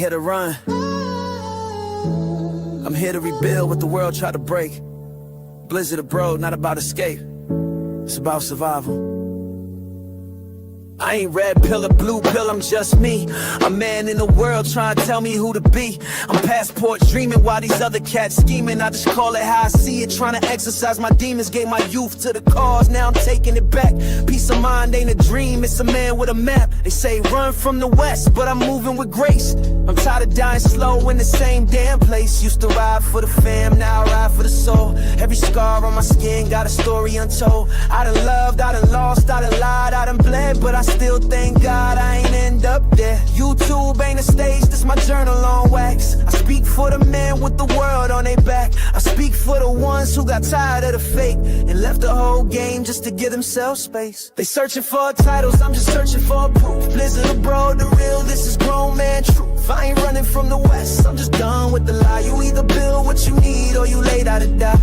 here to run. I'm here to rebuild what the world tried to break. Blizzardabroad, not about escape. It's about survival. I ain't red pill or blue pill, I'm just me. A man in the world trying to tell me who to be. I'm passport dreaming while these other cats scheming. I just call it how I see it, trying to exercise my demons. Gave my youth to the cause, now I'm taking it back. Peace of mind ain't a dream, it's a man with a map. They say run from the west, but I'm moving with grace. I'm tired of dying slow in the same damn place. Used to ride for the fam, now I ride for the soul. Every scar on my skin got a story untold. I done loved, I done lost, I done lied, I done bled, but I still thank God I ain't end up there. YouTube ain't a stage, this my journal on wax. I speak for the men with the world on their back. I speak for the ones who got tired of the fake and left the whole game just to give themselves space. They searching for titles, I'm just searching for proof. Blizzardabroad, the real, this is grown man truth. I ain't running from the west, I'm just done with the lie. You either build what you need or you lay out to die.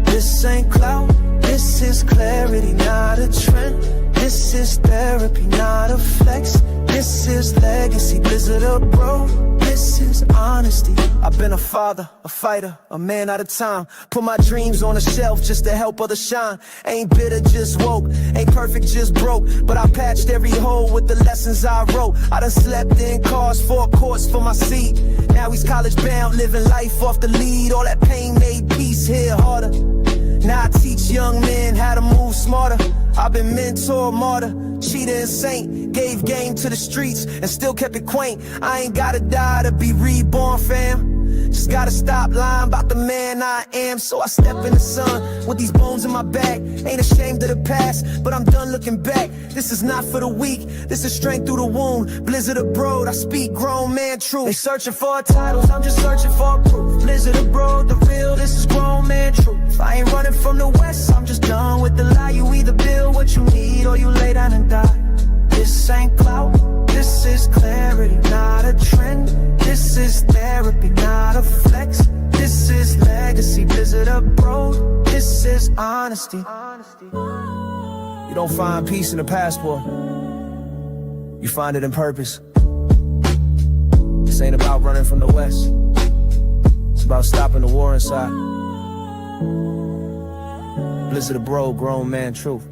This ain't clout, this is clarity, not a trend. This is therapy, not a flex. This is legacy, Blizzardabroad. This is honesty. I've been a father, a fighter, a man out of time. Put my dreams on a shelf just to help others shine. Ain't bitter, just woke. Ain't perfect, just broke. But I patched every hole with the lessons I wrote. I done slept in cars, 4 courts for my seat. Now he's college bound, living life off the lead. All that pain made peace hit harder. Now I teach young men how to move smarter. I've been mentor, martyr, cheater and saint. Gave game to the streets and still kept it quaint. I ain't gotta die to be reborn, fam. Just gotta stop lying about the man I am. So I step in the sun with these bones in my back. Ain't ashamed of the past, but I'm done looking back. This is not for the weak, this is strength through the wound. Blizzardabroad, I speak grown man truth. They searching for titles, I'm just searching for proof. Blizzardabroad, the real, this is grown man truth. I ain't running from the west, I'm just done with the lie. You either build what you need or you lay down and die. This ain't clout, this is clarity, not a trend. This is therapy, not a flex. This is legacy, Blizzardabroad. This is honesty. You don't find peace in a passport, you find it in purpose. This ain't about running from the west, it's about stopping the war inside. Blizzardabroad, grown man truth.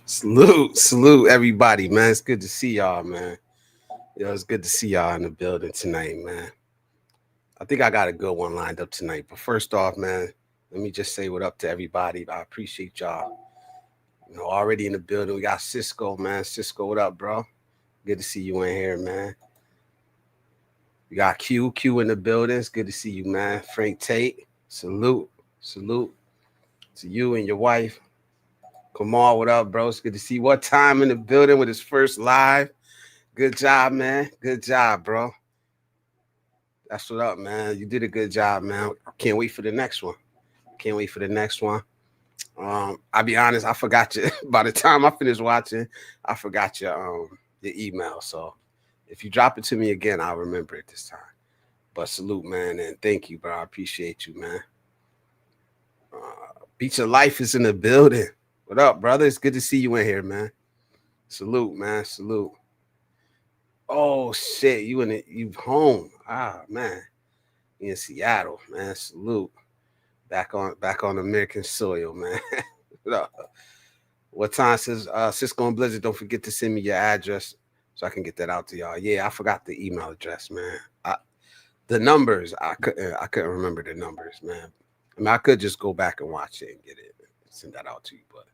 Salute everybody, man. It's good to see y'all, man. Yo, it's good to see y'all in the building tonight, man. I think I got a good one lined up tonight. But first off, man, let me just say what up to everybody. I appreciate y'all. You know, already in the building. We got Cisco, man. Cisco, what up, bro? Good to see you in here, man. We got Q in the building. It's good to see you, man. Frank Tate, salute to you and your wife. Kamal, what up, bro? It's good to see you. What time in the building with his first live? Good job, man. Good job, bro. That's what up, man. You did a good job, man. Can't wait for the next one. I'll be honest, I forgot you. By the time I finished watching, I forgot your email. So if you drop it to me again, I'll remember it this time. But salute, man, and thank you, bro. I appreciate you, man. Beach of Life is in the building. What up, brother? It's good to see you in here, man. Salute, man. Salute. Oh shit, you home. Ah, man. You in Seattle, man. Salute. Back on American soil, man. What time says Cisco and Blizzard? Don't forget to send me your address so I can get that out to y'all. Yeah, I forgot the email address, man. The numbers, I couldn't remember the numbers, man. I mean, I could just go back and watch it and get it, send that out to you, but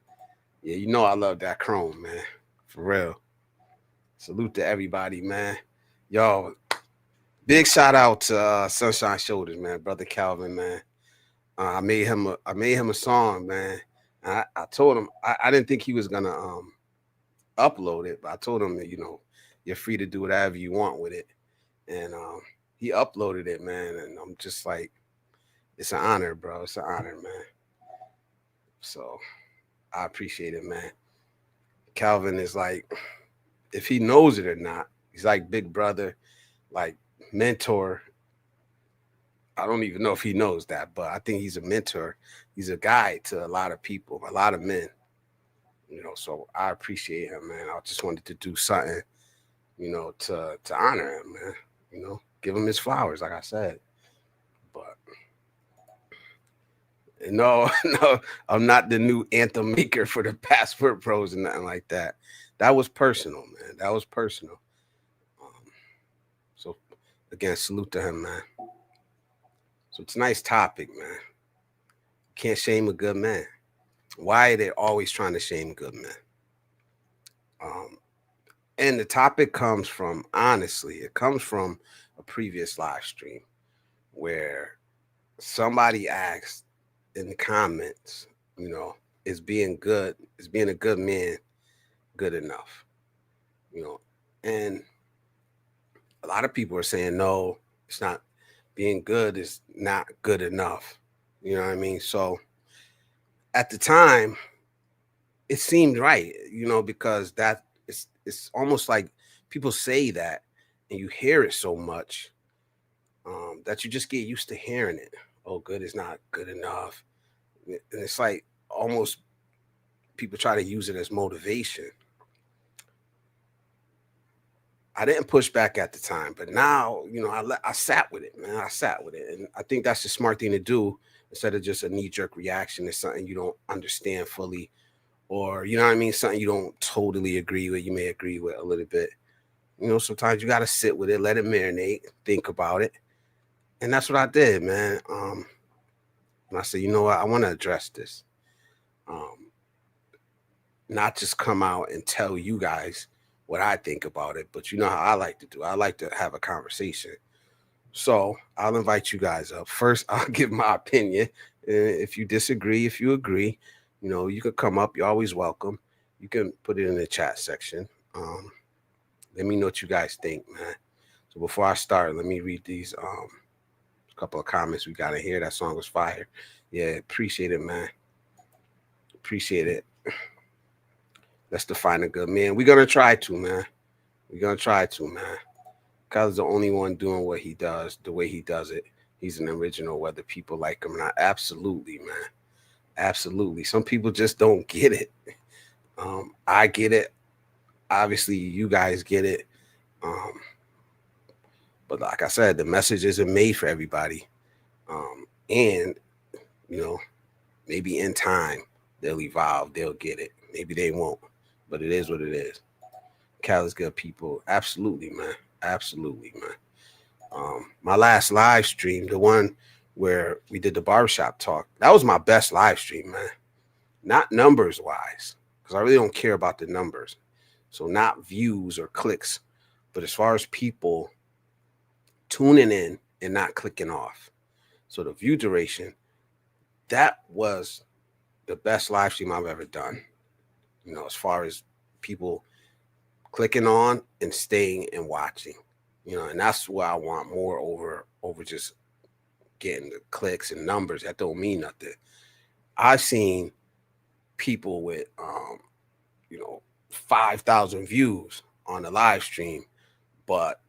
yeah, you know I love that Chrome, man. For real. Salute to everybody, man. Yo, big shout out to Sunshine Shoulders, man. Brother Calvin, man. I made him a song, man. I told him I didn't think he was gonna upload it, but I told him that, you know, you're free to do whatever you want with it. And he uploaded it, man. And I'm just like, it's an honor, bro. It's an honor, man. So I appreciate it, man. Calvin is like, if he knows it or not, he's like big brother, like mentor I don't even know if he knows that, but I think he's a mentor. He's a guide to a lot of people, a lot of men, so I appreciate him, man. I just wanted to do something, to honor him, man, give him his flowers, like I said. But no, no, I'm not the new anthem maker for the Passport Pros and nothing like that. That was personal, man. That was personal. So again, salute to him, man. So it's a nice topic, man. Can't shame a good man. Why are they always trying to shame good men? And the topic comes from, honestly, it comes from a previous live stream where somebody asked in the comments, is being a good man good enough? And a lot of people are saying, no, it's not. Being good is not good enough. You know what I mean? So at the time, it seemed right, because that it's almost like people say that and you hear it so much that you just get used to hearing it. Oh, good is not good enough. And it's like almost people try to use it as motivation. I didn't push back at the time, but now, I sat with it, man. I sat with it. And I think that's the smart thing to do instead of just a knee-jerk reaction to something you don't understand fully, or, something you don't totally agree with. You may agree with a little bit. Sometimes you got to sit with it, let it marinate, think about it. And that's what I did, man. And I said, you know what? I want to address this. Not just come out and tell you guys what I think about it, but you know how I like to do. I like to have a conversation. So I'll invite you guys up. First, I'll give my opinion. If you disagree, if you agree, you could come up. You're always welcome. You can put it in the chat section. Let me know what you guys think, man. So before I start, let me read these couple of comments we got in here. That song was fire. Yeah, appreciate it, man. Appreciate it. Let's define a good man. We're going to try to, man. We're going to try to, man. Kyle's the only one doing what he does, the way he does it. He's an original, whether people like him or not. Absolutely, man. Absolutely. Some people just don't get it. I get it. Obviously, you guys get it. But like I said, the message isn't made for everybody. And, maybe in time, they'll evolve. They'll get it. Maybe they won't. But it is what it is. Cal is good people. Absolutely, man. Absolutely, man. My last live stream, the one where we did the barbershop talk, that was my best live stream, man. Not numbers wise, because I really don't care about the numbers. So not views or clicks, but as far as people tuning in and not clicking off. So the view duration, that was the best live stream I've ever done. As far as people clicking on and staying and watching, and that's what I want more over just getting the clicks and numbers. That don't mean nothing. I've seen people with, 5,000 views on the live stream, but,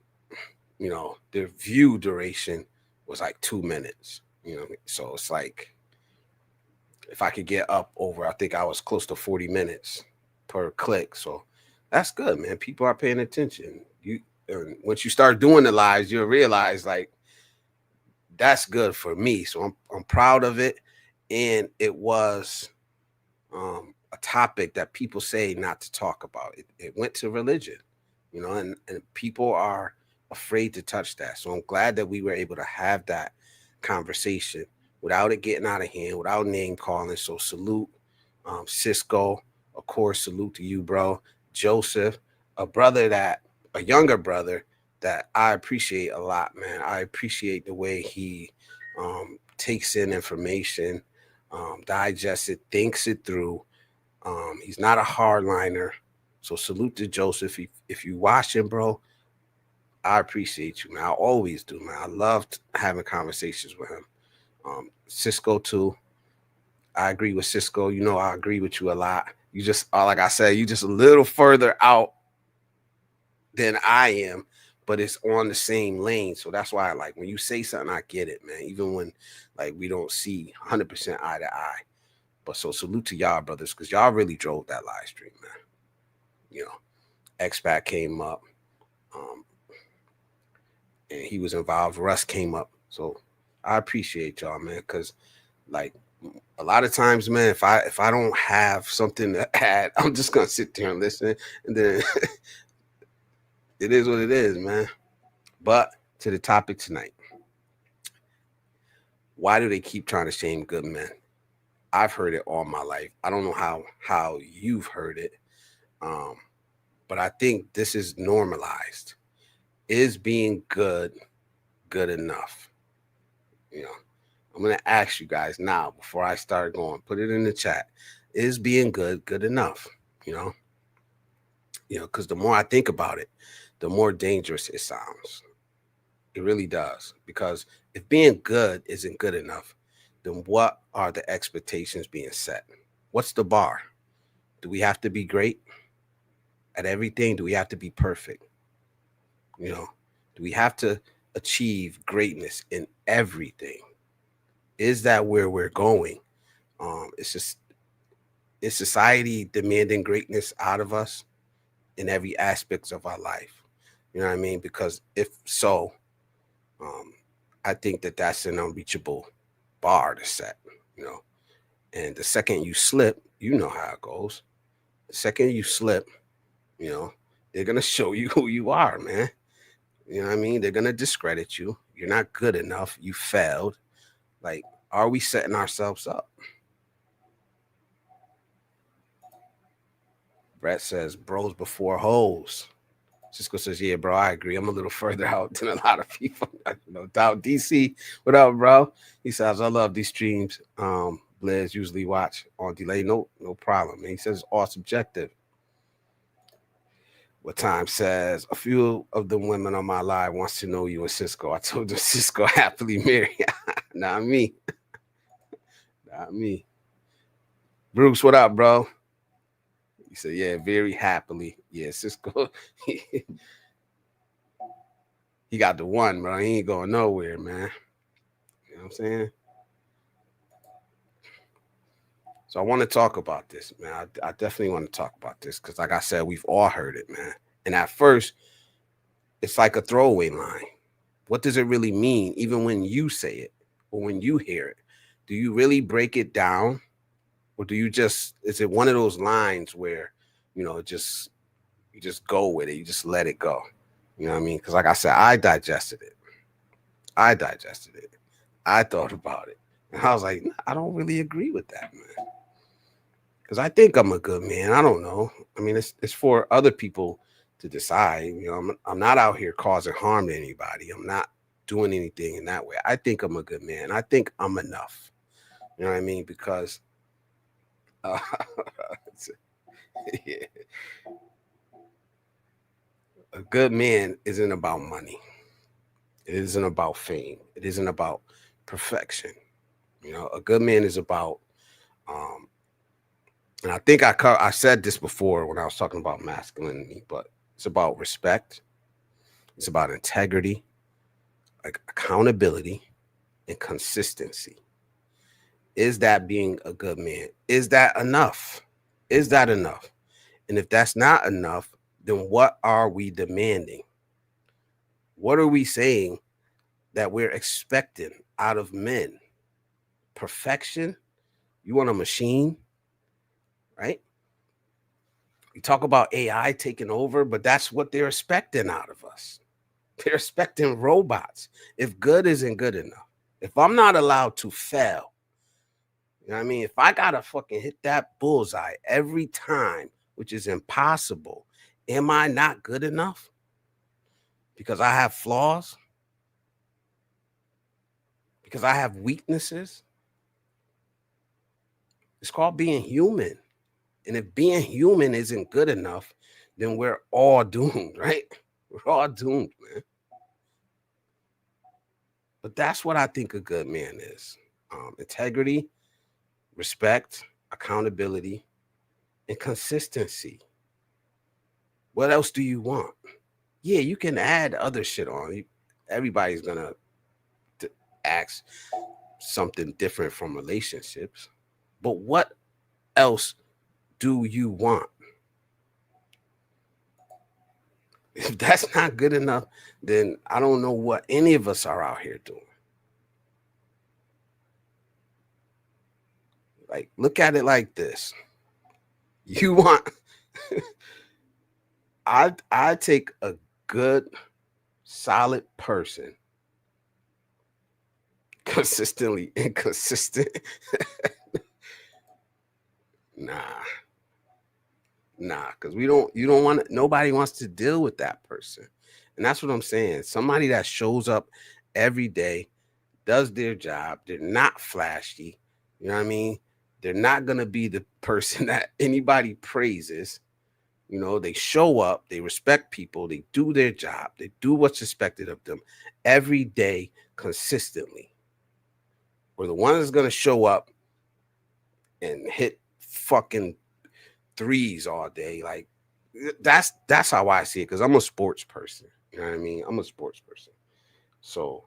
their view duration was like 2 minutes, so it's like, if I could get up over, I think I was close to 40 minutes per click. So that's good, man. People are paying attention. Once you start doing the lives, you'll realize like that's good for me. So I'm proud of it. And it was a topic that people say not to talk about. It went to religion, and people are afraid to touch that. So I'm glad that we were able to have that conversation without it getting out of hand, without name calling. So salute, Cisco, of course, salute to you, bro. Joseph, a younger brother that I appreciate a lot, man. I appreciate the way he takes in information, digests it, thinks it through. He's not a hardliner. So salute to Joseph. If you watch him, bro, I appreciate you, man. I always do, man. I loved having conversations with him. Cisco too. I agree with Cisco. I agree with you a lot. You just, like I said, you just a little further out than I am, but it's on the same lane. So that's why, like, when you say something, I get it, man. Even when, like, we don't see 100% eye to eye. But so salute to y'all, brothers, because y'all really drove that live stream, man. You know, X-Pac came up, and he was involved. Russ came up. So I appreciate y'all, man, because, like, a lot of times, man, if I don't have something to add, I'm just gonna sit there and listen, and then it is what it is, man. But to the topic tonight, why do they keep trying to shame good men? I've heard it all my life. I don't know how you've heard it, but I think this is normalized. Is being good enough? You know, I'm gonna ask you guys now before I start going. Put it in the chat. Is being good enough? You know, because the more I think about it, the more dangerous it sounds. It really does. Because if being good isn't good enough, then what are the expectations being set? What's the bar? Do we have to be great at everything? Do we have to be perfect? You know, do we have to achieve greatness in everything? Is that where we're going? Is society demanding greatness out of us in every aspect of our life? You know what I mean? Because if so, I think that that's an unreachable bar to set, you know. And the second you slip, you know how it goes. The second you slip, you know, they're going to show you who you are, man. You know what I mean? They're going to discredit you. You're not good enough. You failed. Like, are we setting ourselves up? Brett says, bros before hoes. Cisco says, yeah, bro, I agree. I'm a little further out than a lot of people. No doubt. DC, what up, bro? He says, I love these streams. Blizz usually watch on delay. No problem. And he says, it's all subjective. What time says, a few of the women on my live wants to know you and Cisco. I told them Cisco happily married. Not me. Not me. Bruce, what up, bro? He said, yeah, very happily. Yeah, Cisco. He got the one, bro. He ain't going nowhere, man. You know what I'm saying? So I want to talk about this, man. I definitely want to talk about this because, like I said, we've all heard it, man. And at first, it's like a throwaway line. What does it really mean, even when you say it or when you hear it? Do you really break it down? Or do you just, is it one of those lines where, you know, you just go with it, you just let it go? You know what I mean? Because like I said, I digested it. I thought about it. And I was like, I don't really agree with that, man. Because I think I'm a good man. I don't know. I mean, it's for other people to decide. You know, I'm not out here causing harm to anybody. I'm not doing anything in that way. I think I'm a good man. I think I'm enough. You know what I mean? Because yeah. A good man isn't about money. It isn't about fame. It isn't about perfection. You know, a good man is about, and I think I said this before when I was talking about masculinity, but it's about respect. It's about integrity, like accountability, and consistency. Is that being a good man? Is that enough? Is that enough? And if that's not enough, then what are we demanding? What are we saying that we're expecting out of men? Perfection? You want a machine, right? You talk about AI taking over, but that's what they're expecting out of us. They're expecting robots. If good isn't good enough, if I'm not allowed to fail, you know what I mean? If I gotta fucking hit that bullseye every time, which is impossible, am I not good enough? Because I have flaws? Because I have weaknesses? It's called being human. And if being human isn't good enough, then we're all doomed, right? We're all doomed, man. But that's what I think a good man is. Integrity, respect, accountability, and consistency. What else do you want? Yeah, you can add other shit on. Everybody's gonna ask something different from relationships, but what else do you want? If that's not good enough, then I don't know what any of us are out here doing. Like, look at it like this. You want I take a good, solid person, consistently inconsistent. Nah, because you don't want nobody wants to deal with that person. And that's what I'm saying. Somebody that shows up every day, does their job, they're not flashy, you know what I mean? They're not gonna be the person that anybody praises. You know, they show up, they respect people, they do their job, they do what's expected of them every day consistently. Or the one that's gonna show up and hit fucking threes all day. Like that's how I see it, because I'm a sports person. You know what I mean? I'm a sports person. So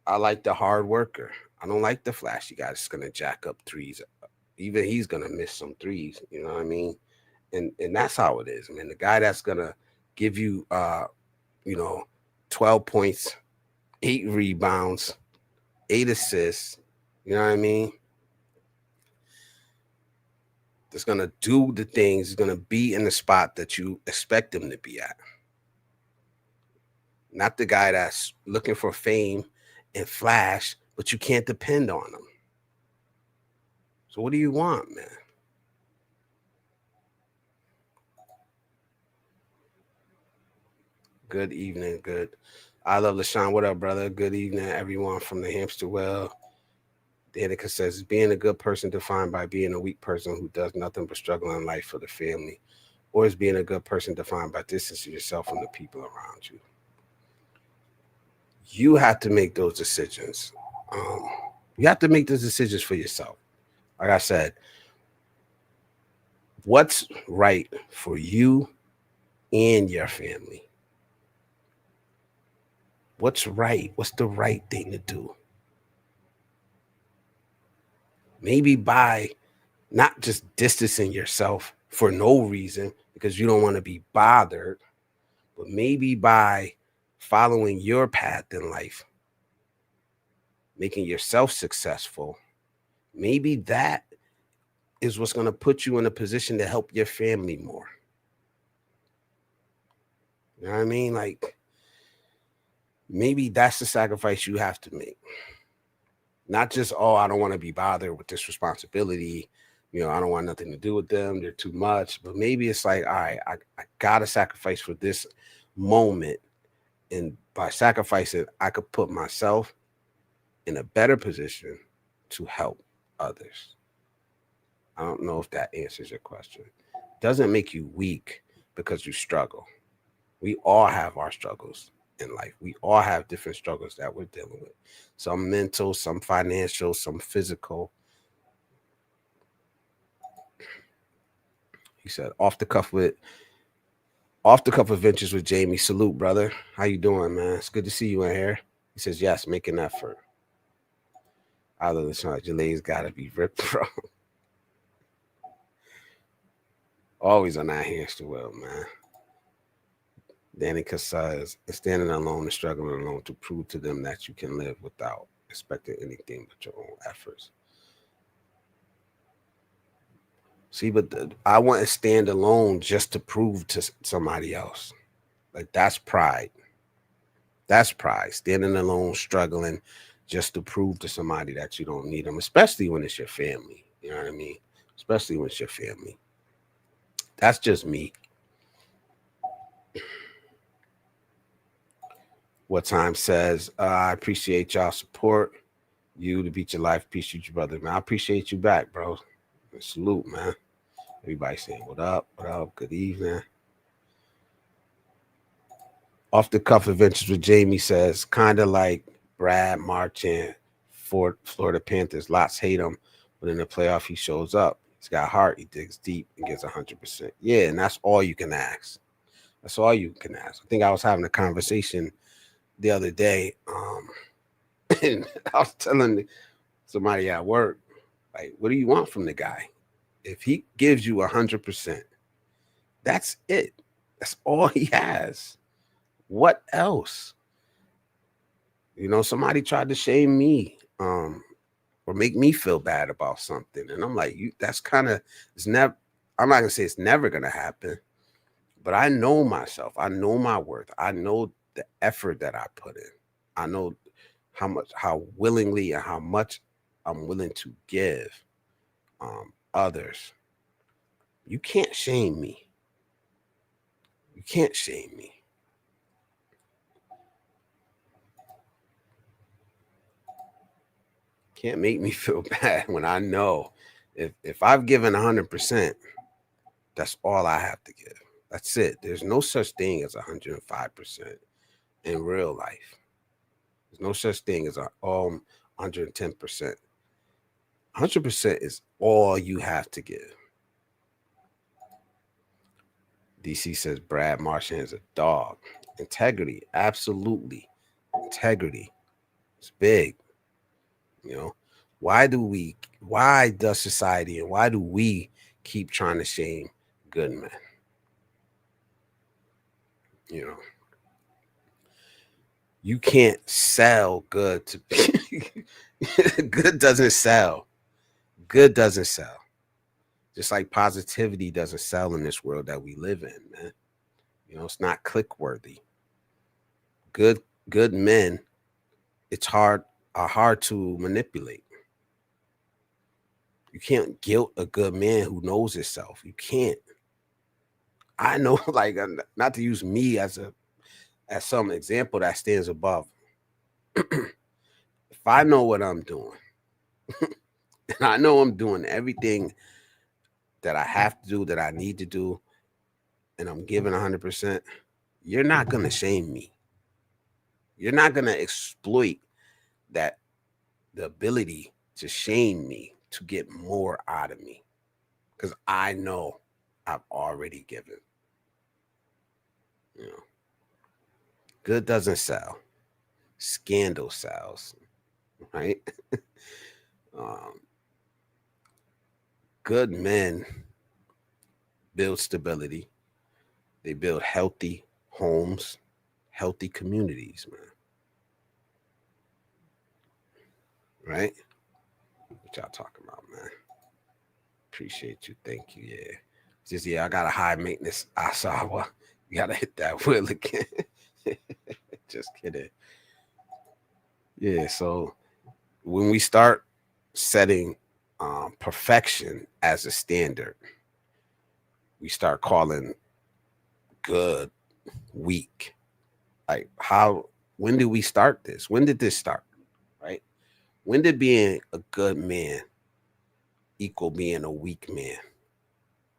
I like the hard worker. I don't like the flashy guy that's gonna jack up threes. Even he's gonna miss some threes, you know what I mean? And that's how it is, man. The guy that's gonna give you 12 points, 8 rebounds, 8 assists, you know what I mean? That's gonna do the things, is gonna be in the spot that you expect him to be at. Not the guy that's looking for fame and flash, but you can't depend on him. So what do you want, man? Good evening. Good. I love LaShawn. What up, brother? Good evening, everyone from the hamster wheel. Danica says, being a good person defined by being a weak person who does nothing but struggle in life for the family, or is being a good person defined by distancing yourself from the people around you? You have to make those decisions. You have to make those decisions for yourself. Like I said, what's right for you and your family? What's right? What's the right thing to do? Maybe by not just distancing yourself for no reason because you don't want to be bothered, but maybe by following your path in life, making yourself successful. Maybe that is what's going to put you in a position to help your family more. You know what I mean? Like, maybe that's the sacrifice you have to make. Not just, oh, I don't want to be bothered with this responsibility. You know, I don't want nothing to do with them. They're too much. But maybe it's like, all right, I got to sacrifice for this moment. And by sacrificing, I could put myself in a better position to help others. I don't know if that answers your question. It doesn't make you weak because you struggle. We all have our struggles in life. We all have different struggles that we're dealing with. Some mental, some financial, some physical. He said, off the cuff adventures with Jamie. Salute, brother. How you doing, man? It's good to see you in here. He says, yes, make an effort. I love the song. Jalay's gotta be ripped, bro. Always on that hamster wheel, man. Danica says, standing alone and struggling alone to prove to them that you can live without expecting anything but your own efforts. See, but I want to stand alone just to prove to somebody else. Like, that's pride. That's pride. Standing alone, struggling just to prove to somebody that you don't need them, especially when it's your family. You know what I mean? Especially when it's your family. That's just me. What Time says, I appreciate y'all support. You to beat your life. Appreciate you, brother, man. I appreciate you back, bro. Salute, man. Everybody saying, what up? What up? Good evening. Off the cuff adventures with Jamie says, kind of like Brad Marchand for Florida Panthers. Lots hate him, but in the playoff, he shows up. He's got heart. He digs deep and gets 100%. Yeah, and that's all you can ask. That's all you can ask. I think I was having a conversation the other day, and I was telling somebody at work, like, what do you want from the guy? If he gives you 100%, that's it. That's all he has. What else? You know, somebody tried to shame me, or make me feel bad about something, and I'm like, you. That's kind of, it's never. I'm not gonna say it's never gonna happen, but I know myself. I know my worth. I know the effort that I put in. I know how willingly and how much I'm willing to give others. You can't shame me. You can't shame me. Can't make me feel bad when I know if I've given 100%, that's all I have to give. That's it. There's no such thing as 105% in real life. There's no such thing as 110%. 100% is all you have to give. DC says Brad Marchand is a dog. Integrity, absolutely. Integrity. It's big. You know, why does society and why do we keep trying to shame good men? You know, you can't sell good to good doesn't sell. Good doesn't sell. Just like positivity doesn't sell in this world that we live in, man. You know, it's not click worthy. Good men, it's are hard to manipulate. You can't guilt a good man who knows himself. You can't. I know, like, not to use me as some example that stands above. If I know what I'm doing, and I know I'm doing everything that I have to do, that I need to do, and I'm giving 100%, you're not gonna shame me. You're not gonna exploit that the ability to shame me to get more out of me, because I know I've already given. You know, good doesn't sell. Scandal sells, right? um, Good men build stability. They build healthy homes, healthy communities, man. Right? What y'all talking about, man? Appreciate you. Thank you. Yeah. Just, yeah, I got a high maintenance Asawa. You gotta hit that wheel again. Just kidding. Yeah, so when we start setting perfection as a standard, we start calling good weak. Like, when did we start this? When did this start? Right? When did being a good man equal being a weak man,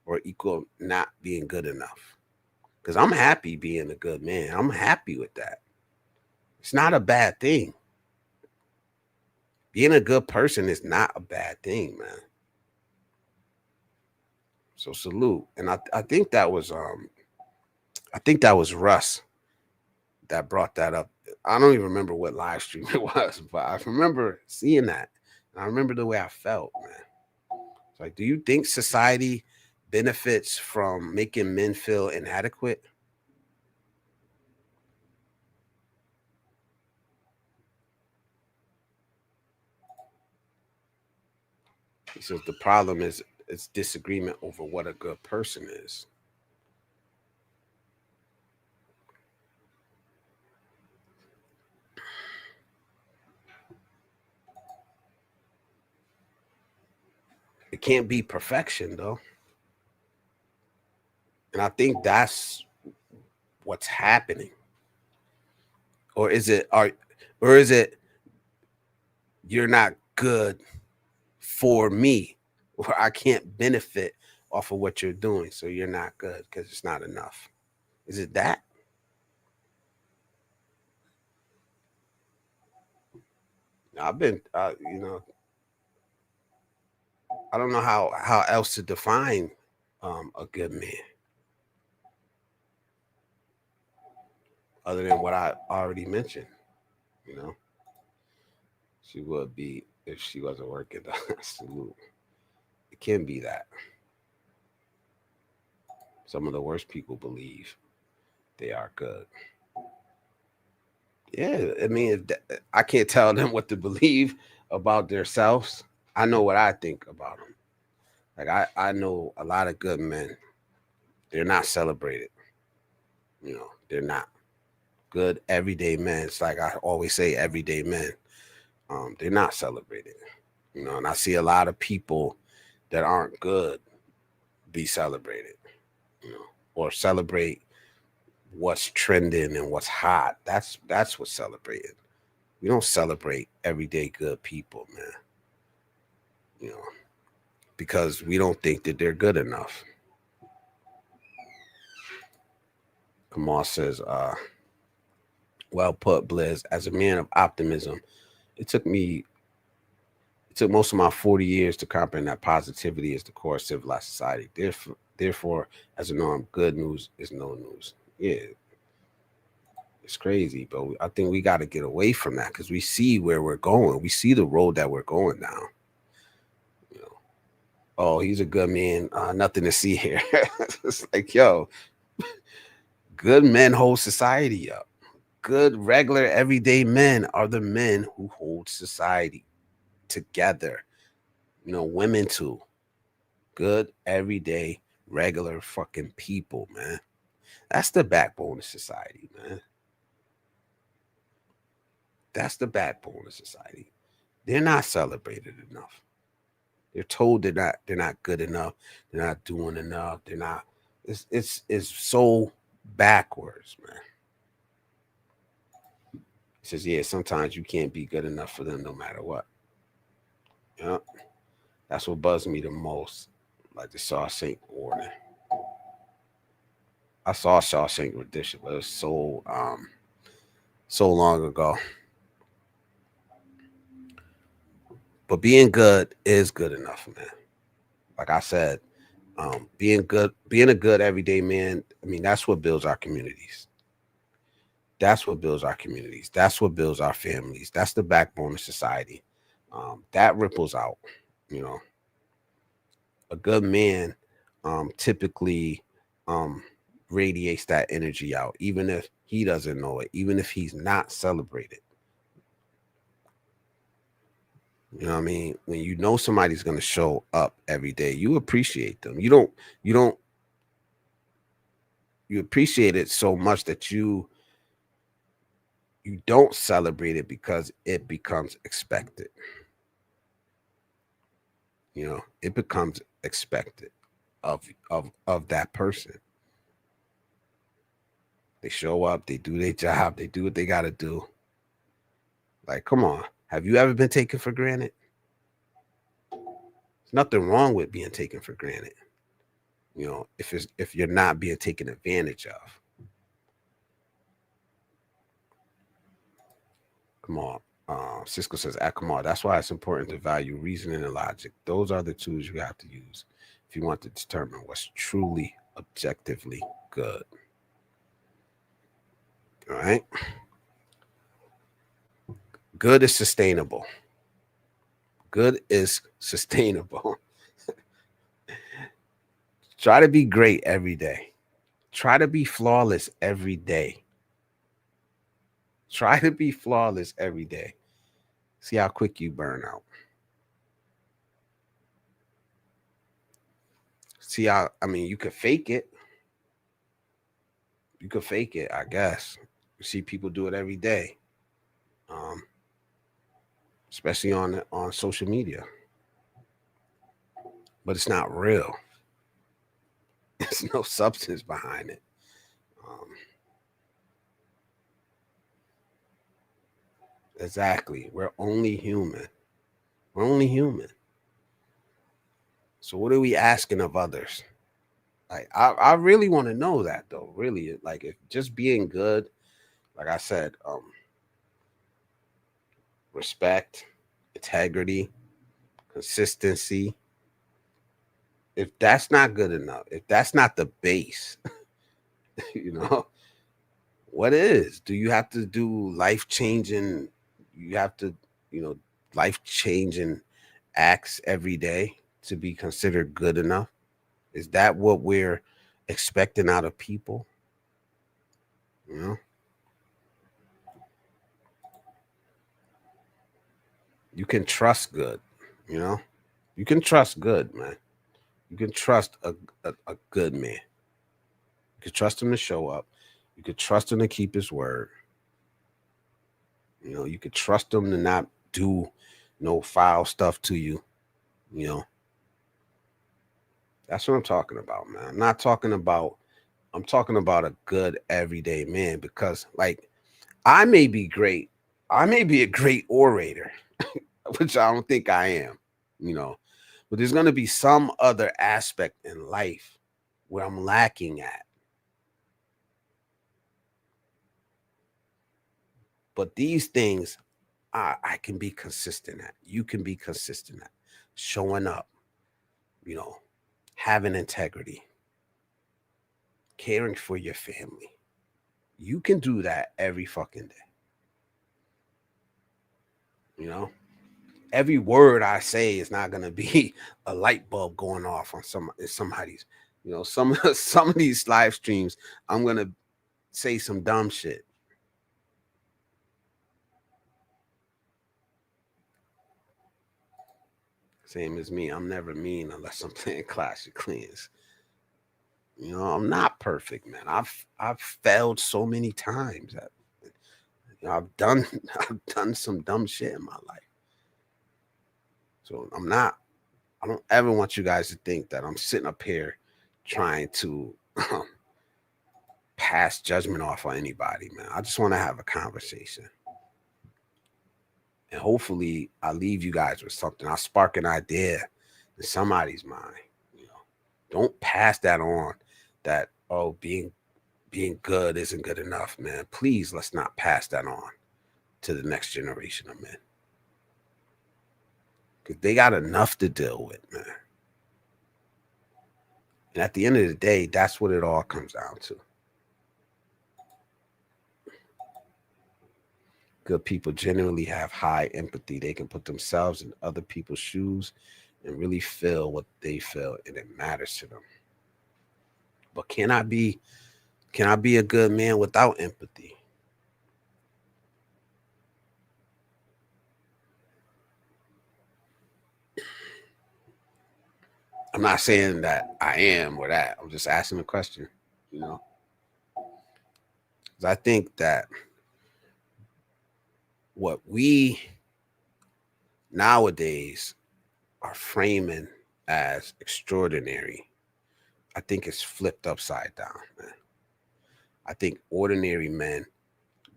or equal not being good enough? Because I'm happy being a good man. I'm happy with that. It's not a bad thing. Being a good person is not a bad thing, man. So salute. And I think that was Russ that brought that up. I don't even remember what live stream it was, but I remember seeing that. And I remember the way I felt, man. It's like, do you think society benefits from making men feel inadequate? He says the problem is it's disagreement over what a good person is. It can't be perfection, though. And I think that's what's happening. Or is it you're not good for me, or I can't benefit off of what you're doing, so you're not good because it's not enough? Is it that? I've been, I don't know how else to define a good man. other than what I already mentioned. You know, she would be if she wasn't working. Salute. It can be that. Some of the worst people believe they are good. Yeah, I mean, I can't tell them what to believe about themselves. I know what I think about them. Like I know a lot of good men. They're not celebrated. You know, they're not good everyday men. It's like I always say, everyday men. They're not celebrated. You know, and I see a lot of people that aren't good be celebrated. You know, or celebrate what's trending and what's hot. That's what's celebrated. We don't celebrate everyday good people, man. You know, because we don't think that they're good enough. Kamal says, well put, Blizz. As a man of optimism, it took most of my 40 years to comprehend that positivity is the core of civilized society. Therefore, as a norm, good news is no news. Yeah, it's crazy, but I think we got to get away from that because we see where we're going. We see the road that we're going down. You know, oh, he's a good man. Nothing to see here. It's like, yo, good men hold society up. Good, regular, everyday men are the men who hold society together. You know, women too. Good, everyday, regular fucking people, man. That's the backbone of society, man. That's the backbone of society. They're not celebrated enough. They're told they're not good enough. They're not doing enough. They're not. It's so backwards, man. He says, yeah, sometimes you can't be good enough for them no matter what. Yeah. That's what buzzed me the most. Like the Shawshank Warning. I saw Shawshank Redemption, but it was so long ago. But being good is good enough, man. Like I said, being a good everyday man, I mean, that's what builds our communities. That's what builds our communities. That's what builds our families. That's the backbone of society. That ripples out, you know. A good man typically radiates that energy out, even if he doesn't know it, even if he's not celebrated. You know what I mean? When you know somebody's going to show up every day, you appreciate them. You appreciate it so much that you don't celebrate it because it becomes expected. You know, it becomes expected of that person. They show up, they do their job, they do what they got to do. Like, come on. Have you ever been taken for granted? There's nothing wrong with being taken for granted. You know, if you're not being taken advantage of. Come on. Cisco says, come on. That's why it's important to value reasoning and logic. Those are the tools you have to use if you want to determine what's truly objectively good. All right. Good is sustainable. Good is sustainable. Try to be great every day. Try to be flawless every day. Try to be flawless every day. See how quick you burn out. See how, I mean, you could fake it. You could fake it, I guess. You see people do it every day. Especially on social media. But it's not real. There's no substance behind it. Exactly. We're only human. We're only human. So what are we asking of others? Like I really want to know that though. Really, like if just being good, like I said, respect, integrity, consistency. If that's not good enough, if that's not the base, you know, What is? Do you have to do life changing? You have to, life changing acts every day to be considered good enough? Is that what we're expecting out of people? You know, you can trust good, you know, you can trust good, man. You can trust a good man. You can trust him to show up. You could trust him to keep his word. You could trust him to not do no foul stuff to you. You know, that's what I'm talking about, man. I'm talking about a good everyday man because, like, I may be great. I may be a great orator, which I don't think I am, you know, but there's going to be some other aspect in life where I'm lacking at. But these things I can be consistent at. You can be consistent at showing up, you know, having integrity, caring for your family. You can do that every fucking day. You know, every word I say is not gonna be a light bulb going off on somebody's. Some of these live streams, I'm gonna say some dumb shit. Same as me. I'm never mean unless I'm playing Clash of Clans. I'm not perfect, man. I've failed so many times. I've done I've done some dumb shit in my life. So I don't ever want you guys to think that I'm sitting up here trying to pass judgment off on anybody, man. I just want to have a conversation. And hopefully I leave you guys with something. I'll spark an idea in somebody's mind. Don't pass that on that, oh, being good isn't good enough, man. Please, let's not pass that on to the next generation of men. Because they got enough to deal with, man. And at the end of the day, that's what it all comes down to. Good people generally have high empathy. They can put themselves in other people's shoes and really feel what they feel, and it matters to them. But can I be a good man without empathy? I'm not saying that I am or that. I'm just asking a question, Because I think that what we nowadays are framing as extraordinary, I think it's flipped upside down, man. I think ordinary men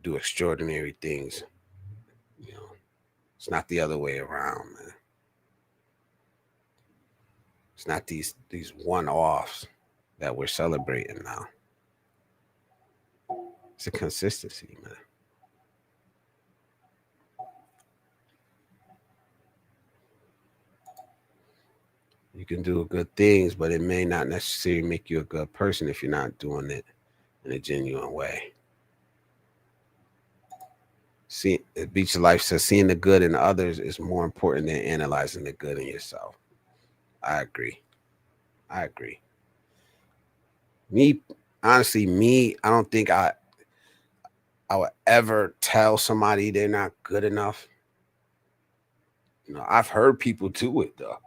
do extraordinary things. It's not the other way around, man. It's not these one-offs that we're celebrating now. It's a consistency, man. You can do good things, but it may not necessarily make you a good person if you're not doing it in a genuine way. See, Beach of Life says seeing the good in others is more important than analyzing the good in yourself. I agree. Honestly, I don't think I would ever tell somebody they're not good enough. I've heard people do it, though.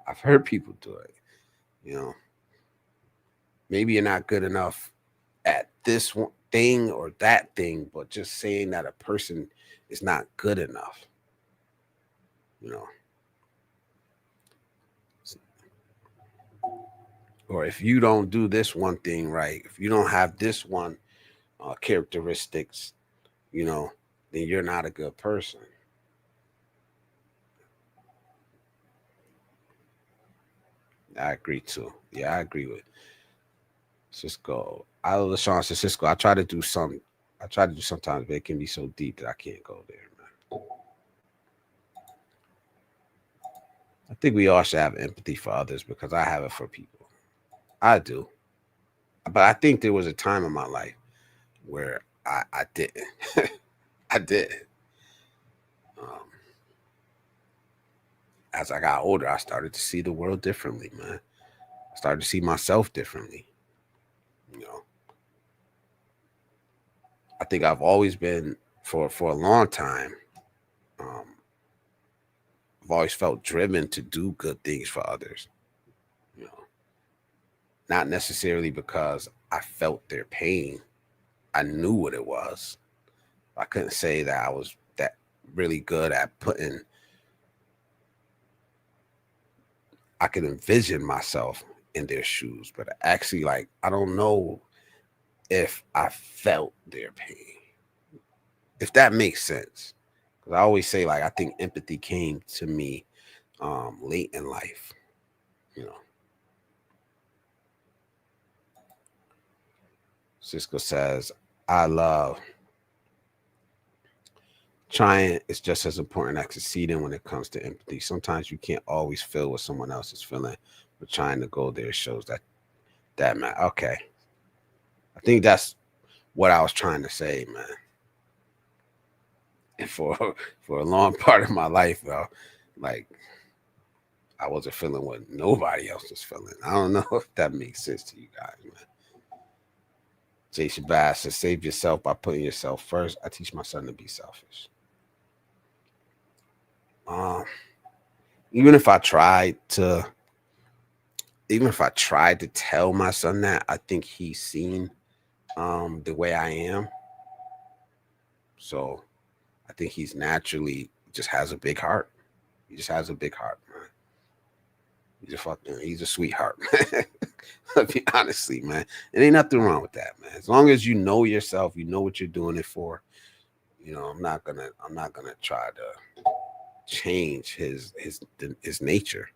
I've heard people do it. Maybe you're not good enough at this one thing or that thing, but just saying that a person is not good enough. Or if you don't do this one thing right, if you don't have this one characteristics, then you're not a good person. I agree too. Yeah, I agree with Cisco. LaShawn says, Cisco, I try to do sometimes, but it can be so deep that I can't go there, man. I think we all should have empathy for others because I have it for people. I do. But I think there was a time in my life where I didn't. I did. As I got older, I started to see the world differently, man. I started to see myself differently. You know, I think I've always been for a long time. I've always felt driven to do good things for others. You know, not necessarily because I felt their pain. I knew what it was. I couldn't say that I was that really good at putting. I could envision myself in their shoes, but actually, like, I don't know if I felt their pain, if that makes sense. Because I always say, like, I think empathy came to me late in life, you know. Cisco says, I love trying is just as important as succeeding when it comes to empathy. Sometimes you can't always feel what someone else is feeling, but trying to go there shows that man. Okay. I think that's what I was trying to say, man. And for a long part of my life, though, like, I wasn't feeling what nobody else was feeling. I don't know if that makes sense to you guys, man. Jay Shabazz says, save yourself by putting yourself first. I teach my son to be selfish. Even if I tried to tell my son that, I think he's seen the way I am. So I think he's naturally just has a big heart. He just has a big heart, man. He's a sweetheart, man. Honestly, man. There ain't nothing wrong with that, man. As long as you know yourself, you know what you're doing it for. You know, I'm not gonna try to change his nature.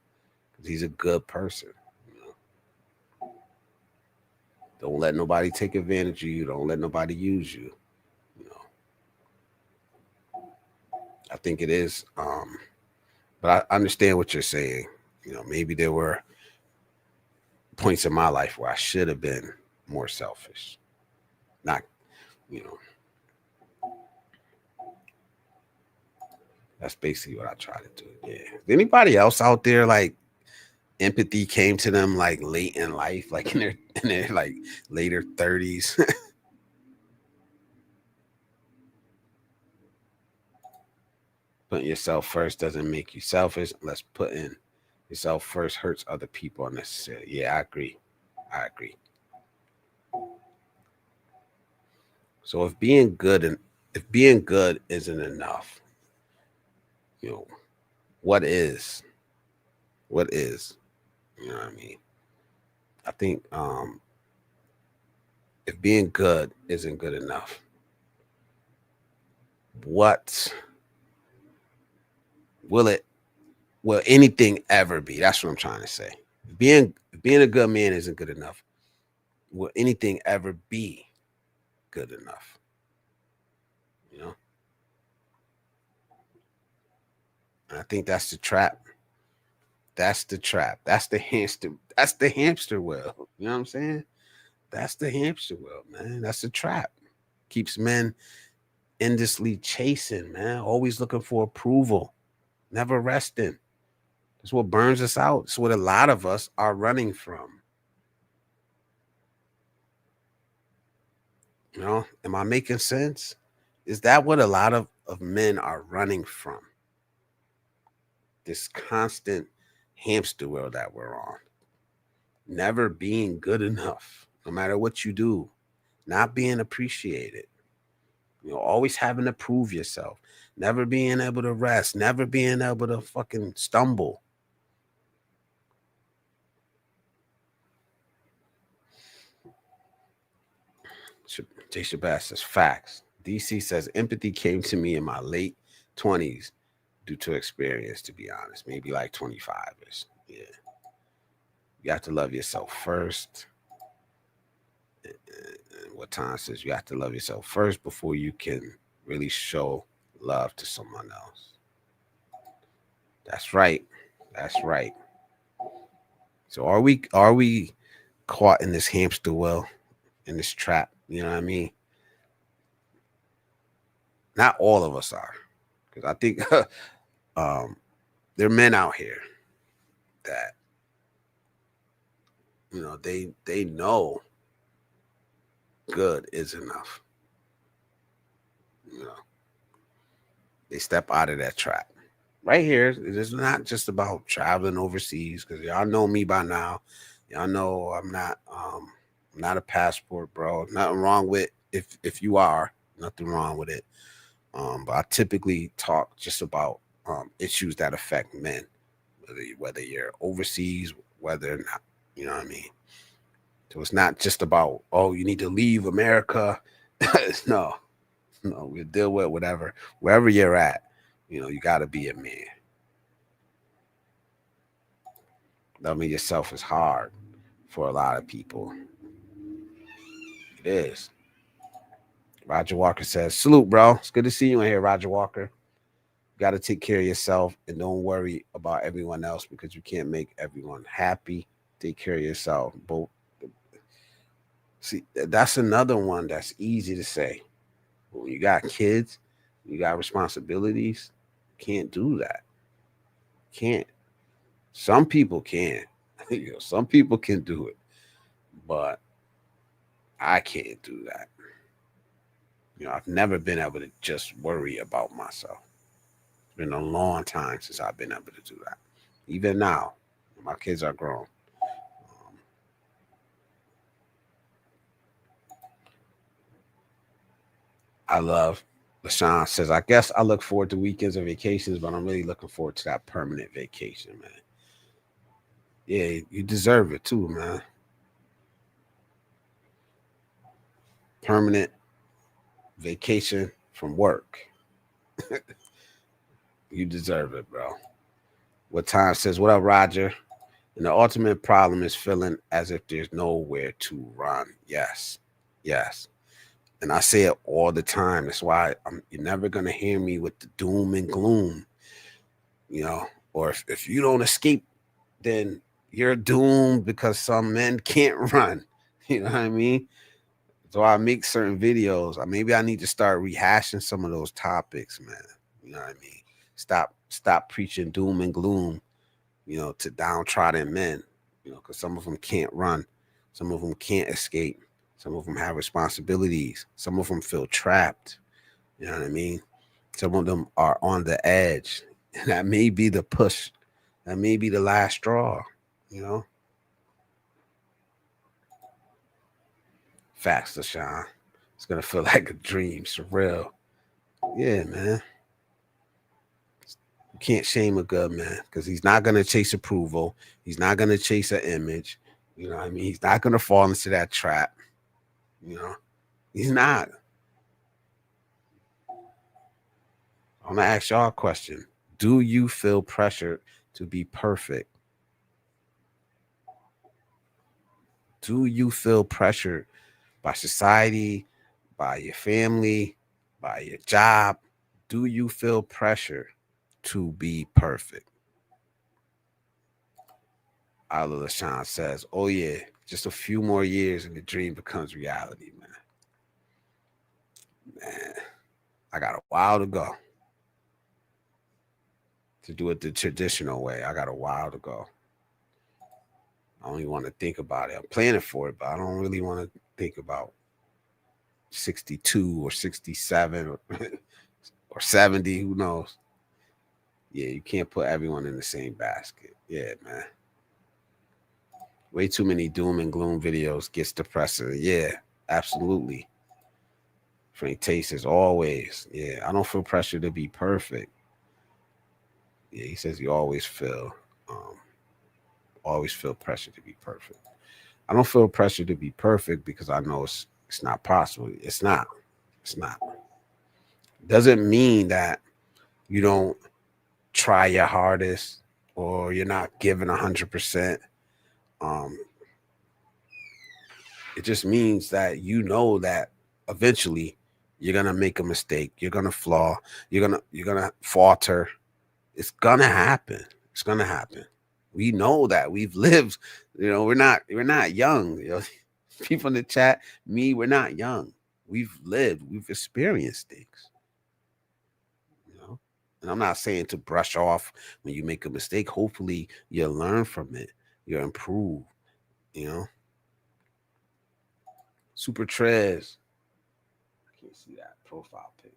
He's a good person. You know? Don't let nobody take advantage of you. Don't let nobody use you. You know. I think it is. But I understand what you're saying. You know, maybe there were points in my life where I should have been more selfish. Not, you know. That's basically what I try to do. Yeah. Is anybody else out there, like, empathy came to them like late in life, like in their like later 30s? Putting yourself first doesn't make you selfish unless putting yourself first hurts other people unnecessarily. Yeah, I agree. So if being good isn't enough, you know, what is? What is? You know what I mean? I think if being good isn't good enough, what will anything ever be? That's what I'm trying to say. Being a good man isn't good enough. Will anything ever be good enough? You know? And I think that's the trap. That's the trap. That's the hamster. That's the hamster wheel. You know what I'm saying? That's the hamster wheel, man. That's the trap. Keeps men endlessly chasing, man. Always looking for approval. Never resting. That's what burns us out. It's what a lot of us are running from. You know, am I making sense? Is that what a lot of men are running from? This constant hamster wheel that we're on. Never being good enough, no matter what you do. Not being appreciated. You know, always having to prove yourself. Never being able to rest. Never being able to fucking stumble. Jay Shabazz says, facts. DC says, empathy came to me in my late 20s due to experience, to be honest. Maybe like 25-ish. Yeah. You have to love yourself first. What time says you have to love yourself first before you can really show love to someone else. That's right. That's right. So are we caught in this hamster wheel, in this trap? You know what I mean? Not all of us are, because I think there are men out here that, you know, they know good is enough. You know, they step out of that trap. Right here, it is not just about traveling overseas, because y'all know me by now. Y'all know I'm not a passport bro. Nothing wrong with if you are, nothing wrong with it. But I typically talk just about issues that affect men, whether you're overseas, whether or not, you know what I mean? So it's not just about, oh, you need to leave America. No, we deal with whatever, wherever you're at, you know, you got to be a man. Loving yourself is hard for a lot of people. It is. Roger Walker says, salute, bro. It's good to see you in here, Roger Walker. You got to take care of yourself and don't worry about everyone else, because you can't make everyone happy. Take care of yourself. Both. See, that's another one that's easy to say. When you got kids, you got responsibilities, can't do that. Can't. Some people can. You know, some people can do it, but I can't do that. You know, I've never been able to just worry about myself. It's been a long time since I've been able to do that. Even now, my kids are grown. I love, LaShawn says, I guess I look forward to weekends and vacations, but I'm really looking forward to that permanent vacation, man. Yeah, you deserve it too, man. Permanent vacation from work. You deserve it, bro. What Time says, what up, Roger? And the ultimate problem is feeling as if there's nowhere to run. Yes. Yes. And I say it all the time. That's why you're never going to hear me with the doom and gloom, you know, or if you don't escape, then you're doomed because some men can't run. You know what I mean? So I make certain videos. Maybe I need to start rehashing some of those topics, man. You know what I mean? Stop preaching doom and gloom, you know, to downtrodden men, you know, because some of them can't run. Some of them can't escape. Some of them have responsibilities. Some of them feel trapped. You know what I mean? Some of them are on the edge. And that may be the push. That may be the last straw, you know? Facts, LaShawn. It's going to feel like a dream, surreal. Yeah, man. You can't shame a good man because he's not going to chase approval. He's not going to chase an image. You know what I mean? He's not going to fall into that trap. You know, he's not. I'm going to ask y'all a question. Do you feel pressured to be perfect? Do you feel pressured by society, by your family, by your job? Do you feel pressure to be perfect? Ala LaShawn says, oh yeah, just a few more years and the dream becomes reality, man. Man, I got a while to go to do it the traditional way. I got a while to go. I don't even want to think about it. I'm planning for it, but I don't really want to think about 62 or 67 or 70. Who knows? Yeah, you can't put everyone in the same basket. Yeah, man. Way too many doom and gloom videos gets depressing. Yeah, absolutely. Frank Tate says always. Yeah, I don't feel pressure to be perfect. Yeah, he says you always feel pressure to be perfect. I don't feel pressure to be perfect because I know it's not possible. It's not. It's not. Doesn't mean that you don't try your hardest or you're not giving 100%. It just means that you know that eventually you're gonna make a mistake. You're gonna flaw. You're gonna falter. It's gonna happen. It's gonna happen. We know that. We've lived. You know, we're not young. You know, people in the chat, me, we're not young. We've lived. We've experienced things. And I'm not saying to brush off when you make a mistake. Hopefully you learn from it. You improve, you know. Super Trez. I can't see that profile pic.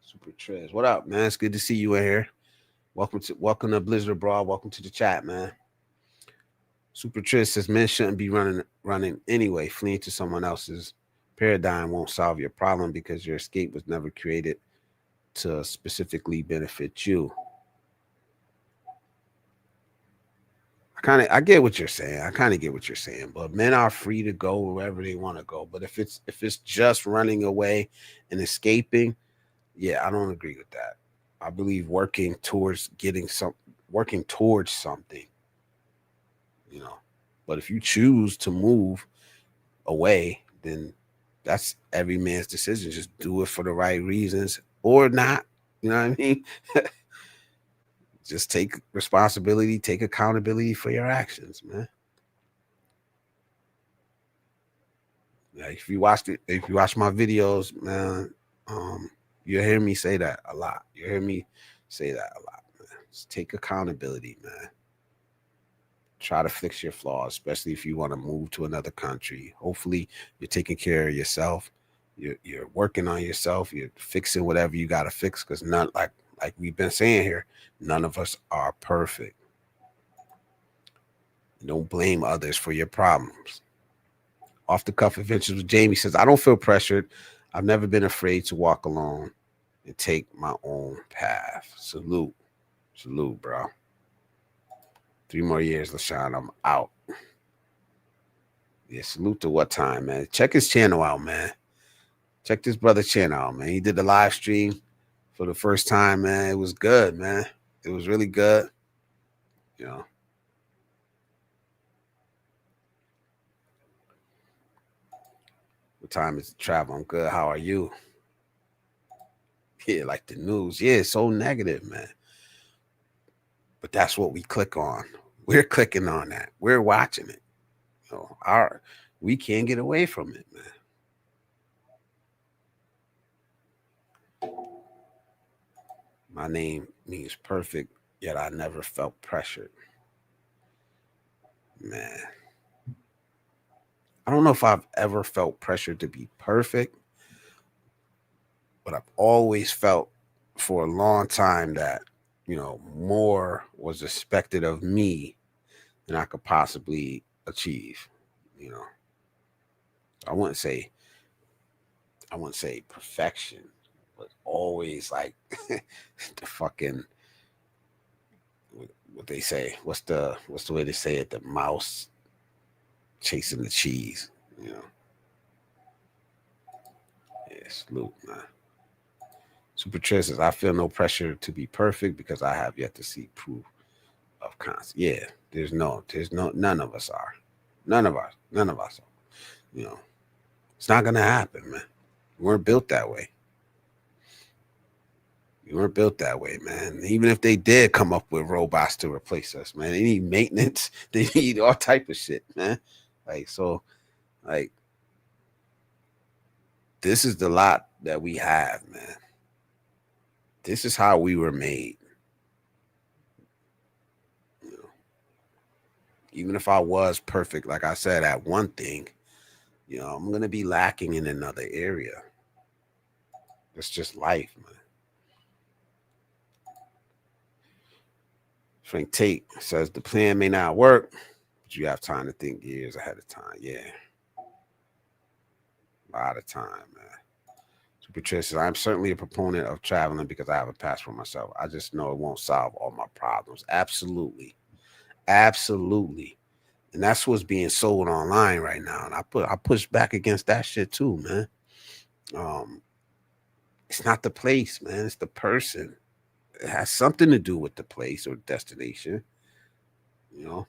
Super Trez. What up, man? It's good to see you in here. Welcome to Blizzard Abroad. Welcome to the chat, man. Super Trez says men shouldn't be running anyway. Fleeing to someone else's paradigm won't solve your problem because your escape was never created to specifically benefit you. I get what you're saying. I kind of get what you're saying, but men are free to go wherever they want to go. But if it's just running away and escaping, yeah, I don't agree with that. I believe working towards something, you know. But if you choose to move away, then that's every man's decision. Just do it for the right reasons or not. You know what I mean? Just take responsibility, take accountability for your actions, man. Like if you watch my videos, man, you hear me say that a lot. You hear me say that a lot, man. Just take accountability, man. Try to fix your flaws, especially if you want to move to another country. Hopefully you're taking care of yourself. You're working on yourself. You're fixing whatever you got to fix, because none, like we've been saying here, none of us are perfect. Don't blame others for your problems. Off the Cuff Adventures with Jamie says, I don't feel pressured. I've never been afraid to walk alone and take my own path. Salute, bro. 3 more years, LaShawn, I'm out. Yeah, salute to what time, man. Check his channel out, man. Check this brother's channel out, man. He did the live stream for the first time, man. It was good, man. It was really good. You know. What time is it travel? I'm good. How are you? Yeah, like the news. Yeah, it's so negative, man. But that's what we click on. We're clicking on that. We're watching it. You know, we can't get away from it, man. My name means perfect, yet I never felt pressured. Man. I don't know if I've ever felt pressured to be perfect, but I've always felt for a long time that, you know, more was expected of me than I could possibly achieve. You know, I wouldn't say perfection, but always like the fucking, what they say. What's the way they say it? The mouse chasing the cheese. You know. Yeah, salute, man. Super Trish says, I feel no pressure to be perfect because I have yet to see proof of concept. Yeah, none of us are. None of us are. You know, it's not gonna happen, man. We weren't built that way. We weren't built that way, man. Even if they did come up with robots to replace us, man, they need maintenance. They need all type of shit, man. Like, so, like, this is the lot that we have, man. This is how we were made. You know, even if I was perfect, like I said, at one thing, you know, I'm gonna be lacking in another area. It's just life, man. Frank Tate says the plan may not work, but you have time to think years ahead of time. Yeah. A lot of time, man. Super Trish says, I'm certainly a proponent of traveling because I have a passport myself. I just know it won't solve all my problems. Absolutely. Absolutely. And that's what's being sold online right now. And I push back against that shit too, man. It's not the place, man. It's the person. It has something to do with the place or destination. You know.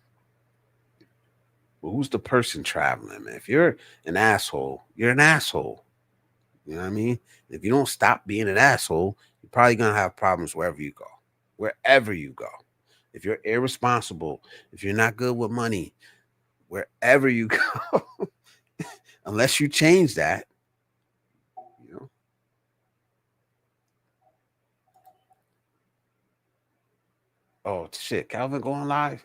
But who's the person traveling, man? If you're an asshole, you're an asshole. You know what I mean? If you don't stop being an asshole, you're probably gonna have problems wherever you go. Wherever you go. If you're irresponsible, if you're not good with money, wherever you go, unless you change that, you know. Oh shit, Calvin going live?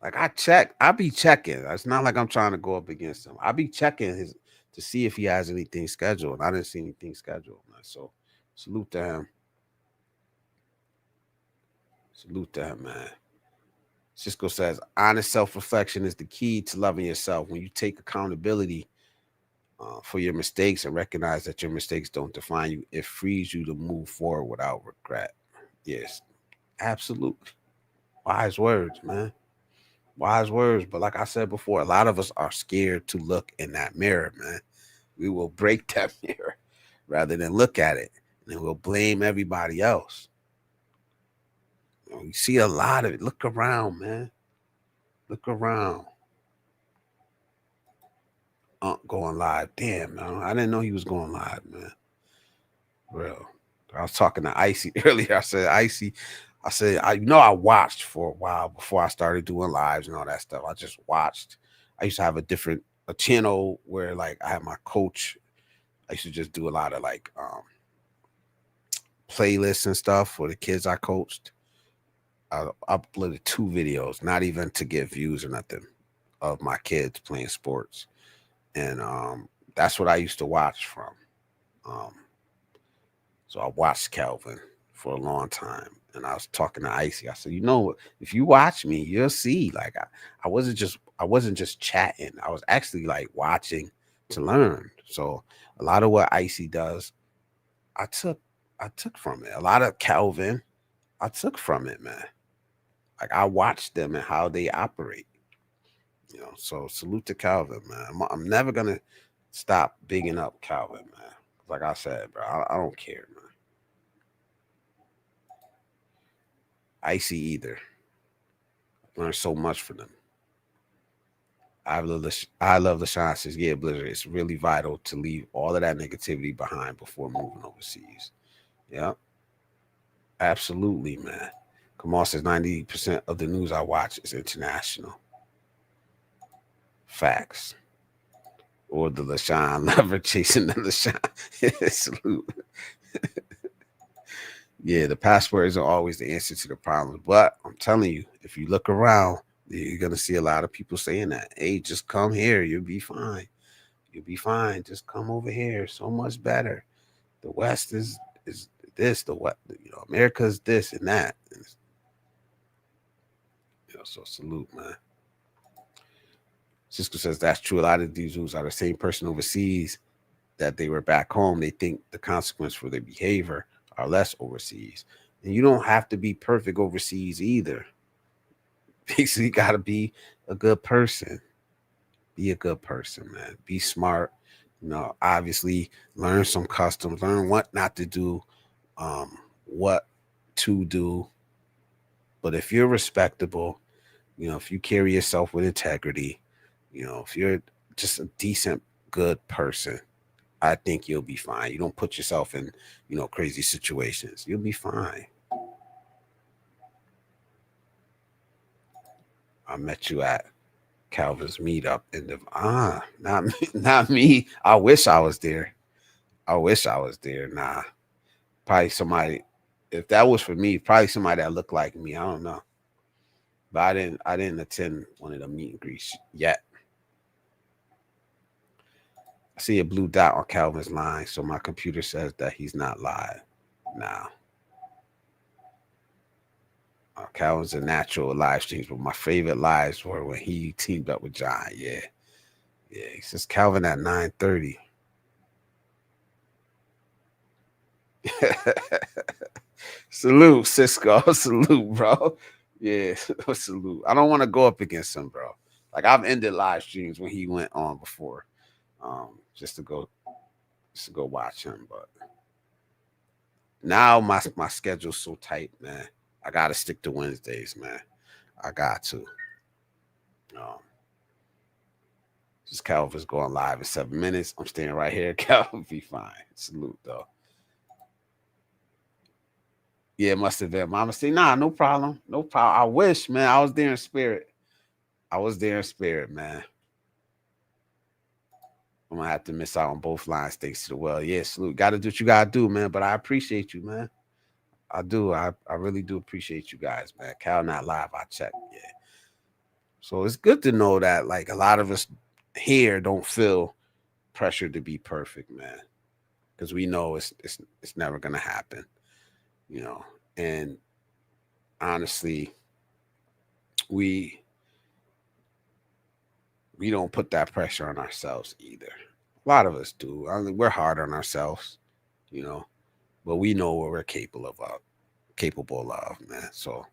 Like I be checking. It's not like I'm trying to go up against him. I be checking his to see if he has anything scheduled. I didn't see anything scheduled, man. So salute to him. Salute to him, man. Cisco says, honest self-reflection is the key to loving yourself. When you take accountability for your mistakes and recognize that your mistakes don't define you, it frees you to move forward without regret. Yes, absolutely. Wise words, man. Wise words. But like I said before, a lot of us are scared to look in that mirror, man. We will break that mirror rather than look at it. And then we'll blame everybody else. You see a lot of it. Look around, man. Look around. Going live. Damn, man. I didn't know he was going live, man. Real. I was talking to Icy earlier. I said, Icy, I watched for a while before I started doing lives and all that stuff. I just watched. I used to have a channel where like I had my coach. I used to just do a lot of like playlists and stuff for the kids I coached. I uploaded 2 videos, not even to get views or nothing, of my kids playing sports. And that's what I used to watch from. So I watched Calvin for a long time. And I was talking to Icy. I said, you know, if you watch me, you'll see. Like I wasn't just chatting. I was actually like watching to learn. So a lot of what Icy does, I took from it. A lot of Calvin, I took from it, man. Like I watched them and how they operate. You know, so salute to Calvin, man. I'm never gonna stop bigging up Calvin, man. Like I said, bro, I don't care, man. Icy either. Learned so much from them. I love the Sean says, yeah, Blizzard. It's really vital to leave all of that negativity behind before moving overseas. Yeah, absolutely, man. Kamal says 90% of the news I watch is international. Facts. Or the LaShawn lover chasing the LaShawn. Salute. Yeah, the passport isn't always the answer to the problem. But I'm telling you, if you look around, you're going to see a lot of people saying that. Hey, just come here. You'll be fine. You'll be fine. Just come over here. So much better. The West is this, the what, you know, America's this and that. And, you know, so salute, man. Cisco says that's true. A lot of these dudes are the same person overseas that they were back home. They think the consequence for their behavior are less overseas. And you don't have to be perfect overseas either. Basically, you got to be a good person. Be a good person, man. Be smart. You know, obviously learn some customs, learn what not to do, what to do. But if you're respectable, you know, if you carry yourself with integrity, you know, if you're just a decent, good person, I think you'll be fine. You don't put yourself in, you know, crazy situations. You'll be fine. I met you at Calvin's meetup in the not me, not me. I wish I was there. I wish I was there. Nah, probably somebody. If that was for me, probably somebody that looked like me. I don't know, but I didn't attend one of the meet and greets yet. I see a blue dot on Calvin's line, so my computer says that he's not live now. Calvin's a natural live streams, but my favorite lives were when he teamed up with John. Yeah. He says Calvin at 9:30. Salute, Cisco. Salute, bro. Yeah, salute. I don't want to go up against him, bro. Like I've ended live streams when he went on before, just to go watch him. But now my schedule's so tight, man. I gotta stick to Wednesdays, man. I got to. Just Calvin's going live in 7 minutes. I'm staying right here. Calvin be fine. Salute though. Yeah, it must have been. Mama say, nah, no problem. No problem. I wish, man. I was there in spirit. Man. I'm gonna have to miss out on both lines thanks to the well. Yeah, salute. Gotta do what you gotta do, man. But I appreciate you, man. I do. I really do appreciate you guys, man. Cal not live. I checked. Yeah. So it's good to know that like a lot of us here don't feel pressure to be perfect, man. Because we know it's never gonna happen, you know. And honestly, we we don't put that pressure on ourselves either. A lot of us do. I mean, we're hard on ourselves, you know, but we know what we're capable of, man. So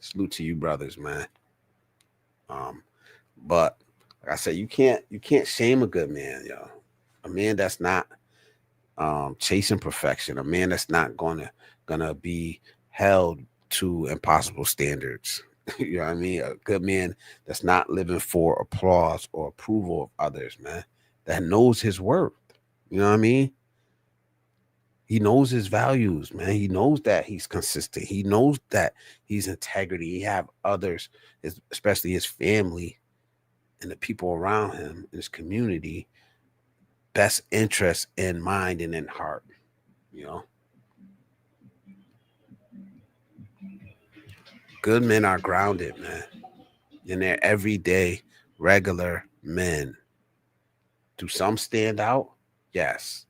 salute to you, brothers, man. Um, but like I said, you can't shame a good man, yo. A man that's not chasing perfection, a man that's not gonna be held to impossible standards. You know what I mean? A good man that's not living for applause or approval of others, man. That knows his worth. You know what I mean? He knows his values, man. He knows that he's consistent. He knows that he's integrity. He have others, especially his family and the people around him, his community, best interest in mind and in heart. You know, good men are grounded, man, and they're everyday, regular men. Do some stand out? Yes.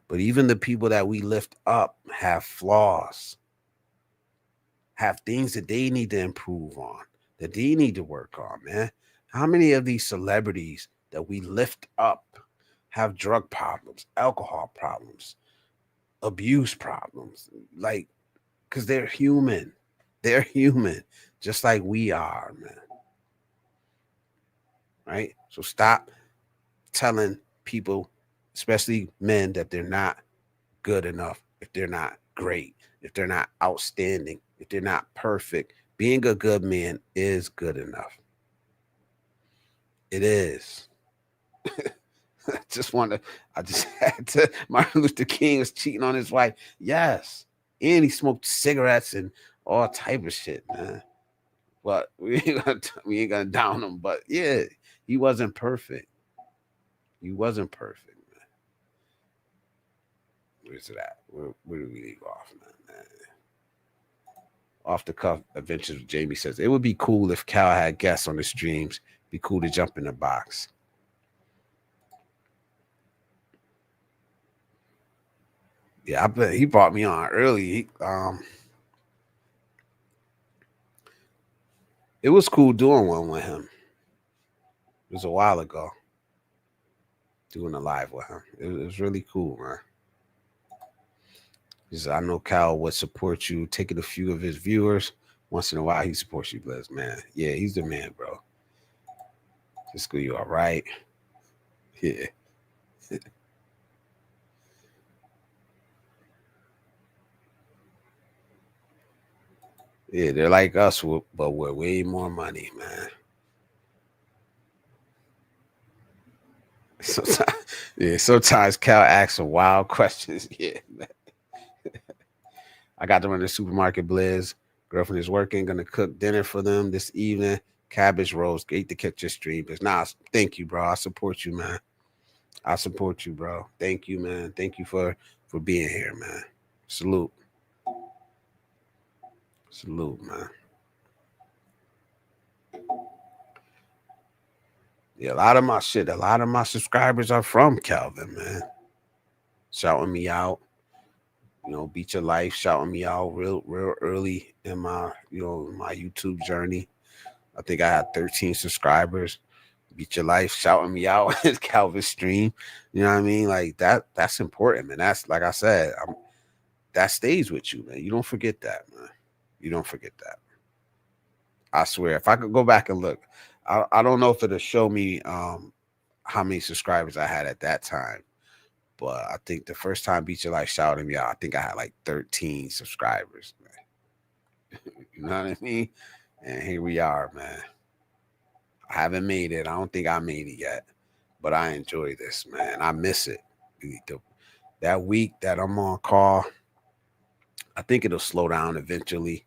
But even the people that we lift up have flaws, have things that they need to improve on, that they need to work on, man. How many of these celebrities that we lift up have drug problems, alcohol problems, abuse problems? Like, because they're human. They're human, just like we are, man. Right? So stop telling people, especially men, that they're not good enough, if they're not great, if they're not outstanding, if they're not perfect. Being a good man is good enough. It is. I just had to. Martin Luther King was cheating on his wife. Yes. And he smoked cigarettes and all type of shit, man. But we ain't gonna down him. But yeah, he wasn't perfect. He wasn't perfect, man. Where's it at? Where do we leave off, man? Off the cuff adventures with Jamie says it would be cool if Cal had guests on the streams. Be cool to jump in the box. Yeah, I bet he brought me on early. It was cool doing one with him. It was a while ago. Doing a live with him. It was really cool, man. I know Cal would support you, taking a few of his viewers. Once in a while, he supports you, Blizz, man. Yeah, he's the man, bro. Just go, you all right? Yeah. Yeah, they're like us, but with way more money, man. Sometimes Cal asks some wild questions. Yeah, man. I got them in the supermarket, Blizz. Girlfriend is working, gonna cook dinner for them this evening. Cabbage rolls. Great to catch your stream. But nah, thank you, bro. I support you, man. I support you, bro. Thank you, man. Thank you for being here, man. Salute. Salute, man. Yeah, a lot of my subscribers are from Calvin, man. Shouting me out. You know, beat your life, shouting me out real early in my, my YouTube journey. I think I had 13 subscribers. Beat your life, shouting me out at Calvin's stream. You know what I mean? Like that's important, man. That's like I said, that stays with you, man. You don't forget that, man. You don't forget that. I swear, if I could go back and look, I don't know if it'll show me how many subscribers I had at that time. But I think the first time Beat Your Life shouted me out, I think I had like 13 subscribers, man. You know what I mean? And here we are, man. I haven't made it. I don't think I made it yet. But I enjoy this, man. I miss it. That week that I'm on call, I think it'll slow down eventually.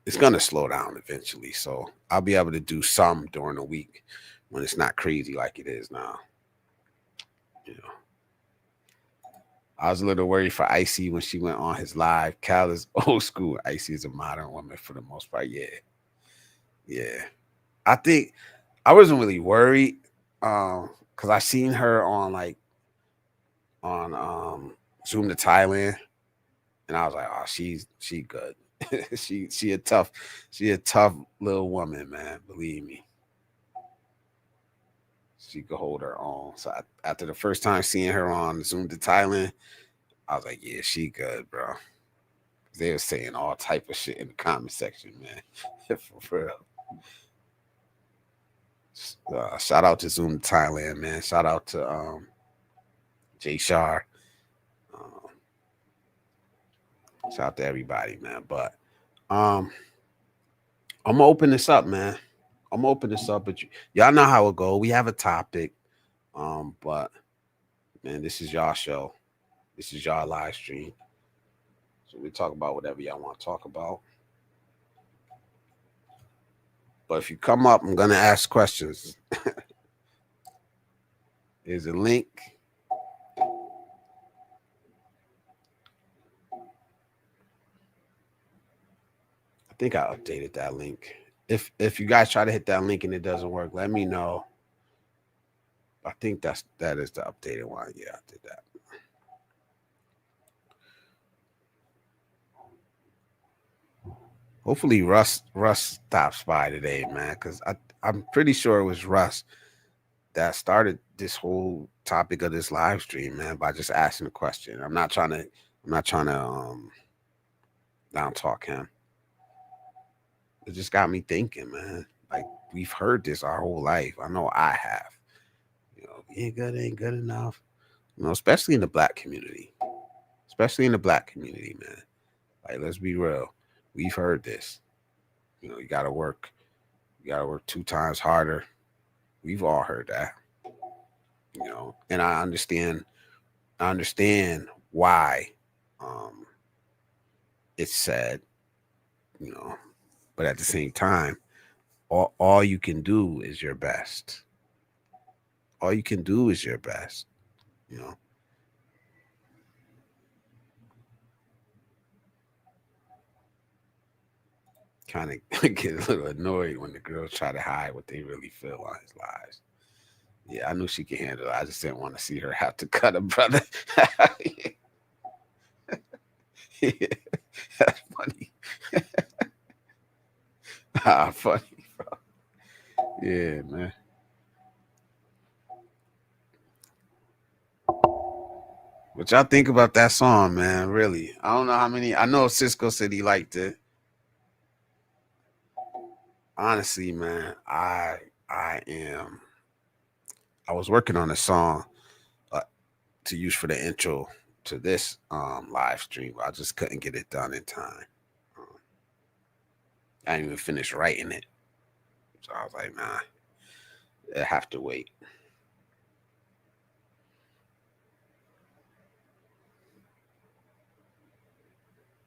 It's gonna slow down eventually. So I'll be able to do some during the week when it's not crazy like it is now. You know. I was a little worried for Icy when she went on his live. Cal is old school. Icy is a modern woman for the most part. Yeah. Yeah. I think I wasn't really worried. Because I seen her on on Zoom to Thailand, and I was like, oh, she good. she a tough little woman, man. Believe me. She could hold her own. So after the first time seeing her on Zoom to Thailand, I was like, yeah, she good, bro. They were saying all type of shit in the comment section, man. For real. Shout out to Zoom to Thailand, man. Shout out to Jay Shar. Shout out to everybody, man. But I'm gonna open this up, man. I'm gonna open this up, but y'all know how it go. We have a topic, but man, this is y'all show. This is y'all live stream. So we talk about whatever y'all want to talk about. But if you come up, I'm gonna ask questions. Here's a link. I think I updated that link. If you guys try to hit that link and it doesn't work, let me know. I think that is the updated one. Yeah, I did that. Hopefully Russ stops by today, man, because I'm pretty sure it was Russ that started this whole topic of this live stream, man, by just asking a question. I'm not trying to down talk him. It just got me thinking, man. Like, we've heard this our whole life. I know I have. Ain't good enough. Especially in the black community. Especially in the black community, man. Like, let's be real. We've heard this. You gotta work. You gotta work 2 times harder. We've all heard that. And I understand why it's said, but at the same time, all you can do is your best. All you can do is your best, Kind of get a little annoyed when the girls try to hide what they really feel on his lives. Yeah, I knew she could handle it. I just didn't want to see her have to cut a brother. Yeah, that's funny. Funny, bro. Yeah, man. What y'all think about that song, man? Really, I don't know how many. I know Cisco said he liked it. Honestly, man, I was working on a song to use for the intro to this live stream. I just couldn't get it done in time. I didn't even finish writing it, so I was like, nah, it have to wait.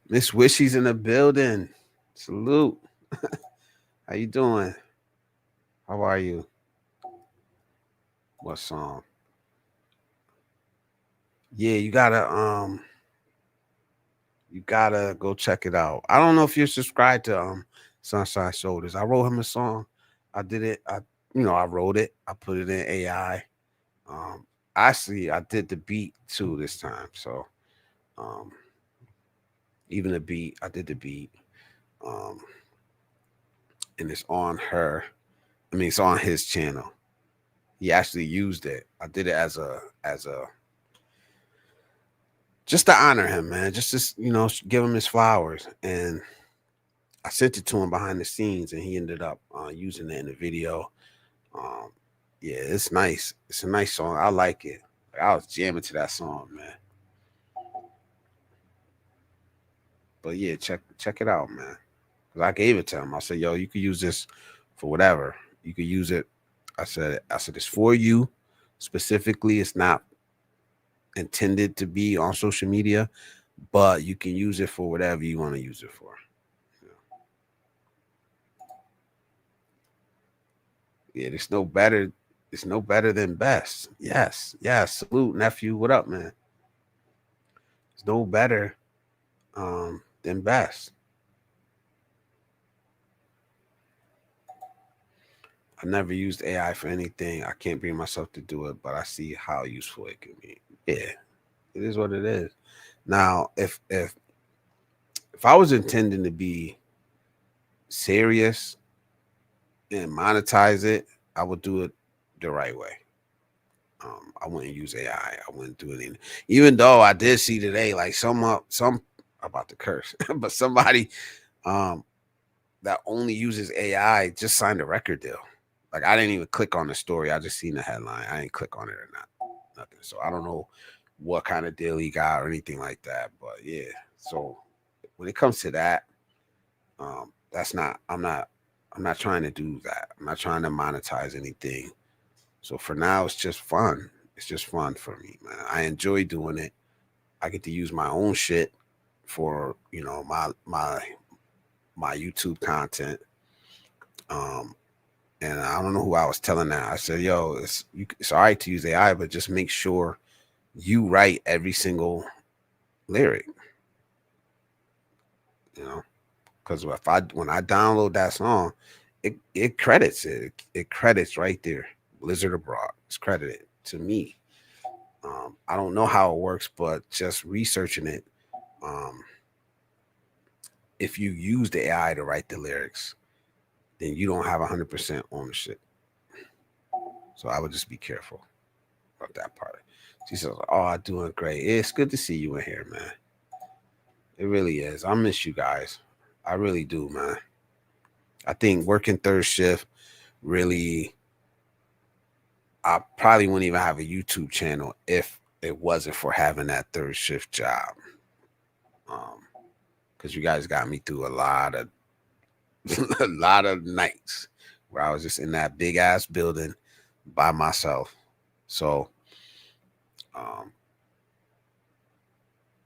Miss Wishy's in the building. Salute. How you doing? How are you? What song? Yeah, you gotta go check it out. I don't know if you're subscribed to Sunshine Shoulders. I wrote him a song. I did it. I wrote it. I put it in AI. Actually, I did the beat too this time. So even the beat, I did the beat. And it's on her. It's on his channel. He actually used it. I did it as a just to honor him, man. Just to, give him his flowers. And I sent it to him behind the scenes, and he ended up using it in the video. Yeah, it's nice. It's a nice song. I like it. I was jamming to that song, man. But yeah, check it out, man. Because I gave it to him. I said, yo, you could use this for whatever. You could use it. I said it's for you specifically. It's not intended to be on social media, but you can use it for whatever you want to use it for. Yeah, it's no better than best. Yes. Salute, nephew. What up, man? It's no better than best. I never used AI for anything. I can't bring myself to do it, but I see how useful it can be. Yeah, it is what it is. Now, if I was intending to be serious and monetize it, I would do it the right way. I wouldn't use AI. I wouldn't do anything. Even though I did see today, like some about to curse, but somebody um that only uses AI just signed a record deal. Like I didn't even click on the story. I just seen the headline. I didn't click on it or not. Nothing. So I don't know what kind of deal he got or anything like that. But yeah. So when it comes to that, that's not. I'm not trying to do that. I'm not trying to monetize anything. So for now, it's just fun. It's just fun for me, man. I enjoy doing it. I get to use my own shit for my YouTube content. Um, and I don't know who I was telling that. I said, "Yo, it's all right to use AI, but just make sure you write every single lyric." You know, because if I when I download that song, it credits it. It credits right there. Blizzard Abroad. It's credited to me. I don't know how it works, but just researching it, um, if you use the AI to write the lyrics, then you don't have 100% ownership. So I would just be careful about that part. She says, "Oh, I'm doing great. It's good to see you in here, man. It really is. I miss you guys. I really do, man. I think working third shift really, I probably wouldn't even have a YouTube channel if it wasn't for having that third shift job. Um, because you guys got me through a lot of a lot of nights where I was just in that big ass building by myself. So, um,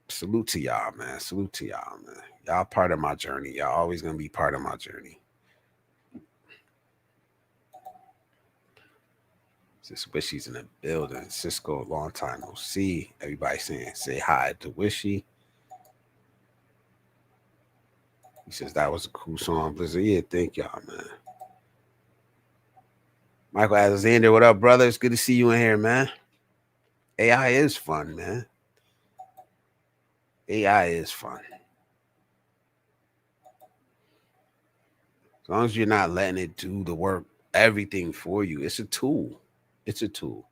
salute to y'all, man. Salute to y'all, man. Y'all part of my journey. Y'all always gonna be part of my journey. Sis Wishy's in the building. Cisco, long time no see. Everybody saying say hi to Wishy. He says that was a cool song. Blizzard, yeah, thank y'all, man. Michael Alexander, what up, brother? It's good to see you in here, man. AI is fun, man. AI is fun. As long as you're not letting it do the work, everything for you, it's a tool. It's a tool.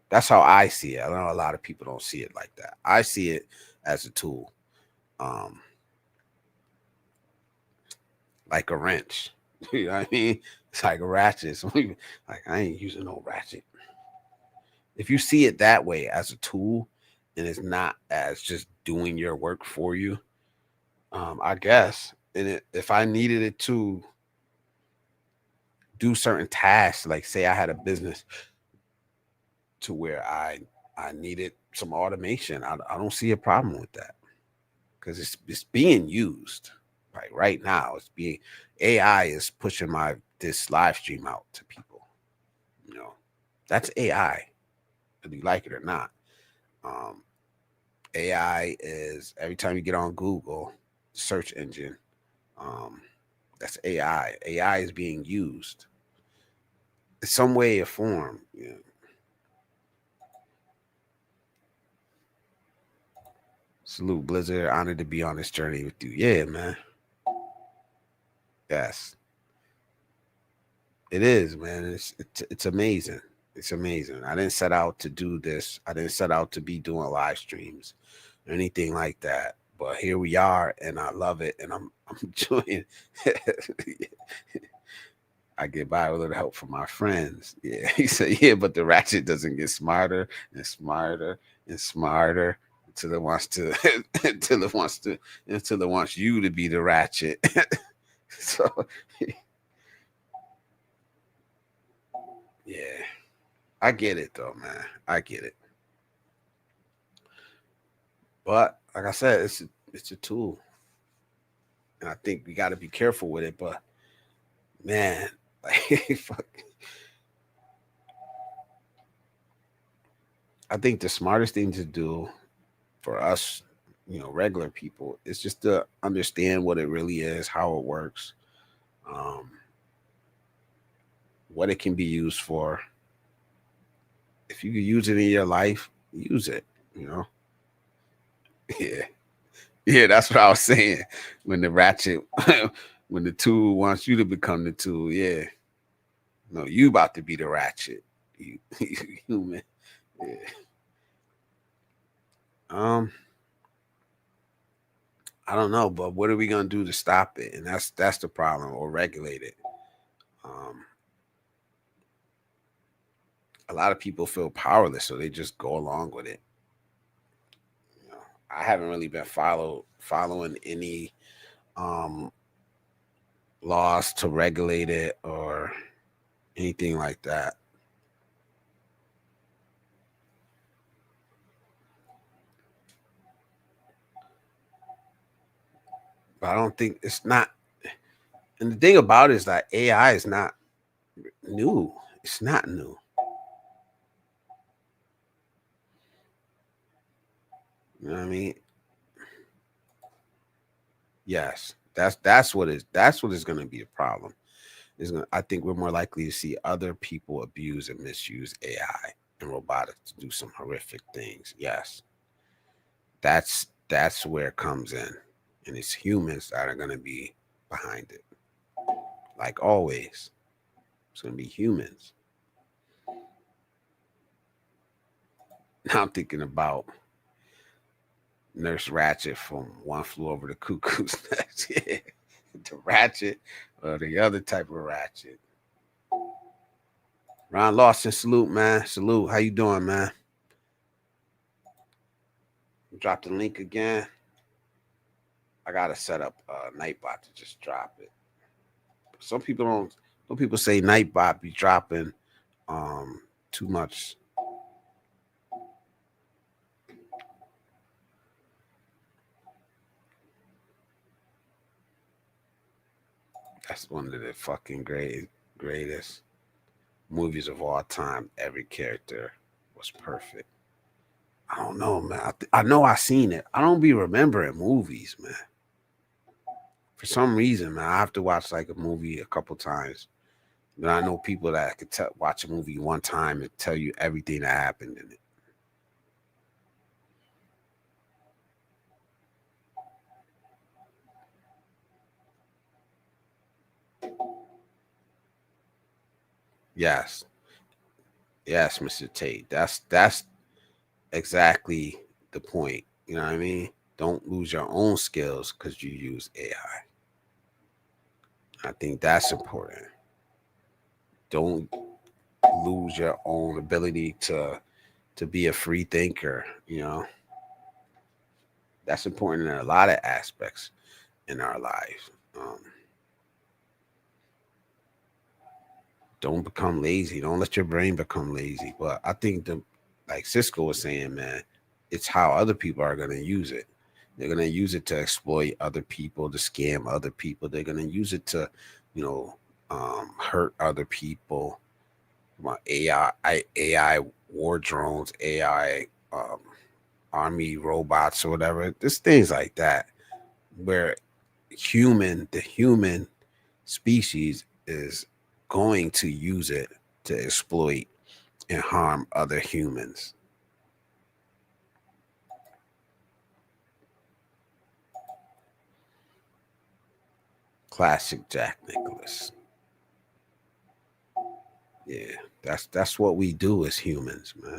That's how I see it. I know a lot of people don't see it like that. I see it as a tool, um, like a wrench. You know what I mean? It's like a ratchet. So like I ain't using no ratchet. If you see it that way as a tool, and it's not as just doing your work for you, I guess. And if I needed it to do certain tasks, like say I had a business to where I needed some automation, I don't see a problem with that because it's being used. Like right now, it's being AI is pushing my this live stream out to people. You know, that's AI, whether you like it or not. Um, AI is every time you get on Google search engine, um, that's AI. AI is being used in some way or form. You know. Salute Blizzard, honored to be on this journey with you. Yeah, man. Yes, it is, man. It's amazing. It's amazing. I didn't set out to do this. I didn't set out to be doing live streams or anything like that. But here we are, and I love it, and I'm enjoying. I get by with a little help from my friends. Yeah, he said, yeah, but the ratchet doesn't get smarter and smarter and smarter until it wants to until it wants you to be the ratchet. So yeah, I get it though, man. I get it. But like I said, it's a tool, and I think we got to be careful with it. But man, like, fuck, I think the smartest thing to do for us, regular people, it's just to understand what it really is, how it works, um, what it can be used for. If you can use it in your life, use it, you know? Yeah. Yeah, that's what I was saying. When the ratchet, when the tool wants you to become the tool, yeah. No, you about to be the ratchet. You human. Yeah. I don't know, but what are we gonna do to stop it? And that's the problem, or regulate it. Um, a lot of people feel powerless, so they just go along with it. I haven't really been following any um laws to regulate it or anything like that. But I don't think it's not. And the thing about it is that AI is not new. It's not new. You know what I mean? Yes, that's what is going to be a problem. I think we're more likely to see other people abuse and misuse AI and robotics to do some horrific things. Yes, that's where it comes in, and it's humans that are going to be behind it. Like always, it's going to be humans. Now I'm thinking about Nurse Ratchet from One Flew Over the Cuckoo's Nest. Yeah. The Ratchet or the other type of Ratchet. Ron Lawson, salute, man. Salute. How you doing, man? Drop the link again. I gotta set up Nightbot to just drop it. Some people don't. Some people say Nightbot be dropping too much. That's one of the fucking greatest movies of all time. Every character was perfect. I don't know, man. I know I seen it. I don't be remembering movies, man. For some reason, man, I have to watch like a movie a couple times. But I know people that could watch a movie one time and tell you everything that happened in it. Yes, yes, Mr. Tate. That's exactly the point. You know what I mean? Don't lose your own skills because you use AI. I think that's important. Don't lose your own ability to be a free thinker. That's important in a lot of aspects in our lives. Don't become lazy. Don't let your brain become lazy. But I think like Cisco was saying, man, it's how other people are gonna use it. They're gonna use it to exploit other people, to scam other people. They're gonna use it to, hurt other people. AI war drones, AI army robots or whatever. There's things like that where the human species is going to use it to exploit and harm other humans. Classic Jack Nicholas. Yeah, that's what we do as humans, man.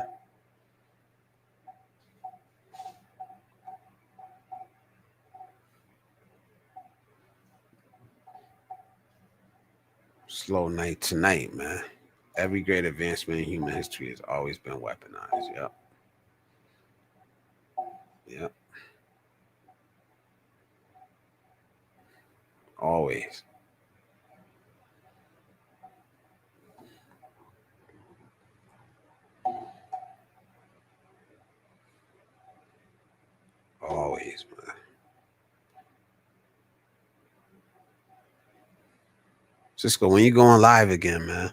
Slow night tonight, man. Every great advancement in human history has always been weaponized. Yep. Yep. Always. Always, man. Cisco, when you going live again, man?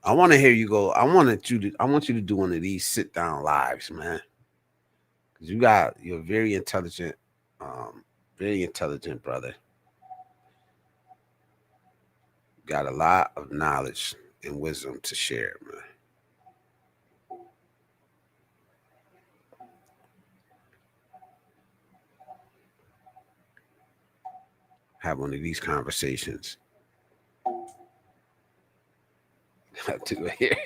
I want to hear you go. I want you to do one of these sit down lives, man. because you're very intelligent brother. Got a lot of knowledge and wisdom to share, man. Have one of these conversations. To hear.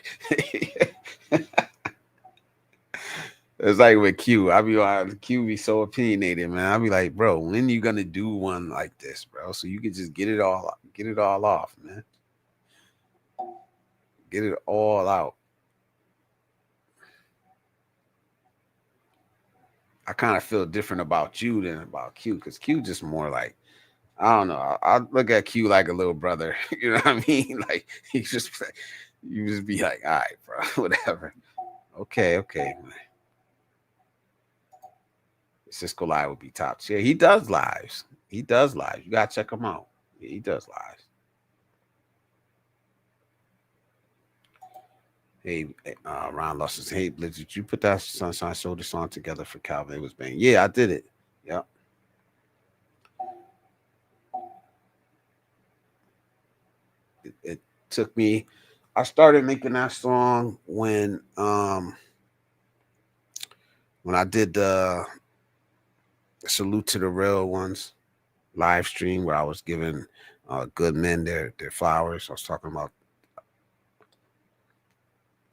It's like with Q. Q be so opinionated, man. I'll be like, bro, when you gonna do one like this, bro? So you can just get it all off, man. Get it all out. I kind of feel different about you than about Q, because Q just more like, I don't know. I look at Q like a little brother. You know what I mean? Like you just be like, all right, bro, whatever. Okay, man. Cisco Live would be top tier. He does lives. You gotta check him out. Yeah, he does lives. Hey, Ron Lawson says, hey, Blitz, did you put that Sunshine Shoulder song together for Calvin? It was bang. Yeah, I did it. Yep. It took me. I started making that song when I did the Salute to the Real Ones live stream where I was giving good men their flowers. I was talking about.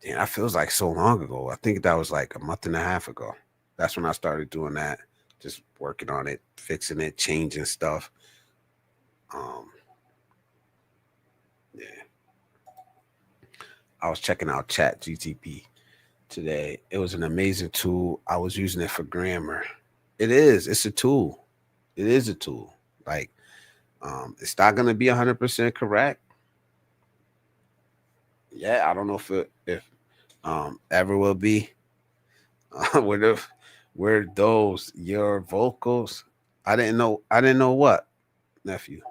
Damn, that feels like so long ago. I think that was like a month and a half ago. That's when I started doing that, just working on it, fixing it, changing stuff. Yeah. I was checking out Chat GTP today. It was an amazing tool. I was using it for grammar. It is. It's a tool. It is a tool. Like, it's not going to be 100% correct. Yeah, I don't know if ever will be. Were those your vocals? I didn't know what, nephew.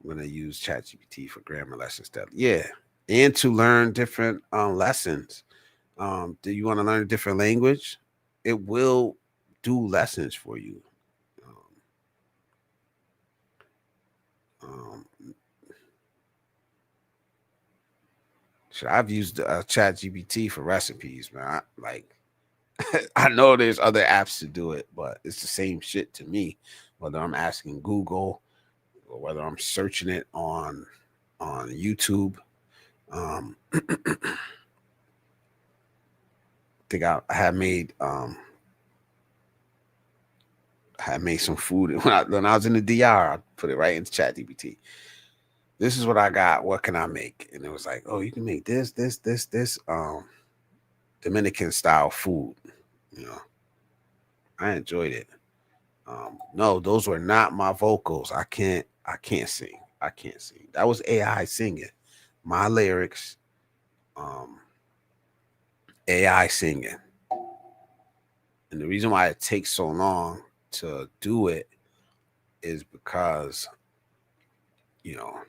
I'm gonna use ChatGPT for grammar lessons. Yeah, and to learn different lessons. Do you want to learn a different language? It will do lessons for you. I've used ChatGPT for recipes, man. I know there's other apps to do it, but it's the same shit to me. Whether I'm asking Google or whether I'm searching it on YouTube. I think I had made some food when I was in the DR. I put it right into ChatGPT. This is what I got. What can I make? And it was like, oh, you can make this, Dominican style food. You know, I enjoyed it. No, those were not my vocals. I can't sing. I can't sing. That was AI singing. My lyrics, AI singing. And the reason why it takes so long to do it is because, you know,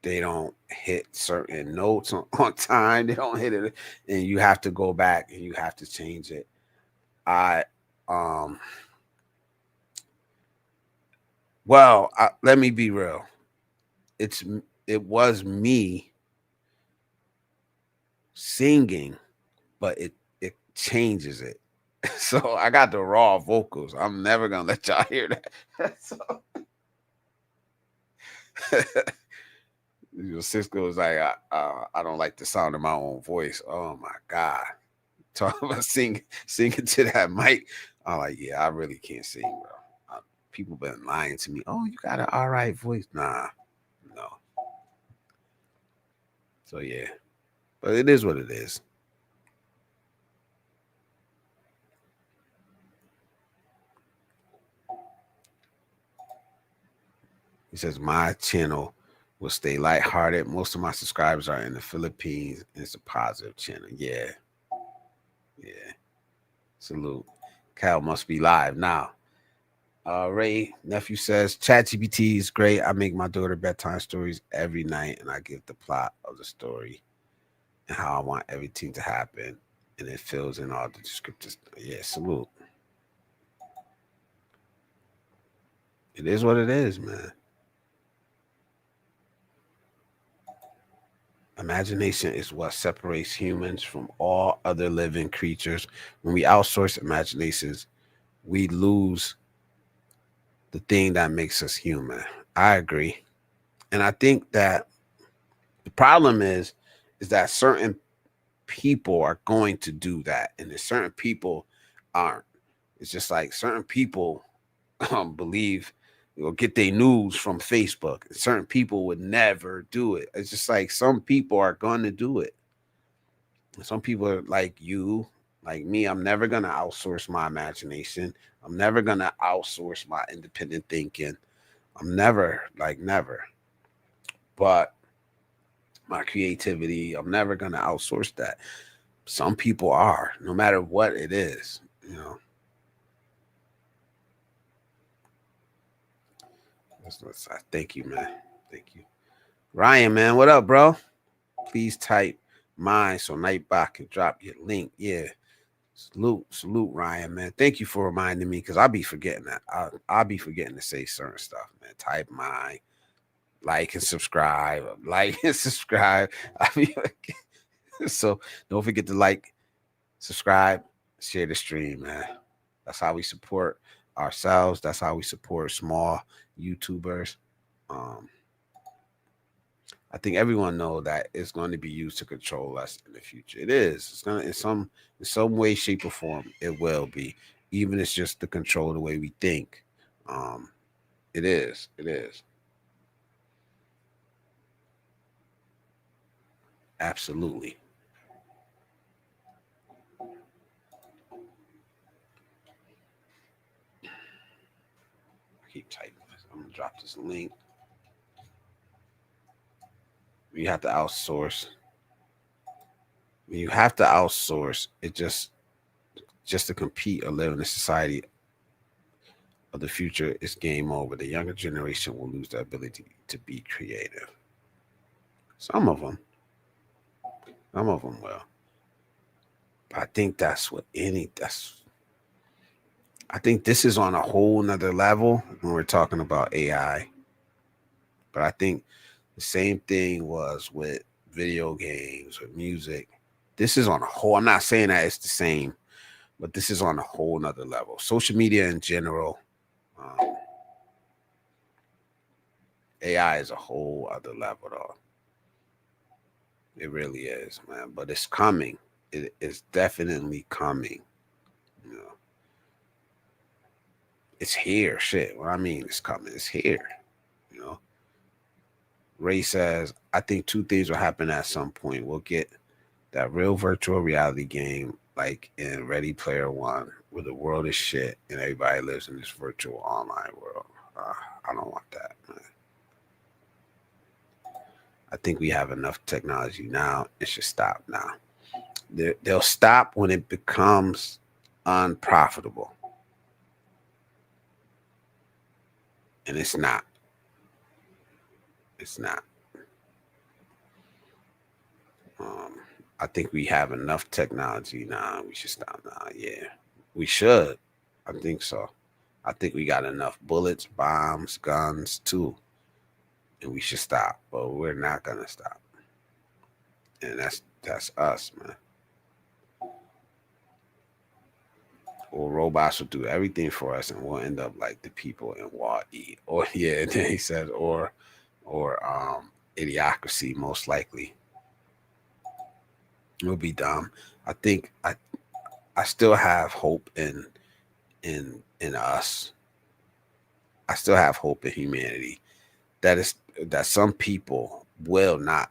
they don't hit certain notes on time. They don't hit it, and you have to go back and you have to change it. Let me be real. It was me singing, but it changes it. So I got the raw vocals. I'm never gonna let y'all hear that. So Cisco was like, I don't like the sound of my own voice. Oh my God. Talking about singing to that mic. I'm like, yeah, I really can't sing, bro. People been lying to me. Oh, you got an all right voice. Nah, no. So yeah. But it is what it is. He says, my channel will stay lighthearted. Most of my subscribers are in the Philippines, and it's a positive channel. Yeah. Yeah. Salute. Cal must be live now. Ray, nephew says, ChatGPT is great. I make my daughter bedtime stories every night, and I give the plot of the story and how I want everything to happen. and it fills in all the descriptors. Yeah, salute. It is what it is, man. Imagination is what separates humans from all other living creatures. When we outsource imaginations, we lose the thing that makes us human. I agree. And I think that the problem is that certain people are going to do that, and there's certain people aren't. It's just like certain people believe get their news from Facebook. Certain people would never do it. It's just like some people are going to do it. Some people are like you, like me. I'm never going to outsource my imagination. I'm never going to outsource my independent thinking. I'm never, like, never. But my creativity, I'm never going to outsource that. Some people are, no matter what it is, you know. Thank you, man. Thank you. Ryan, man, what up, bro? Please type mine so Nightbot can drop your link. Yeah. Salute, Ryan, man. Thank you for reminding me because I'll be forgetting that. I'll be forgetting to say certain stuff, man. Type mine, like and subscribe, like and subscribe. So don't forget to like, subscribe, share the stream, man. That's how we support ourselves. That's how we support small YouTubers. I think everyone know that it's going to be used to control us in the future. It is. It's gonna in some way, shape, or form. It will be. Even it's just to control the way we think. It is. It is. Absolutely. I keep typing. I'm gonna drop this link. You have to outsource. When you have to outsource, it just to compete or live in a society of the future, it's game over. The younger generation will lose the ability to be creative. Some of them will. But I think I think this is on a whole nother level when we're talking about AI. But I think the same thing was with video games or music. This is on a whole, I'm not saying that it's the same, but this is on a whole nother level. Social media in general, AI is a whole other level, though. It really is, man. But it's coming. It is definitely coming. You know, it's here. Shit. What I mean, it's coming. It's here. You know. Ray says, I think two things will happen at some point. We'll get that real virtual reality game like in Ready Player One, where the world is shit and everybody lives in this virtual online world. I don't want that, man. I think we have enough technology now. It should stop now. They'll stop when it becomes unprofitable. And it's not. It's not. I think we have enough technology now. We should stop now. Yeah, we should. I think so. I think we got enough bullets, bombs, guns, too. And we should stop. But we're not going to stop. And that's us, man. Or robots will do everything for us and we'll end up like the people in Wall-E. Or yeah, and then he says, or idiocracy, most likely. It'll be dumb. I think I still have hope in us. I still have hope in humanity. That some people will not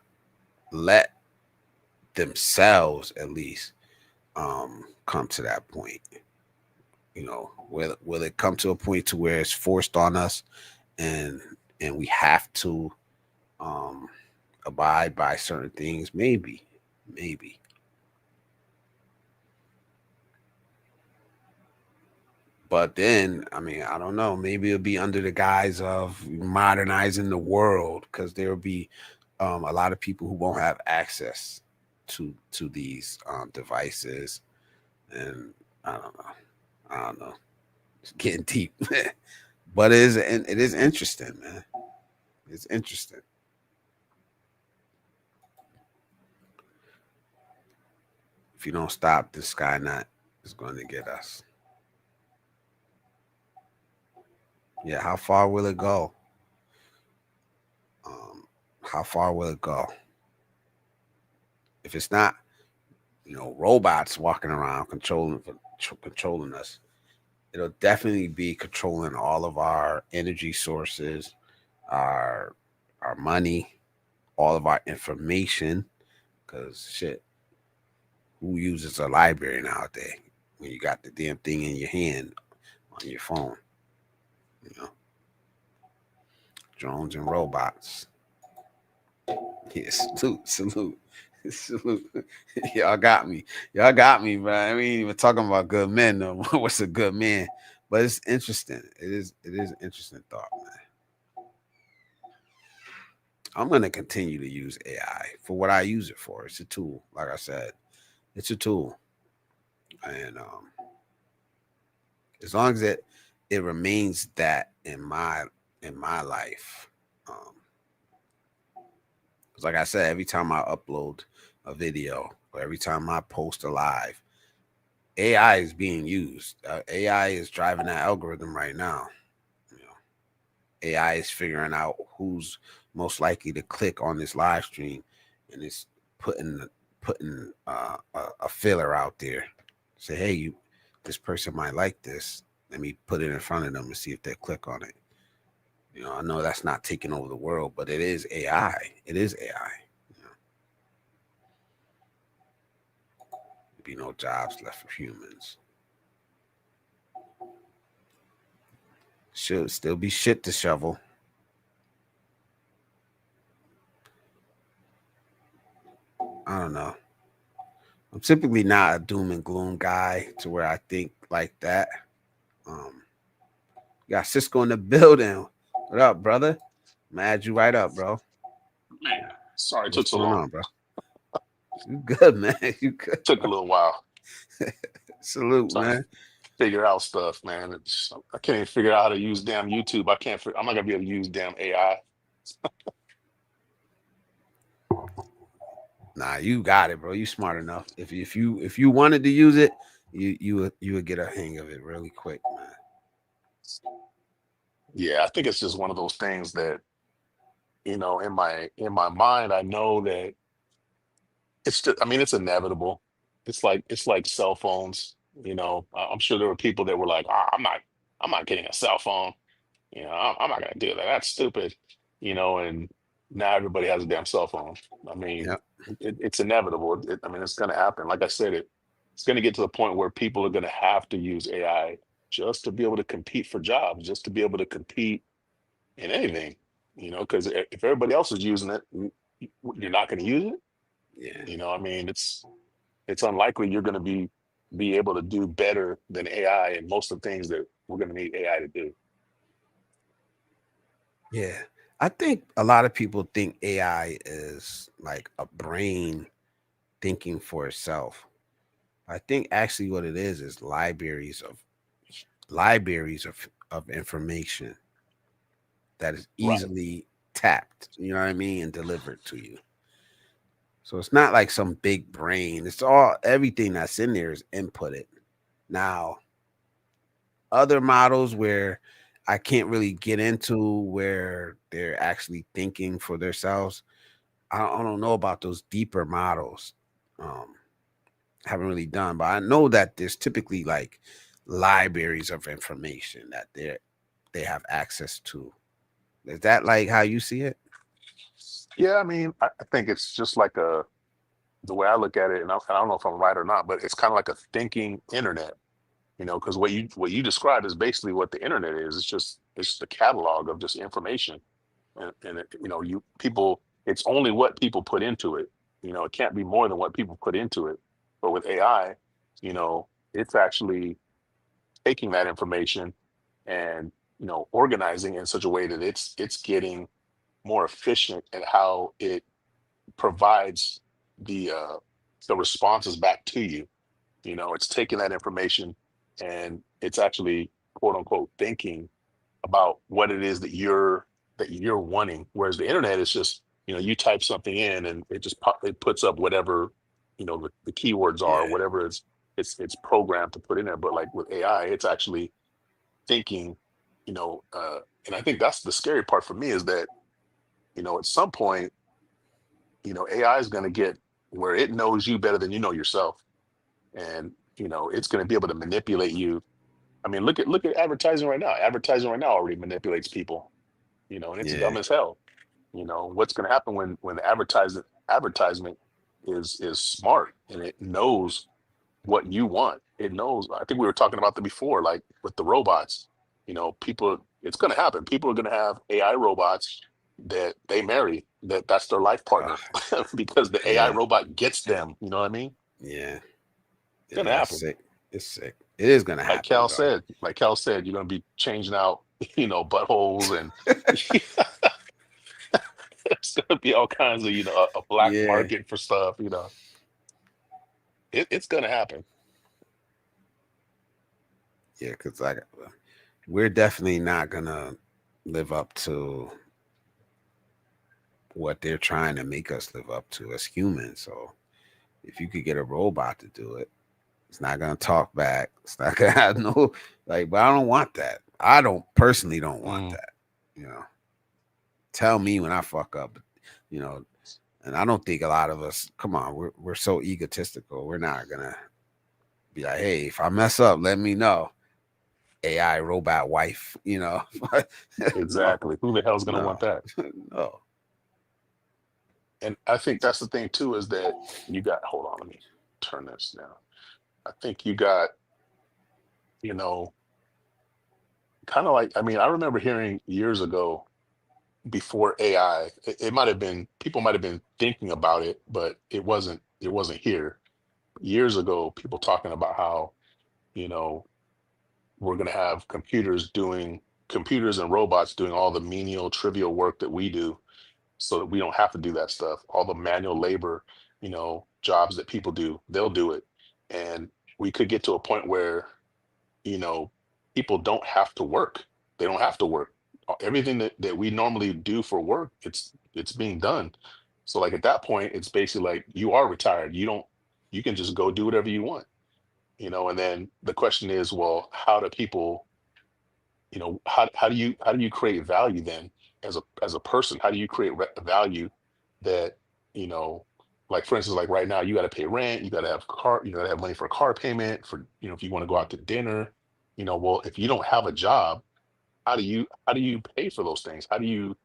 let themselves at least come to that point. You know, will it come to a point to where it's forced on us and we have to abide by certain things? Maybe. But then, I mean, I don't know. Maybe it'll be under the guise of modernizing the world because there will be a lot of people who won't have access to these devices, and I don't know, I don't know, it's getting deep, but it is interesting, man. It's interesting. If you don't stop, the Skynet is going to get us. Yeah, how far will it go? Um, how far will it go? If it's not, robots walking around controlling us, it'll definitely be controlling all of our energy sources, our our money, all of our information. Cause shit, who uses a library nowadays when you got the damn thing in your hand on your phone? You know, drones and robots. Yeah, salute, salute. Y'all got me. Y'all got me, bro. I ain't even talking about good men no more. What's a good man? But it's interesting. It is an interesting thought, man. I'm gonna continue to use AI for what I use it for. It's a tool. Like I said, it's a tool. And as long as it remains that in my life. Um, 'Cause like I said, every time I upload a video or every time I post a live, AI is being used. AI is driving that algorithm right now. You know, AI is figuring out who's most likely to click on this live stream, and it's putting a filler out there. Say, hey, this person might like this. Let me put it in front of them and see if they click on it. I know that's not taking over the world, but it is AI. It is AI. You know, there'll be no jobs left for humans. Should still be shit to shovel. I don't know. I'm typically not a doom and gloom guy to where I think like that. Um, got Cisco in the building. What up, brother? Mad you right up, bro. Man, sorry it What's took so going long. on, bro? You good, man? You good, Took a bro? little while Salute, trying to man. figure out stuff, man. I can't even figure out how to use damn YouTube. I can't. I'm not gonna be able to use damn AI. Nah, you got it, bro. You smart enough. If you wanted to use it, you would get a hang of it really quick, man. Yeah, I think it's just one of those things that in my mind, I know that it's just. I mean, it's inevitable. It's like cell phones. I'm sure there were people that were like, I'm not getting a cell phone. I'm not gonna do that. That's stupid. And now everybody has a damn cell phone. I mean, Yep. it's inevitable. I mean, it's gonna happen. Like I said, it's gonna get to the point where people are gonna have to use AI just to be able to compete for jobs, just to be able to compete in anything. Because if everybody else is using it, you're not gonna use it. Yeah. I mean, it's unlikely you're gonna be able to do better than AI and most of the things that we're gonna need AI to do. Yeah. I think a lot of people think AI is like a brain thinking for itself. I think actually what it is libraries of information that is Right. easily tapped, you know what I mean, and delivered to you. So it's not like some big brain. It's all everything that's in there is inputted. Now, other models where I can't really get into where they're actually thinking for themselves. I don't know about those deeper models. Um, haven't really done, but I know that there's typically like libraries of information that they have access to. Is that like how you see it? Yeah, I mean, I think it's just like the way I look at it, and I don't know if I'm right or not, but it's kind of like a thinking internet, because what you described is basically what the internet is. It's the catalog of just information, and you people, it's only what people put into it. It can't be more than what people put into it. But with AI, it's actually taking that information and organizing in such a way that it's getting more efficient at how it provides the the responses back to you. You know, it's taking that information and it's actually quote unquote thinking about what it is that you're wanting. Whereas the internet is just, you know, you type something in and it just it puts up whatever, you know, the keywords are, Yeah. whatever it's programmed to put in there. But like with AI, it's actually thinking, you know, and I think that's the scary part for me is that, you know, at some point, you know, AI is going to get where it knows you better than you know yourself. And, you know, it's going to be able to manipulate you. I mean, look at advertising right now. Advertising right now already manipulates people, you know, and it's Yeah. dumb as hell. You know, what's going to happen when the advertisement is smart and it knows what you want. It knows. I think we were talking about that before, like with the robots. You know, it's going to happen. People are going to have AI robots that they marry. That's their life partner because the AI Yeah. robot gets them. You know what I mean? Yeah. It's going to That's happen. sick. It's sick. It is gonna happen though. Like Cal said, you're going to be changing out, you know, buttholes and there's going to be all kinds of, you know, a black Yeah. market for stuff. You know, it's going to happen. Yeah, because like we're definitely not gonna live up to what they're trying to make us live up to as humans. So if you could get a robot to do it, it's not gonna talk back. It's not gonna have no like. But I don't want that. I don't personally don't want that. You know, tell me when I fuck up. You know, and I don't think a lot of us. Come on, we're so egotistical. We're not gonna be like, hey, if I mess up, let me know. AI robot wife, you know. No, Exactly. Who the hell's going to no, want that? no. And I think that's the thing too, is that you got, hold on, let me turn this now. I think you got, you know, kind of like, I mean, I remember hearing years ago before AI, it might have been, people might have been thinking about it, but it wasn't here. Years ago, people talking about how, you know, we're going to have computers and robots doing all the menial, trivial work that we do so that we don't have to do that stuff. All the manual labor, you know, jobs that people do, they'll do it. And we could get to a point where, you know, people don't have to work. They don't have to work. Everything that we normally do for work, it's being done. So like at that point, it's basically like you are retired. You can just go do whatever you want, you know, and then the question is, well, how do people, you know, how do you create value then as a person? How do you create value that, you know, like for instance, like right now you got to pay rent, you got to have you got to have money for a car payment, for, you know, if you want to go out to dinner, you know, well, if you don't have a job, how do you pay for those things? How do you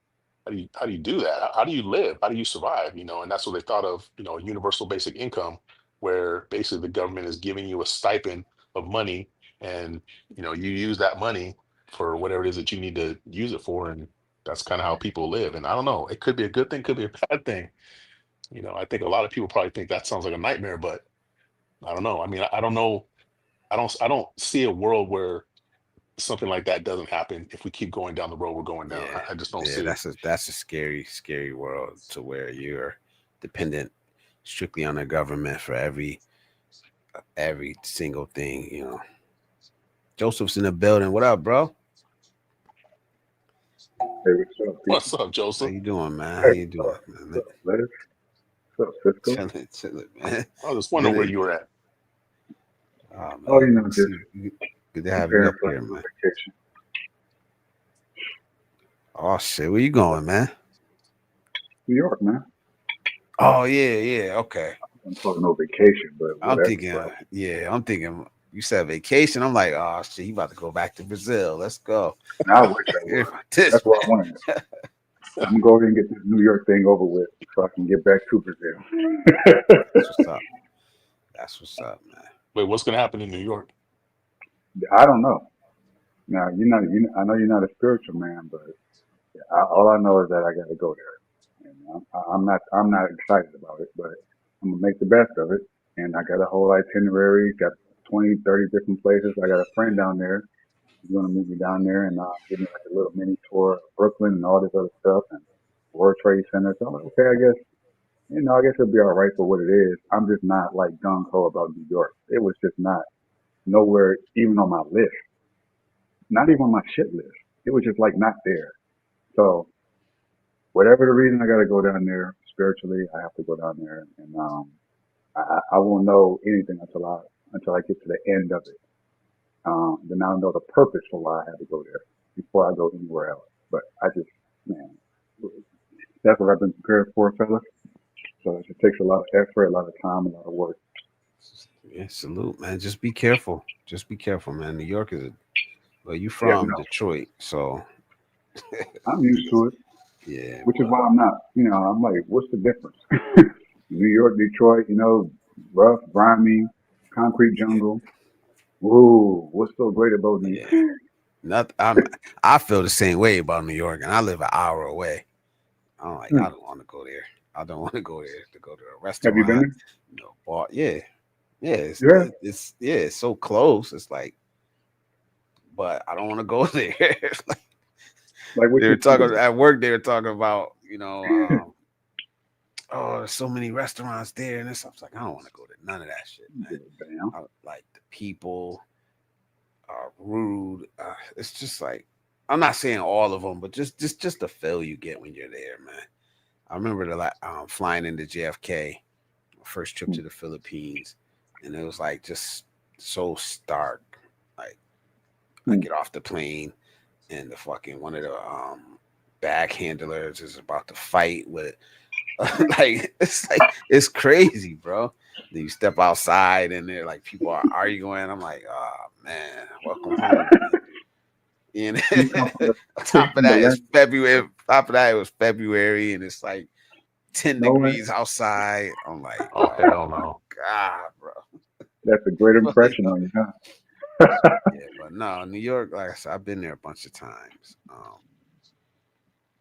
do that? How do you live? How do you survive? You know, and that's what they thought of, you know, universal basic income, where basically the government is giving you a stipend of money, and you know, you use that money for whatever it is that you need to use it for, and that's kind of how people live. And I don't know, it could be a good thing, could be a bad thing. You know, I think a lot of people probably think that sounds like a nightmare, but I don't know. I mean, I don't know. I don't see a world where something like that doesn't happen if we keep going down the road we're going down. Yeah, I just don't yeah. see it. That's a scary world to where you're dependent strictly on the government for every single thing. You know, Joseph's in the building. What up, bro? Hey, what's up, What's people? up, How Joseph? you doing, man? How Hey, you doing, man? what's up, Les? What's up, Cisco? Chilling, man. I was just wondering where Good. you were at. Oh Oh, man, you good know, to just see you. Good to have you preparing up for a here, little man. vacation. Oh shit, where you going, man? New York, man. Oh yeah. Okay. I'm talking no vacation, but I'm whatever, thinking, bro. yeah, I'm thinking you said vacation. I'm like, oh shit, you about to go back to Brazil. Let's go. Now I wish I Hear was. about this, That's what I man. wanted. I'm gonna go ahead and get this New York thing over with so I can get back to Brazil. That's what's up. That's what's up, man. Wait, what's going to happen in New York? I don't know. Now I know you're not a spiritual man, but all I know is that I got to go there. And I'm not excited about it, but I'm gonna make the best of it. And I got a whole itinerary, got 20, 30 different places. I got a friend down there. He's gonna meet me down there and give me like a little mini tour of Brooklyn and all this other stuff and World Trade Center. So I'm like, okay, I guess I guess it'll be all right for what it is. I'm just not like gung ho about New York. It was just not nowhere even on my list, not even on my shit list. It was just like not there. So whatever the reason, I got to go down there spiritually. I have to go down there, and I won't know anything until I get to the end of it. Then I'll know the purpose for why I had to go there before I go anywhere else. But I just, man, that's what I've been prepared for, fellas. So it takes a lot of effort, a lot of time, a lot of work. Yeah, salute, man. Just be careful. Just be careful, man. New York is well, you Yeah, from no, Detroit, so I'm used to it, yeah, which is but why I'm not. I'm like, what's the difference? New York, Detroit, rough, grimy, concrete yeah, jungle. Ooh, what's so great about New yeah. York? Not I feel the same way about New York, and I live an hour away. I'm like, I don't want to go there. I don't want to go there to go to a Have you been restaurant, there? bar. Yeah, yeah. Yeah. It's so close. It's like, but I don't want to go there. It's like, Like what they were you see talking there? at work. They were talking about, oh, there's so many restaurants there, and this. I was like, I don't want to go to none of that shit, man. Give a damn. I, like the people are rude. It's just like I'm not saying all of them, but just the feel you get when you're there, man. I remember flying into JFK, my first trip to the Philippines, and it was like just so stark. Like I Hmm. get off the plane, and the fucking one of the bag handlers is about to fight with like it's crazy, bro. Then you step outside and they're like people are arguing. I'm like, oh man, welcome home. And You come on top of from the that, it's land. February. Top of that, it was February, and it's like 10 No one. degrees outside. I'm like, Oh oh hell my no. god, bro. That's a great But, impression on you, huh? yeah, but no, New York. Like I said, I've been there a bunch of times.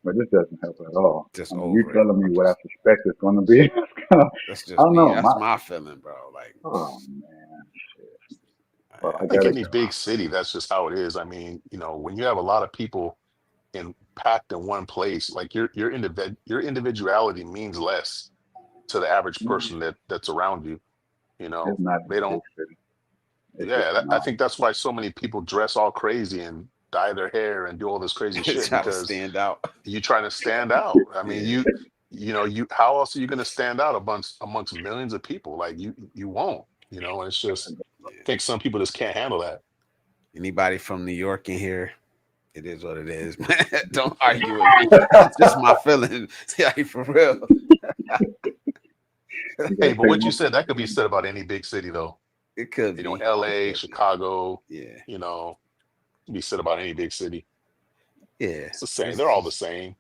But this doesn't help at all. Just I mean, you over it. telling me I'm what I just suspect it's going to be. that's I just don't me. know. That's my feeling, bro. Like, Oh man, shit. Well, I I I think gotta any just go. big my city, that's just how it is. I mean, when you have a lot of people in packed in one place, like your individuality means less to the average Mm, person that's around you. You it's know, not in they a don't. big city. It's just Yeah, I not. think that's why so many people dress all crazy and dye their hair and do all this crazy feeling. shit Try to because stand out. you trying to stand out. I mean, Yeah, you how else are you going to stand out amongst millions of people? Like you won't. And it's just yeah. I think some people just can't handle that. Anybody from New York in here? It is what it is, man. Don't argue with me. It's just my feeling. Like for real. You Hey, gotta but pay what you more. said that could be said about any big city though. It could be. It LA, could be. Chicago, Yeah. you know, can be said about any big city. Yeah. It's the same. It's They're all the just same.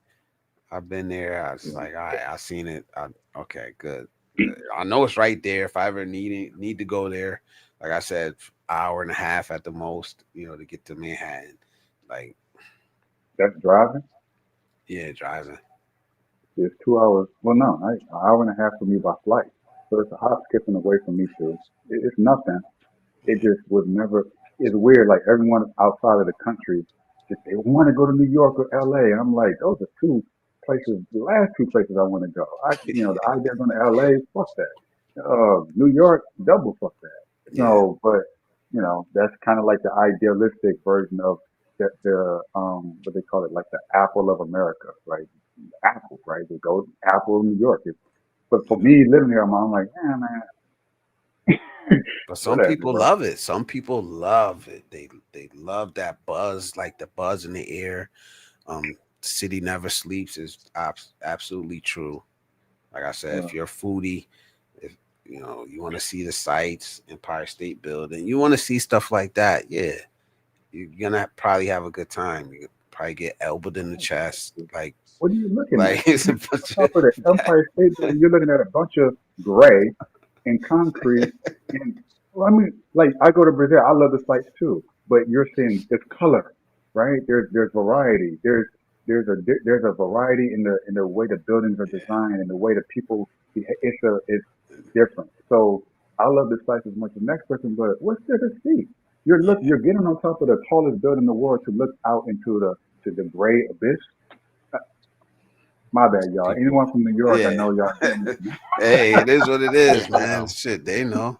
I've been there. I was Yeah, like, all right, I seen it. Okay, good. Good. I know it's right there. If I ever need to go there, like I said, hour and a half at the most, to get to Manhattan. Like, that's driving. yeah, driving. It's 2 hours. Well, no, an hour and a half for me by flight. So it's a hop, skipping away from me too. It's nothing. It Yeah. just was never. It's weird. Like everyone outside of the country, just they want to go to New York or LA, and I'm like, those are two places. The last two places I want to go. The idea of going to LA, fuck that. New York, double fuck that. Yeah. But that's kind of like the idealistic version of what they call it, like the Apple of America, right? Apple, right? They go Apple, New York. But for me living here, I'm like, yeah, man, But some whatever, people bro. love it. Some people love it. They love that buzz, like the buzz in the air. City never sleeps is absolutely true. Like I said, Uh, if you're a foodie, if you want to see the sights, Empire State Building, you want to see stuff like that, yeah, you're gonna probably have a good time. You could probably get elbowed in the chest, what are you looking at? like it's a On bunch top of of the that. Empire State Building, you're looking at a bunch of gray and concrete. And well, I mean, like I go to Brazil, I love the sights too. But you're seeing it's color, right? There's variety. There's a variety in the way the buildings are designed and the way that people. It's different. So I love the sights as much as the next person. But what's there to see? Yeah, You're getting on top of the tallest building in the world to look out into the gray abyss. My bad, y'all. People, Anyone from New York, I yeah. know y'all hear me. Hey, it is what it is, man. Yeah, Shit, they know.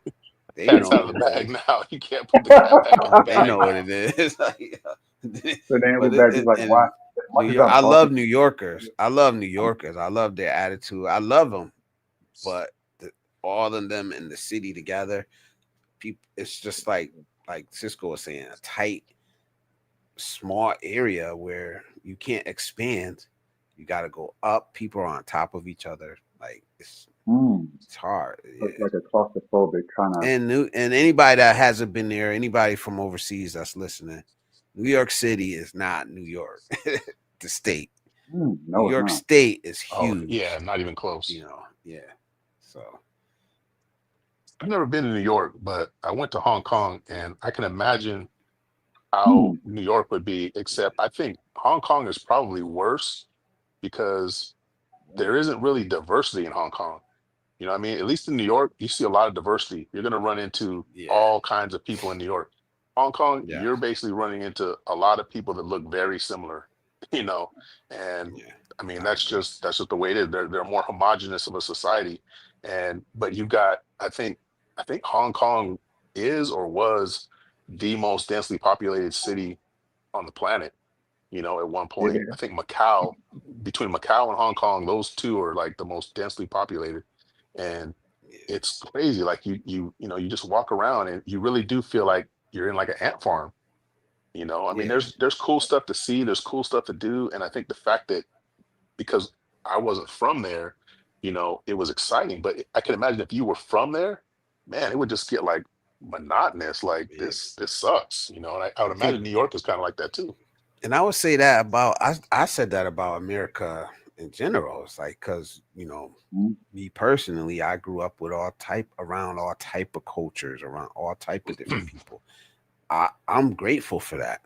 They cat's know out what of the it bag is. now. You can't put the cat back in the They bag know what now. it is. So then But everybody's like, why? in As New much as York, I'm I talking love to New Yorkers. I love New Yorkers. I love their attitude. I love them. But all of them in the city together, people, it's just like Cisco was saying, a tight, small area where you can't expand. You got to go up. People are on top of each other. Like it's hard. so it's Yeah. like a claustrophobic kind of. And anybody that hasn't been there, anybody from overseas that's listening, New York City is not New York, the state. New No, it's York not. State is Oh yeah, huge. not even close. Yeah. So I've never been to New York, but I went to Hong Kong, and I can imagine Hmm. how New York would be. Except I think Hong Kong is probably worse because there isn't really diversity in Hong Kong. You know what I mean? At least in New York, you see a lot of diversity. You're going to run into yeah, all kinds of people in New York. Hong Kong, yeah, you're basically running into a lot of people that look very similar, you know. And yeah. I mean, I agree. that's just the way it is. They're more homogenous of a society. And but you've got, I think Hong Kong is or was the most densely populated city on the planet, at one It point. I is. think Macau, between Macau and Hong Kong, those two are like the most densely populated. And Yeah, it's crazy. Like you just walk around and you really do feel like you're in like an ant farm. I mean, yeah, there's cool stuff to see, there's cool stuff to do. And I think the fact that because I wasn't from there, it was exciting. But I can imagine if you were from there, man, it would just get like monotonous. Like yeah. this sucks. And I would imagine New York is kind of like that too. And I would say that about I said that about America in general. It's like because Mhm. me personally, I grew up with around all type of cultures, around all type of different people. I'm grateful for that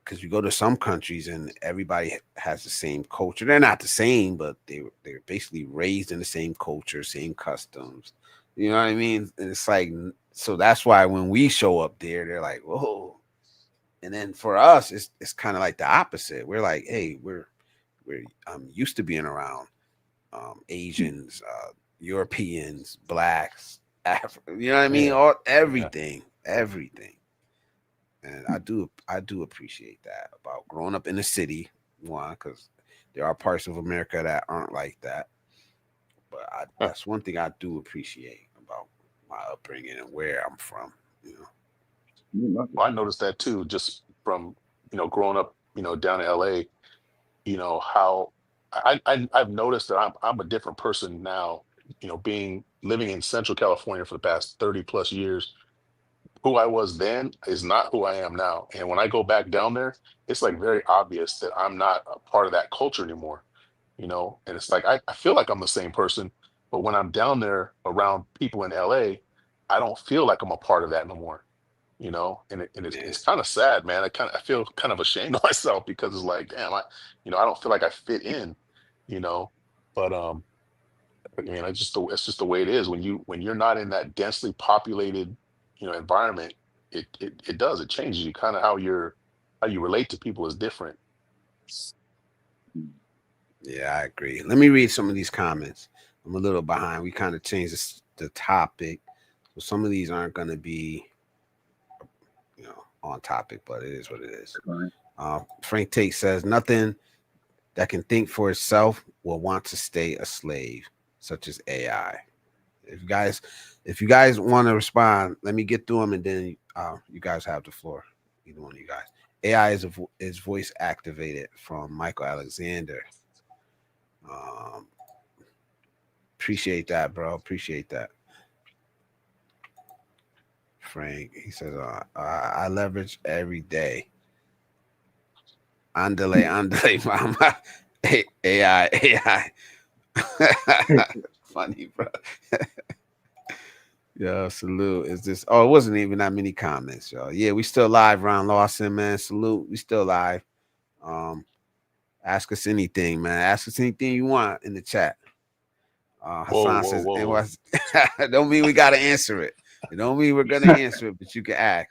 because you go to some countries and everybody has the same culture. They're not the same, but they're basically raised in the same culture, same customs. You know what I mean? And it's like so that's why when we show up there, they're like, whoa. And then for us, it's kind of like the opposite. We're like, hey, we're used to being around Asians, Europeans, blacks, you know what I mean? Yeah. All Yeah. everything. And I do appreciate that about growing up in the city, one, because there are parts of America that aren't like that. But Huh. that's one thing I do appreciate about my upbringing and where I'm from. You know, You love it. Well, I noticed that too, just from, growing up, down in LA, how I've noticed that I'm a different person now, being living in Central California for the past 30 plus years. Who I was then is not who I am now. And when I go back down there, it's like very obvious that I'm not a part of that culture anymore, and it's like I feel like I'm the same person, but when I'm down there around people in LA, I don't feel like I'm a part of that no more. And it's man. kind of sad, man. I feel kind of ashamed of myself because it's like, damn, I don't feel like I fit in, you know. But I mean, it's just the way it is when you're not in that densely populated, environment. It does, it changes you. Kind of how you relate to people is different. Mm. Yeah, I agree. Let me read some of these comments. I'm a little behind. We kind of changed the topic, so some of these aren't going to be, on topic, but it is what it is. Right. Frank Tate says nothing that can think for itself will want to stay a slave, such as AI. If you guys want to respond, let me get through them, and then you guys have the floor. Either one of you guys. AI is voice activated from Michael Alexander. Um, Appreciate that, bro. Appreciate that. Frank, he says, I leverage every day. Andale, andale, mama. AI, AI. Funny, bro. Yo, salute. Is this? Oh, it wasn't even that many comments, y'all. Yeah, we still live, Ron Lawson, man. Salute. We still live. Um, Ask us anything, man. Ask us anything you want in the chat. Whoa, Hassan whoa, says whoa, it whoa. was. Don't mean we gotta answer it. It don't mean we're gonna answer it, but you can ask.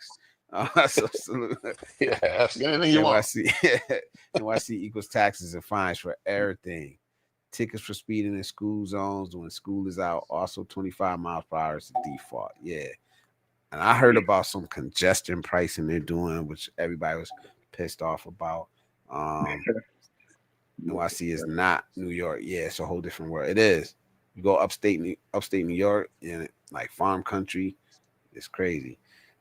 So salute. Yeah, ask anything you want. NYC, NYC equals taxes and fines for everything. Tickets for speeding in school zones when school is out. Also, 25 miles per hour is the default. Yeah. And I heard about some congestion pricing they're doing, which everybody was pissed off about. Um, NYC is not New York. Yeah, it's a whole different world. It is. You go upstate New York, and like farm country, it's crazy.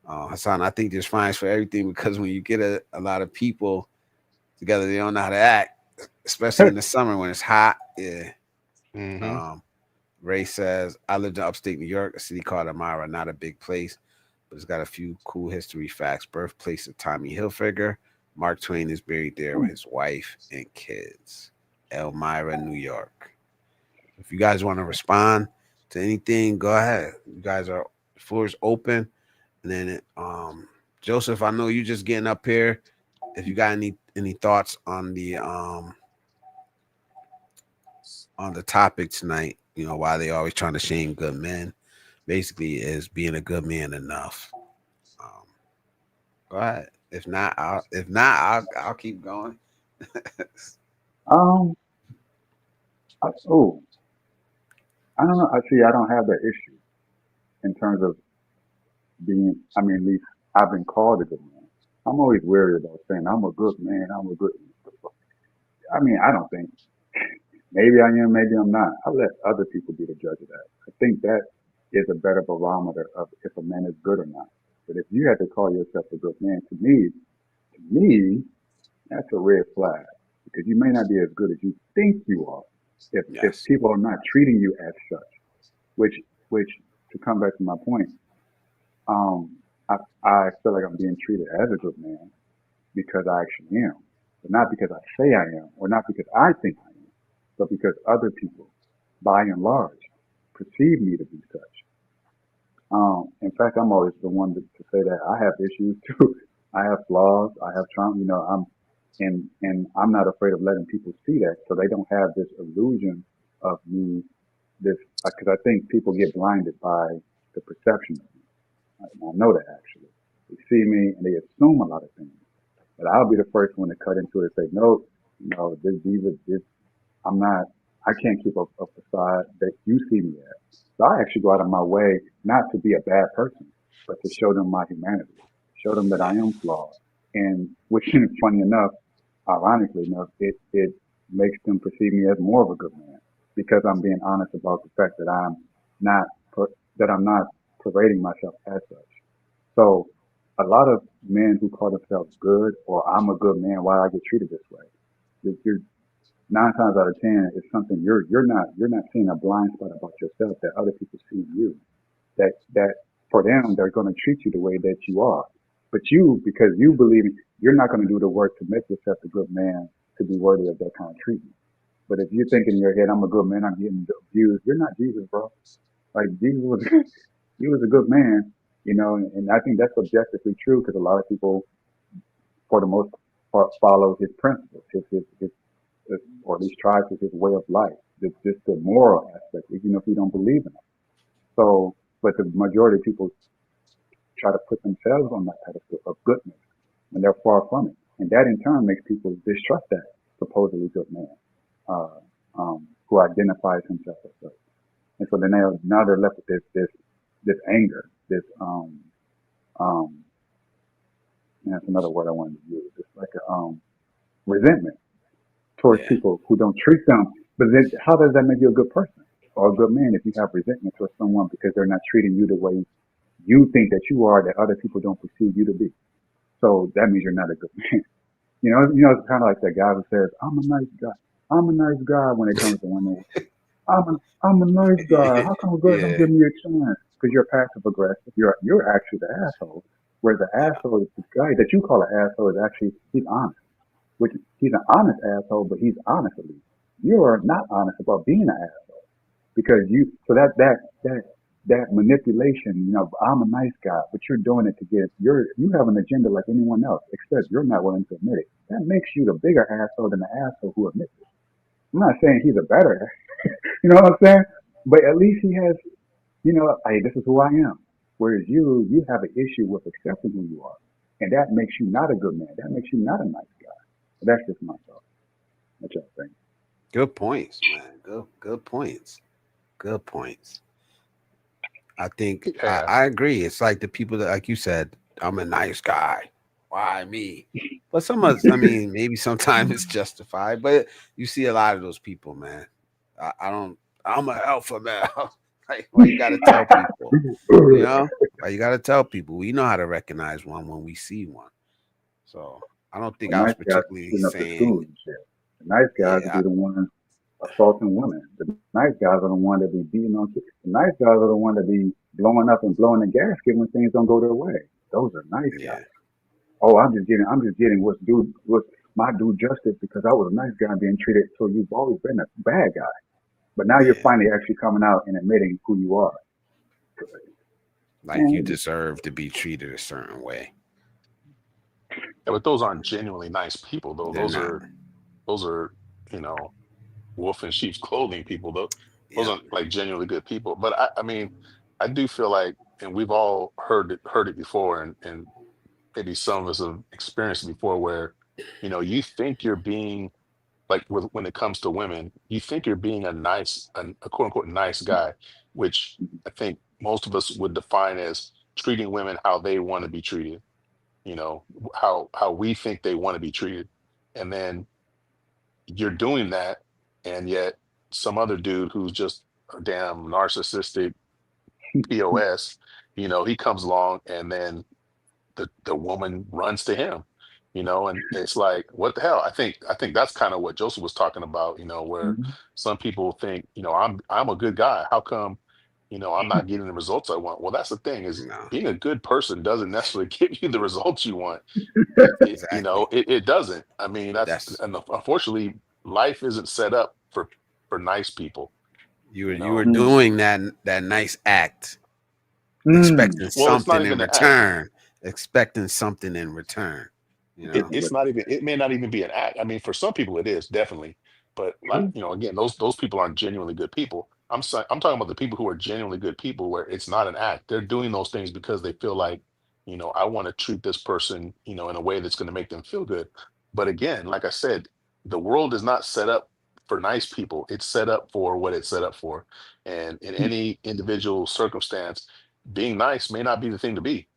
Hassan, I think there's fines for everything because when you get a lot of people together, they don't know how to act, especially in the summer when it's hot. Yeah. Mm-hmm. Ray says, I lived in upstate New York, a city called Elmira, not a big place, but it's got a few cool history facts. Birthplace of Tommy Hilfiger. Mark Twain is buried there with his wife and kids. Elmira, New York. If you guys want to respond to anything, go ahead. You guys are, the floor is open. And then Joseph, I know you just getting up here. If you got any thoughts on the topic tonight, why they always trying to shame good men, basically is being a good man enough. Go ahead. If not, I'll keep going. Um, I don't know. I see. I don't have that issue in terms of being. I mean, at least I've been called a good man. I'm always wary about saying I'm a good man. I'm a good. I mean, I don't think. Maybe I am. Maybe I'm not. I'll let other people be the judge of that. I think that is a better barometer of if a man is good or not. But if you had to call yourself a good man, to me, that's a red flag because you may not be as good as you think you are. If Yes. people are not treating you as such, which to come back to my point, um, I feel like I'm being treated as a good man because I actually am, but not because I say I am, or not because I think I am, but because other people, by and large, perceive me to be such. In fact, I'm always the one to say that I have issues too. I have flaws. I have trauma. And I'm not afraid of letting people see that, so they don't have this illusion of me. This because I think people get blinded by the perception of me. I know that actually. They see me and they assume a lot of things. But I'll be the first one to cut into it and say, no, no, this, I'm not, I can't keep up a facade that you see me as. So I actually go out of my way not to be a bad person, but to show them my humanity, show them that I am flawed. And which is funny enough, ironically enough, it makes them perceive me as more of a good man because I'm being honest about the fact that not, that I'm not parading myself as such. So a lot of men who call themselves good or I'm a good man, why I get treated this way? You're 9 times out of 10, it's something you're not seeing a blind spot about yourself that other people see in you. That for them they're going to treat you the way that you are, but you because you believe you're not going to do the work to make yourself a good man to be worthy of that kind of treatment. But if you think in your head, I'm a good man, I'm getting abused, you're not Jesus, bro. Like Jesus was, he was a good man, and I think that's objectively true because a lot of people, for the most part, follow his principles, or at least try to his way of life. It's just the moral aspect, even if you don't believe in it. So, but the majority of people try to put themselves on that pedestal of goodness when they're far from it, and that in turn makes people distrust that supposedly good man uh, who identifies himself as such. And so then now they're left with this anger, this um, and that's another word I wanted to use. It's like a resentment towards Yeah. people who don't treat them. But then, how does that make you a good person or a good man if you have resentment towards someone because they're not treating you the way you think that you are that other people don't perceive you to be? So that means you're not a good man. It's kind of like that guy who says, "I'm a nice guy. I'm a nice guy." When it comes to women, I'm a nice guy. How come a girl don't Yeah. give me a chance? Because you're passive aggressive. You're actually the asshole. Where the Yeah. asshole, the guy that you call an asshole, is actually he's honest. Which he's an honest asshole, but he's honest at least. You are not honest about being an asshole because you. So that manipulation. I'm a nice guy, but you're doing it to get you have an agenda like anyone else, except you're not willing to admit it. That makes you the bigger asshole than the asshole who admits it. I'm not saying he's a better, you know what I'm saying? But at least he has, hey, this is who I am. Whereas you have an issue with accepting who you are. and that makes you not a good man. That makes you not a nice guy. That's just my thought. What y'all think? Good points, man. Good points. Good points. I think Yeah. I agree. It's like the people that, like you said, I'm a nice guy. Why me? But some of us, I mean, maybe sometimes it's justified, but you see a lot of those people, man. I don't, I'm a alpha male. Like, why you got to tell people, you know? Why you got to tell people? We know how to recognize one when we see one. So I don't think The I was nice guys particularly shooting up the school saying, and shit. The nice guys will yeah, be the ones assaulting women. The nice guys are the ones that be beating on kids. The nice guys are the ones that be blowing up and blowing the gasket when things don't go their way. Those are nice yeah, guys. Oh, I'm just getting what's my due justice because I was a nice guy being treated. So you've always been a bad guy, but now you're yeah. finally actually coming out and admitting who you are. Like you And deserve to be treated a certain way. Yeah, but those aren't genuinely nice people, though. They're not. Those are, you know, wolf in sheep's clothing people. Those Yep. aren't like genuinely good people. But I mean, I do feel like, and we've all heard it before, and maybe some of us have experienced it before, where, you think you're being like when it comes to women, you think you're being a quote unquote nice guy, which I think most of us would define as treating women how they want to be treated, how we think they want to be treated. And then you're doing that, and yet some other dude who's just a damn narcissistic POS, he comes along, and then the woman runs to him, and it's like, what the hell? I think that's kind of what Joseph was talking about, where mhm. some people think, I'm a good guy. How come, I'm not getting the results I want? Well, that's the thing, is No. being a good person doesn't necessarily give you the results you want. Exactly. It doesn't. I mean, That's and unfortunately, life isn't set up for nice people, you were Mm. doing that nice act, Mm. expecting well, it's not something in even an act. return. Expecting something in return. You it, know? it's not even, it may not even be an act. I mean, for some people it is, definitely, but like, True. again, those people aren't genuinely good people. I'm talking about the people who are genuinely good people, where it's not an act. They're doing those things because they feel like, I want to treat this person, in a way that's going to make them feel good. But again, like I said, the world is not set up for nice people. It's set up for what it's set up for. And in any individual circumstance, being nice may not be the thing to be,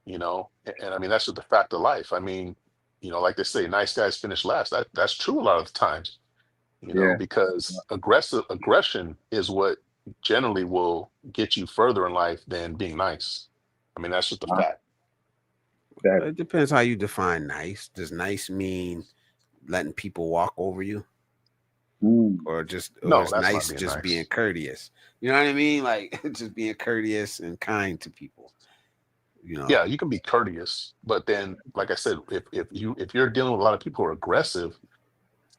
and I mean, that's just the fact of life. I mean, like they say, nice guys finish last. That's true a lot of the times, Yeah. because aggression is what generally will get you further in life than being nice. I mean, that's just a Uh, fact. that. It depends how you define nice. Does nice mean letting people walk over you? Mm. Or No, is that's not nice being just being nice. courteous? You know what I mean? Like just being courteous and kind to people. You know? Yeah, you can be courteous, but then, like I said, if you're dealing with a lot of people who are aggressive,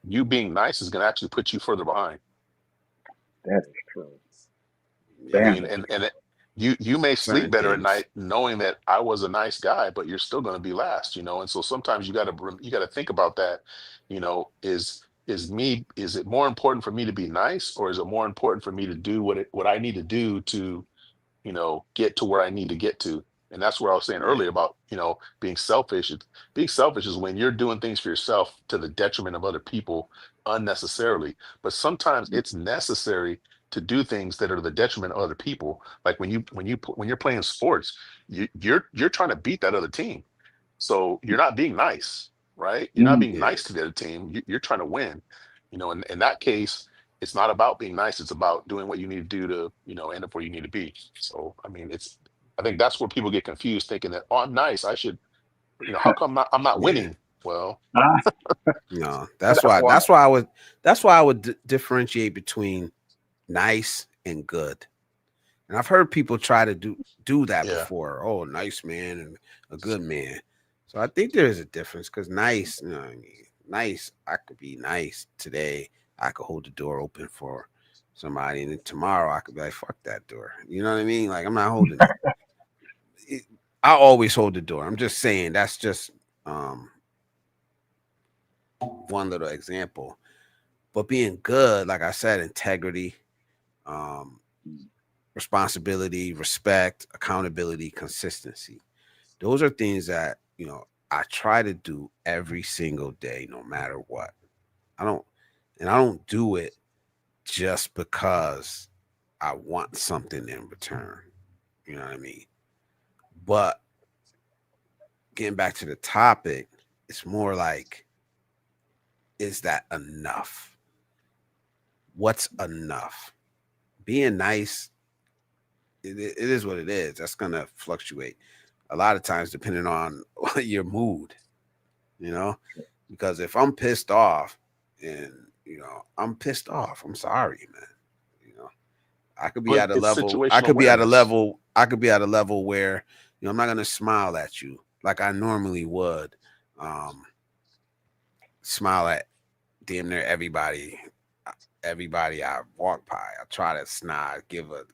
you being nice is going to actually put you further behind. That is true. I Yeah. Damn, mean, that's and you may sleep Certain better at things. night knowing that I was a nice guy, but you're still going to be last, And so sometimes you got to think about that. Is it more important for me to be nice, or is it more important for me to do what I need to do to, get to where I need to get to? And that's where I was saying Yeah. earlier about, being selfish. Being selfish is when you're doing things for yourself to the detriment of other people unnecessarily. But sometimes it's necessary to do things that are the detriment of other people. Like when you're playing sports, you're trying to beat that other team. So you're not being nice, right? You're not mm. being Yeah. nice to the other team. You're trying to win. In that case, it's not about being nice. It's about doing what you need to do to, end up where you need to be. So, I mean, I think that's where people get confused, thinking that, oh, I'm nice. I should, how come I'm not Yeah. winning? Well, Ah, No. that's why. That's why I would differentiate between nice and good. And I've heard people try to do that Yeah. before. Oh, nice man and a good man. So I think there is a difference because nice, what I mean, nice. I could be nice today. I could hold the door open for somebody, and then tomorrow I could be like, "Fuck that door." You know what I mean? Like I'm not holding it. I always hold the door. I'm just saying that's just um, one little example. But being good, like I said, integrity, um, responsibility, respect, accountability, consistency. Those are things that, I try to do every single day, no matter what. I don't, and I don't do it just because I want something in return. You know what I mean? But getting back to the topic, it's more like, is that enough? What's enough? Being nice, it is what it is. That's going to fluctuate a lot of times depending on your mood, you know? Because if I'm pissed off and, I'm pissed off, I'm sorry, man. You know, I could be But at a it's level, I situational could be at a awareness. level, I could be at a level where, I'm not going to smile at you like I normally would. Um, Smile at damn near everybody I walk by. I try to nod, give a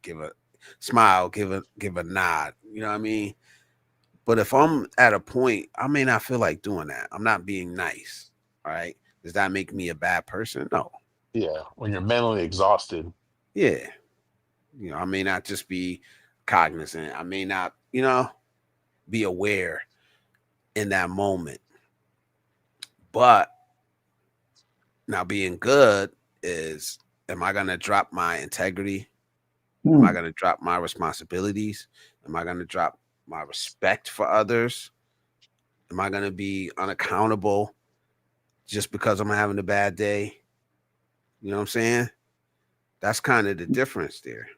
smile, give a nod. You know what I mean? But if I'm at a point, I may not feel like doing that. I'm not being nice. All right. Does that make me a bad person? No. Yeah, when you're mentally exhausted. Yeah. I may not just be cognizant. I may not, be aware in that moment. But now being good is, am I going to drop my integrity? Am I going to drop my responsibilities? Am I going to drop my respect for others? Am I going to be unaccountable just because I'm having a bad day? You know what I'm saying? That's kind of the difference there.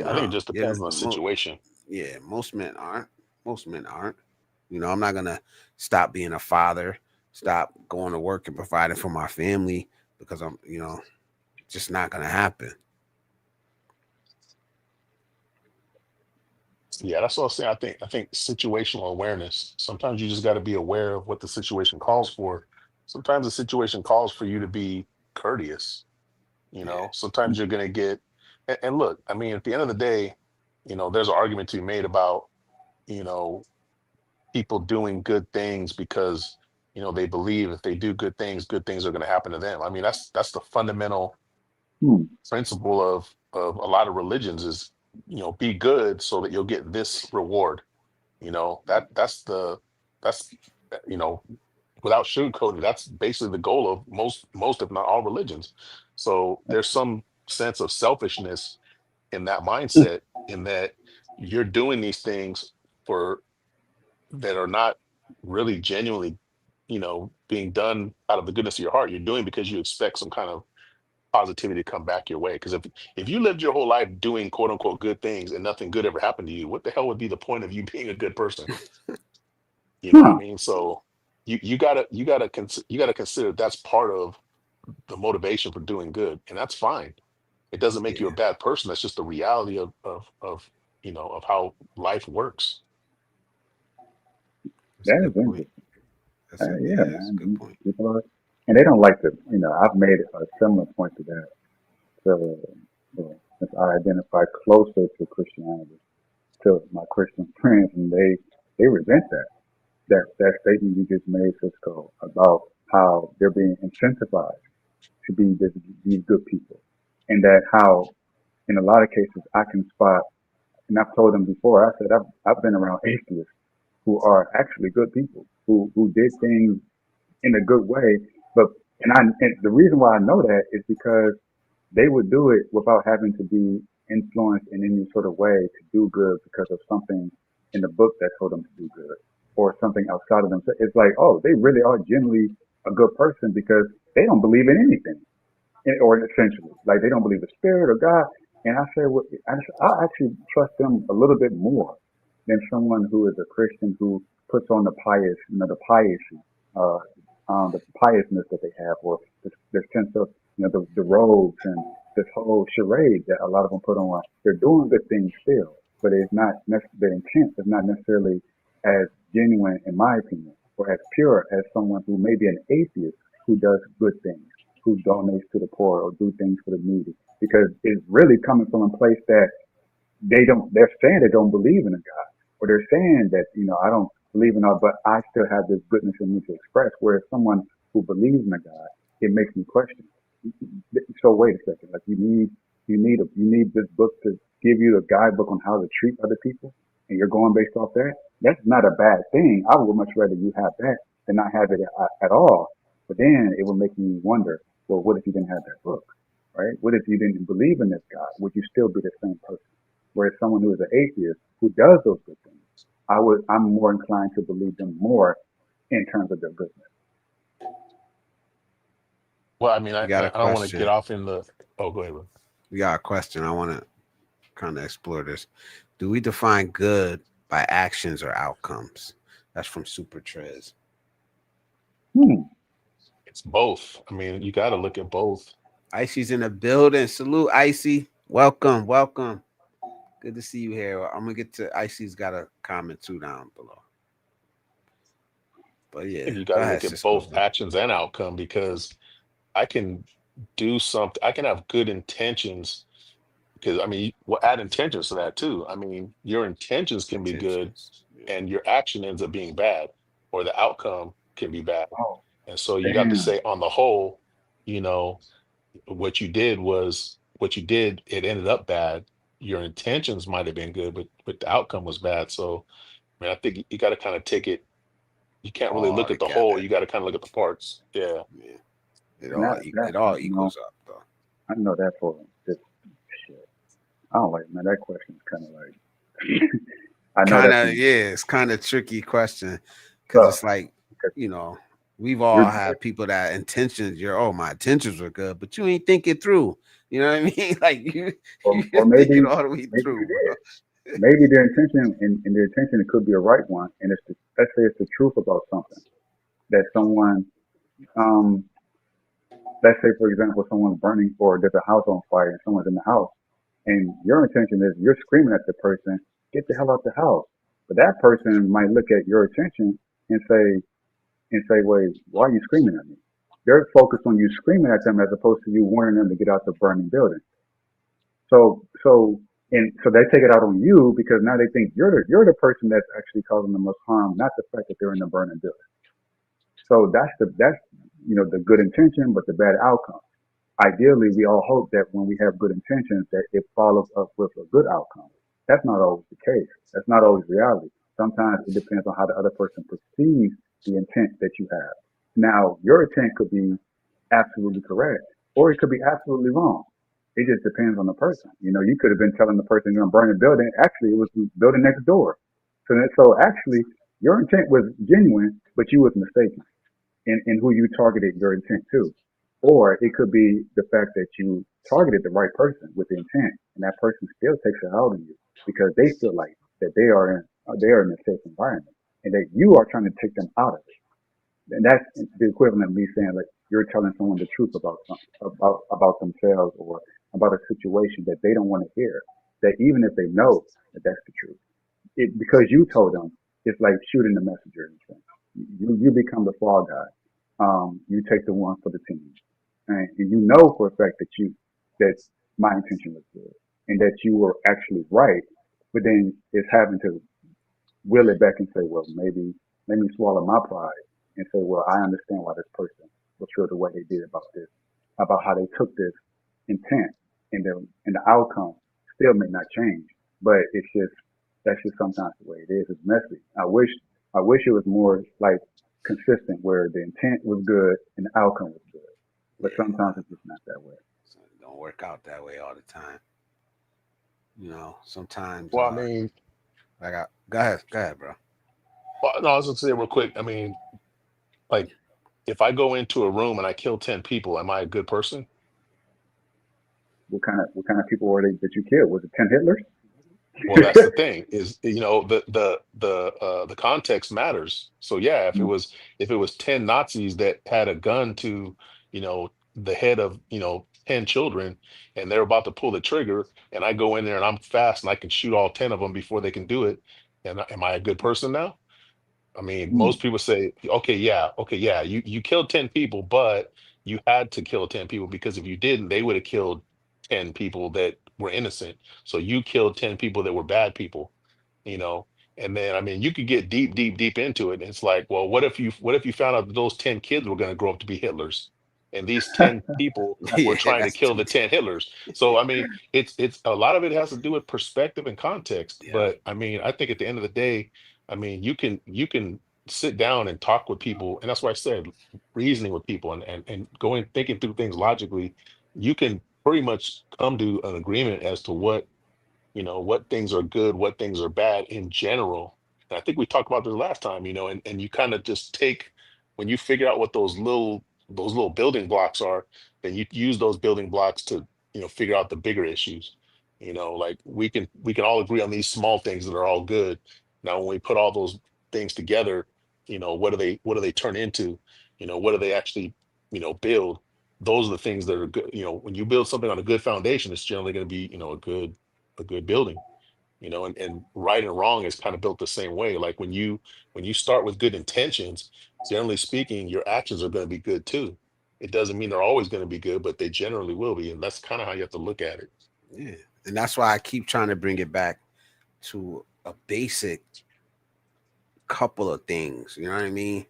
I think it No, just yeah, depends on the situation. yeah, most men aren't. Most men aren't. I'm not gonna stop being a father, stop going to work and providing for my family because I'm, just not gonna happen. Yeah, that's what I was saying. I think situational awareness. Sometimes you just got to be aware of what the situation calls for. Sometimes the situation calls for you to be courteous. Yeah, Sometimes you're going to get, and look, I mean, at the end of the day, there's an argument to be made about, you know, people doing good things because, they believe if they do good things are going to happen to them. I mean, that's the fundamental principle of a lot of religions is, be good so that you'll get this reward. That's you know without sugarcoating, that's basically the goal of most if not all religions. So there's some sense of selfishness in that mindset, in that you're doing these things for that are not really genuinely being done out of the goodness of your heart. You're doing because you expect some kind of positivity to come back your way. Because if you lived your whole life doing quote unquote good things and nothing good ever happened to you, what the hell would be the point of you being a good person? You know what I Huh. mean? So you gotta consider that's part of the motivation for doing good, and that's fine. It doesn't make you a yeah, bad person. That's just the reality of of how life works. that's a That is good point. interesting. Yeah, That's a man. good point. People are, and they don't like to. I've made a similar point to that. So, since I identify closer to Christianity, to my Christian friends, and they resent that statement you just made, Cisco, about how they're being incentivized to be these good people, and that how in a lot of cases I can spot, and I've told them before. I said I've been around atheists who are actually good people who did things in a good way, but and the reason why I know that is because they would do it without having to be influenced in any sort of way to do good because of something in the book that told them to do good or something outside of them. So it's like, oh, they really are genuinely a good person because they don't believe in anything, or essentially, like they don't believe in spirit or God. And I say, well, I actually trust them a little bit more than someone who is a Christian who puts on the pious, the piety, uh, the piousness that they have, or this sense of, the robes and this whole charade that a lot of them put on. They're doing good things still, but it's not their intent is not necessarily as genuine, in my opinion, or as pure as someone who may be an atheist who does good things, who donates to the poor or do things for the needy, because it's really coming from a place that they're saying they don't believe in a God, or they're saying that, I don't believe in God, but I still have this goodness in me to express. Whereas someone who believes in a God, it makes me question. So wait a second, like you need this book to give you a guidebook on how to treat other people, and you're going based off that. That's not a bad thing. I would much rather you have that than not have it at all. But then it would make me wonder, well, what if you didn't have that book, right? What if you didn't believe in this God? Would you still be the same person? Whereas someone who is an atheist who does those good things, I'm more inclined to believe them more in terms of their goodness. Well, I mean, We got a I don't want to get question. off in the. Oh, go ahead. Bro. We got a question. I want to kind of explore this. Do we define good by actions or outcomes? That's from Super Trez. Hmm. It's both. I mean, you got to look at both. Icy's in the building. Salute, Icy. Welcome, welcome. Good to see you here. I'm gonna get to Icy's got a comment too down below. But I yeah, think you got go to ahead, look at Cisco. both actions and outcome because I can do something. I can have good intentions because I mean, we'll add intentions to that too. I mean, your intentions can be good Intentions. Yeah. and your action ends up being bad, or the outcome can be bad. Oh, And so you got to damn. say, on the whole, you know, what you did was what you did. It ended up bad. Your intentions might have been good, but the outcome was bad. So, I mean, I think you got to kind of take it. You can't really All look at the whole. together. You got to kind of look at the parts. Yeah. Yeah. It And all that, it all you know, equals up though. I know that for this shit. I don't like, man, that question is kind of like, I know Kind that's of, gonna be yeah, it's kind of tricky question because tough it's like, because you know, we've all you're, had people that intentions, my intentions were good, but you ain't think it through. You know what I mean? Like you or didn't think it maybe, all the way maybe you through, bro. did. Maybe their intention and their intention it could be a right one, and let's say it's the truth about something that someone, um, let's say for example, someone's burning or there's a house on fire and someone's in the house, and your intention is you're screaming at the person, get the hell out the house. But that person might look at your intention and say, wait, why are you screaming at me? They're focused on you screaming at them as opposed to you warning them to get out the burning building. So they take it out on you because now they think you're the person that's actually causing the most harm, not the fact that they're in the burning building. So that's the good intention, but the bad outcome. Ideally, we all hope that when we have good intentions, that it follows up with a good outcome. That's not always the case. That's not always reality. Sometimes it depends on how the other person perceives the intent that you have. Now, your intent could be absolutely correct, or it could be absolutely wrong. It just depends on the person. You could have been telling the person you're going to burn the building. Actually, it was the building next door. So actually, your intent was genuine, but you was mistaken in who you targeted your intent to. Or it could be the fact that you targeted the right person with the intent, and that person still takes it out on you because they feel like that they are in a safe environment, and that you are trying to take them out of it. And that's the equivalent of me saying like you're telling someone the truth about something, about themselves or about a situation that they don't want to hear. That even if they know that that's the truth, because you told them, it's like shooting the messenger. You become the fall guy. You take the one for the team, and you know for a fact that my intention was good and that you were actually right. But then it's having to will it back and say, well, maybe let me swallow my pride and say, well, I understand why this person will feel the way they did about this, about how they took this intent, and the outcome still may not change. But it's just that's just sometimes the way it is. It's messy. I wish it was more like consistent where the intent was good and the outcome was good. But Yeah, sometimes it's just not that way. so it don't work out that way all the time. Sometimes Well, I mean, go ahead, bro. well, no, I was going to say real quick. I mean, like, if I go into a room and I kill 10 people, am I a good person? What kind of people were they that you killed? Was it 10 Hitlers? Well, that's the thing is, the context matters. So yeah, if it was 10 Nazis that had a gun to, the head of, 10 children and they're about to pull the trigger and I go in there and I'm fast and I can shoot all 10 of them before they can do it. And am I a good person now? I mean, Mm, most people say, okay, yeah, you killed 10 people, but you had to kill 10 people because if you didn't, they would have killed 10 people that were innocent. So you killed 10 people that were bad people, you know. And then I mean, you could get deep, deep, deep into it. And it's like, well, what if you found out that those 10 kids were going to grow up to be Hitlers? And these 10 people were Yeah, trying to that's kill too the deep. 10 Hitlers. So I mean, it's a lot of it has to do with perspective and context. Yeah, But I mean, I think at the end of the day, I mean, you can sit down and talk with people, and that's why I said reasoning with people and going thinking through things logically, you can pretty much come to an agreement as to what things are good, what things are bad in general. And I think we talked about this last time, and you kind of just take when you figure out what those little building blocks are, then you use those building blocks to, figure out the bigger issues. Like we can all agree on these small things that are all good. Now, when we put all those things together, what do they turn into? What do they actually, build? Those are the things that are good. When you build something on a good foundation, it's generally going to be, a good building. And right and wrong is kind of built the same way. Like when you start with good intentions, generally speaking, your actions are going to be good too. It doesn't mean they're always going to be good, but they generally will be. And that's kind of how you have to look at it. Yeah. And that's why I keep trying to bring it back to a basic couple of things. You know what I mean?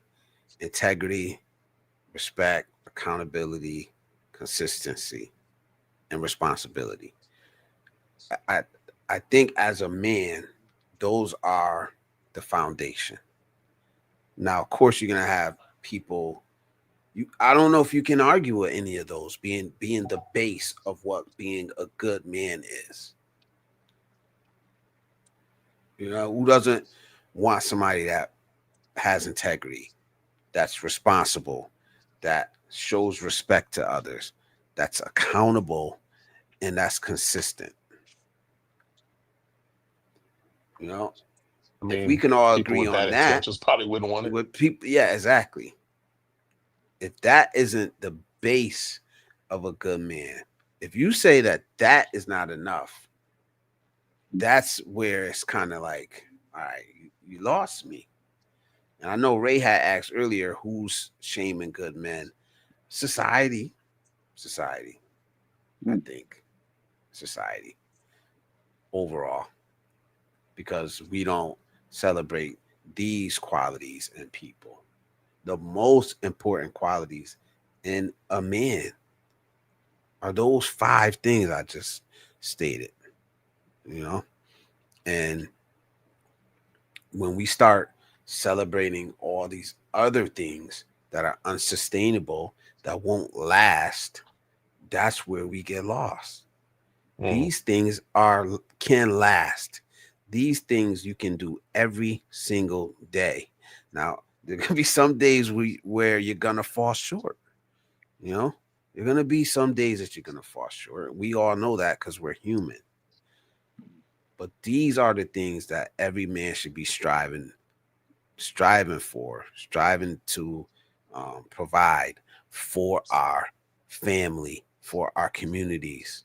Integrity, respect, accountability, consistency, and responsibility. I I think as a man, those are the foundation. Now, of course, you're gonna have people. I don't know if you can argue with any of those being the base of what being a good man is. Who doesn't want somebody that has integrity, that's responsible, that shows respect to others, that's accountable, and that's consistent. You know, I if we mean, can all people agree with bad on that, intentions probably wouldn't want it. with people, yeah, exactly. If that isn't the base of a good man, if you say that that is not enough, that's where it's kind of like, all right, you lost me. And I know Ray had asked earlier, who's shaming good men? Society, society. I think society overall, because we don't celebrate these qualities in people. The most important qualities in a man are those 5 things I just stated, you know? And when we start celebrating all these other things that are unsustainable, that won't last, that's where we get lost. Mm. These things can last. These things you can do every single day. Now, there gonna be some days where you're gonna fall short. You know, you're gonna be some days that you're gonna fall short. We all know that because we're human. But these are the things that every man should be striving to provide for our family, for our communities.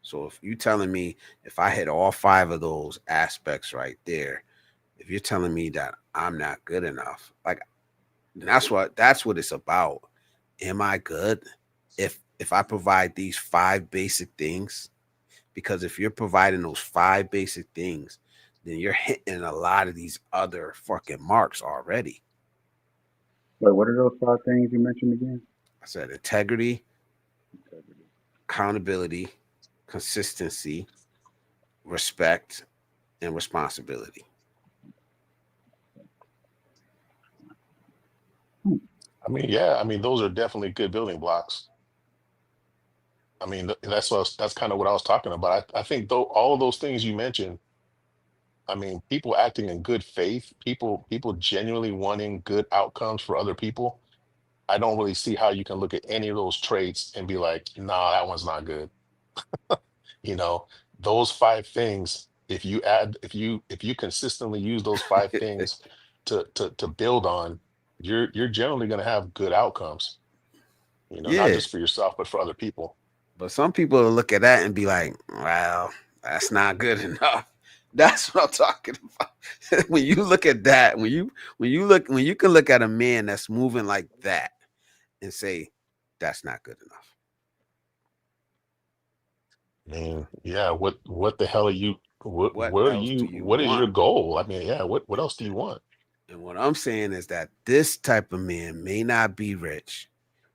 So if you're telling me if I hit all 5 of those aspects right there, if you're telling me that I'm not good enough, like that's what it's about. Am I good? If I provide these 5 basic things, because if you're providing those 5 basic things, then you're hitting a lot of these other fucking marks already. Wait, what are those 5 things you mentioned again? I said integrity, accountability, consistency, respect, and responsibility. I mean, yeah, I mean, those are definitely good building blocks. I mean, that's kind of what I was talking about. I think though all of those things you mentioned, I mean, people acting in good faith, people genuinely wanting good outcomes for other people. I don't really see how you can look at any of those traits and be like, nah, that one's not good. You know, those 5 things, if you consistently use those 5 things to build on, you're generally going to have good outcomes, not Yeah, just for yourself, but for other people. but some people will look at that and be like, "Well, that's not good enough." That's what I'm talking about. When you look at that, when you can look at a man that's moving like that and say, "That's not good enough." Man, yeah, what the hell are you What else do you what is want? your goal? I mean, yeah, what else do you want? And what I'm saying is that this type of man may not be rich,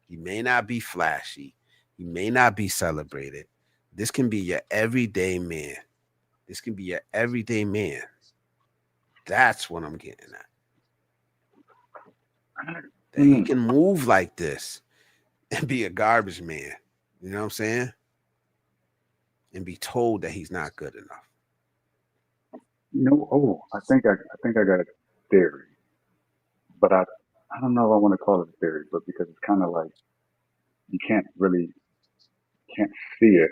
he may not be flashy, he may not be celebrated. This can be your everyday man. This can be your everyday man. That's what I'm getting at. That he can move like this and be a garbage man. You know what I'm saying? And be told that he's not good enough. I think I got a theory, but I don't know if I want to call it a theory, but because it's kind of like you can't see it,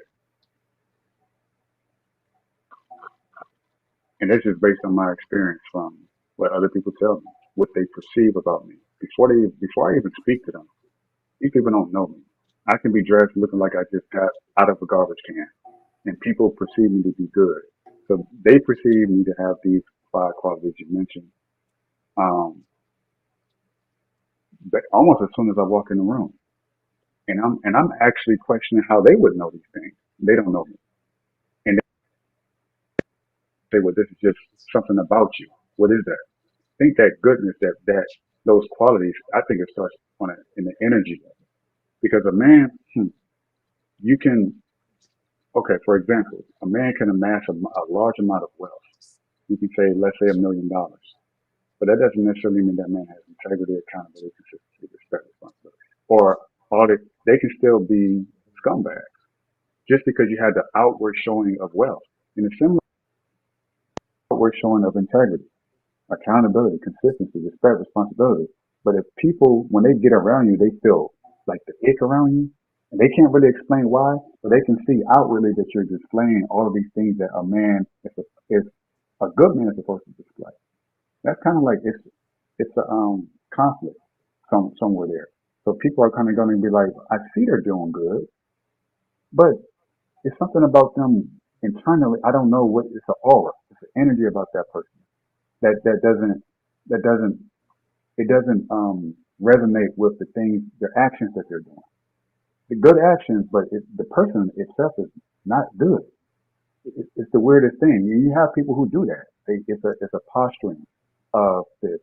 and this is based on my experience from what other people tell me, what they perceive about me before I even speak to them. These people don't know me. I can be dressed looking like I just got out of a garbage can, and people perceive me to be good. So they perceive me to have these 5 qualities you mentioned. Um, but almost as soon as I walk in the room, and I'm actually questioning how they would know these things. They don't know me, and they say, "Well, this is just something about you. What is that?" I think that goodness, that those qualities, I think it starts in the energy level. Because a man, you can, okay, for example, a man can amass a large amount of wealth. You can say, let's say $1 million. But that doesn't necessarily mean that man has integrity, accountability, consistency, respect, responsibility. Or they can still be scumbags just because you had the outward showing of wealth. And a similar outward showing of integrity, accountability, consistency, respect, responsibility. But if people, when they get around you, they feel like the ick around you, and they can't really explain why, but they can see outwardly that you're displaying all of these things that a man is a good man is supposed to display. That's kind of like it's a conflict somewhere there. So people are kind of going to be like, I see they're doing good, but it's something about them internally. I don't know what it's an aura, it's an energy about that person that doesn't it doesn't resonate with the things, the actions that they're doing. The good actions, but the person itself is not good. It's the weirdest thing. You have people who do that. It's a posturing of this,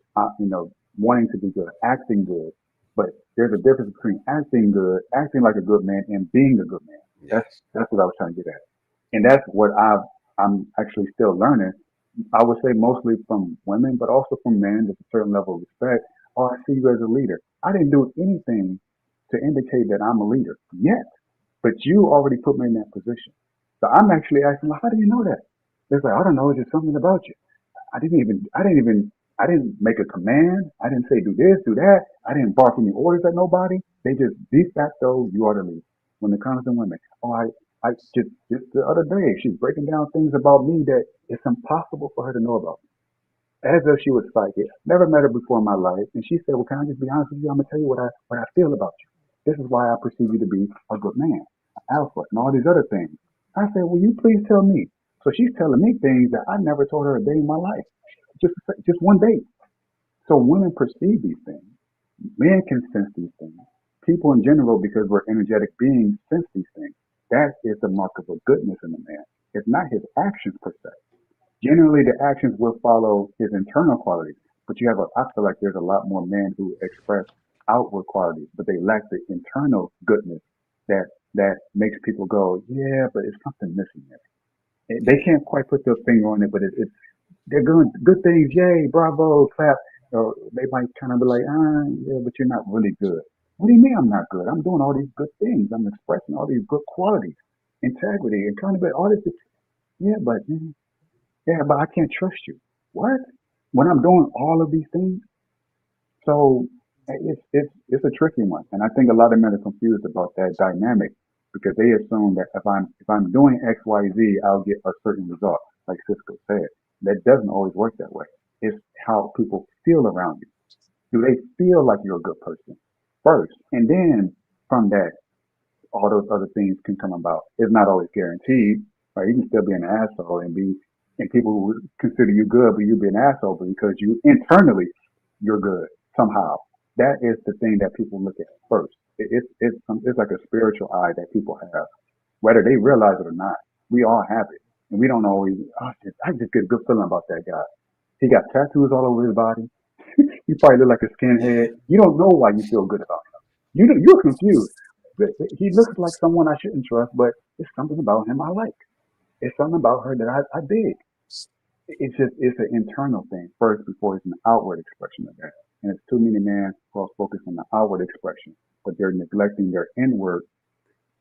wanting to be good, acting good. But there's a difference between acting good, acting like a good man, and being a good man. Yes. That's what I was trying to get at, and that's what I'm actually still learning. I would say mostly from women, but also from men. There's a certain level of respect. Oh, I see you as a leader. I didn't do anything to indicate that I'm a leader yet, but you already put me in that position. So I'm actually asking, well, how do you know that? It's like, I don't know. It's just something about you. I didn't make a command. I didn't say do this, do that. I didn't bark any orders at nobody. They just de facto, you are the leader. When it comes to women, oh, I just the other day, she's breaking down things about me that it's impossible for her to know about me. As if she was psychic. Never met her before in my life. And she said, well, can I just be honest with you? I'm going to tell you what I feel about you. This is why I perceive you to be a good man, an alpha, and all these other things. I said, will you please tell me? So she's telling me things that I never told her a day in my life. Just one day. So women perceive these things. Men can sense these things. People in general, because we're energetic beings, sense these things. That is the mark of a goodness in a man. It's not his actions per se. Generally, the actions will follow his internal qualities. But I feel like there's a lot more men who express outward qualities, but they lack the internal goodness that makes people go, yeah, but it's something missing there. They can't quite put their finger on it, but they're good things, yay, bravo, clap. Or they might kind of be like, yeah, but you're not really good. What do you mean I'm not good? I'm doing all these good things. I'm expressing all these good qualities, integrity, and kind of all this. Yeah, but I can't trust you. What? When I'm doing all of these things? So it's a tricky one, and I think a lot of men are confused about that dynamic because they assume that if I'm doing X, Y, Z, I'll get a certain result, like Cisco said. That doesn't always work that way. It's how people feel around you. Do they feel like you're a good person first, and then from that, all those other things can come about. It's not always guaranteed. Right? You can still be an asshole and people who consider you good, but you be an asshole because you internally you're good somehow. That is the thing that people look at first. It's like a spiritual eye that people have, whether they realize it or not. We all have it, and we don't always. Oh, I just get a good feeling about that guy. He got tattoos all over his body. He probably look like a skinhead. You don't know why you feel good about him. You're confused. He looks like someone I shouldn't trust, but it's something about him I like. It's something about her that I dig. it's an internal thing first before it's an outward expression of that. And it's too many men who are focused on the outward expression, but they're neglecting their inward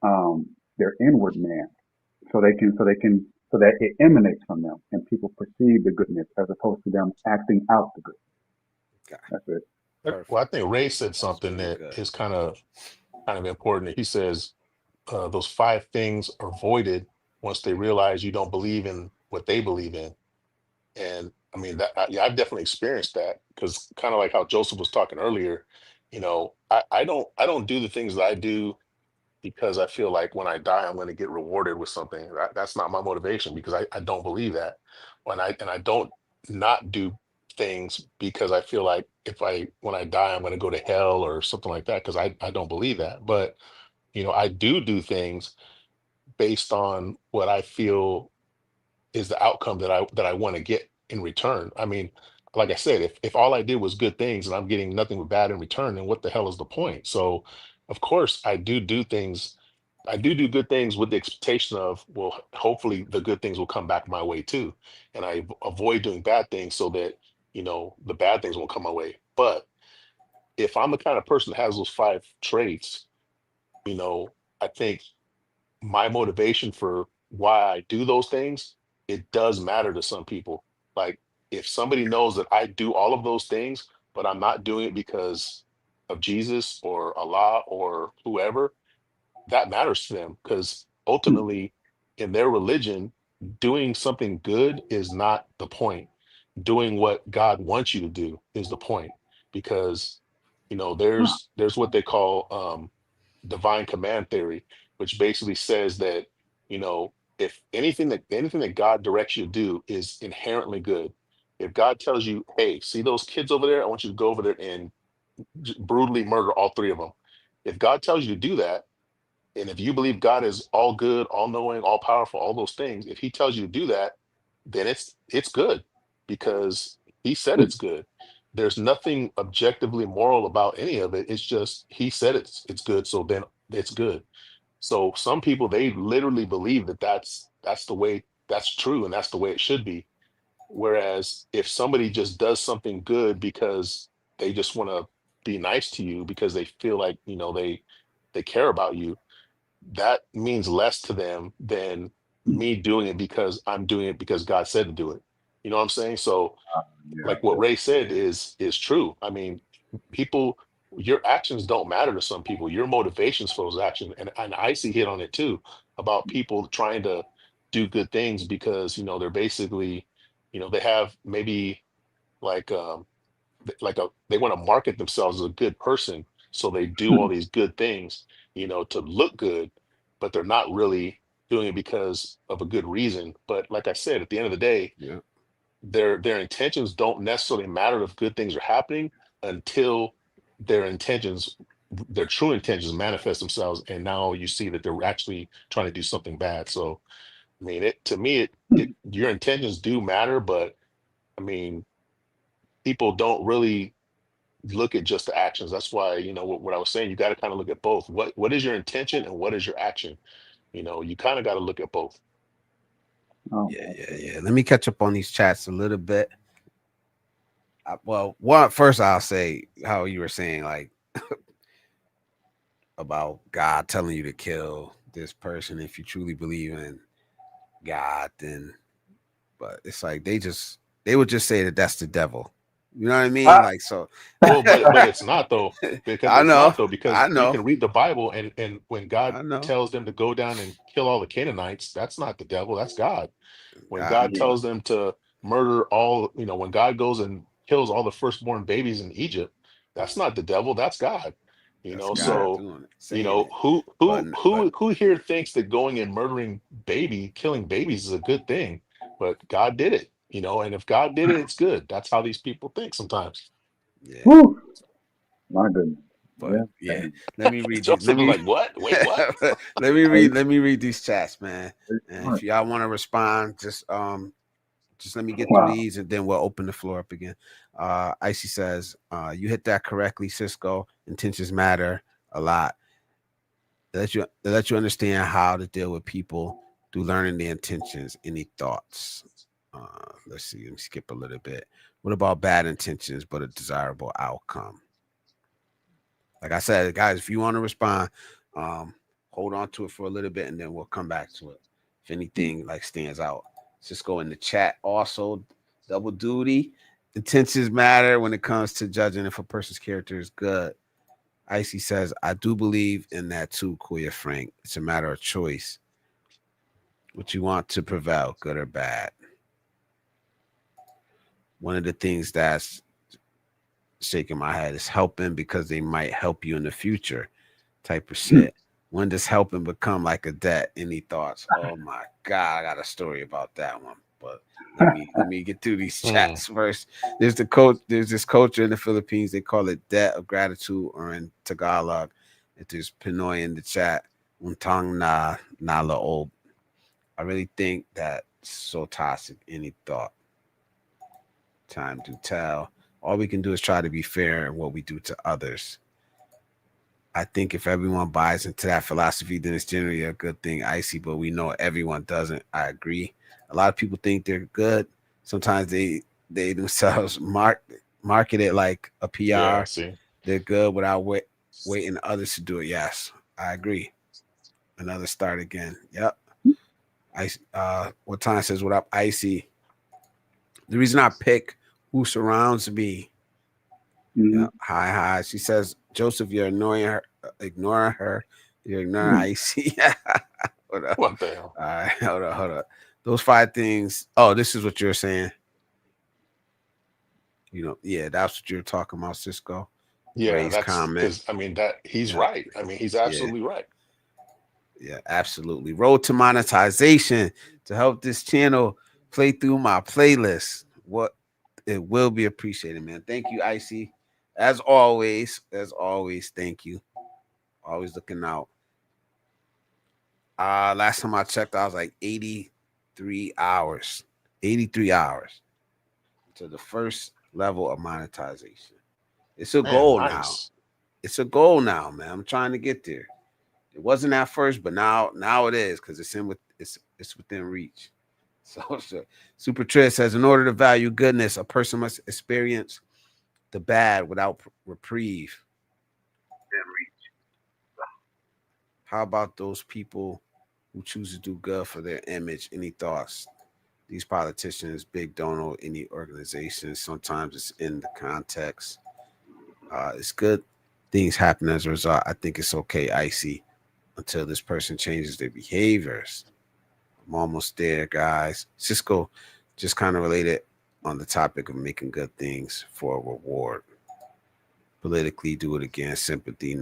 man, so that it emanates from them and people perceive the goodness as opposed to them acting out the good. Okay. That's it. Well, I Perfect. think Ray said something really that good. is kind of important. He says those 5 things are voided once they realize you don't believe in what they believe in. And I mean yeah, I've definitely experienced that, because kind of like how Joseph was talking earlier, I don't do the things that I do because I feel like when I die I'm going to get rewarded with something. That's not my motivation, because I don't believe that. And I don't not do things because I feel like when I die I'm going to go to hell or something like that, because I don't believe that. But I do things based on what I feel is the outcome that I want to get in return. I mean, like I said, if all I did was good things and I'm getting nothing but bad in return, then what the hell is the point? So, of course, I do things. I do good things with the expectation of, well, hopefully the good things will come back my way too, and I avoid doing bad things so that the bad things won't come my way. But if I'm the kind of person that has those 5 traits, I think my motivation for why I do those things, it does matter to some people. Like, if somebody knows that I do all of those things, but I'm not doing it because of Jesus or Allah or whoever, that matters to them, because Hmm. ultimately in their religion, doing something good is not the point. Doing what God wants you to do is the point, because Huh. there's what they call divine command theory, which basically says that if anything that God directs you to do is inherently good. If God tells you, hey, see those kids over there, I want you to go over there and brutally murder all 3 of them. If God tells you to do that, and if you believe God is all good, all knowing, all powerful, all those things, if he tells you to do that, then it's good, because he said Hmm. it's good. There's nothing objectively moral about any of it. It's just he said it's good, so then it's good. So some people, they literally believe that that's the way, that's true, and that's the way it should be. Whereas if somebody just does something good because they just want to be nice to you, because they feel like they care about you, that means less to them than Hmm. me doing it because I'm doing it because God said to do it. You know what I'm saying? So, Yeah. like what Ray said Yeah. is true. I mean, people, your actions don't matter to some people. Your motivations for those actions, and Icy hit on it too, about people trying to do good things because they're basically, they have maybe like they want to market themselves as a good person, so they do all Hmm. these good things to look good, but they're not really doing it because of a good reason. But like I said, at the end of the day, Yeah. their intentions don't necessarily matter if good things are happening, until their intentions their true intentions manifest themselves, and now you see that they're actually trying to do something bad. So I mean, it to me, your intentions do matter, but I mean, people don't really look at just the actions. That's why, what I was saying, you got to kind of look at both. What is your intention and what is your action? You kind of got to look at both. Oh, Yeah. Yeah. absolutely. Yeah. Let me catch up on these chats a little bit. Well, first I'll say how you were saying, like, about God telling you to kill this person if you truly believe in God, then, but it's like they would just say that that's the devil. You know what I mean? Ah. Like, so Well, but it's not though, because I it's know, not though, I because we know, can read the Bible, and when God I know. tells them to go down and kill all the Canaanites, that's not the devil, that's God. When God, God Yeah. tells them to murder all, when God goes and kills all the firstborn babies in Egypt, that's not the devil, that's God. that's God Yeah. So, doing it, saying it. who But who but who who here thinks that going and murdering killing babies is a good thing? But God did it, and if God did it, it's good. That's how these people think sometimes. yeah, Whew. My goodness. but Yeah. yeah. Dang. Let me read these. Joseph was like, "What? Wait, what?" Hey, Let me read these chats, man. And all right. if y'all want to respond, just let me get through Wow. these and then we'll open the floor up again. Icy says, you hit that correctly, Cisco. Intentions matter a lot. They let you understand how to deal with people through learning their intentions. Any thoughts? Let's see. Let me skip a little bit. What about bad intentions but a desirable outcome? Like I said, guys, if you want to respond, hold on to it for a little bit and then we'll come back to it. If anything like stands out, just go in the chat. Also, double duty. Intentions matter when it comes to judging if a person's character is good. Icy says, I do believe in that too, Kuya Frank. It's a matter of choice. What you want to prevail, good or bad. One of the things that's shaking my head is helping because they might help you in the future type of shit. When does helping become like a debt? Any thoughts? Oh my God, I got a story about that one. But let me get through these chats first. There's this culture in the Philippines, they call it debt of gratitude, or in Tagalog, if there's Pinoy in the chat, untang na naloob. I really think that's so toxic. Any thought? Time to tell. All we can do is try to be fair in what we do to others. I think if everyone buys into that philosophy, then it's generally a good thing, Icy, but we know everyone doesn't. I agree. A lot of people think they're good. Sometimes they themselves market it like a PR. Yeah, see. They're good without waiting others to do it. Yes, I agree. Another start again. Yep. What time says what up, Icy? The reason I pick who surrounds me. Mm-hmm. Yeah. Hi. She says, Joseph, you're ignoring her. You're ignoring Icy. Hold up. What the hell? All right, hold up. Those 5 things. Oh, this is what you're saying. Yeah, that's what you're talking about, Cisco. Yeah, Ray's that's comment. because I mean that he's Yeah. right. I mean, he's absolutely right. Yeah, absolutely. Road to monetization to help this channel play through my playlist. What it will be appreciated, man. Thank you, Icy. As always, thank you. Always looking out. Last time I checked, I was like 83 hours. 83 hours to the first level of monetization. It's a Man, goal now. nice. It's a goal now, man. I'm trying to get there. It wasn't at first, but now it is because it's within reach. So Super Trish says, in order to value goodness, a person must experience the bad without reprieve. How about those people who choose to do good for their image? Any thoughts? These politicians, big don't know any organizations. Sometimes it's in the context. It's good things happen as a result. I think it's okay, Icy, until this person changes their behaviors. I'm almost there, guys. Cisco just kind of related on the topic of making good things for a reward. Politically, do it again. Sympathy,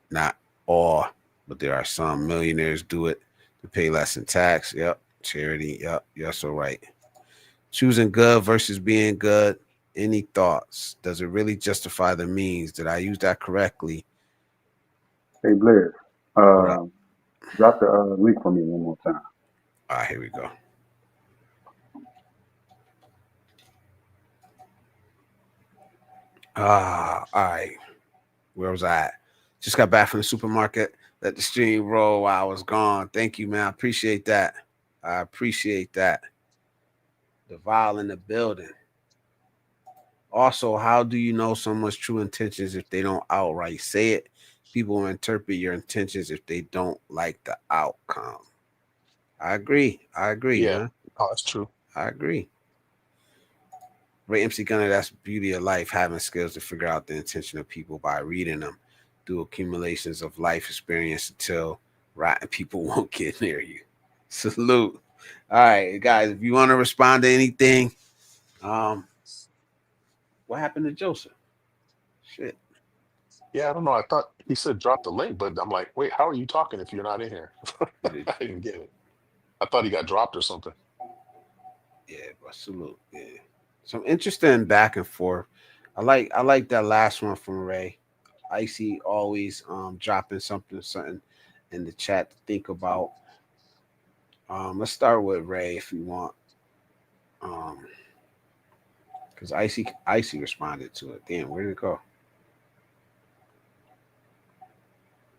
not all, but there are some. Millionaires do it to pay less in tax. Yep. Charity. Yep. You're so right. Choosing good versus being good. Any thoughts? Does it really justify the means? Did I use that correctly? Hey, Blair, What up? drop the link for me one more time. All right, here we go. All right. Where was I at? Just got back from the supermarket. Let the stream roll while I was gone. Thank you, man. I appreciate that. The vial in the building. Also, how do you know someone's true intentions if they don't outright say it? People will interpret your intentions if they don't like the outcome. I agree, Yeah. man. Oh, that's true. I agree. Ray MC Gunner, that's the beauty of life, having skills to figure out the intention of people by reading them through accumulations of life experience until rotten people won't get near you. Salute. All right, guys, if you want to respond to anything, what happened to Joseph? Shit. Yeah, I don't know. I thought he said drop the link, but I'm like, wait, how are you talking if you're not in here? I didn't get it. I thought he got dropped or something. Yeah, but salute. Yeah. Some interesting back and forth. I like that last one from Ray. Icy always dropping something in the chat to think about. Let's start with Ray if you want. Because Icy responded to it. Damn, where did it go?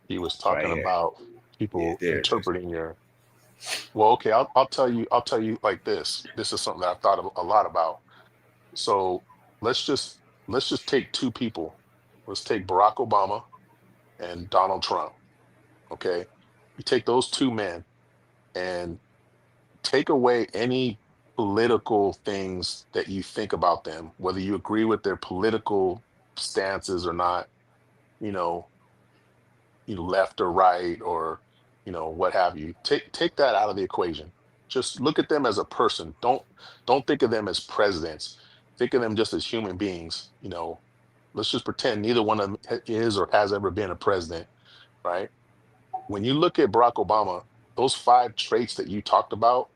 He was It's right talking here. about Yeah, people there it is. interpreting your Well, okay, I'll tell you like this. This is something that I've thought a lot about. So let's just let's just take two people. Let's take Barack Obama and Donald Trump. Okay. You take those two men and take away any political things that you think about them, whether you agree with their political stances or not, you know, left or right or what have you. Take that out of the equation. Just look at them as a person. Don't think of them as presidents. Think of them just as human beings. Let's just pretend neither one of them is or has ever been a president, right? When you look at Barack Obama, those five traits that you talked about,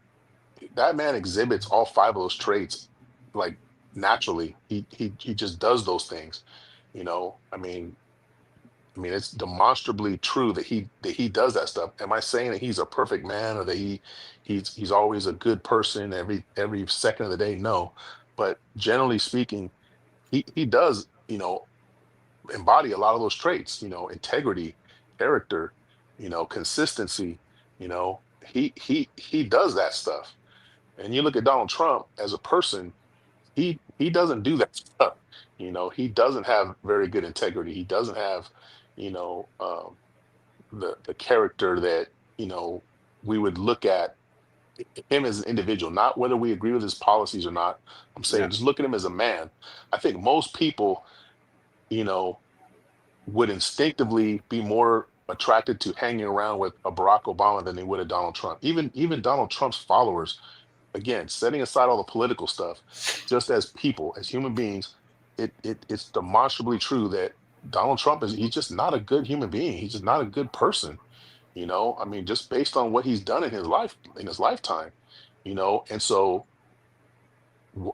that man exhibits all five of those traits like naturally. He just does those things. I mean, it's demonstrably true that he does that stuff. Am I saying that he's a perfect man or that he's always a good person every second of the day? No, but generally speaking, he does embody a lot of those traits. Integrity, character, consistency. He does that stuff. And you look at Donald Trump as a person, he doesn't do that stuff. He doesn't have very good integrity. He doesn't have, you know, um, the character that we would look at him as an individual, not whether we agree with his policies or not. I'm Yeah, saying just look at him as a man. I think most people, you know, would instinctively be more attracted to hanging around with a Barack Obama than they would a Donald Trump. Even Donald Trump's followers, again, setting aside all the political stuff, just as people, as human beings, it's demonstrably true that Donald Trump he's just not a good human being. He's just not a good person. I mean, just based on what he's done in his life, in his lifetime, and so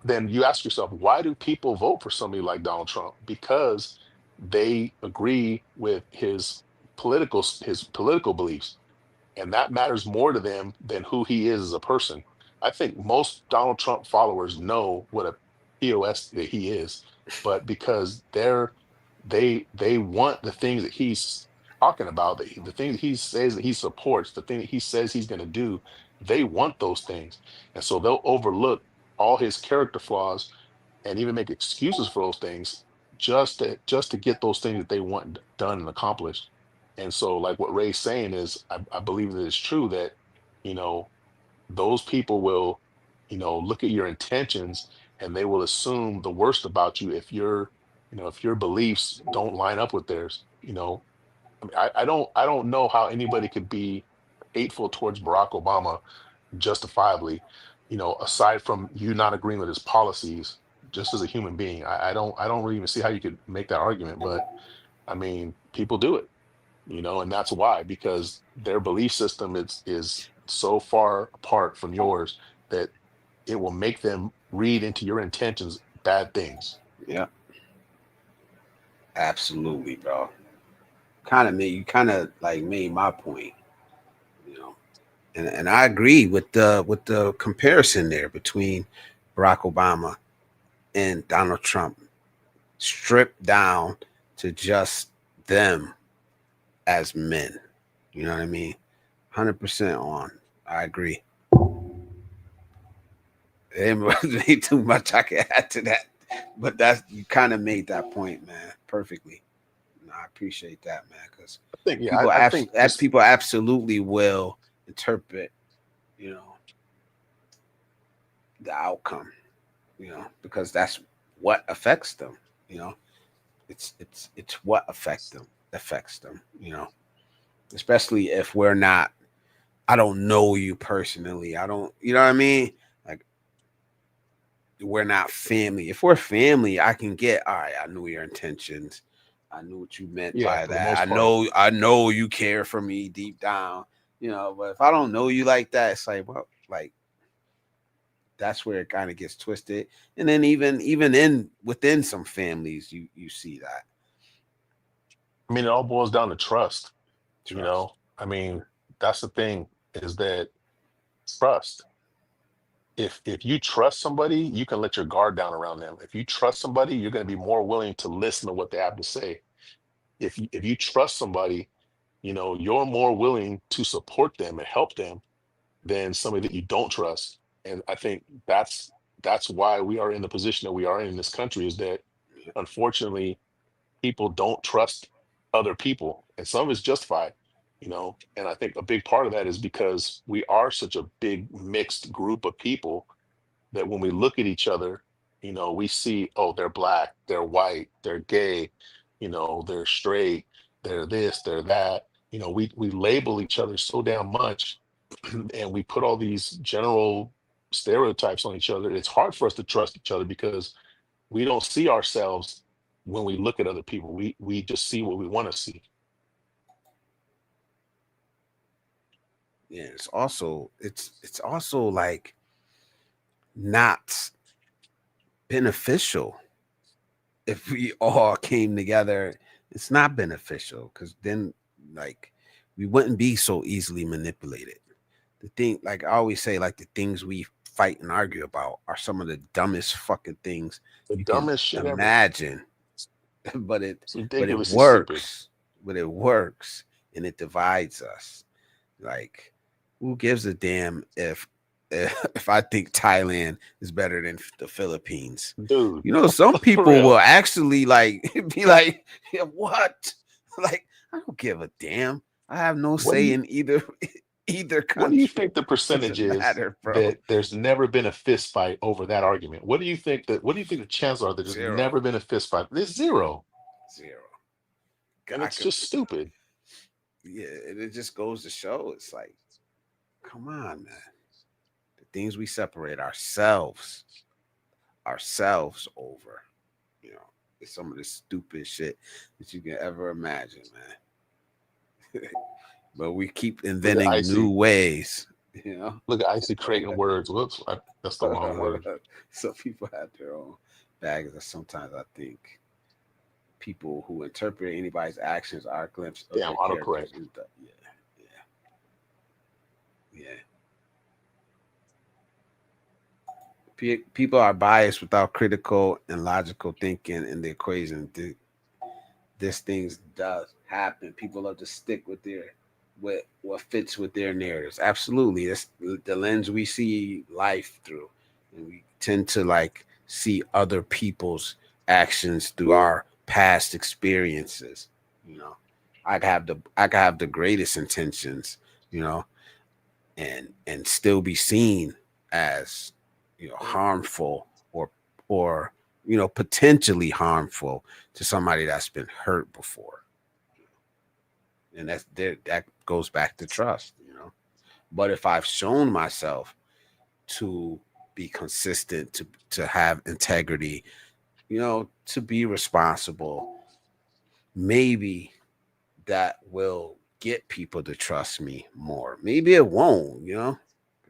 then you ask yourself, why do people vote for somebody like Donald Trump? Because they agree with his political beliefs, and that matters more to them than who he is as a person. I think most Donald Trump followers know what a POS that he is, but because they want the things that he's talking about, the things that he says that he supports, the thing that he says he's going to do, they want those things, and so they'll overlook all his character flaws and even make excuses for those things just to get those things that they want done and accomplished. And so, like what Ray's saying is, I believe that it's true that you know those people will look at your intentions and they will assume the worst about you if your beliefs don't line up with theirs. I mean, I don't know how anybody could be hateful towards Barack Obama justifiably, aside from you not agreeing with his policies just as a human being. I don't really even see how you could make that argument, but I mean, people do it, and that's why, because their belief system is so far apart from yours that it will make them read into your intentions bad things. yeah, absolutely, bro. You kind of like made my point, you know, and I agree with the comparison there between Barack Obama and Donald Trump, stripped down to just them as men. You know what I mean? 100% on. I agree. There ain't too much I can add to that, but that's you kind of made that point, man, perfectly. No, I appreciate that, man, because I think, yeah, people I think just people absolutely will interpret, you know, the outcome, because that's what affects them. You know, it's what affects them. Especially if we're not. I don't know you personally. I don't. You know what I mean? Like we're not family. If we're family, I can get all right. I knew your intentions. I knew what you meant yeah, by for the that. most part. I know you care for me deep down. But if I don't know you like that, it's like, well, like that's where it kind of gets twisted. And then even in within some families, you see that I mean, it all boils down to trust. trust. I mean, that's the thing, is that trust. If you trust somebody, you can let your guard down around them. If you trust somebody, you're going to be more willing to listen to what they have to say. If you trust somebody, you're more willing to support them and help them than somebody that you don't trust. And I think that's why we are in the position that we are in this country, is that unfortunately people don't trust other people, and some of it's justified, and I think a big part of that is because we are such a big mixed group of people that when we look at each other, we see, oh, they're black, they're white, they're gay, they're straight, they're this, they're that. We label each other so damn much, and we put all these general stereotypes on each other. It's hard for us to trust each other because we don't see ourselves when we look at other people. We just see what we want to see. Yeah, it's also like not beneficial if we all came together. It's not beneficial because then like we wouldn't be so easily manipulated. The thing, like I always say, like the things we fight and argue about are some of the dumbest fucking things The you can dumbest shit ever. imagine. but It's it ridiculously works. stupid. But it works, and it divides us. Like, who gives a damn if I think Thailand is better than the Philippines? Dude, Some people real. will actually like be like, yeah, what? Like, I don't give a damn. I have no What do say you- in either country. What do you think the percentage Doesn't is matter, bro. that there's never been a fist fight over that argument? What do you think the chances are that there's Zero. never been a fist fight? There's zero. And I it's could- just stupid. Yeah, and it just goes to show it's like, come on, man. The things we separate ourselves over, it's some of the stupid shit that you can ever imagine, man. But we keep inventing new ways, Look at Icy creating words. Whoops, that's the wrong word. Some people have their own baggage. Sometimes I think people who interpret anybody's actions are a glimpse of Damn, their autocorrect. character. People are biased without critical and logical thinking in the equation. This things does happen. People love to stick with what fits with their narratives. Absolutely, it's the lens we see life through, and we tend to like see other people's actions through our past experiences. I could have the greatest intentions, and still be seen as harmful or potentially harmful to somebody that's been hurt before. And that goes back to trust. But if I've shown myself to be consistent, to have integrity, to be responsible, maybe that will get people to trust me more. Maybe it won't.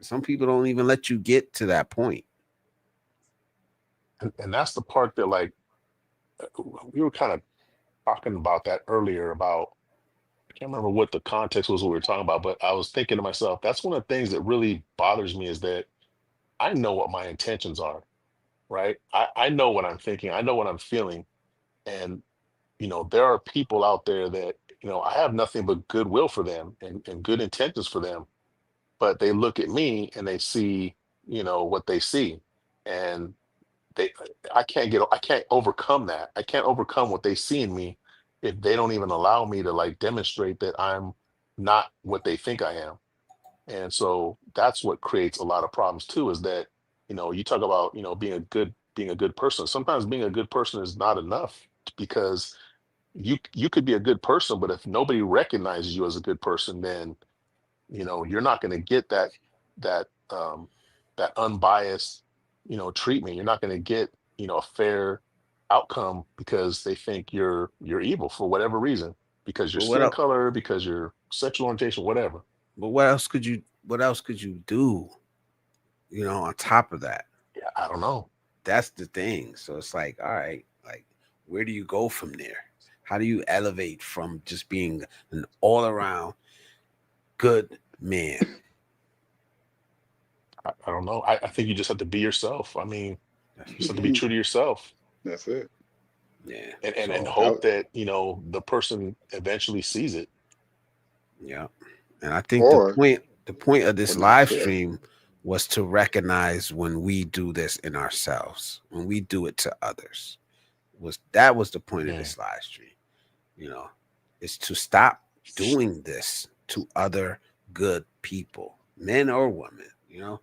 Some people don't even let you get to that point. And that's the part that, like, we were kind of talking about that earlier about, I can't remember what the context was what we were talking about, but I was thinking to myself, that's one of the things that really bothers me, is that I know what my intentions are, right? I know what I'm thinking. I know what I'm feeling. And, there are people out there that, I have nothing but goodwill for them and good intentions for them. But they look at me and they see, what they see. And I can't overcome that. I can't overcome what they see in me if they don't even allow me to like demonstrate that I'm not what they think I am. And so that's what creates a lot of problems too, is that, you talk about, being a good person. Sometimes being a good person is not enough, because you could be a good person, but if nobody recognizes you as a good person, then you're not going to get that that unbiased treatment. You're not going to get a fair outcome, because they think you're evil for whatever reason, because your skin color, because your sexual orientation, whatever. But what else could you do on top of that? Yeah, I don't know. That's the thing. So it's like, all right, like, where do you go from there? How do you elevate from just being an all-around good man? I don't know. I think you just have to be yourself. I mean, you just have to be true to yourself. That's it. Yeah. And hope that, the person eventually sees it. Yeah. And I think Or- the point The point of this Would not live fit. stream was to recognize when we do this in ourselves, when we do it to others. That was the point of Yeah. this live stream. You know, is to stop doing this to other good people, men or women. You know,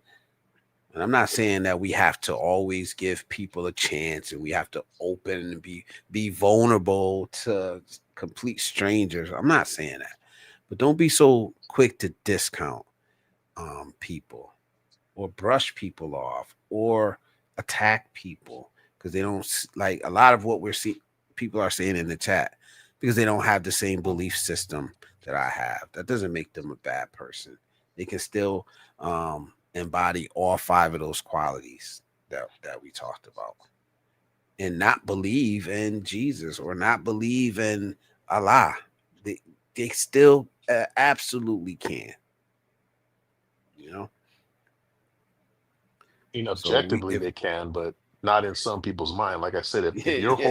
and I'm not saying that we have to always give people a chance and we have to open and be vulnerable to complete strangers. I'm not saying that. But don't be so quick to discount people or brush people off or attack people because they don't like a lot of what we're seeing people are saying in the chat because they don't have the same belief system that I have. That doesn't make them a bad person. They can still embody all five of those qualities that we talked about and not believe in Jesus or not believe in Allah. They they still absolutely can, you know. So we Objectively if they can, but not in some people's mind. Like I said, if yeah, your yeah,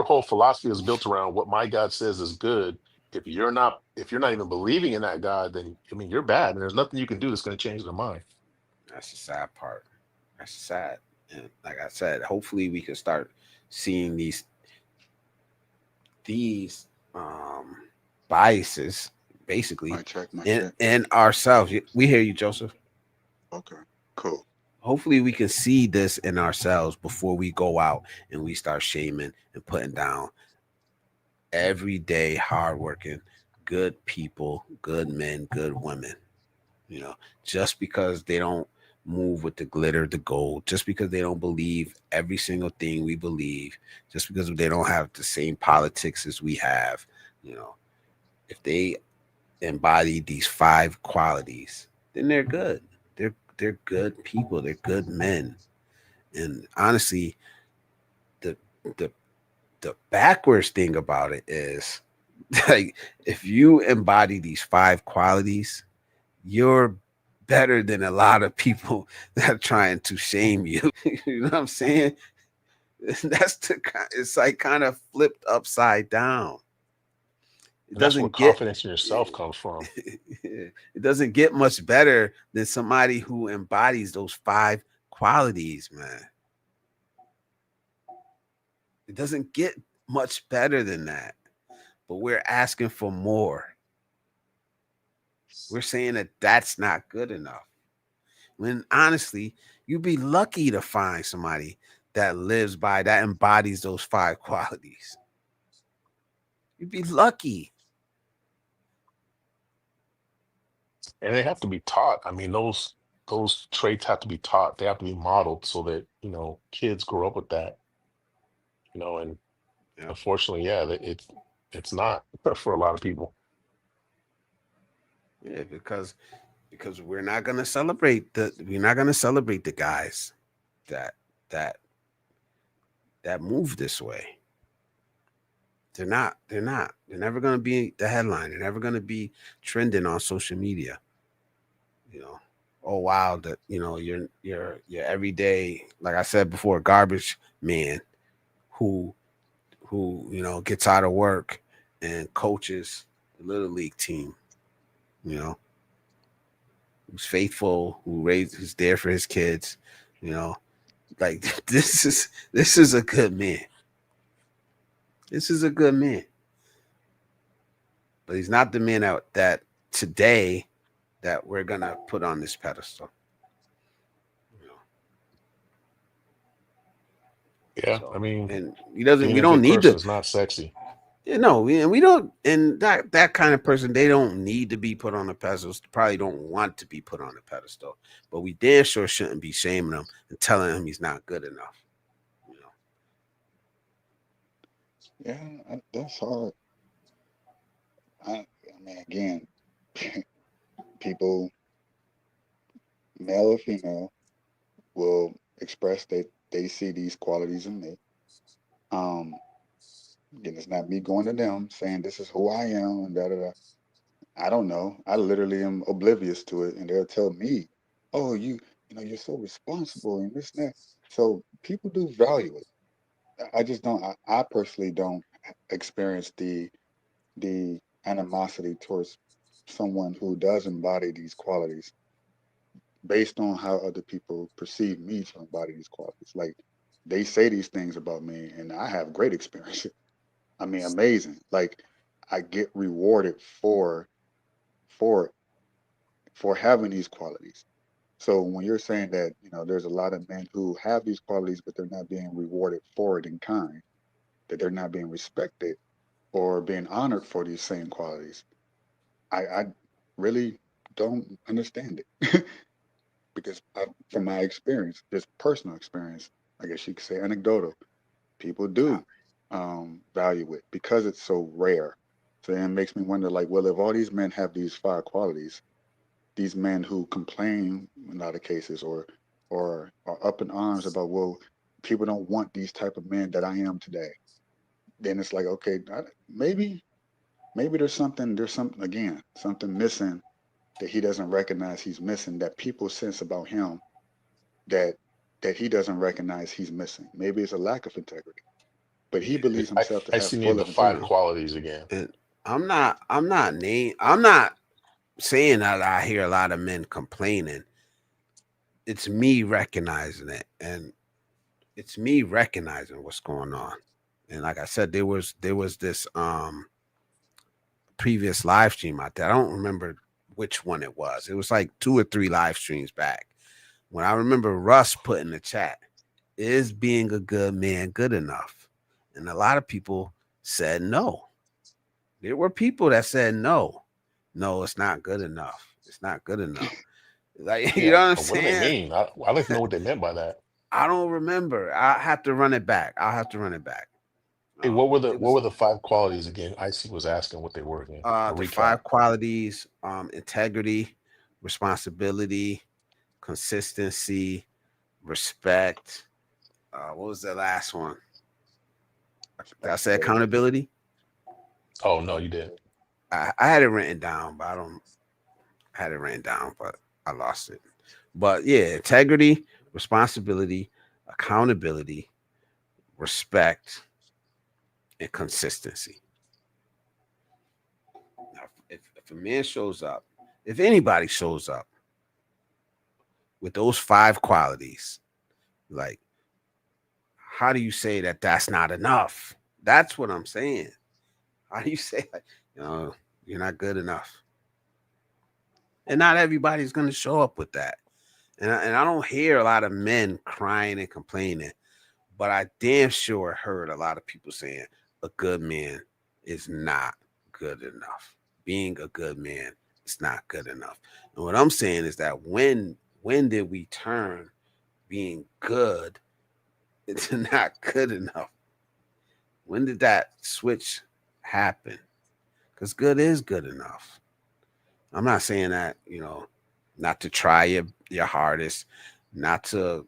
whole philosophy is built around what my God says is good, if you're not even believing in that God, then I mean you're bad, and there's nothing you can do that's going to change their mind. that's the sad part. That's sad. And like I said, hopefully we can start seeing these biases basically Mic check, mic in check. ourselves. We hear you, Joseph. Okay, cool. Hopefully we can see this in ourselves before we go out and we start shaming and putting down everyday hardworking good people, good men, good women. You know, just because they don't move with the glitter, the gold, just because they don't believe every single thing we believe, just because they don't have the same politics as we have, you know, if they embody these five qualities, then they're good. They're good people. They're good men. And honestly, the the the backwards thing about it is like if you embody these five qualities, you're better than a lot of people that are trying to shame you. You know what I'm saying? That's it's like kind of flipped upside down. It And that's where doesn't get confidence in yourself comes from. it doesn't get much better than somebody who embodies those five qualities, man. It doesn't get much better than that. But we're asking for more. We're saying that that's not good enough. When honestly, you'd be lucky to find somebody that lives by that embodies those five qualities. You'd be lucky. And they have to be taught. I mean, those traits have to be taught. They have to be modeled so that, kids grow up with that, and Yeah. unfortunately, yeah, it's not for a lot of people. Yeah, because we're not gonna celebrate the guys that that that move this way. They're never gonna be the headline. They're never gonna be trending on social media. You know, oh wow, that your everyday, like I said before, garbage man who gets out of work and coaches the little league team, you know, who's faithful, who's there for his kids, you know, like this is a good man. This is a good man, but he's not the man that today that we're gonna put on this pedestal. You know? Yeah, I So, mean, and he doesn't. being We a don't good need person to. is not sexy. And we don't. And that kind of person, they don't need to be put on a pedestal. Probably don't want to be put on a pedestal. But we damn sure shouldn't be shaming him and telling him he's not good enough. You know. Yeah, that's hard. I mean, again, people, male or female, will express that they see these qualities in me. Um, Again, it's not me going to them saying this is who I am and da da da. I don't know. I literally am oblivious to it, and they'll tell me, "Oh, you're so responsible and this and that." So people do value it. I just don't. I personally don't experience the animosity towards someone who does embody these qualities based on how other people perceive me to embody these qualities. Like they say these things about me, and I have great experience. I mean, amazing. Like I get rewarded for for having these qualities. So when you're saying that, there's a lot of men who have these qualities, but they're not being rewarded for it in kind, that they're not being respected or being honored for these same qualities, I really don't understand it. Because from my experience, just personal experience, I guess you could say anecdotal, people do value it because it's so rare. So then it makes me wonder, like, well, if all these men have these five qualities, these men who complain in a lot of cases or are up in arms about, well, people don't want these type of men that I am today. Then it's like, okay, maybe there's something again, something missing that he doesn't recognize he's missing, that people sense about him that he doesn't recognize he's missing. Maybe it's a lack of integrity, but he believes I, himself to I have see need full the of five integrity. qualities again. And I'm not saying that I hear a lot of men complaining. It's me recognizing it, and it's me recognizing what's going on. And like I said, there was this previous live stream out there. I don't remember which one it was. It was like 2 or 3 live streams back. When I remember Russ put in the chat, is being a good man good enough? And a lot of people said no. There were people that said no, it's not good enough. It's not good enough. Like, you know Yeah, what I'm but what do they saying? mean? I'd like to know what they meant by that. I don't remember. I have to run it back. I'll have to run it back. Hey, what were the It was five qualities again? IC was asking what they were again. A the recap. 5 qualities: integrity, responsibility, consistency, respect. What was the last one? Did I say accountability? Oh no, you did. I had it written down, but I had it written down, but I lost it. But yeah, integrity, responsibility, accountability, respect, and consistency. Now, if a man shows up, if anybody shows up with those 5 qualities, like, how do you say that that's not enough? That's what I'm saying. How do you say, like, you're not good enough? And not everybody's going to show up with that. And I don't hear a lot of men crying and complaining, but I damn sure heard a lot of people saying a good man is not good enough. Being a good man is not good enough. And what I'm saying is that when did we turn being good into not good enough? When did that switch happen? Because good is good enough. I'm not saying that, not to try your hardest, not to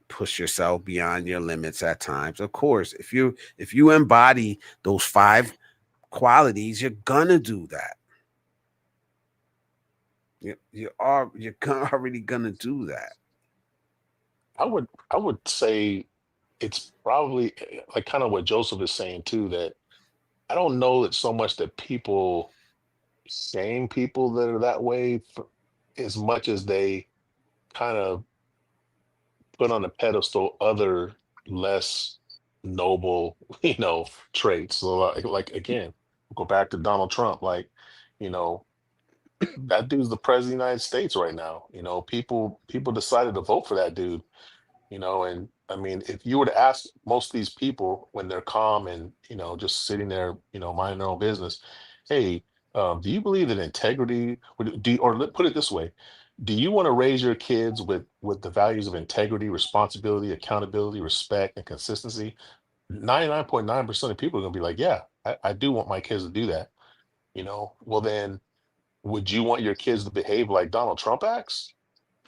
push yourself beyond your limits at times. Of course, if you embody those 5 qualities, you're gonna do that. You're already gonna do that. I would say it's probably like kind of what Joseph is saying too, that I don't know that so much that people shame people that are that way as much as they kind of put on a pedestal other less noble, traits. So like again, go back to Donald Trump, like, you know, that dude's the president of the United States right now. People decided to vote for that dude. And I mean, if you were to ask most of these people when they're calm and just sitting there, minding their own business, hey, do you believe in integrity? Put it this way, do you want to raise your kids with the values of integrity, responsibility, accountability, respect, and consistency? 99.9% of people are going to be like, yeah, I do want my kids to do that. Well then, would you want your kids to behave like Donald Trump acts?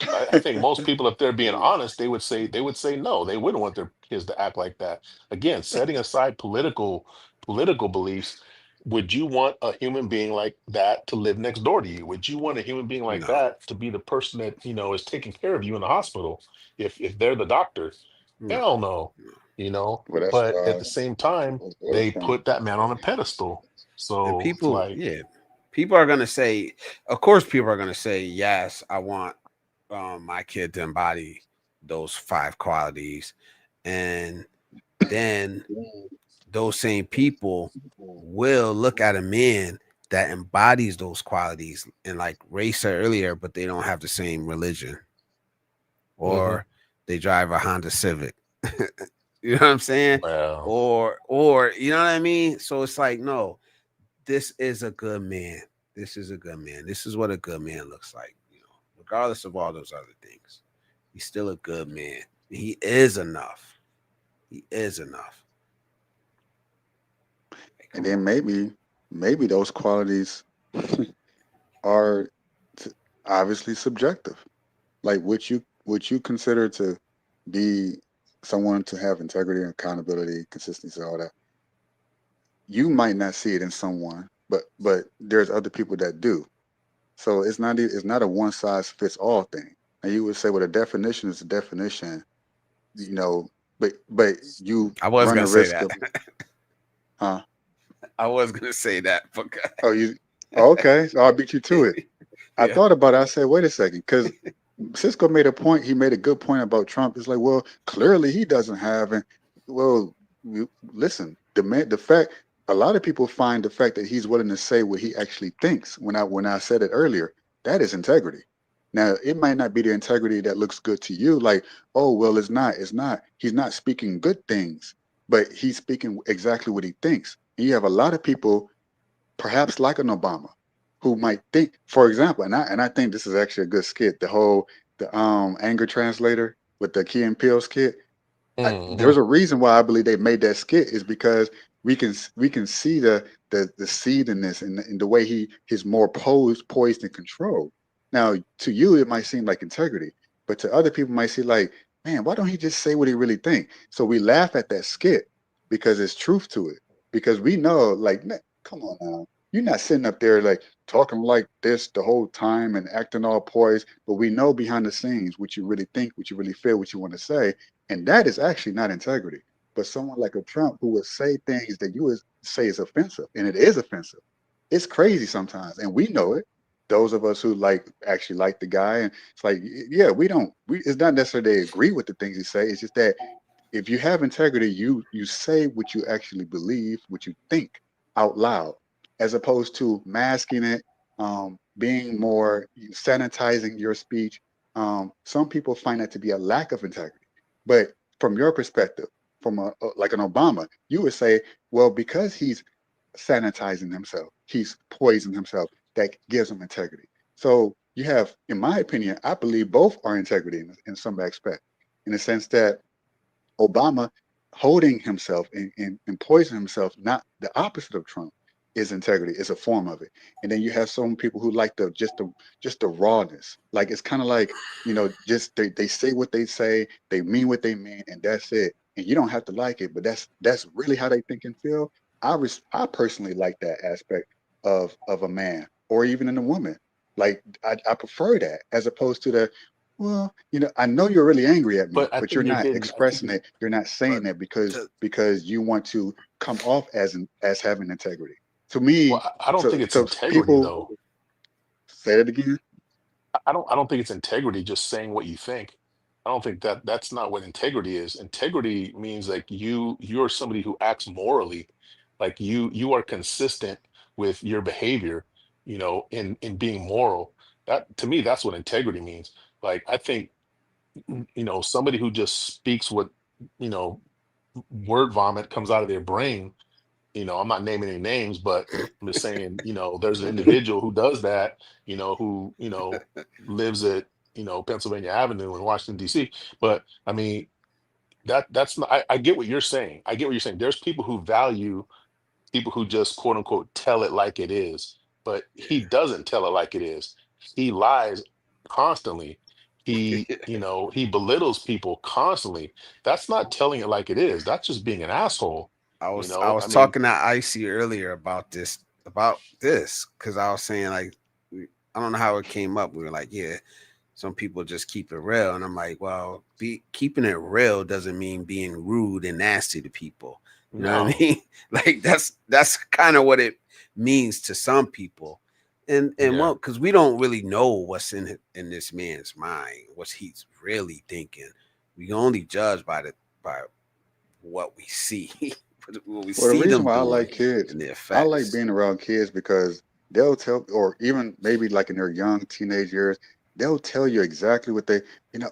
I think most people, if they're being honest, they would say no. They wouldn't want their kids to act like that. Again, setting aside political beliefs, would you want a human being like that to live next door to you? Would you want a human being like No, that to be the person that is taking care of you in the hospital if they're the doctor? no, Hell no. no. Well, that's But at the same time, where it's they from. put that man on a pedestal. And So it's people, like, yeah, people are gonna say, of course, people are gonna say, yes, I want my kid to embody those 5 qualities, and then those same people will look at a man that embodies those qualities, and like Ray said earlier, but they don't have the same religion, or they drive a Honda Civic. You know what I'm saying? Well, Or you know what I mean? So it's like, no, this is a good man. This is a good man. This is what a good man looks like, regardless of all those other things. He's still a good man. He is enough. He is enough. And then maybe those qualities are obviously subjective. Like what you consider to be someone to have integrity, accountability, consistency, all that. You might not see it in someone, but there's other people that do. So it's not a one size fits all thing. And you would say, well, a definition is a definition, you know, but you I was run gonna the say risk that. of, huh? I was gonna say that, but Oh, okay. So I'll beat you to it. I yeah. thought about it. I said, wait a second, because Cisco made a point. He made a good point about Trump. It's like, well, clearly he doesn't have, and well, listen, the fact, a lot of people find the fact that he's willing to say what he actually thinks. When I said it earlier, that is integrity. Now, it might not be the integrity that looks good to you. Like, oh, well, it's not. It's not. He's not speaking good things, but he's speaking exactly what he thinks. And you have a lot of people, perhaps like an Obama, who might think, for example, and I think this is actually a good skit. The anger translator with the Key and Peele skit. There's a reason why I believe they made that skit is because we can see the seed in this and the way he's more poised and controlled. Now, to you, it might seem like integrity, but to other people might see like, man, why don't he just say what he really think? So we laugh at that skit because there's truth to it. Because we know, like, come on now, you're not sitting up there like talking like this the whole time and acting all poised, but we know behind the scenes what you really think, what you really feel, what you want to say, and that is actually not integrity. But someone like a Trump who would say things that you would say is offensive, and it is offensive. It's crazy sometimes, and we know it. Those of us who actually like the guy, and it's like, yeah, it's not necessarily they agree with the things he say. It's just that if you have integrity, you say what you actually believe, what you think out loud, as opposed to masking it, being more sanitizing your speech. Some people find that to be a lack of integrity. But from your perspective, from like an Obama, you would say, well, because he's sanitizing himself, he's poisoning himself, that gives him integrity. So you have, in my opinion, I believe both are integrity in some aspect, in the sense that Obama holding himself and poisoning himself, not the opposite of Trump, is integrity. It's a form of it. And then you have some people who like just the rawness. Like it's kind of like, just they say what they say, they mean what they mean, and that's it. And you don't have to like it, but that's really how they think and feel. I personally like that aspect of a man or even in a woman. Like I prefer that as opposed to the, well, I know you're really angry at me, but I but think you're you're not getting. I think expressing it. You're not saying But it because to, you want to come off as having integrity. To well, me, I don't think it's to integrity people, though. say it again. I don't think it's integrity just saying what you think. I don't think that's not what integrity is. Integrity means like you're somebody who acts morally, like you are consistent with your behavior, in being moral. That to me, that's what integrity means. Like I think, somebody who just speaks what, you know, word vomit comes out of their brain. I'm not naming any names, but I'm just saying, there's an individual who does that, who, lives at, Pennsylvania Avenue in Washington, D.C. But I mean, that's not, I get what you're saying. I get what you're saying. There's people who value people who just quote unquote tell it like it is, but he doesn't tell it like it is. He lies constantly. He belittles people constantly. That's not telling it like it is. That's just being an asshole. I was I mean, talking to Icy earlier about this because I was saying like I don't know how it came up. We were like, yeah, some people just keep it real, and I'm like, well, keeping it real doesn't mean being rude and nasty to people. You know what I no. mean? Like that's kind of what it means to some people. And Yeah. well, because we don't really know what's in this man's mind, what he's really thinking. We only judge by what we see, what we Well, the see reason them why I doing, like kids, and the I like effects. being around kids because they'll tell, or even maybe like in their young teenage years, they'll tell you exactly what they,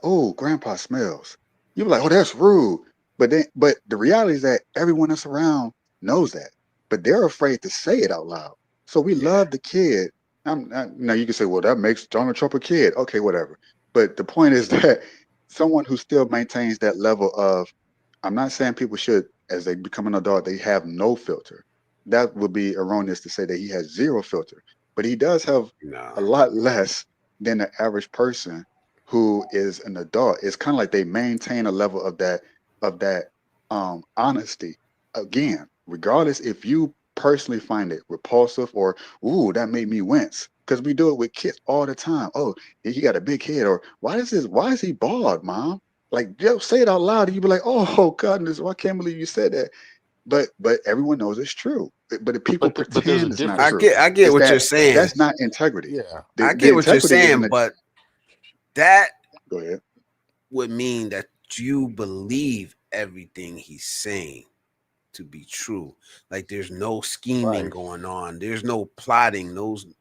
oh, grandpa smells. You'll be like, oh, that's rude. But the reality is that everyone that's around knows that, but they're afraid to say it out loud. So we Yeah, love the kid. Now you can say, well, that makes Donald Trump a kid. Okay, whatever. But the point is that someone who still maintains that level of, I'm not saying people should, as they become an adult, they have no filter. That would be erroneous to say that he has zero filter, but he does have no, a lot less than the average person who is an adult. It's kind of like they maintain a level of that honesty. Again, regardless if you personally find it repulsive or ooh, that made me wince. Because we do it with kids all the time. Oh, he got a big head, or why is he bald, mom? Like, yo, say it out loud, and you be like, "Oh goodness, well, I can't believe you said that." But everyone knows it's true. But the people But there's a pretend it's not difference. true. I get It's what you're that saying. that's not integrity. Yeah. The I the get what you're integrity is in saying, the. but that Go ahead. would mean that you believe everything he's saying to be true. Like there's no scheming Right. going on. There's no plotting.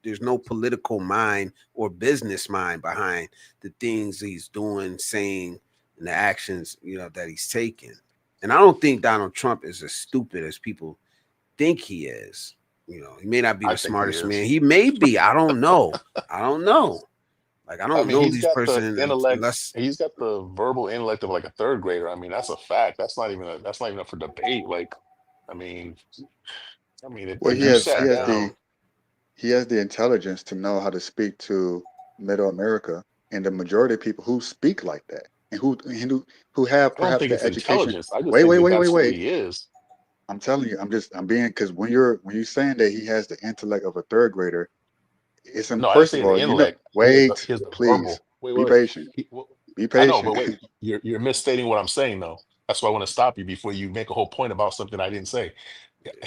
There's no political mind or business mind behind the things he's doing, saying, and the actions, that he's taking. And I don't think Donald Trump is as stupid as people think he is. He may not be I the think he smartest man. is. He may be. I don't know. I don't know. Like I I don't mean, know he's these got the person intellect. unless He's got the verbal intellect of like a third grader. I mean, that's a fact. That's not even up for debate. Like, I mean, Well, if he you has he sat has the down, he has the intelligence to know how to speak to Middle America and the majority of people who speak like that and who have I don't perhaps think the it's education. intelligence. I just Wait, think wait, that wait, wait, that's who wait. he is. I'm telling you, I'm being because when you're saying that he has the intellect of a third grader, it's No, I didn't first say of the all, intellect. wait, He has the please verbal. Wait, be wait, wait. patient, Well, be I know, patient. but wait, you're misstating what I'm saying though. That's why I want to stop you before you make a whole point about something I didn't say.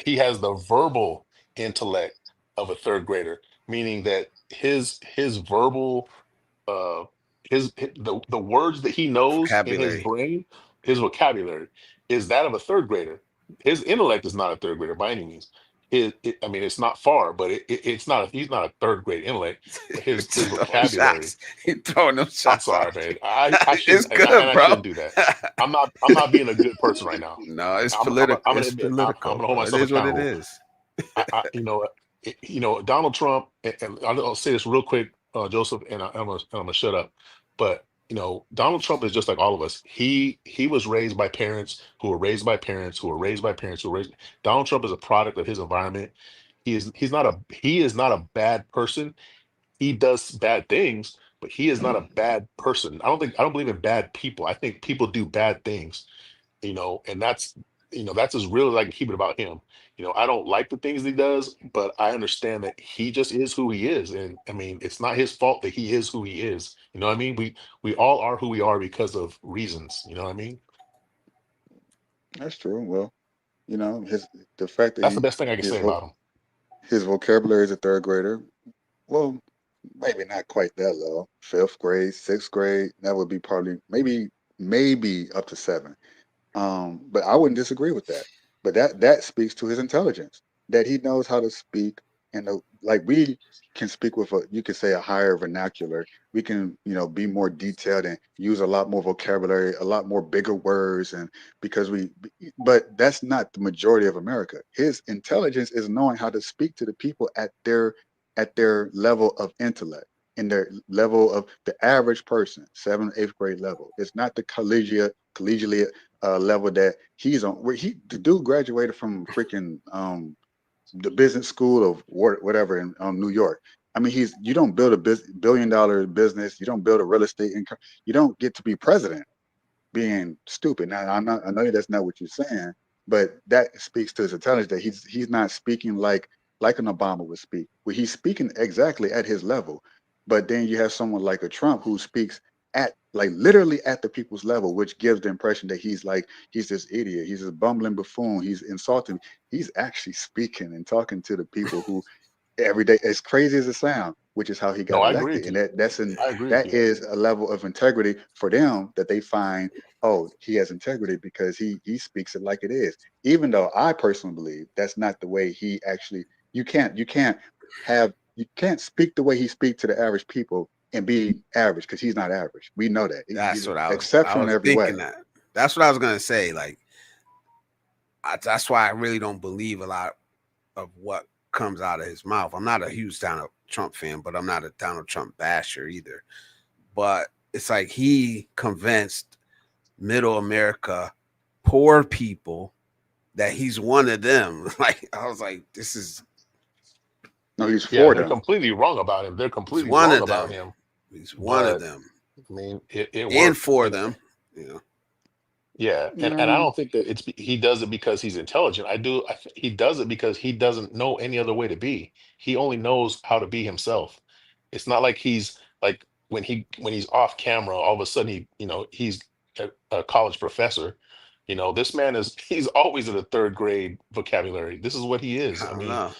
He has the verbal intellect of a third grader, meaning that his verbal uh the words that he knows in his vocabulary. brain, his vocabulary is that of a third grader. His intellect is not a third grader by any means. I mean, it's not far, but it's not. He's not a third grade intellect, but his Just throwing vocabulary. shots. He throwing them I'm shots sorry, out man. I there. shouldn't, It's good, I bro. shouldn't do that. I'm not being a good person right now. No, it's I'm political. gonna It's admit I'm political, gonna hold bro. It myself is what it accountable. is. Donald Trump, and I'll say this real quick, Joseph, and I'm gonna shut up. But Donald Trump is just like all of us. He was raised by parents who were raised by parents who were raised by parents who were raised. Donald Trump is a product of his environment. He is not a bad person. He does bad things, but he is not a bad person. I don't believe in bad people. I think people do bad things, and that's as real as I can keep it about him. I don't like the things he does, but I understand that he just is who he is. And I mean, it's not his fault that he is who he is. You know what I mean? We all are who we are because of reasons. You know what I mean? That's true. Well, his the fact that That's the best thing I can his say vo- about him. his vocabulary is a third grader. Well, maybe not quite that low. Fifth grade, sixth grade, that would be probably maybe up to seven. But I wouldn't disagree with that. But that speaks to his intelligence, that he knows how to speak, and like we can speak with you could say a higher vernacular. We can be more detailed and use a lot more vocabulary, a lot more bigger words, and because but that's not the majority of America. His intelligence is knowing how to speak to the people at their level of intellect. In their level of the average person, seventh, eighth grade level. It's not the collegiate level that he's on. Where the dude graduated from freaking the business school of whatever in New York. I mean, you don't build a billion-dollar business. You don't build a real estate income. You don't get to be president being stupid. Now, I know that's not what you're saying, but that speaks to his intelligence that he's not speaking like an Obama would speak. Well, he's speaking exactly at his level. But then you have someone like a Trump who speaks at like literally at the people's level, which gives the impression that he's this idiot, he's this bumbling buffoon, he's insulting. He's actually speaking and talking to the people who every day, as crazy as it sounds, which is how he No, got I agree elected. with And you. I agree with that you. is a level of integrity for them that they find, oh, he has integrity because he speaks it like it is. Even though I personally believe that's not the way he actually, you can't speak the way he speaks to the average people and be average, because he's not average. We know that. That's He's what I exceptional in was every way. thinking that. That's what I was gonna say. Like, that's why I really don't believe a lot of what comes out of his mouth. I'm not a huge Donald Trump fan, but I'm not a Donald Trump basher either. But it's like he convinced middle America, poor people, that he's one of them. Like, I was like, this is, No, he's Yeah, for they're them. completely wrong about him. They're he's completely one wrong of about them. him. He's one of But them. I mean, it And worked. for them. Yeah. Yeah, and I Mm, don't think that he does it because he's intelligent. He does it because he doesn't know any other way to be. He only knows how to be himself. It's not like he's like when he's off camera, all of a sudden he's a college professor. This man he's always in the third grade vocabulary. This is what he is. I I don't mean, know.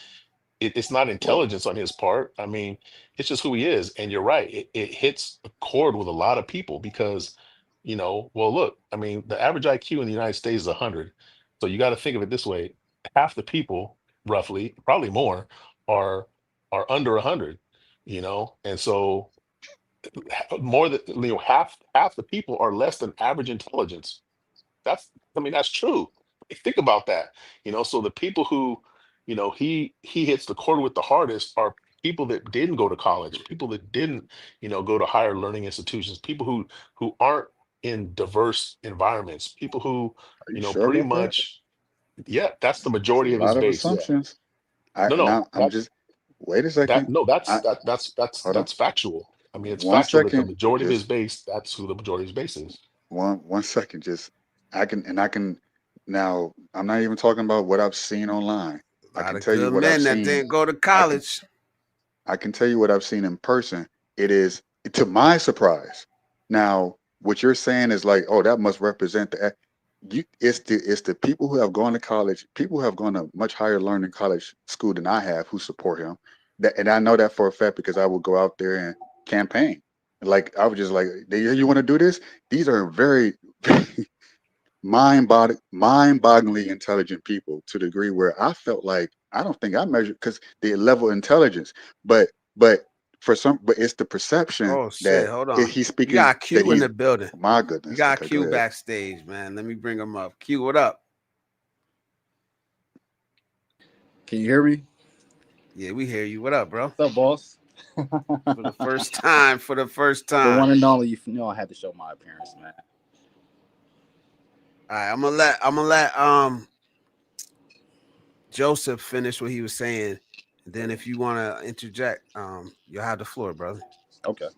it's not well, intelligence on his part. I mean, it's just who he is. And you're right. It hits a chord with a lot of people because, well, look, I mean, the average IQ in the United States is 100. So you got to think of it this way. Half the people, roughly, probably more, are under 100, And so more than, half the people are less than average intelligence. I mean, that's true. Think about that. So the people who, he hits the chord with the hardest are people that didn't go to college, people that didn't, go to higher learning institutions, people who aren't in diverse environments, people who, are you sure pretty about that? much, yeah, that's the It's a majority of his lot of base. Yeah. assumptions. No, no, Now I'm just, wait a that second. no, I hold on that's factual. I mean, it's one factual that the second. majority of his Just base, that's who the majority of his base is. one second. Just I can now. I'm not even talking about what I've seen online. A I lot can of tell you good what I've men that seen. didn't go to I can college. I can tell you what I've seen in person. It is, to my surprise. Now, what you're saying is like, oh, that must represent it's the people who have gone to college, people who have gone to much higher learning college school than I have, who support him. And I know that for a fact because I will go out there and campaign. Like I was just like, you want to do this? These are very mind-bogglingly intelligent people, to the degree where I felt like I don't think I measured, because the level of intelligence, but but but it's the perception Oh shit, that hold on. he's You speaking, got that Q in he's, the building. my You goodness. got Okay, go Q ahead. backstage, man. Let me bring him up. Q, what up? Can you hear me? Yeah, we hear you. What up, bro? What's up, boss? For the first time. For the first The time. one and only. You know I had to show my appearance, man. All right, I'm gonna let Joseph finish what he was saying. And then if you want to interject, you'll have the floor, brother. Okay.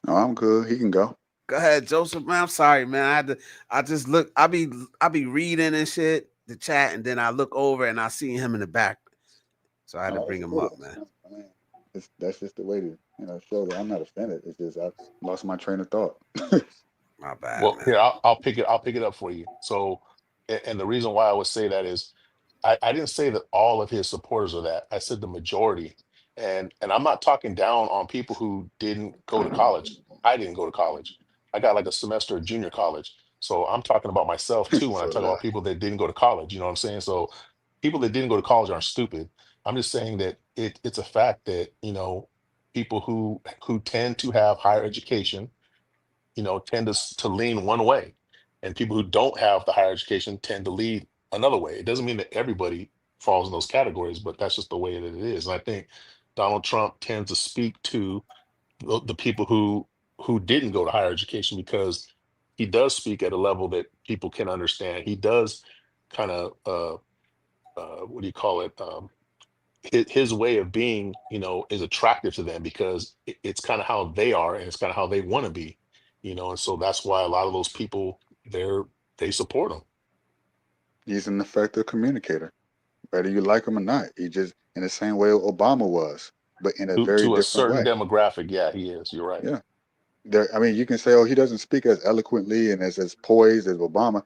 No, I'm good. He can go. Go ahead, Joseph. Man, I'm sorry, man. I just look, I be reading and shit, the chat, and then I look over and I see him in the back. So I had to No, bring that's him up, cool. man. I mean, that's just the way to, show that I'm not offended. It's just I lost my train of thought. My bad, Well, man. here I'll pick it up for you. So, and the reason why I would say that is, I didn't say that all of his supporters are that. I said the majority, and I'm not talking down on people who didn't go to college. I didn't go to college. I got like a semester of junior college. So I'm talking about myself too when I So talk did I. about people that didn't go to college. You know what I'm saying? So people that didn't go to college aren't stupid. I'm just saying that it's a fact that people who tend to have higher education tend to lean one way, and people who don't have the higher education tend to lead another way. It doesn't mean that everybody falls in those categories, but that's just the way that it is. And I think Donald Trump tends to speak to the people who didn't go to higher education, because he does speak at a level that people can understand. He does kind of what do you call it? His way of being, is attractive to them because it's kind of how they are and it's kind of how they want to be, and so that's why a lot of those people they support him He's an effective communicator, whether you like him or not. He just, in the same way Obama was, but in a very to a different certain way. demographic. Yeah, he is. You're right. Yeah. I mean, you can say, oh, he doesn't speak as eloquently and as poised as Obama.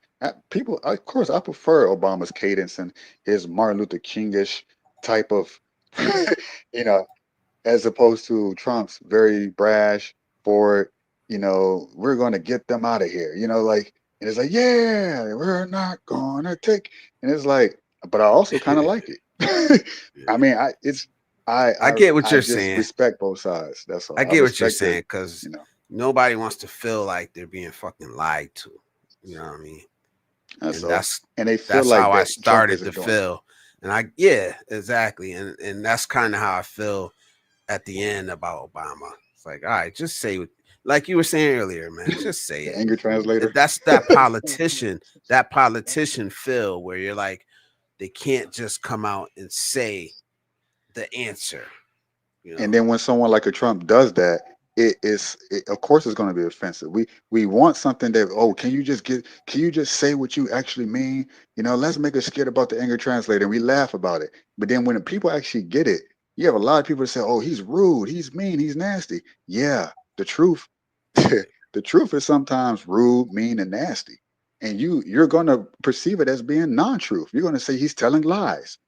People, of course, I prefer Obama's cadence and his Martin Luther Kingish type of, you know, as opposed to Trump's very brash, forward, we're going to get them out of here, like, and it's like, yeah, we're not going to take, and it's like, but I also kind of like it. I mean, I get what I you're just saying. respect both sides. That's all. I I get what you're respect saying because nobody wants to feel like they're being fucking lied to. You know what I mean? That's And all. And they feel that's like how I that Trump started to isn't doing it. feel. And yeah, exactly. And that's kind of how I feel at the end about Obama. It's like, all right, just say what, like you were saying earlier, man, just say The it. anger translator. That's that politician feel where you're like, they can't just come out and say the answer. And then when someone like a Trump does that, of course it's going to be offensive. We want something that, can you just say what you actually mean? Let's make a skit about the anger translator and we laugh about it. But then when the people actually get it, you have a lot of people that say, oh, he's rude, he's mean, he's nasty. Yeah, the truth, the truth is sometimes rude, mean, and nasty. And you're going to perceive it as being non-truth. You're going to say he's telling lies,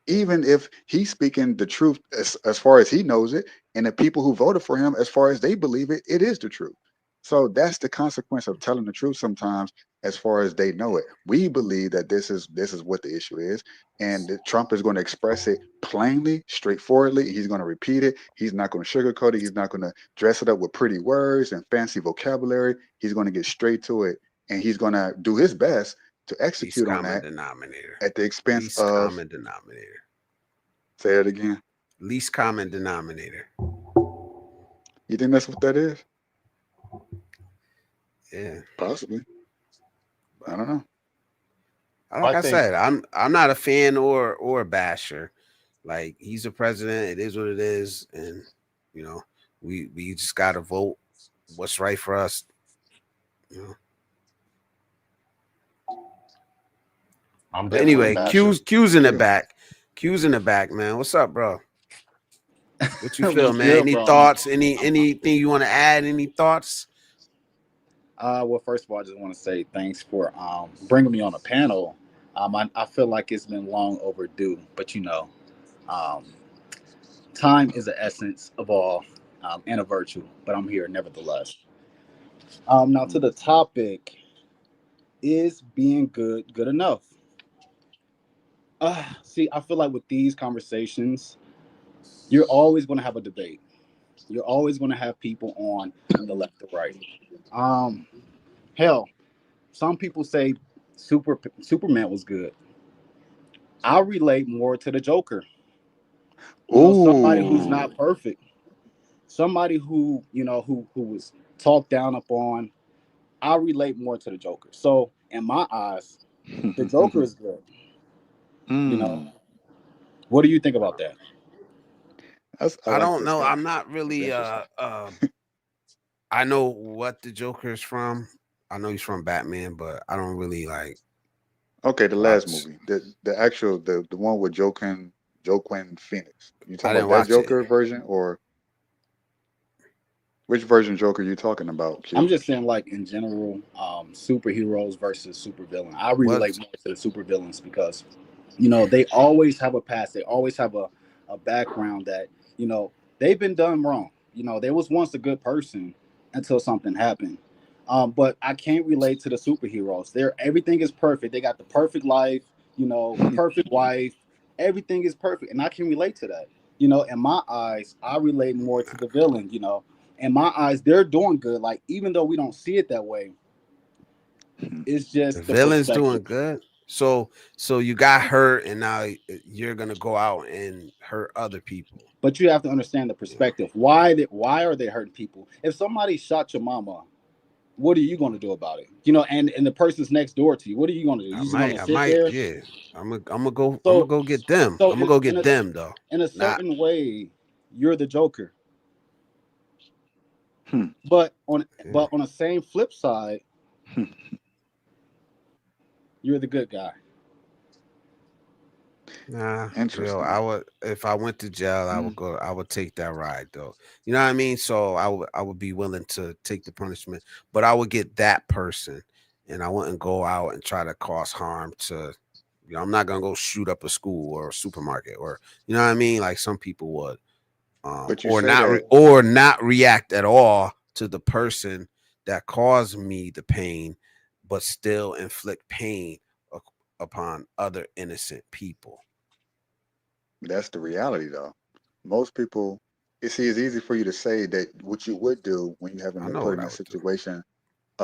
even if he's speaking the truth as far as he knows it, and the people who voted for him, as far as they believe it, it is the truth. So that's the consequence of telling the truth sometimes, as far as they know it. We believe that this is what the issue is, and that Trump is going to express it plainly, straightforwardly. He's going to repeat it. He's not going to sugarcoat it. He's not going to dress it up with pretty words and fancy vocabulary. He's going to get straight to it, and he's going to do his best to execute on that denominator. at the expense Least of common denominator. Say it again. Least common denominator. You think that's what that is? Yeah, possibly. I don't know. Like I said, I'm not a fan or a basher. Like, he's a president. It is what it is, and we just gotta vote what's right for us. But anyway, Q's in the back. Q's in the back, man. What's up, bro? What you feel, man? Any thoughts? Anything you want to add? Any thoughts? Well, first of all, I just want to say thanks for bringing me on a panel. I feel like it's been long overdue, but time is the essence of all, and a virtue. But I'm here nevertheless. Now to the topic: is being good enough? See, I feel like with these conversations, you're always going to have a debate. You're always going to have people on the left or right. Hell, some people say Superman was good. I relate more to the Joker. Somebody who's not perfect, somebody who who was talked down upon. I relate more to the Joker. So in my eyes, the Joker is good. What do you think about that? I don't know. I'm not really I know what the Joker is from. I know he's from Batman, but I don't really like. Okay, the last movie, the actual the one with Joaquin Phoenix. You talking about that Joker version, or which version Joker you talking about? I'm just saying, like, in general, superheroes versus supervillain. I relate more to the supervillains because they always have a past. They always have a background that they've been done wrong. They was once a good person until something happened. But I can't relate to the superheroes. Everything is perfect. They got the perfect life, perfect wife. Everything is perfect, and I can relate to that. In my eyes, I relate more to the villain. In my eyes, they're doing good. Like, even though we don't see it that way, it's just the villain's doing good. So you got hurt, and now you're gonna go out and hurt other people. But you have to understand the perspective. Why are they hurting people? If somebody shot your mama, what are you going to do about it? And the person's next door to you. What are you going to do? You going to sit there? Yeah. I'm gonna go get them. I'm gonna go get them though. In a certain way, you're the Joker. But on the same flip side, you're the good guy. Nah, I would, if I went to jail, I would take that ride though. You know what I mean? So I would be willing to take the punishment, but I would get that person, and I wouldn't go out and try to cause harm to You know, I'm not gonna go shoot up a school or a supermarket, or you know what I mean. Like some people would, But you or say that, not react at all to the person that caused me the pain, but still inflict pain upon other innocent people. that's the reality though. Most people, it's easy for you to say that what you would do when you haven't I been know put what in I that would do. situation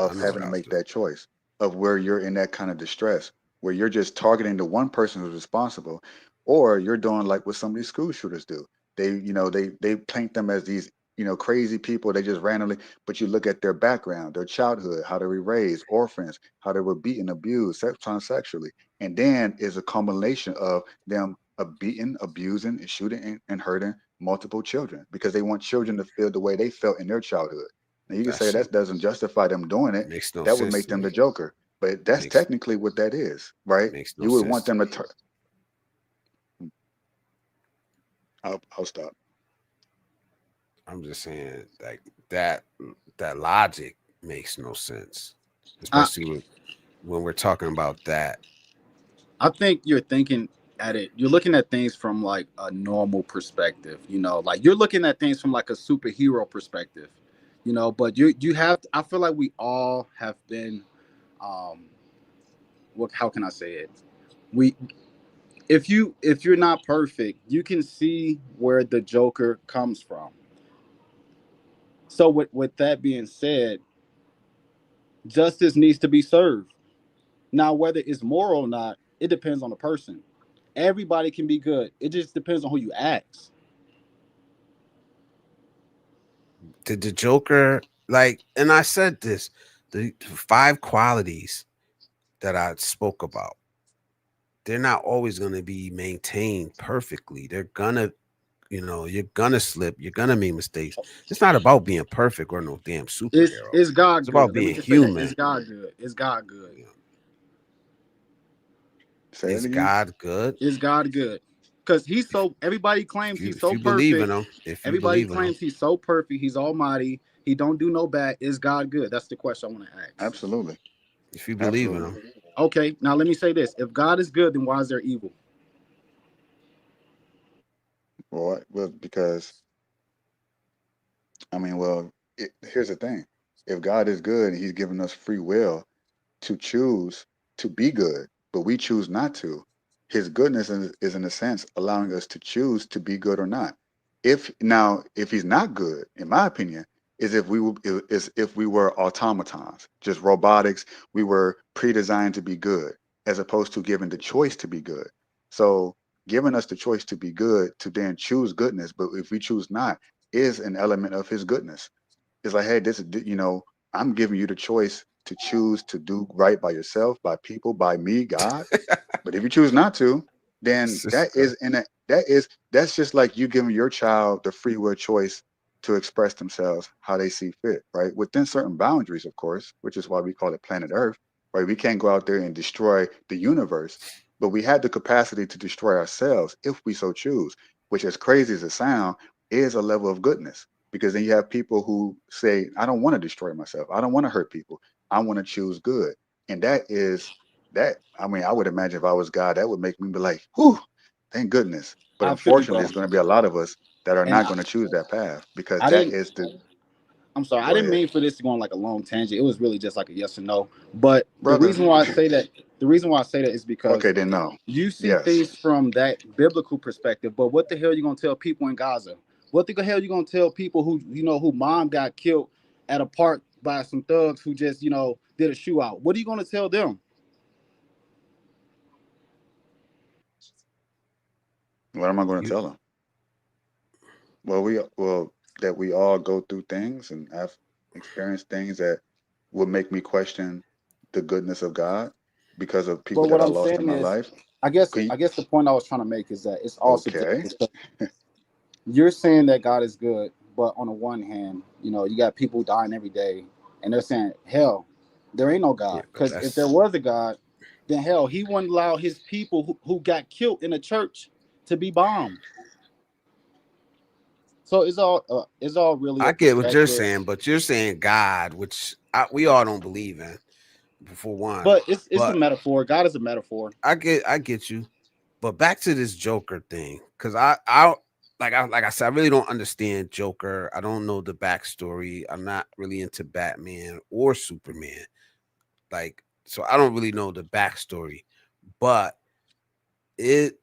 I of know having what to I would make do. that choice, of where you're in that kind of distress, where you're just targeting the one person who's responsible, or you're doing like what some of these school shooters do. They paint them as these crazy people. They just randomly, but you look at their background, their childhood, how they were raised, orphans, how they were beaten, abused, sometimes sexually, and then is a combination of them beating, abusing, and shooting and hurting multiple children because they want children to feel the way they felt in their childhood. Now you can say That's that doesn't justify them doing it. makes no That would sense make to them the me. Joker. But that's Makes technically what that is, right? makes no You would sense want to them to. me. I'll stop. I'm just saying, like that logic makes no sense, I especially when we're talking about that. I think you're thinking at it. You're looking at things from like a normal perspective. Like you're looking at things from like a superhero perspective. But you have. I feel like we all have been. Um, what? How can I say it? We if you're not perfect, you can see where the Joker comes from. So with that being said, justice needs to be served. Now, whether it's moral or not, it depends on the person. Everybody can be good. It just depends on who you ask. Did the Joker, like, and I said this, the 5 qualities that I spoke about, they're not always going to be maintained perfectly. They're gonna, you're gonna slip, you're gonna make mistakes. It's not about being perfect or no damn Is superhero. is It's God about good? Let me being just say that. Is human. God good? Is God good? You know, Say that is again. God good? Is God good? Because he's If so everybody if claims you he's if so you believe in perfect. him, if you Everybody believe in him, claims he's so perfect, he's almighty, he don't do no bad. Is God good? That's the question I want to ask. Absolutely, if you believe in absolutely. him, Okay, now let me say this. If God is good, then why is there evil? Well, because I mean, well, here's the thing: if God is good and He's given us free will to choose to be good, but we choose not to. His goodness is in a sense allowing us to choose to be good or not. If he's not good, in my opinion, is if we were automatons, just robotics, we were pre-designed to be good, as opposed to given the choice to be good. So giving us the choice to be good, to then choose goodness, but if we choose not, is an element of his goodness. It's like, hey, I'm giving you the choice to choose to do right by yourself, by people, by me, God. But if you choose not to, then sister. that's just like you giving your child the free will choice to express themselves how they see fit, right? Within certain boundaries, of course, which is why we call it planet Earth, right? We can't go out there and destroy the universe, but we have the capacity to destroy ourselves if we so choose, which, as crazy as it sounds, is a level of goodness. Because then you have people who say, I don't want to destroy myself. I don't want to hurt people. I want to choose good. And I mean, I would imagine if I was God, that would make me be like, whew, thank goodness. But I feel you, unfortunately, bro. it's going to be a lot of us that are And not going to choose that path because I that didn't. is the, I'm sorry. I go didn't ahead, mean for this to go on like a long tangent. It was really just like a yes or no. But the brother. reason why I say that, the reason why I say that is because Okay, then no. you see Yes. things from that biblical perspective. But what the hell are you gonna tell people in Gaza? What the hell are you gonna tell people who mom got killed at a park by some thugs who just did a shoe out? What are you gonna tell them? What am I going to You tell them? Well, that we all go through things and have experienced things that would make me question the goodness of God because of people But that what I I'm lost in saying my is, life. I guess Can you, I guess the point I was trying to make is that it's all okay. subjective. You're saying that God is good, but on the one hand, you got people dying every day, and they're saying, hell, there ain't no yeah, God. but Because if there that's was a God, then hell, he wouldn't allow his people who got killed in the church to be bombed. So it's all really a I get what you're perspective. saying, but you're saying God, which we all don't believe in. for one. But it's a But metaphor. God is a metaphor. I get you. But back to this Joker thing, because like I said, I really don't understand Joker. I don't know the backstory. I'm not really into Batman or Superman. Like, so I don't really know the backstory. But it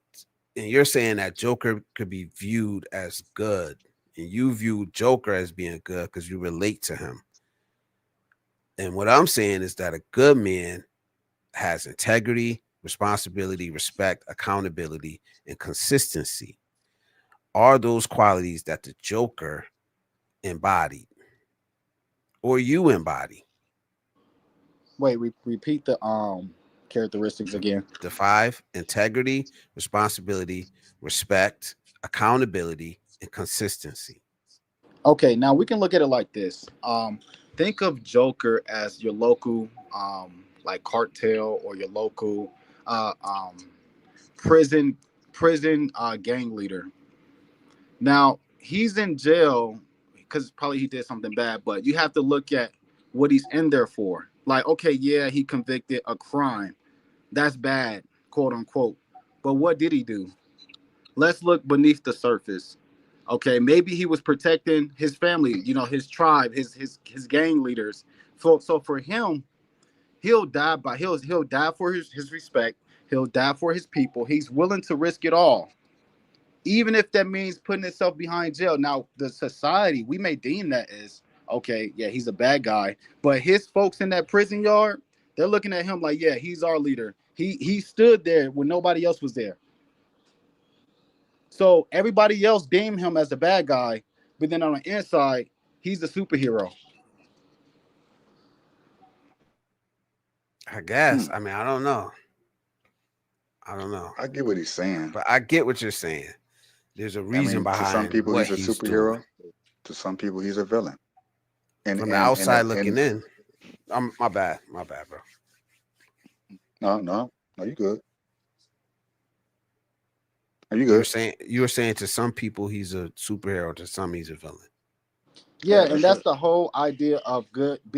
and you're saying that Joker could be viewed as good, and you view Joker as being good because you relate to him. And what I'm saying is that a good man has integrity, responsibility, respect, accountability, and consistency. Are those qualities that the Joker embodied or you embody? Wait, repeat the characteristics again. The five: integrity, responsibility, respect, accountability, and consistency. Okay, now we can look at it like this. Think of Joker as your local like cartel or your local uh, um, prison gang leader. Now he's in jail because probably he did something bad, but you have to look at what he's in there for. Like, okay, yeah, he convicted a crime. That's bad, quote unquote. But what did he do? Let's look beneath the surface. Okay, maybe he was protecting his family, his tribe, his gang leaders. So for him, he'll die for his respect. He'll die for his people. He's willing to risk it all, even if that means putting himself behind jail. Now, the society, we may deem that as okay, yeah, he's a bad guy, but his folks in that prison yard, they're looking at him like, yeah, he's our leader. He stood there when nobody else was there. So everybody else deemed him as the bad guy, but then on the inside, he's the superhero. I guess. Hmm. I mean, I don't know. I don't know. I get what he's saying. But I get what you're saying. There's a I reason mean, to some behind people what he's a he's doing. superhero. To some people he's a villain. And From the and and outside and, looking and in, my bad, bro. no, you good. Are you You were good? saying to some people he's a superhero, to some he's a villain. Yeah, and That's that's it. the whole idea of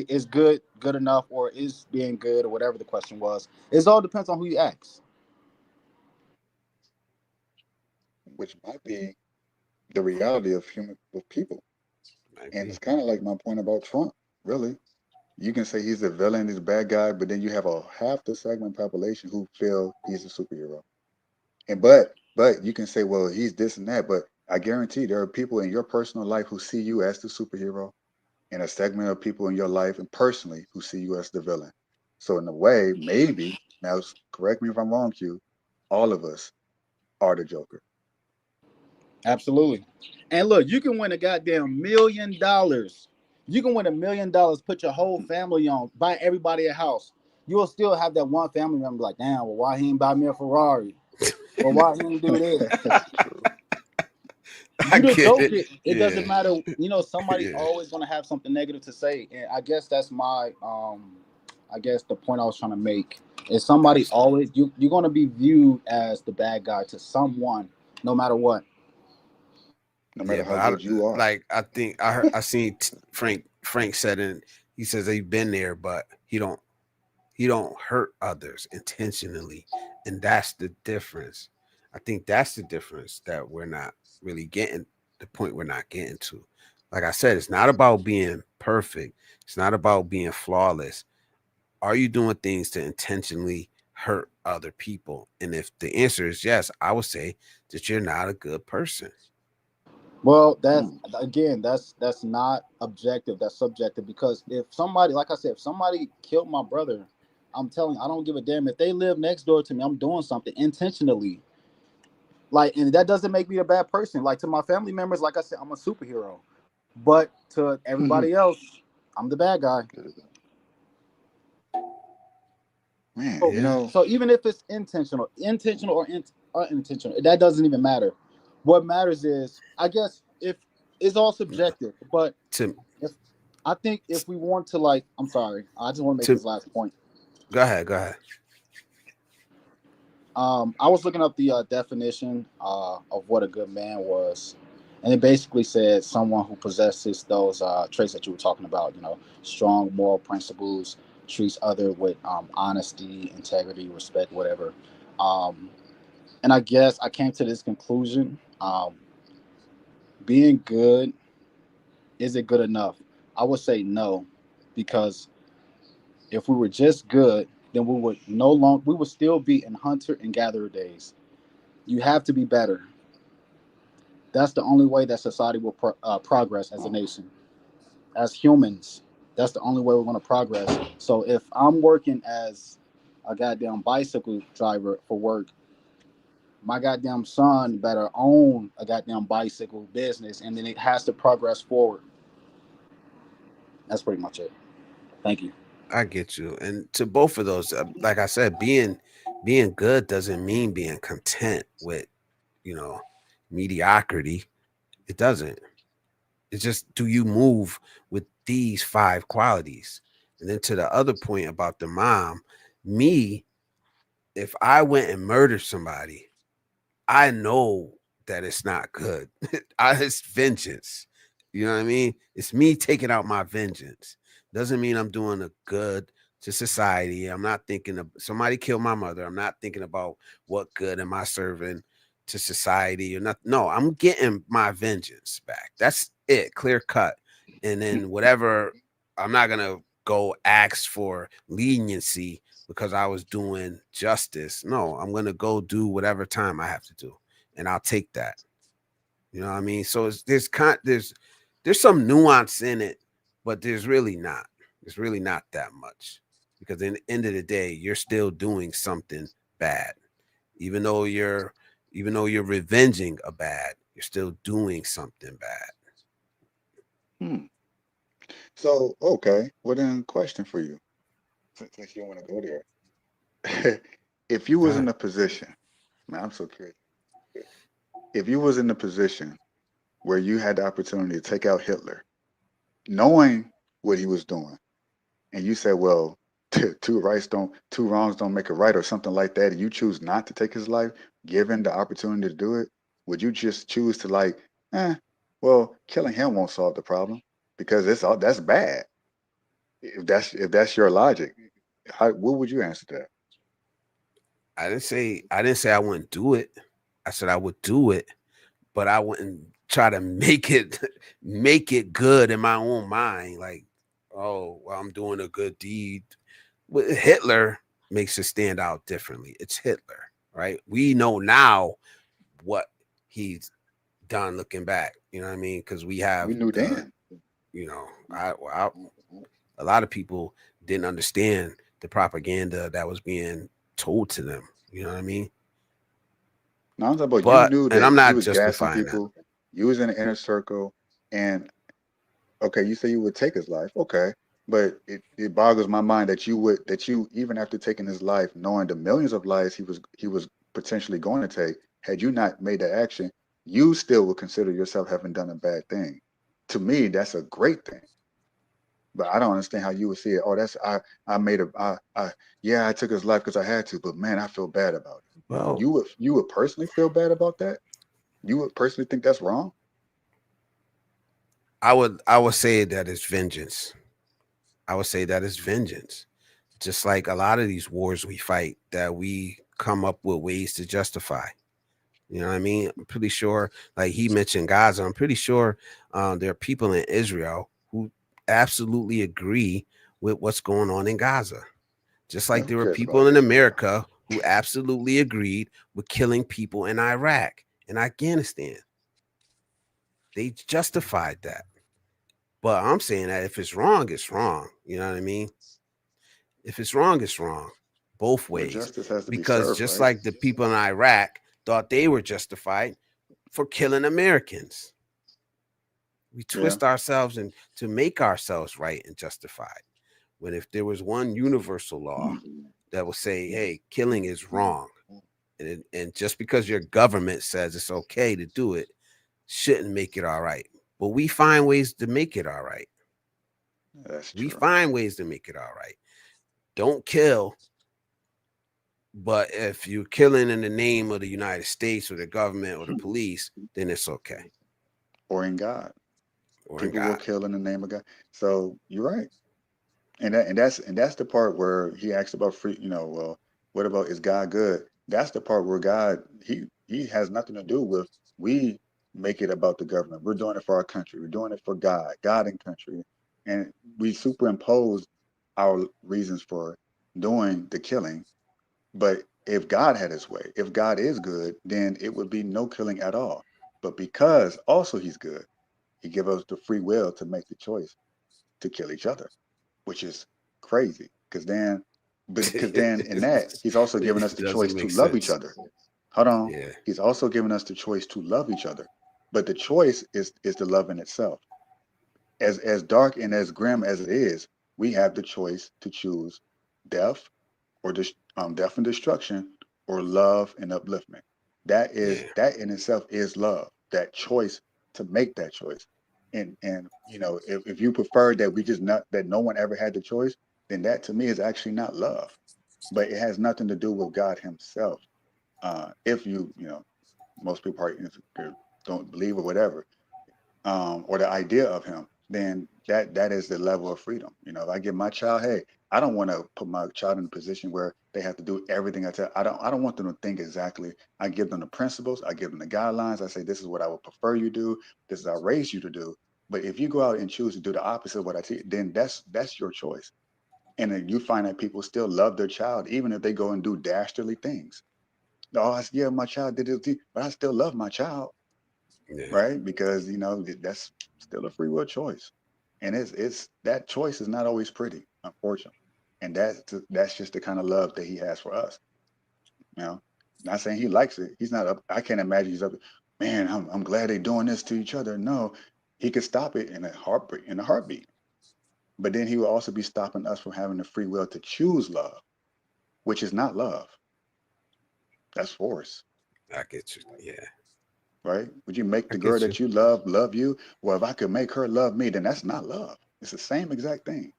is good enough, or is being good, or whatever the question was. It all depends on who you ask. Which might be the reality of people. Might And be. it's kind of like my point about Trump, really. You can say he's a villain, he's a bad guy, but then you have a half the segment population who feel he's a superhero. And but you can say, well, he's this and that, but I guarantee there are people in your personal life who see you as the superhero, and a segment of people in your life and personally who see you as the villain. So in a way, maybe, now correct me if I'm wrong, Q, all of us are the Joker. Absolutely. And look, you can win a goddamn $1 million. You can win $1 million, put your whole family on, buy everybody a house. You'll still have that one family member like, damn, well, why he ain't buy me a Ferrari? Or why he ain't do this? True. I You the get it. Joker. It doesn't Yeah. matter. Somebody's Yeah. always gonna have something negative to say. And I guess that's my I guess the point I was trying to make is somebody Absolutely. always you're gonna be viewed as the bad guy to someone, no matter what. No Yeah, matter but how good you are. I think I seen Frank said it. He says they've been there, but he don't hurt others intentionally, and that's the difference. I think that's the difference that we're not really getting, the point we're not getting to. Like I said, it's not about being perfect. It's not about being flawless. Are you doing things to intentionally hurt other people? And if the answer is yes, I would say that you're not a good person. Well, that's Hmm. again, that's not objective. That's subjective. Because if somebody, like I said, if somebody killed my brother, I'm telling you, I don't give a damn if they live next door to me. I'm doing something intentionally. Like, and that doesn't make me a bad person. Like to my family members, like I said, I'm a superhero. But to everybody else, I'm the bad guy. Man, So, Yeah. so even if it's intentional or unintentional, that doesn't even matter. What matters is, I guess, if it's all subjective. But To if I think if we want to, like, I'm sorry, I just want to make to this last point. go ahead, go ahead. I was looking up the definition of what a good man was, and it basically said someone who possesses those traits that you were talking about. Strong moral principles, treats other with honesty, integrity, respect, whatever. Um, and I guess I came to this conclusion: being good, is it good enough? I would say no, because if we were just good, then we would no longer we would still be in hunter and gatherer days. You have to be better. That's the only way that society will progress as a nation, as humans. That's the only way we're going to progress. So if I'm working as a goddamn bicycle driver for work, my goddamn son better own a goddamn bicycle business, and then it has to progress forward. That's pretty much it. Thank you. I get you. And to both of those, like I said, being good doesn't mean being content with, you know, mediocrity. It doesn't. It's just, do you move with these five qualities? And then to the other point about the mom, me, if I went and murdered somebody, I know that it's not good. It's vengeance. You know what I mean? It's me taking out my vengeance. Doesn't mean I'm doing a good to society. I'm not thinking of somebody killed my mother. I'm not thinking about what good am I serving to society or not. No, I'm getting my vengeance back. That's it, clear cut. And then whatever, I'm not gonna go ask for leniency because I was doing justice. No, I'm gonna go do whatever time I have to do, and I'll take that. You know what I mean? So there's some nuance in it, but there's really not. There's really not that much because in the end of the day, you're still doing something bad, even though you're revenging a bad. You're still doing something bad. Hmm. So, okay. Well, then, question for you, since you want to go there. If you Go was in ahead. a position, man, I'm so curious. If you was in a position where you had the opportunity to take out Hitler, knowing what he was doing, and you said, well, two wrongs don't make a right, or something like that, and you choose not to take his life, given the opportunity to do it, would you just choose to like, well, killing him won't solve the problem because that's bad. If that's your logic, what would you answer to that? I didn't say I wouldn't do it. I said I would do it, but I wouldn't try to make it good in my own mind. Like, oh, well, I'm doing a good deed. Hitler makes it stand out differently. It's Hitler, right? We know now what he's done looking back. You know what I mean? Because we We have knew the, then. a lot of people didn't understand the propaganda that was being told to them. You know what I mean? Now I'm talking about you But knew and that I'm he not was gassing justifying that. people. You was in the inner circle, and okay, you say you would take his life. Okay. But it boggles my mind that you even after taking his life, knowing the millions of lives he was potentially going to take, had you not made that action, you still would consider yourself having done a bad thing. To me, that's a great thing. But I don't understand how you would see it. Oh, I made a yeah, I took his life because I had to, but man, I feel bad about it. Well, You would personally feel bad about that? You would personally think that's wrong? I would say that it's vengeance. I would say that it's vengeance. Just like a lot of these wars we fight that we come up with ways to justify. You know what I mean? I'm pretty sure, like he mentioned Gaza, I'm pretty sure there are people in Israel who absolutely agree with what's going on in Gaza. Just Yeah, like who there were cares about people in Israel? America who absolutely agreed with killing people in Iraq and Afghanistan. They justified that. But I'm saying that if it's wrong, it's wrong. You know what I mean? If it's wrong, it's wrong. Both Well, ways. justice has to be Because served, just right? like the people in Iraq thought they were justified for killing Americans, we Yeah. twist ourselves and to make ourselves right and justified. When if there was one universal law that would say, hey, killing is wrong. And just because your government says it's okay to do it, shouldn't make it all right. But we find ways to make it all right. That's We true. find ways to make it all right. Don't kill. But if you're killing in the name of the United States or the government or the police, then it's okay. Or in God. Or in People will God. kill in the name of God. So you're right. And that's the part where he asked about free. Well, what about is God good? That's the part where God he has nothing to do with we make it about the government. We're doing it for our country. We're doing it for God and country, and we superimpose our reasons for doing the killing. But if God had his way, if God is good, then it would be no killing at all. But because also he's good, he gives us the free will to make the choice to kill each other, which is crazy. Because then in that, he's also giving us It the choice doesn't to make love each sense. other. Hold on. Yeah. He's also giving us the choice to love each other. But the choice is the love in itself. As dark and as grim as it is, we have the choice to choose death death and destruction, or love and upliftment. Yeah. That in itself is love. That choice to make that choice. And if you prefer that we just not that no one ever had the choice, then that to me is actually not love. But it has nothing to do with God Himself. If most people probably don't believe or whatever, or the idea of him, then that is the level of freedom. If I give my child, hey, I don't want to put my child in a position where they have to do everything I tell. I don't want them to think exactly. I give them the principles, I give them the guidelines. I say this is what I would prefer you do. This is what I raised you to do. But if you go out and choose to do the opposite of what I teach, then that's your choice. And then you find that people still love their child, even if they go and do dastardly things. Oh, yeah, my child did it, but I still love my child, Yeah. right? Because that's still a free will choice, and it's that choice is not always pretty, unfortunately, and that's just the kind of love that he has for us. You know, not saying he likes it. He's not up. I can't imagine he's up. Man, I'm glad they're doing this to each other. No, he could stop it in a heartbeat. But then he will also be stopping us from having the free will to choose love, which is not love. That's force. I get you. Yeah. Right? Would you make I the girl get you. that you love you? Well, if I could make her love me, then that's not love. It's the same exact thing.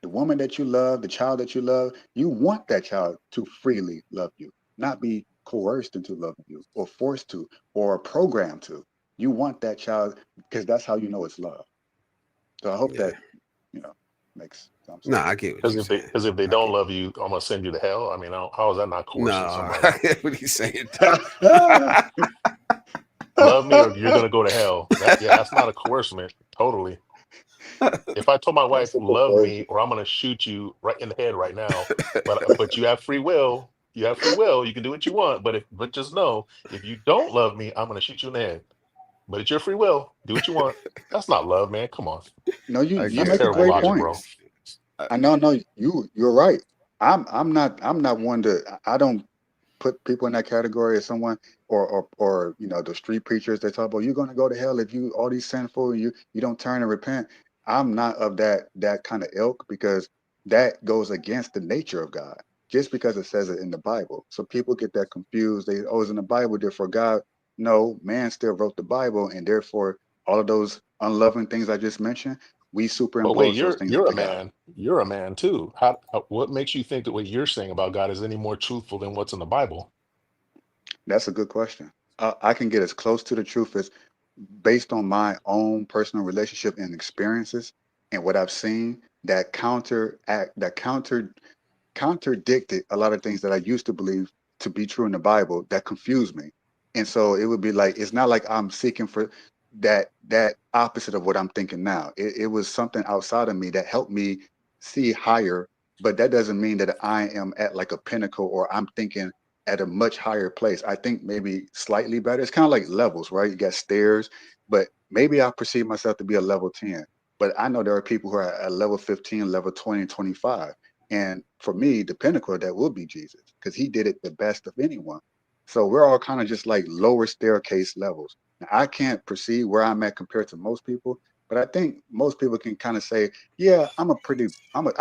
The woman that you love, the child that you love, you want that child to freely love you, not be coerced into loving you or forced to or programmed to. You want that child because that's how you know it's love. So I hope Yeah. that, you know, makes some No, sense. I get what Because you're if they saying. because if they I don't get. love you, I'm gonna send you to hell. I mean, how is that not coercing No, somebody? I get what he's saying. Love me or you're gonna go to hell. That's not a coercement. Totally. If I told my That's wife, super love me, crazy. or I'm gonna shoot you right in the head right now, but you have free will. You have free will. You can do what you want. But just know, if you don't love me, I'm gonna shoot you in the head. But it's your free will. Do what you want. That's not love, man. Come on. No, you I you That's get. make a I terrible great get logic, what point. bro. he's. I, I know, no, you're right. I'm not one to. I don't put people in that category as someone or the street preachers that talk about you're going to go to hell if you all these sinful and you don't turn and repent. I'm not of that kind of ilk because that goes against the nature of God just because it says it in the Bible. So people get that confused. They it's in the Bible, therefore God. No, man still wrote the Bible, and therefore all of those unloving things I just mentioned, we But wait, superimpose those you're things you're a onto God. man. You're a man too. What makes you think that what you're saying about God is any more truthful than what's in the Bible? That's a good question. I can get as close to the truth as based on my own personal relationship and experiences and what I've seen that contradicted a lot of things that I used to believe to be true in the Bible that confused me. And so it would be like it's not like I'm seeking for that opposite of what I'm thinking now. It was something outside of me that helped me see higher, but that doesn't mean that I am at like a pinnacle or I'm thinking at a much higher place. I think maybe slightly better. It's kind of like levels, right? You got stairs, but maybe I perceive myself to be a level 10. But I know there are people who are at level 15, level 20, 25. And for me, the pinnacle of that will be Jesus because he did it the best of anyone. So we're all kind of just like lower staircase levels. Now, I can't perceive where I'm at compared to most people, but I think most people can kind of say, yeah, I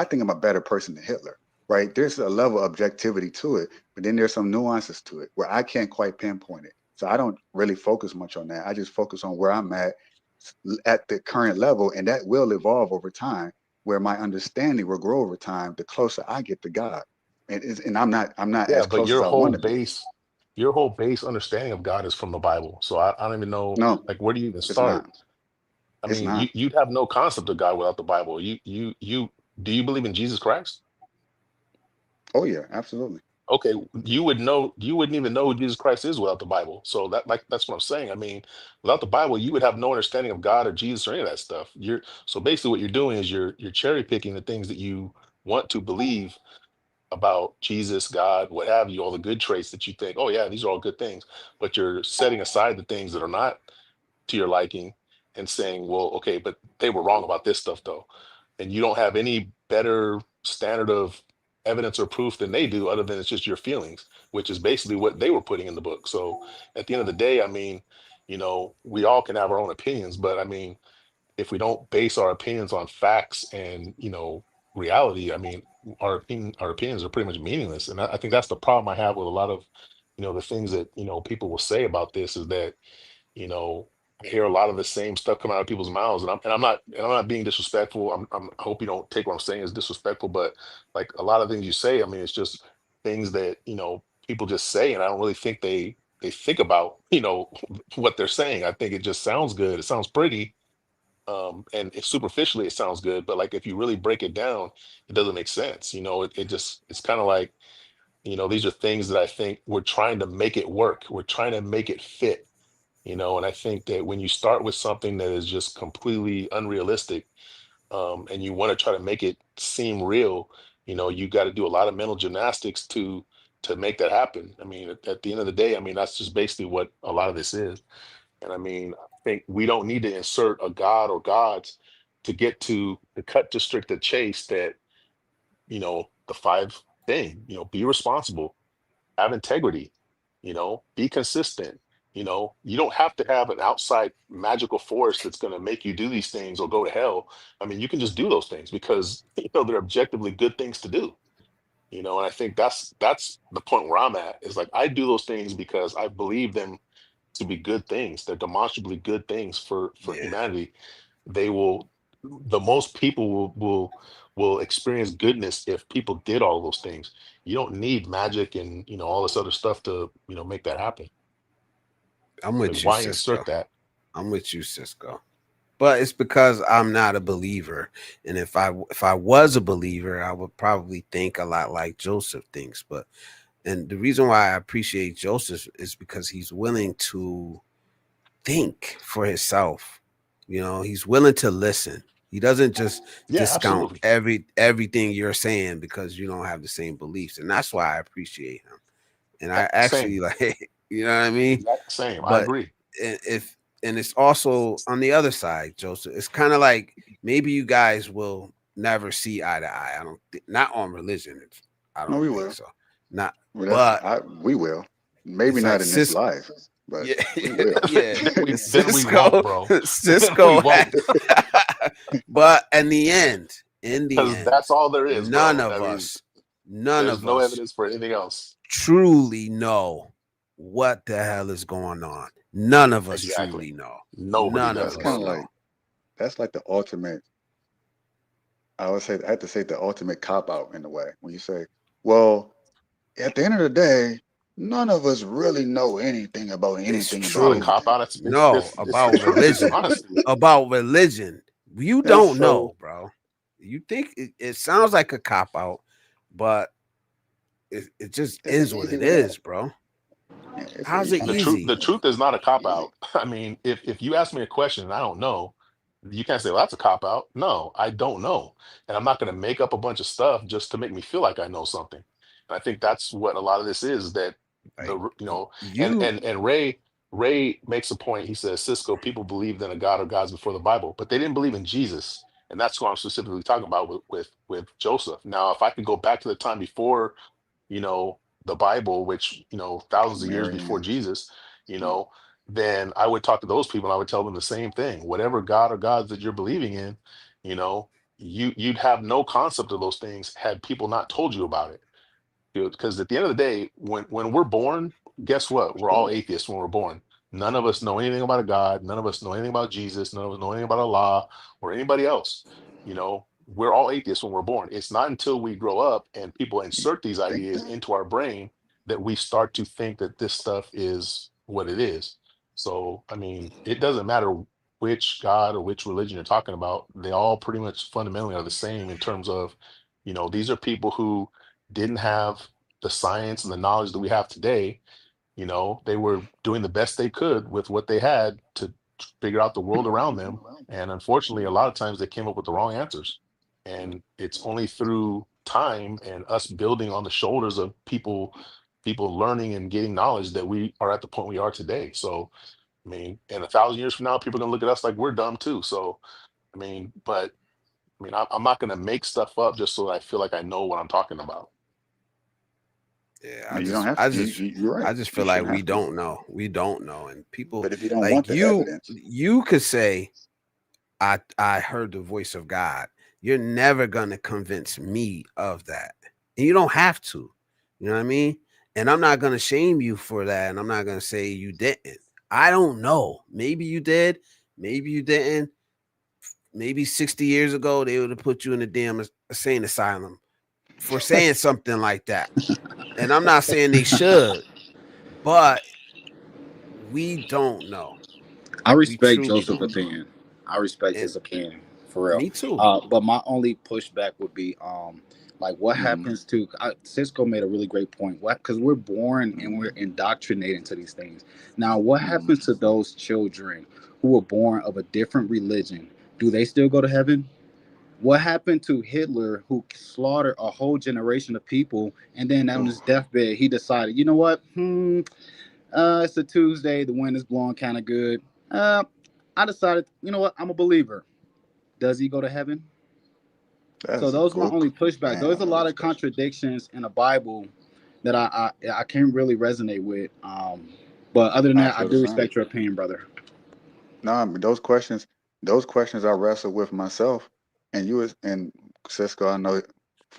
think I'm a better person than Hitler, right? There's a level of objectivity to it, but then there's some nuances to it where I can't quite pinpoint it. So I don't really focus much on that. I just focus on where I'm at the current level, and that will evolve over time where my understanding will grow over time the closer I get to God. And I'm not Yeah, as but close as I want to be. your whole base understanding of God is from the Bible. So I don't even know, No, like, where do you even it's not. start? I It's mean, not. you'd have no concept of God without the Bible. You Do you believe in Jesus Christ? Oh yeah, absolutely. Okay, you would know, you wouldn't even know who Jesus Christ is without the Bible. So that's what I'm saying. I mean, without the Bible, you would have no understanding of God or Jesus or any of that stuff. You're so basically what you're doing is you're cherry picking the things that you want to believe about Jesus, God, what have you, all the good traits that you think, oh yeah, these are all good things, but you're setting aside the things that are not to your liking and saying, well, okay, but they were wrong about this stuff though. And you don't have any better standard of evidence or proof than they do, other than it's just your feelings, which is basically what they were putting in the book. So at the end of the day, I mean, we all can have our own opinions, but I mean, if we don't base our opinions on facts and reality, I mean, our opinions are pretty much meaningless. And I think that's the problem I have with a lot of the things that people will say about this is that I hear a lot of the same stuff come out of people's mouths, and I'm not being disrespectful. I hope you don't take what I'm saying as disrespectful, but like a lot of things you say, I mean, it's just things that people just say, and I don't really think they think about what they're saying. I think it just sounds good. It sounds pretty, and if superficially it sounds good, but like if you really break it down, it doesn't make sense. It's kind of like these are things that I think we're trying to make it work. We're trying to make it fit. And I think that when you start with something that is just completely unrealistic, and you want to try to make it seem real, you got to do a lot of mental gymnastics to make that happen. I mean, at the end of the day, I mean, that's just basically what a lot of this is. And I mean, I think we don't need to insert a god or gods to get to the cut to strict the chase that, the five thing, be responsible, have integrity, be consistent. You don't have to have an outside magical force that's going to make you do these things or go to hell. I mean, you can just do those things because they're objectively good things to do. And I think that's the point where I'm at, is like I do those things because I believe them to be good things. They're demonstrably good things for Yeah, humanity. They will The most people will experience goodness if people did all those things. You don't need magic and all this other stuff to make that happen. I'm Like, with you, why Cisco. insert that? I'm with you, Cisco. But it's because I'm not a believer, and if I was a believer, I would probably think a lot like Joseph thinks. But and the reason why I appreciate Joseph is because he's willing to think for himself. He's willing to listen. He doesn't just Yeah, discount absolutely. everything you're saying because you don't have the same beliefs, and that's why I appreciate him. And I Same. actually like, you know what I mean. Exact same. I But agree. if and it's also on the other side, Joseph. It's kind of like maybe you guys will never see eye to eye. I don't not on religion. I No, don't we think will. so. Not, Well, but we will. Maybe it's not like in this Cisco. life, but Yeah, we will. yeah. Then we won't, Cisco, bro. Then we Cisco. won't, But in the end, because that's all there is, none bro. of I mean, us, none there's of no us evidence for anything else. truly know what the hell is going on. None of us Exactly. truly know. Nobody None of That's us kind does. of know. like that's like the ultimate. I would say I have to say the ultimate cop out in a way when you say, "Well, at the end of the day, none of us really know anything about It's anything It's about not a true. cop anything." out. No, It's the about truth. religion. Honestly, About religion. You Yeah. don't So know, bro. You think it sounds like a cop out, but it just it's an is what easy it way out. is, bro. Yeah, it's an How's it easy. the I truth mean, the easy? truth is not a cop easy. out. I mean, if you ask me a question and I don't know, you can't say, well, that's a cop out. No, I don't know. And I'm not going to make up a bunch of stuff just to make me feel like I know something. And I think that's what a lot of this is, that Like and you, Ray makes a point. He says, Cisco, people believed in a God or gods before the Bible, but they didn't believe in Jesus. And that's what I'm specifically talking about with Joseph. Now, if I could go back to the time before you know, the Bible, which, thousands of years before Sumerians. Jesus, you Yeah. know, then I would talk to those people and I would tell them the same thing. Whatever God or gods that you're believing in, you know, you'd have no concept of those things had people not told you about it. Because at the end of the day, when we're born, guess what? We're all atheists when we're born. None of us know anything about a God. None of us know anything about Jesus. None of us know anything about Allah or anybody else. We're all atheists when we're born. It's not until we grow up and people insert these Think ideas that. into our brain that we start to think that this stuff is what it is. So, I mean, it doesn't matter which God or which religion you're talking about, they all pretty much fundamentally are the same in terms of, these are people who didn't have the science and the knowledge that we have today. They were doing the best they could with what they had to figure out the world around them. And unfortunately, a lot of times they came up with the wrong answers. And it's only through time and us building on the shoulders of people learning and getting knowledge that we are at the point we are today. So, I mean, in 1,000 years from now, people are gonna look at us like we're dumb too. So, I'm not gonna make stuff up just so I feel like I know what I'm talking about. Yeah, No, you don't have to. You're right. I just feel like we don't know. We don't know. And people But if you don't like want the evidence, you could say, I heard the voice of God. You're never gonna convince me of that. And you don't have to. You know what I mean? And I'm not gonna shame you for that. And I'm not gonna say you didn't. I don't know. Maybe you did, maybe you didn't. Maybe 60 years ago they would have put you in a damn insane asylum for saying something like that. And I'm not saying they should, but we don't know. I We respect truly Joseph's don't know. opinion. I respect And his opinion for real. me too. But my only pushback would be, like, what mm-hmm. happens to Cisco made a really great point. What, because we're born and we're indoctrinated into these things. Now, what happens to those children who were born of a different religion? Do they still go to heaven? What happened to Hitler, who slaughtered a whole generation of people, and then on his deathbed, he decided, you know what? It's a Tuesday. The wind is blowing kind of good. I decided, you know what? I'm a believer. Does he go to heaven? So That's a those are my good only pushback. man. There's a lot of contradictions in the Bible that I can't really resonate with. But other than I that, I feel the do same. respect your opinion, brother. No, I mean, those questions I wrestle with myself, and Cisco. I know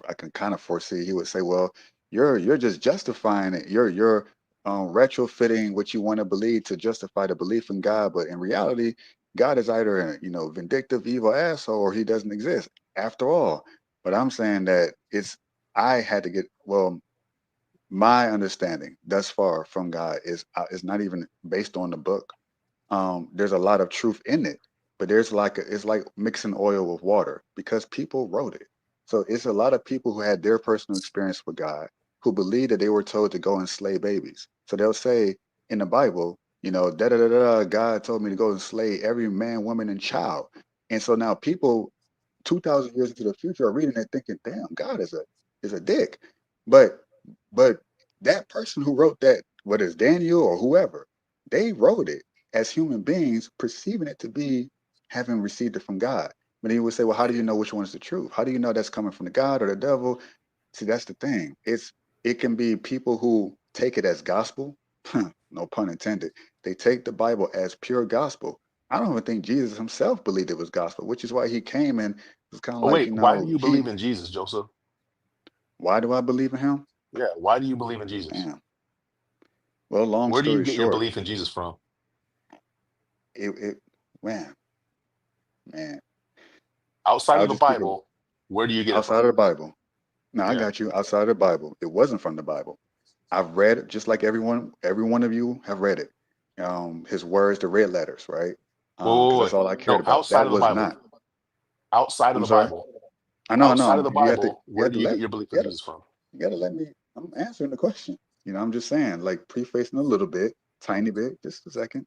I can kind of foresee he would say, "Well, you're just justifying it. You're retrofitting what you want to believe to justify the belief in God, but in reality, God is either a vindictive, evil asshole, or he doesn't exist after all." But I'm saying that I had to get my understanding thus far from God is not even based on the book. There's a lot of truth in it, but it's like mixing oil with water because people wrote it. So it's a lot of people who had their personal experience with God who believe that they were told to go and slay babies. So they'll say in the Bible, da da da da, God told me to go and slay every man, woman, and child. And so now people 2,000 years into the future are reading it thinking, damn, God is a dick. But but that person who wrote that, whether it's Daniel or whoever, they wrote it as human beings, perceiving it to be having received it from God. But he would say, well, how do you know which one is the truth? How do you know that's coming from the God or the devil? See, that's the thing. It can be people who take it as gospel, no pun intended. They take the Bible as pure gospel. I don't even think Jesus himself believed it was gospel, which is why he came and was kind of But like, wait, why do you believe in Jesus, Joseph? why do I believe in him? Yeah, why do you believe in Jesus? Man, well, long Where do you story get your short, belief in Jesus from? it man, man, Outside I'll of the just keep it Bible, where do you get it outside from? of the Bible. No, I Yeah. got you. Outside of the Bible, it wasn't from the Bible. I've read it just like every one of you have read it. His words, the red letters, right? Because that's Wait. all I cared No, about. outside That of the was Bible. not. Outside of I'm the sorry. Bible. I Outside of know. the You Bible, where have do to you let get your belief in you gotta Jesus from? you gotta let me. I'm answering the question. I'm just saying, like prefacing a little bit, tiny bit, just a second.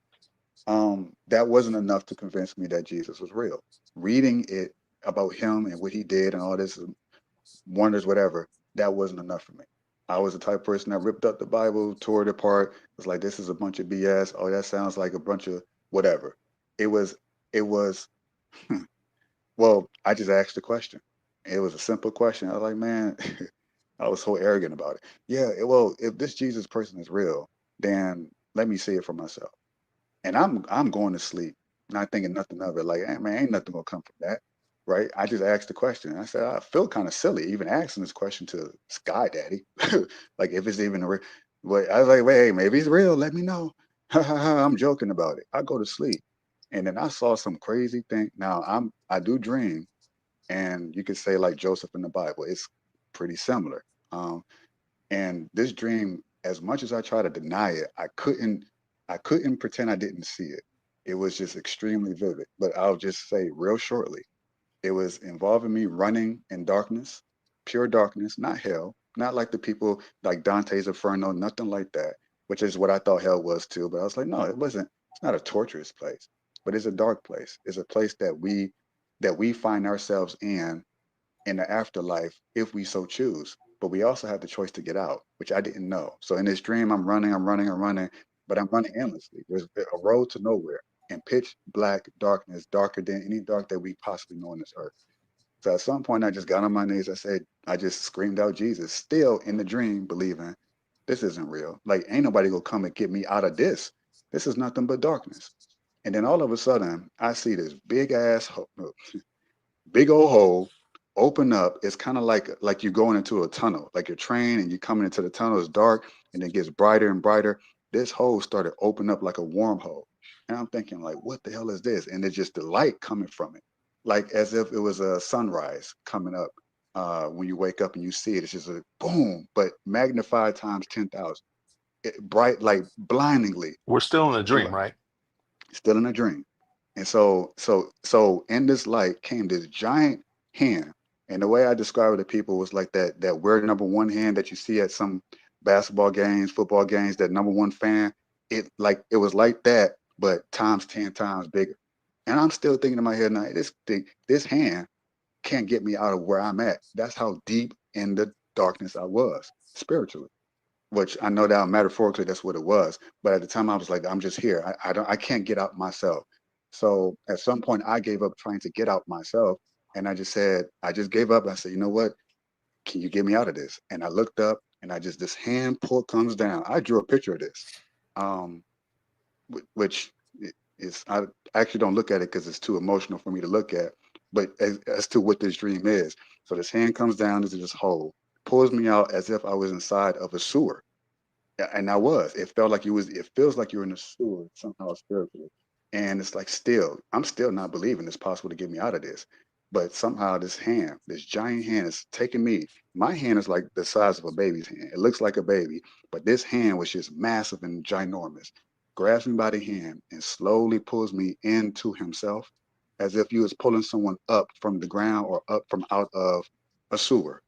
That wasn't enough to convince me that Jesus was real. Reading it about him and what he did and all this wonders, whatever, that wasn't enough for me. I was the type of person that ripped up the Bible, tore it apart. Was like, this is a bunch of BS. Oh, that sounds like a bunch of whatever. It was, well, I just asked the question. It was a simple question. I was like, man, I was so arrogant about it. Yeah, well, if this Jesus person is real, then let me see it for myself. And I'm going to sleep, not thinking nothing of it. Like, hey, man, ain't nothing gonna come from that, right? I just asked the question. I said, I feel kind of silly even asking this question to Sky Daddy, like if it's even real. But I was like, wait, hey, maybe it's real. Let me know. I'm joking about it. I go to sleep, and then I saw some crazy thing. Now I do dream, and you could say like Joseph in the Bible, it's pretty similar. And this dream, as much as I try to deny it, I couldn't pretend I didn't see it. It was just extremely vivid. But I'll just say real shortly, it was involving me running in darkness, pure darkness, not hell, not like the people like Dante's Inferno, nothing like that, which is what I thought hell was too. But I was like, no, it wasn't. It's not a torturous place, but it's a dark place. It's a place that we find ourselves in the afterlife if we so choose. But we also have the choice to get out, which I didn't know. So in this dream, I'm running, but I'm running endlessly. There's a road to nowhere and pitch black darkness, darker than any dark that we possibly know on this earth. So at some point, I just got on my knees. I just screamed out Jesus, still in the dream, believing this isn't real. Like, ain't nobody gonna come and get me out of this. This is nothing but darkness. And then all of a sudden, I see this big old hole open up. It's kind of like you're going into a tunnel, like your train and you're coming into the tunnel. It's dark and it gets brighter and brighter. This hole started opening up like a wormhole. And I'm thinking, like, what the hell is this? And it's just the light coming from it, like as if it was a sunrise coming up. When you wake up and you see it, it's just a boom, but magnified times 10,000. Bright, like blindingly We're still in a dream, bright, right? still in a dream. And so in this light came this giant hand. And the way I describe it to people was like that weird number one hand that you see at some basketball games, football games, that number one fan. It was like that, but times 10 times bigger. And I'm still thinking in my head now, this hand can't get me out of where I'm at. That's how deep in the darkness I was spiritually, which I know that metaphorically that's what it was. But at the time I was like, I'm just here. I can't get out myself. So at some point I gave up trying to get out myself. And I just gave up. I said, you know what? Can you get me out of this? And I looked up and this hand comes down. I drew a picture of this. Um, which is, I actually don't look at it because it's too emotional for me to look at. But as to what this dream is, so this hand comes down into this hole, pulls me out as if I was inside of a sewer, and I was. It felt like you was. It feels like you're in a sewer somehow spiritually, and it's like I'm still not believing it's possible to get me out of this. But somehow this giant hand is taking me. My hand is like the size of a baby's hand. It looks like a baby, but this hand was just massive and ginormous. Grabs me by the hand and slowly pulls me into himself, as if he was pulling someone up from the ground or up from out of a sewer,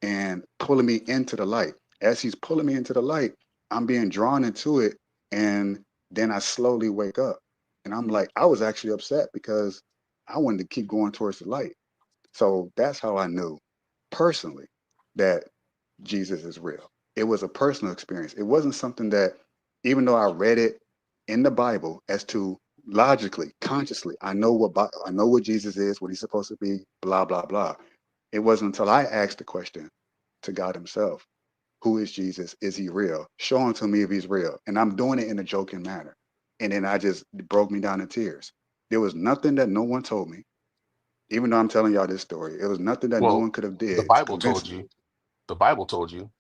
and pulling me into the light. As he's pulling me into the light, I'm being drawn into it, and then I slowly wake up. And I'm like, I was actually upset because I wanted to keep going towards the light. So that's how I knew personally that Jesus is real. It was a personal experience. It wasn't something that, even though I read it in the Bible as to logically, consciously, I know what Jesus is, what he's supposed to be, blah blah blah. It wasn't until I asked the question to God Himself, who is Jesus? Is He real? Show him to me if He's real. And I'm doing it in a joking manner. And then it broke me down in tears. There was nothing that no one told me, even though I'm telling y'all this story. It was nothing that no one Well, could have the did to Bible convince told me. you. The Bible told you,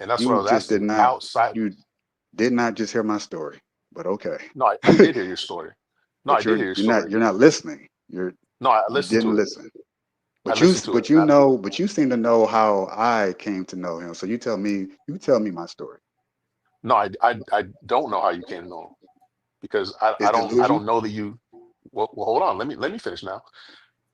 and that's what I You was just asking did you. not. Outside, You did not just hear my story, but okay. no, I did hear your story. No, I But did hear your you're not story. you're not listening. No, I You listened didn't to it. listen. I listened to it. But you seem to know how I came to know him. So you tell me my story. No, I don't know how you came to know him because Is I delusion? don't know that you. Well, hold on. Let me finish now.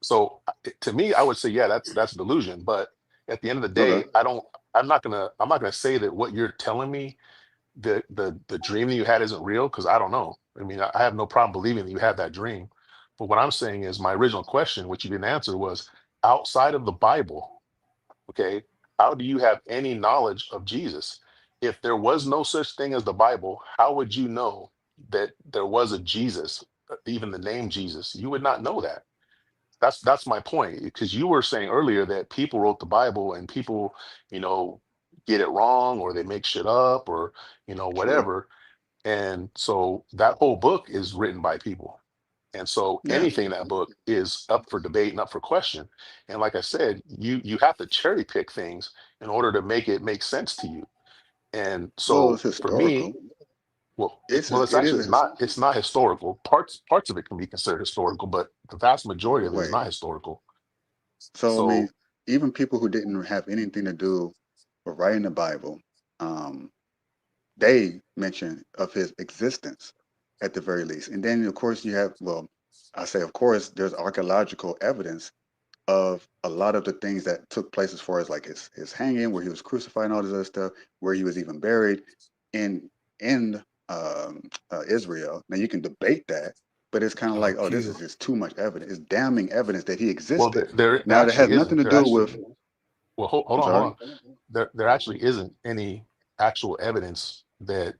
So to me, I would say, yeah, that's delusion. But at the end of the day, Okay. I'm not gonna say that what you're telling me, the dream that you had isn't real, because I don't know. I mean, I have no problem believing that you had that dream. But what I'm saying is my original question, which you didn't answer, was outside of the Bible, okay, how do you have any knowledge of Jesus? If there was no such thing as the Bible, how would you know that there was a Jesus, even the name Jesus? You would not know that. That's my point, because you were saying earlier that people wrote the Bible and people, you know, get it wrong or they make shit up or, True. whatever. And so that whole book is written by people. And so Yeah. anything in that book is up for debate and up for question. And like I said, you have to cherry pick things in order to make it make sense to you. And Well, so it's for historical. me, it's It is actually it's not historical. Parts of it can be considered historical, but the vast majority no of it is way. not historical. So I mean, So even people who didn't have anything to do with writing the Bible, they mention of his existence. at the very least. And then of course you have, well, I say of course, there's archaeological evidence of a lot of the things that took place as far as like his hanging, where he was crucified and all this other stuff, where he was even buried in Israel. Now you can debate that, but it's kind of Oh, like, oh, this is Q. just too much evidence. It's damning evidence that he Well, existed. there Now that has actually nothing isn't. to There do actually with. Well, hold I'm on, hold sorry. on. There actually isn't any actual evidence that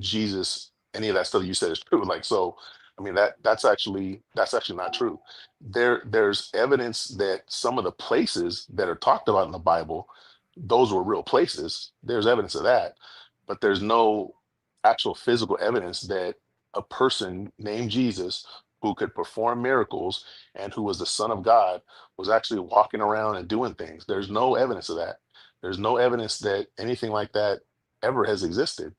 Jesus, any of that stuff you said is true. Like, so, I mean, that's actually not true. There's evidence that some of the places that are talked about in the Bible, those were real places. There's evidence of that, but there's no actual physical evidence that a person named Jesus who could perform miracles and who was the Son of God was actually walking around and doing things. There's no evidence of that. There's no evidence that anything like that ever has existed.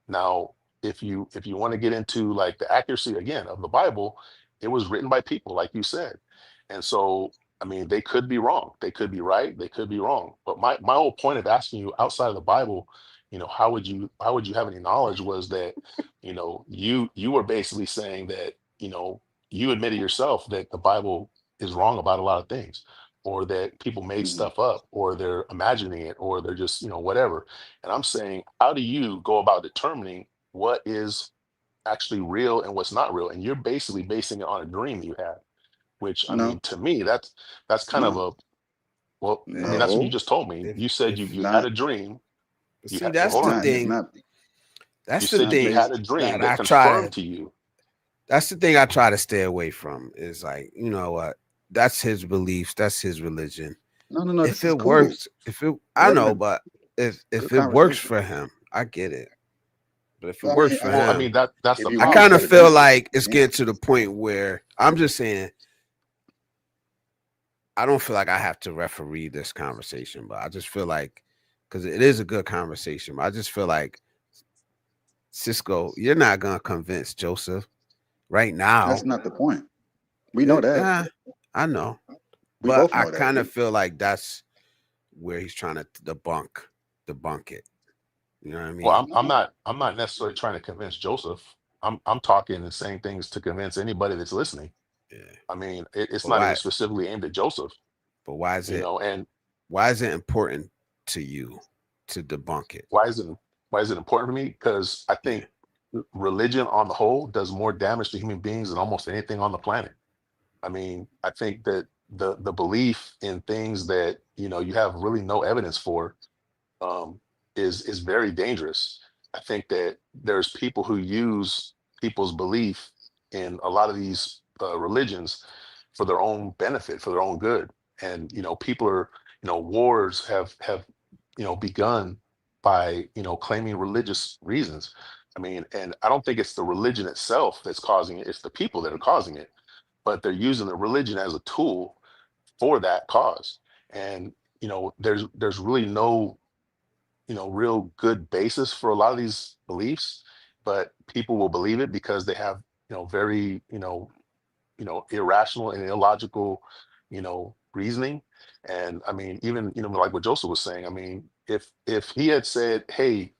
Now, if you want to get into like the accuracy again of the Bible, it was written by people, like you said. And so, I mean, they could be wrong. They could be right. They could be wrong. But my whole point of asking you outside of the Bible, how would you have any knowledge was that, you were basically saying that, you admitted yourself that the Bible is wrong about a lot of things, or that people made Mhm. stuff up, or they're imagining it, or they're just, whatever. And I'm saying, how do you go about determining what is actually real and what's not real? And you're basically basing it on a dream you had, which, I No, mean, to me, that's kind of no, a, well, I mean, Eh, that's what you no. just told me. If You said you if It's you had not. a dream. You see, had, well, that's hold It's the on. not. It's thing. not. You That's the It's said not you thing had based. a dream that that I try confirmed to. to you. That's the thing I try to stay away from. Is like, you know what? That's his beliefs. That's his religion. No, no, no. If This is it cool. works, if it, We're I having know, a but if good it works conversation. for him, I get it. But if it I works mean, for Well, I mean, him, that's if the he I wants to kind problem. of bet feel against it, like it's he can. getting to the point where I'm just saying I don't feel like I have to referee this conversation, but I just feel like because it is a good conversation, but I just feel like Cisco, you're not gonna convince Joseph right That's now. not the point. We know that. I know, We but both I know that. kind of feel like that's where he's trying to debunk it. You know what I Well, mean? I'm not necessarily trying to convince Joseph. I'm talking and saying things to convince anybody that's listening. Yeah. I mean, it's But not even why? specifically aimed at Joseph, But and why is it important to you to debunk it? why is it why is it important for me? Because I Yeah. think religion on the whole does more damage to human beings than almost anything on the planet. I mean, I think that the belief in things that you have really no evidence for, um, is very dangerous. I think that there's people who use people's belief in a lot of these religions for their own benefit, for their own good, and people are, wars have begun by claiming religious reasons. I mean, and I don't think it's the religion itself that's causing it; it's the people that are causing it. But they're using the religion as a tool for that cause, and there's really no real good basis for a lot of these beliefs, but people will believe it because they have very irrational and illogical reasoning. And I mean, even like what Joseph was saying, I mean, if he had said, hey,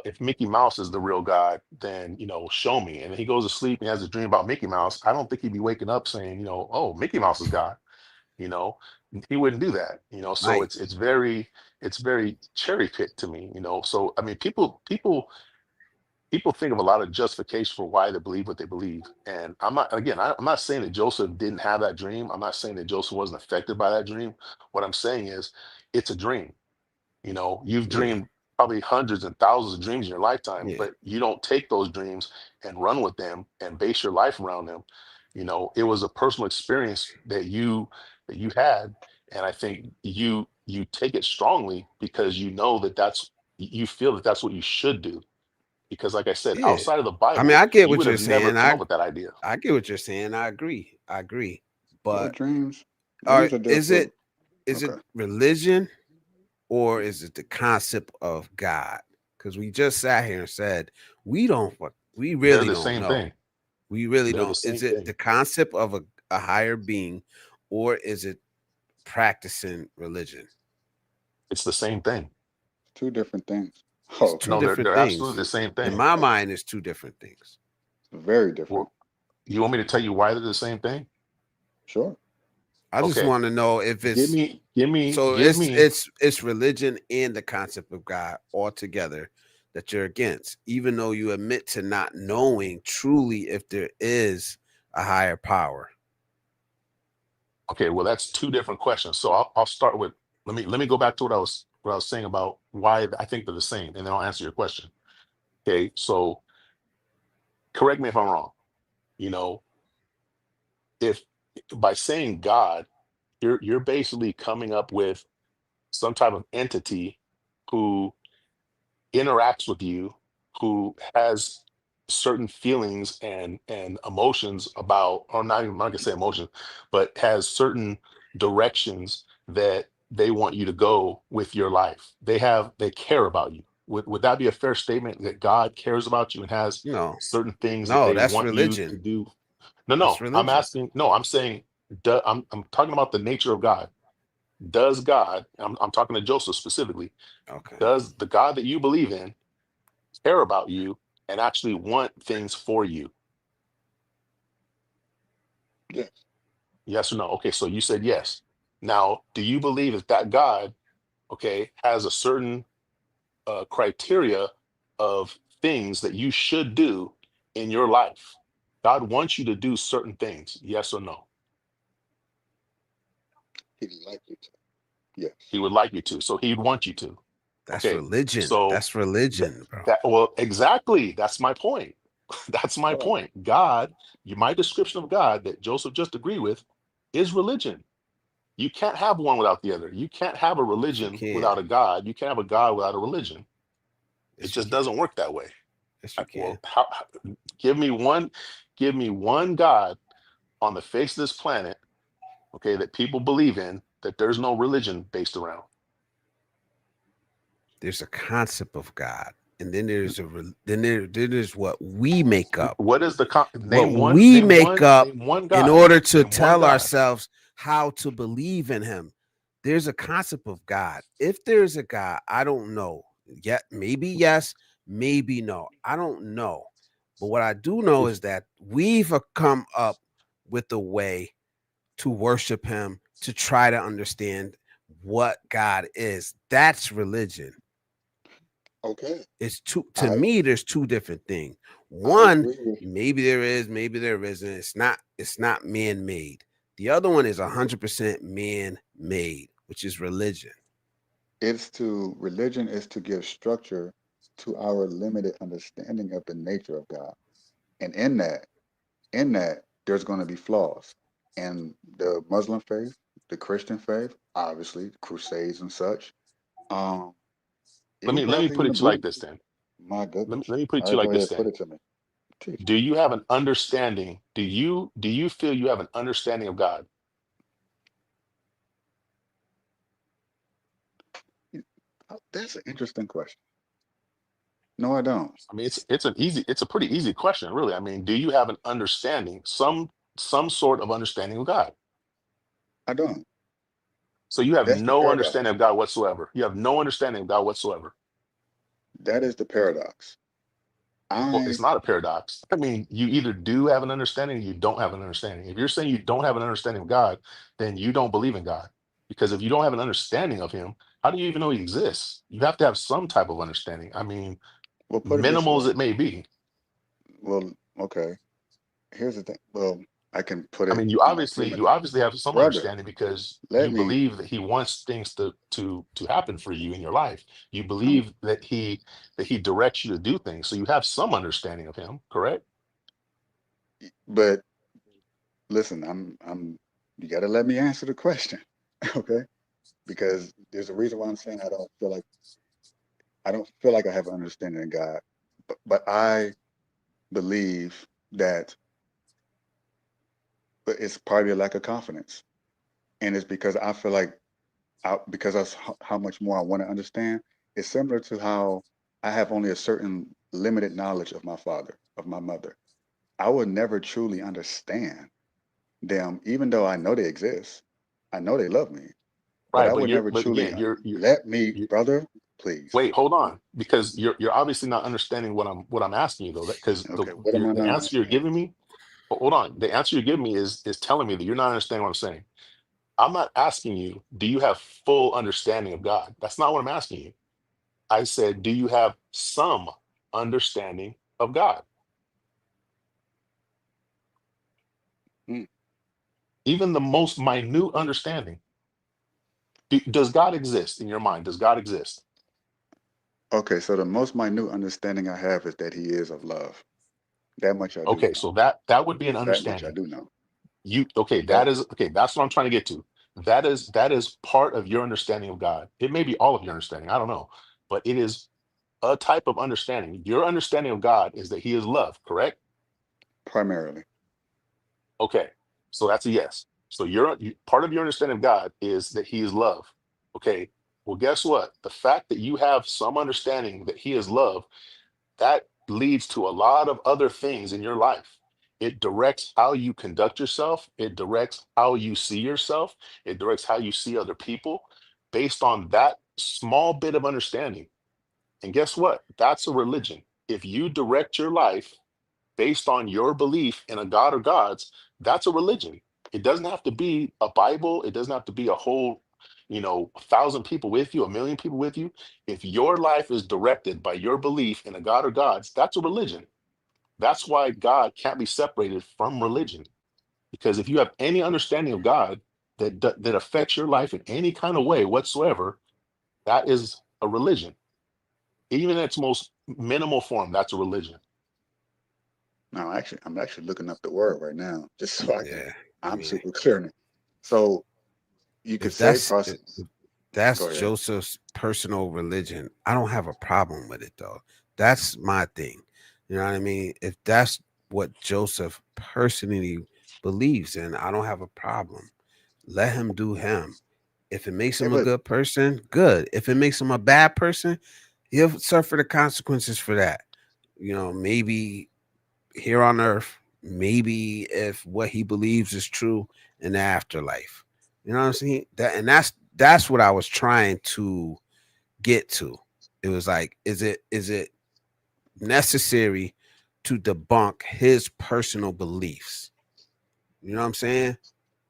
if Mickey Mouse is the real God, then show me. And he goes to sleep and has a dream about Mickey Mouse. I don't think he'd be waking up saying, oh, Mickey Mouse is God. you know he wouldn't do that. So Mike. it's very cherry picked to me. So I mean, people think of a lot of justification for why they believe what they believe. And I'm not saying that Joseph didn't have that dream. I'm not saying that Joseph wasn't affected by that dream. What I'm saying is, it's a dream. You've Yeah. dreamed probably hundreds and thousands of dreams in your lifetime, Yeah. but you don't take those dreams and run with them and base your life around them. It was a personal experience that you had, and I think you take it strongly because you feel that that's what you should do. Because, like I said, Yeah. outside of the I mean, Bible, I get you what would you're have never saying. come up with that idea. I get what you're saying. I agree. I agree. Well, But dreams. Dreams are dealt is with. it Okay. religion or is it the concept of God? Because we just sat here and said we They're really the don't same know. thing. We really They're the don't. same Is it thing. the concept of a higher being or is it practicing religion? It's the same thing. Two different things. It's Oh, two No, okay. different they're things. absolutely the same In thing. my mind, it's two different things. Very different. Well, you want me to tell you why they're the same thing? Sure. I just Okay. want to know if Give it's me, give me, so give me. it's religion and the concept of God altogether that you're against, even though you admit to not knowing truly if there is a higher power. Okay, well, that's two different questions. So I'll start with, let me go back to what I was saying about why I think they're the same, and then I'll answer your question. Okay, so correct me if I'm wrong. You know, if by saying God, you're basically coming up with some type of entity who interacts with you, who has certain feelings and emotions about, or not even, I'm not gonna say emotions, but has certain directions that they want you to go with your life. They care about you. Would that be a fair statement that God cares about you and has No, certain things that no, they that's want you to religion. do? No, That's no, I'm religion. asking, no, I'm saying, I'm talking about the nature of God. Does God, I'm talking to Joseph specifically, Okay. does the God that you believe in care about you and actually want things for you? Yes. Yes or no? Okay, so you said yes. Now, do you believe that God, okay, has a certain criteria of things that you should do in your life? God wants you to do certain things. Yes or no? He'd like you to. Yes. He would like you to. So he'd want you to. That's Okay. religion. So That's religion, bro. well, exactly. That's my point. That's my Right. point. God, my description of God that Joseph just agreed with is religion. You can't have one without the other. You can't have a Yes, you religion can. without a God. You can't have a God without a religion. It Yes, you just can. doesn't work that way. Yes, you can. Well, give me one, give me one God on the face of this planet, okay, that people believe in, that there's no religion based around. There's a concept of God, and then then there's what we make up. What is the What we make up name one in God. order to Name one tell God. ourselves how to believe in him. There's a concept of God. If there's a God, I don't know. Yet maybe yes, maybe no. I don't know. But what I do know is that we've come up with a way to worship him, to try to understand what God is. That's religion. Okay. It's two to I me, there's two different things. I One, agree with maybe there is, maybe there isn't. It's not man-made. The other one is 100% man-made, which is religion. religion is to give structure to our limited understanding of the nature of God. And in that, there's going to be flaws. And the Muslim faith, the Christian faith, obviously, crusades and such. Um, even Let me probably put even the it to you like Buddha. this then. My goodness. Let me put it All to you right, like go this ahead, put then. it to me. Teach Do you have an understanding? Do you feel you have an understanding of God? me. That's an interesting question. No, I don't. I mean, it's a pretty easy question, really. I mean, do you have an understanding, some sort of understanding of God? I don't. So you have That's the no understanding paradox. of God whatsoever. You have no understanding of God whatsoever. That is the paradox. Well, I it's not a paradox. I mean, you either do have an understanding or you don't have an understanding. If you're saying you don't have an understanding of God, then you don't believe in God. Because if you don't have an understanding of him, how do you even know he exists? You have to have some type of understanding. I mean, will put it this minimal as way. it may be. Well, okay. Here's the thing. Well, I can put I it mean, more you primitive. obviously have some Brother, understanding because let you me believe that he wants things to happen for you in your life. You I'm believe that he directs you to do things. So you have some understanding of him, correct? but listen, I'm you gotta let me answer the question. Okay? Because there's a reason why I'm saying I don't feel like I have an understanding of God. But I believe that it's probably a lack of confidence. And it's because I feel like because that's how much more I want to understand. It's similar to how I have only a certain limited knowledge of my father, of my mother. I would never truly understand them, even though I know they exist. I know they love me, but Right, I would never but truly again, let me, you're brother, please. Wait, hold on, because you're obviously not understanding what I'm asking you though. Because Okay, what am I the not answer you're understanding? giving me, hold on, the answer you're giving me is telling me that you're not understanding what I'm saying. I'm not asking you, do you have full understanding of God? That's not what I'm asking you. I said, do you have some understanding of God? Hmm. Even the most minute understanding. Does God exist in your mind? Does God exist? Okay, so the most minute understanding I have is that he is of love. That much I do Okay, know. so that would be an That much I understanding. do know. That That is okay. That's what I'm trying to get to. That is part of your understanding of God. It may be all of your understanding. I don't know, but it is a type of understanding. Your understanding of God is that He is love. Correct? primarily. Okay, so that's a yes. So part of your understanding of God is that He is love. Okay. Well, guess what? The fact that you have some understanding that He is love, that leads to a lot of other things in your life. It directs how you conduct yourself. It directs how you see yourself. It directs how you see other people based on that small bit of understanding. And guess what? That's a religion. If you direct your life based on your belief in a God or gods, that's a religion. It doesn't have to be a Bible. It doesn't have to be a whole, 1,000 people with you, 1,000,000 people with you. If your life is directed by your belief in a God or gods, that's a religion. That's why God can't be separated from religion. Because if you have any understanding of God that affects your life in any kind of way whatsoever, that is a religion. Even in its most minimal form, that's a religion. Now, I'm actually looking up the word right now, just so Yeah, I I'm mean, super clear on it. So you could if say that's process. that's Go ahead. Joseph's personal religion, I don't have a problem with it though. That's my thing. You know what I mean? If that's what Joseph personally believes in, I don't have a problem. Let him do him. If it makes Yeah, him a but good person, good. If it makes him a bad person, he'll suffer the consequences for that. Maybe here on earth, maybe if what he believes is true in the afterlife. You know what I'm saying? That's what I was trying to get to. It was like, is it necessary to debunk his personal beliefs? You know what I'm saying?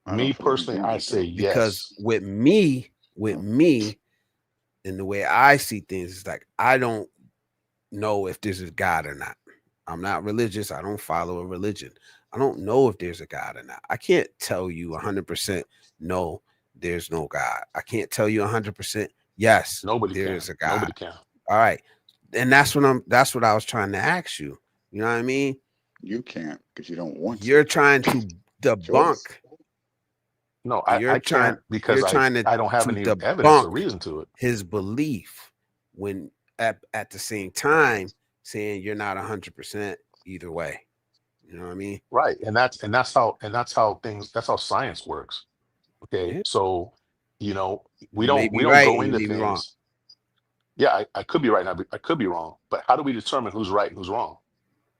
I don't Me feel like you're personally, doing I that say though. Because yes. with me, and the way I see things is like, I don't know if this is God or not. I'm not religious. I don't follow a religion. I don't know if there's a God or not. I can't tell you 100% no, there's no God. I can't tell you 100% yes, Nobody there can. is a God. Nobody can. All right. And that's what I was trying to ask you. You know what I mean? You can't because you don't want to. You're trying to Choice. debunk. No, You're I can't trying because you're I trying to I don't have to any evidence or debunk reason to it. his belief when at the same time saying you're not 100% either way. You know what I mean? Right. That's how science works. Okay. Yeah. So, we You may don't we be don't right go and you into may be wrong. things. Yeah, I could be right now, but I could be wrong. But how do we determine who's right and who's wrong?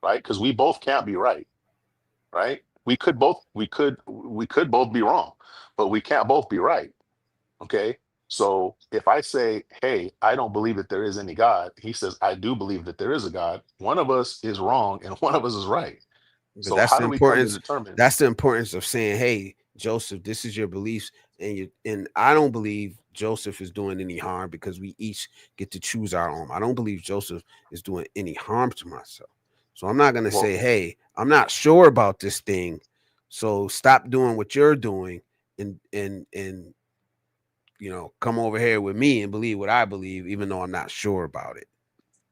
Right? Because we both can't be right, right? We could both be wrong, but we can't both be right. Okay. So if I say, hey, I don't believe that there is any God, he says, I do believe that there is a God. One of us is wrong and one of us is right. But So how do we come to determine? that's the importance of saying, hey, Joseph, this is your beliefs, and I don't believe Joseph is doing any harm because we each get to choose our own. I don't believe Joseph is doing any harm to myself. So I'm not gonna Well, say, hey, I'm not sure about this thing. So stop doing what you're doing and come over here with me and believe what I believe, even though I'm not sure about it.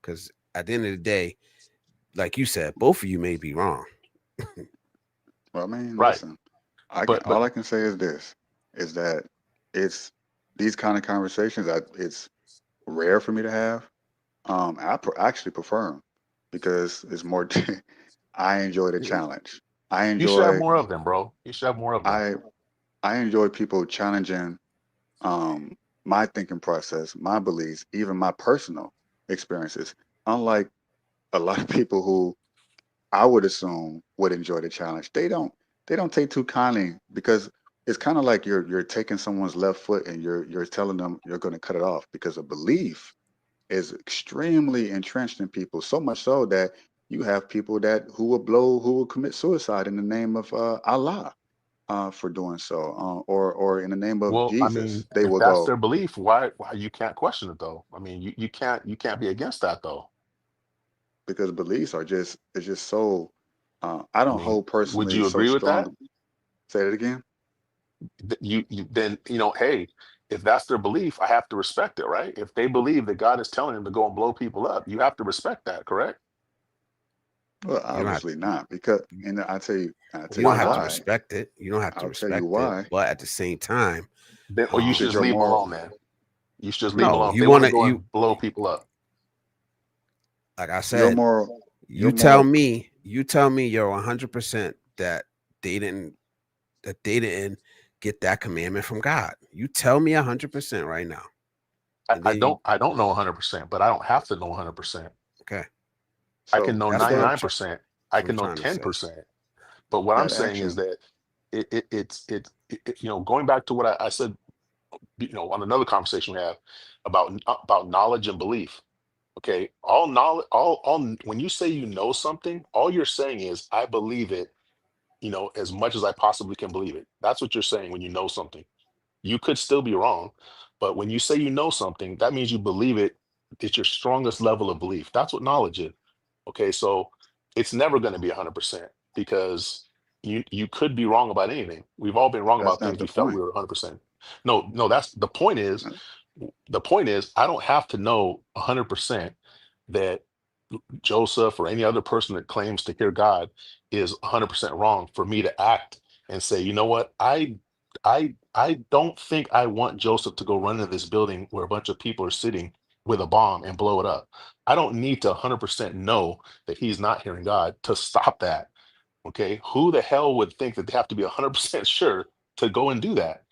Because at the end of the day, like you said, both of you may be wrong. Well, I mean, right. listen. But All I can say is this: is that it's these kind of conversations. It's rare for me to have. Actually prefer them because it's more. I enjoy the challenge. I you should have enjoy. more of them, bro. You should have more of them. I I enjoy people challenging um, my thinking process, my beliefs, even my personal experiences. Unlike a lot of people who I would assume would enjoy the challenge, they don't take too kindly because it's kind of like you're taking someone's left foot and you're telling them you're going to cut it off because a belief. is extremely entrenched in people, so much so that you have people who will commit suicide in the name of Allah for doing so, or in the name of Well, I Jesus, mean, they if will that's go their belief, why you can't question it though? I mean, you can't be against that though. because beliefs are just it's just so. I I don't mean, hold would personally you so agree with that? strong. Say it again. You then, hey, if that's their belief, I have to respect it, right? If they believe that God is telling them to go and blow people up, you have to respect that, correct? Well, You don't have obviously not, because and I tell you don't you Why have to not? why. respect it. You don't have to I'll tell you respect it. why. But at the same time, Then, or you should Because just you're leave them more alone, man. You should just leave them no, alone. If you they want to wanna go you and blow people up, like I you're said, more you're you tell more me, you tell me you're 100% they didn't they didn't get that commandment from God. You tell me 100% right now. I, And I then you don't I don't know 100%, but I don't have to know 100%. okay. I can so know That's what I'm trying 99%. I that's what I'm can know trying to say. 10%. But what I'm that saying is action. that going back to what I said, on another conversation we have about knowledge and belief. Okay, all knowledge, all when you say you know something, all you're saying is I believe it, as much as I possibly can believe it. That's what you're saying when you know something. You could still be wrong, but when you say you know something, that means you believe it. It's your strongest level of belief. That's what knowledge is. Okay, so it's never going to be 100% because you could be wrong about anything. We've all been wrong That's about not things the we felt we point. were 100%. No, no, that's the point is. The point is, I don't have to know 100% that Joseph or any other person that claims to hear God is 100% wrong for me to act and say, you know what, I don't think I want Joseph to go run into this building where a bunch of people are sitting with a bomb and blow it up. I don't need to 100% know that he's not hearing God to stop that. Okay, who the hell would think that they have to be 100% sure to go and do that?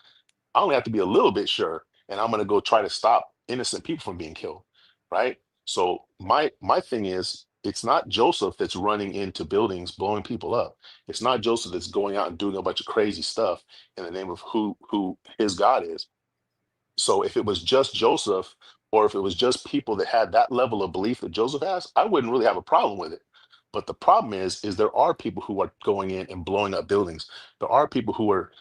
I only have to be a little bit sure, and I'm going to go try to stop innocent people from being killed, right? So my thing is, it's not Joseph that's running into buildings blowing people up. It's not Joseph that's going out and doing a bunch of crazy stuff in the name of who his God is. So if it was just Joseph, or if it was just people that had that level of belief that Joseph has, I wouldn't really have a problem with it. But the problem is there are people who are going in and blowing up buildings. There are people who are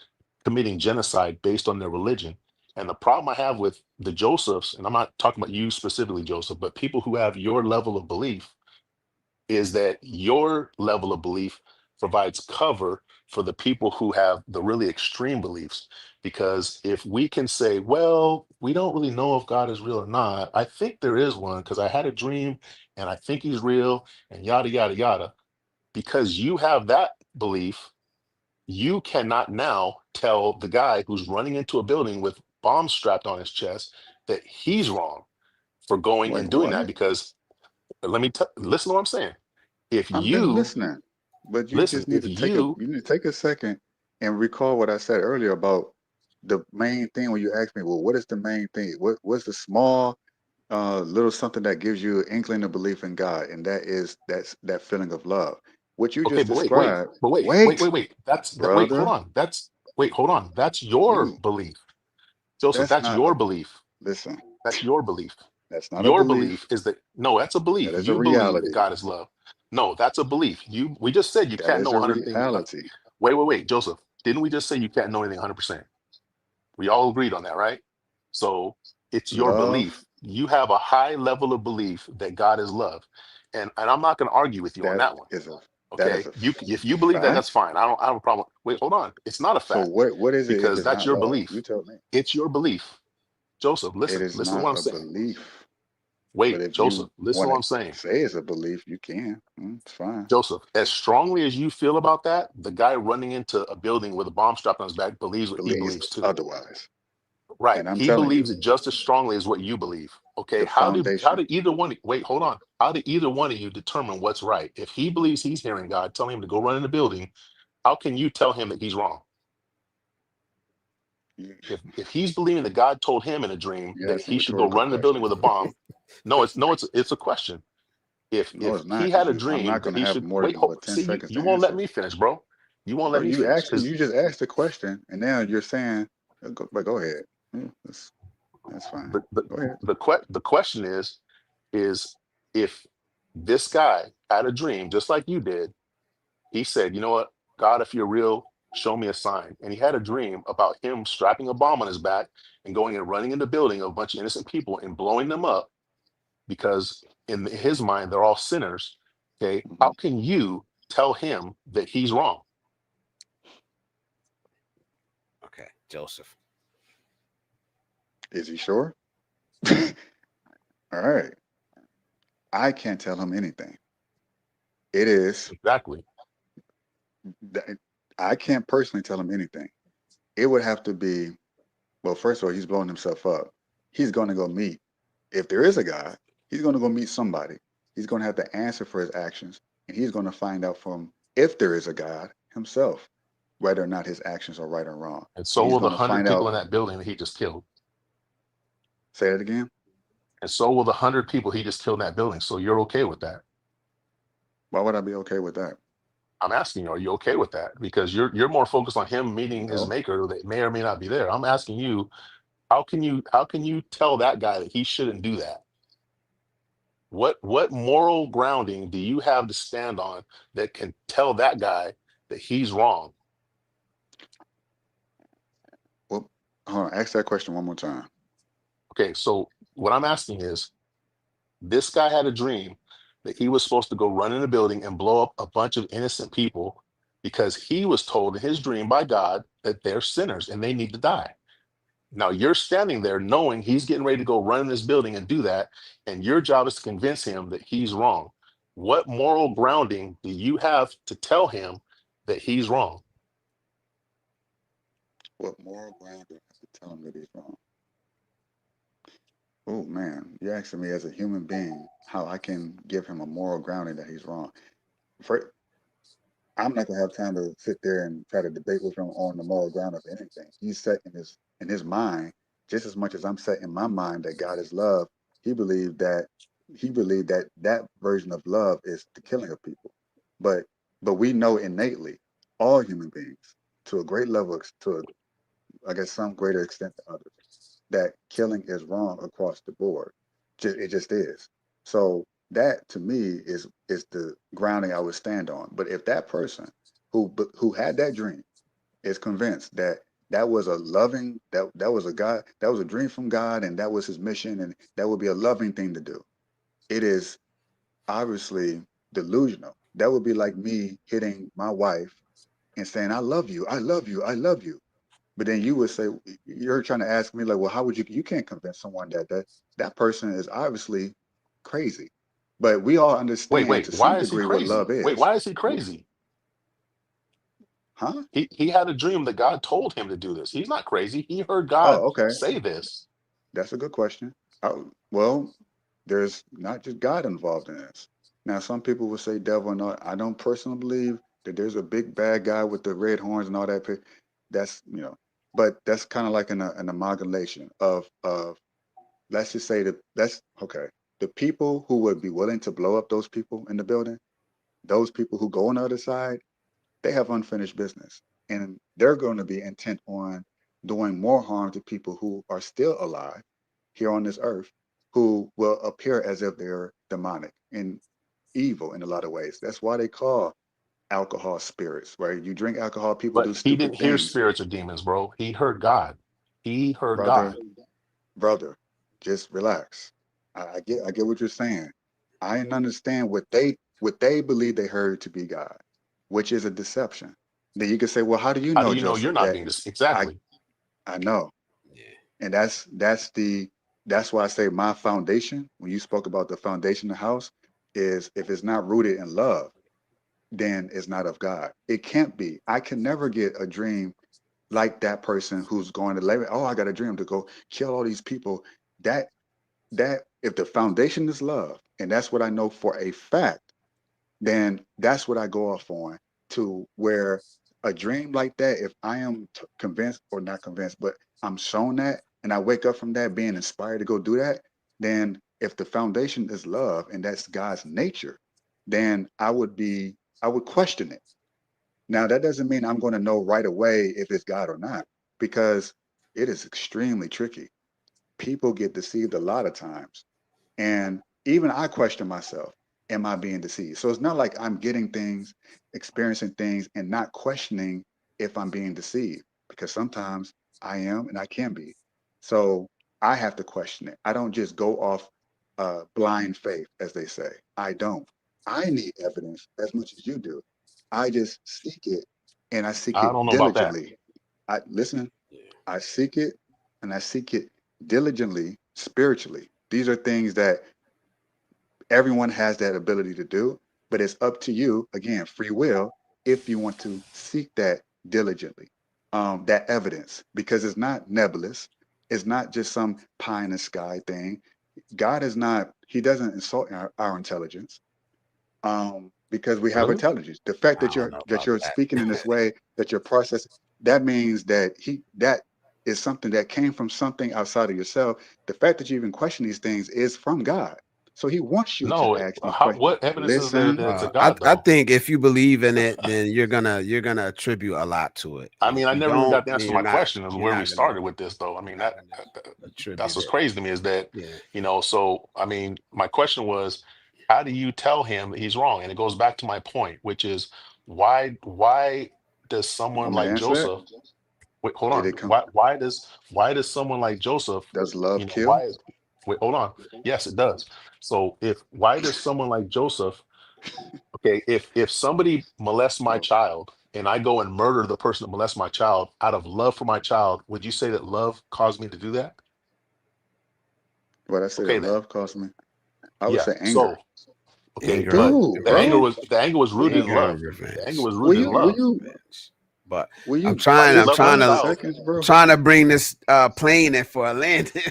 committing genocide based on their religion. And the problem I have with the Josephs, and I'm not talking about you specifically, Joseph, but people who have your level of belief, is that your level of belief provides cover for the people who have the really extreme beliefs. Because if we can say, well, we don't really know if God is real or not, I think there is one because I had a dream and I think he's real and yada, yada, yada. Because you have that belief, you cannot now tell the guy who's running into a building with bombs strapped on his chest that he's wrong for going Wait, and doing what? that. Because listen to what I'm saying. If I've been you listening, but you listen, just need if to take a you you need to take a second and recall what I said earlier about the main thing when you asked me, well, what is the main thing? What's the small little something that gives you an inkling of belief in God, and that's that feeling of love. What you okay, just but wait, described. but wait, wait, Wait, wait, wait. That's that. Wait, hold brother, on. Hold on. That's your you. belief, Joseph. That's That's not a your belief. listen. That's your belief. That's not a Your belief belief. is that no, that's a That belief. is a You believe that reality. God is love. No, that's a belief. We just said you That can't is know a 100 things. reality. Wait, Joseph. Didn't we just say you can't know anything 100%? We all agreed on that, right? So it's your Love. belief. You have a high level of belief that God is love, and I'm not going to argue with you on That that one. is a that is Okay, a if you believe that, that's fact. fine. I don't have a problem. Wait, hold on. It's not a So fact what is it if because it's that's not your love? You belief. tell me. It's your belief, Joseph. It Listen, is listen to what not I'm a saying. belief. But Wait, if Joseph, you listen to want what to I'm saying. say it's a belief, you can. It's fine. Joseph, as strongly as you feel about that, the guy running into a building with a bomb strapped on his back believes what he Believes believes too. otherwise. Right. And I'm He telling believes you, it just as strongly as what you believe. Okay. the How do foundation. either one wait, hold on. How do either one of you determine what's right? If he believes he's hearing God telling him to go run in the building, how can you tell him that he's wrong? You, If he's believing that God told him in a dream you're that asking he should go rhetorical run in the building questions. with a bomb, no, it's a question. No, If it's he not, because had a you I'm dream not that gonna he have should more wait, than what 10 see, seconds to you won't let answer. me finish, bro. You won't Bro, let me finish because you just asked the question and now you're saying but go ahead. That's fine. the, the Go ahead. the question is is if this guy had a dream just like you did, he said, you know what, God, if you're real, show me a sign. And he had a dream about him strapping a bomb on his back and going and running in the building of a bunch of innocent people and blowing them up because in his mind, they're all sinners. Okay. How can you tell him that he's wrong? Okay, Joseph. Is he sure? All right. I can't tell him anything. It is, Exactly. I can't personally tell him anything. It would have to be, well, first of all, he's blowing himself up. He's going to go meet, if there is a God, he's going to go meet somebody. He's going to have to answer for his actions. And he's going to find out from, if there is a God himself, whether or not his actions are right or wrong. And so And he's will the going to 100 find people out, in that building that he just killed. say that again. And so will the 100 people he just killed in that building. So you're okay with that? Why would I be okay with that? I'm asking you, are you okay with that? Because you're more focused on him meeting his No. maker that may or may not be there. I'm asking you, how can you tell that guy that he shouldn't do that? What moral grounding do you have to stand on that can tell that guy that he's wrong? Well, hold on. Ask that question one more time. Okay, so what I'm asking is, this guy had a dream that he was supposed to go run in a building and blow up a bunch of innocent people because he was told in his dream by God that they're sinners and they need to die. Now you're standing there knowing he's getting ready to go run in this building and do that, and your job is to convince him that he's wrong. What moral grounding do you have to tell him that he's wrong? What moral ground do I have to tell him that he's wrong? Oh man, you're asking me as a human being how I can give him a moral grounding that he's wrong. For, I'm not gonna have time to sit there and try to debate with him on the moral ground of anything. He's set in his mind just as much as I'm set in my mind that God is love. He believed that that version of love is the killing of people. But we know innately, all human beings, to a great level, to I guess some greater extent than others, that killing is wrong across the board. It just is. So that to me is the grounding I would stand on. But if that person who had that dream is convinced that that was a loving that was a God, that was a dream from God, and that was his mission, and that would be a loving thing to do, it is obviously delusional. That would be like me hitting my wife and saying, I love you, I love you, I love you. But then you would say, you're trying to ask me like, well, how would you can't convince someone that person is obviously crazy. But we all understand Wait, to some why is he degree what love crazy? Wait, is. why is he crazy? Huh? He had a dream that God told him to do this. He's not crazy. He heard God Oh, okay. say this. That's a good question. Well, there's not just God involved in this. Now, some people will say devil and all. I don't personally believe that there's a big bad guy with the red horns and all that. That's, but that's kind of like an amalgamation of let's just say that that's okay. The people who would be willing to blow up those people in the building, those people who go on the other side, they have unfinished business. And they're going to be intent on doing more harm to people who are still alive here on this earth, who will appear as if they're demonic and evil in a lot of ways. That's why they call alcohol spirits, right? You drink alcohol, people But do he stupid didn't hear things. spirits or demons, bro. He heard God. He heard Brother, God. just relax. I get what you're saying. I understand what they believe they heard to be God, which is a deception. Then you can say, well, how do you How do know, you know you're Joseph, not that being this? I Exactly. I know. Yeah. And that's why I say my foundation, when you spoke about the foundation of the house, is if it's not rooted in love, then it's not of God. It can't be. I can never get a dream like that person who's going to labor. Oh, I got a dream to go kill all these people. That that if the foundation is love, and that's what I know for a fact, then that's what I go off on, to where a dream like that, if I am convinced or not convinced, but I'm shown that and I wake up from that being inspired to go do that, then if the foundation is love and that's God's nature, then I would question it. Now that doesn't mean I'm going to know right away if it's God or not, because it is extremely tricky. People get deceived a lot of times. And even I question myself, am I being deceived? So it's not like I'm getting things, experiencing things, and not questioning if I'm being deceived, because sometimes I am and I can be. So I have to question it. I don't just go off blind faith, as they say. I don't. I need evidence as much as you do. I just seek it, and I seek I it don't know about that. diligently. I listen, Yeah. I seek it, and I seek it diligently, spiritually. These are things that everyone has that ability to do, but it's up to you, again, free will, if you want to seek that diligently, that evidence, because it's not nebulous. It's not just some pie in the sky thing. God is not, he doesn't insult our intelligence, because we have Really? intelligence. The fact I that don't know about you're speaking in that. this way, that you're processing, that means that that is something that came from something outside of yourself. The fact that you even question these things is from God. So he wants you to No. ask these How? questions. What evidence is there Listen, that it's a I God I though? think if you believe in it, then you're gonna attribute a lot to it, I and mean, if I you never even don't, got the then answer to my question. Is you're where we not gonna started with this, though. I you're mean, not gonna that's attribute what's it. crazy to me is that, Yeah. So I mean, my question was, how do you tell him that he's wrong? And it goes back to my point, which is why does you someone want me to like answer that? Joseph? Wait, hold Did on. it come? Why does someone like Joseph? Does love kill? Why is wait, hold on. Yes, it does. So if why does someone like Joseph? Okay, if somebody molests my child and I go and murder the person that molests my child out of love for my child, would you say that love caused me to do that? What I say that Okay, then. love cost me? I would Yeah. say So, anger. okay, Anger, but Dude, the anger bro, revenge, was the anger was rooted in we anger and love. The anger revenge, was rooted in will love. you revenge. But will I'm you Like trying, you I'm love my trying 30 to, child. seconds, I'm bro? trying to bring this plane in for a landing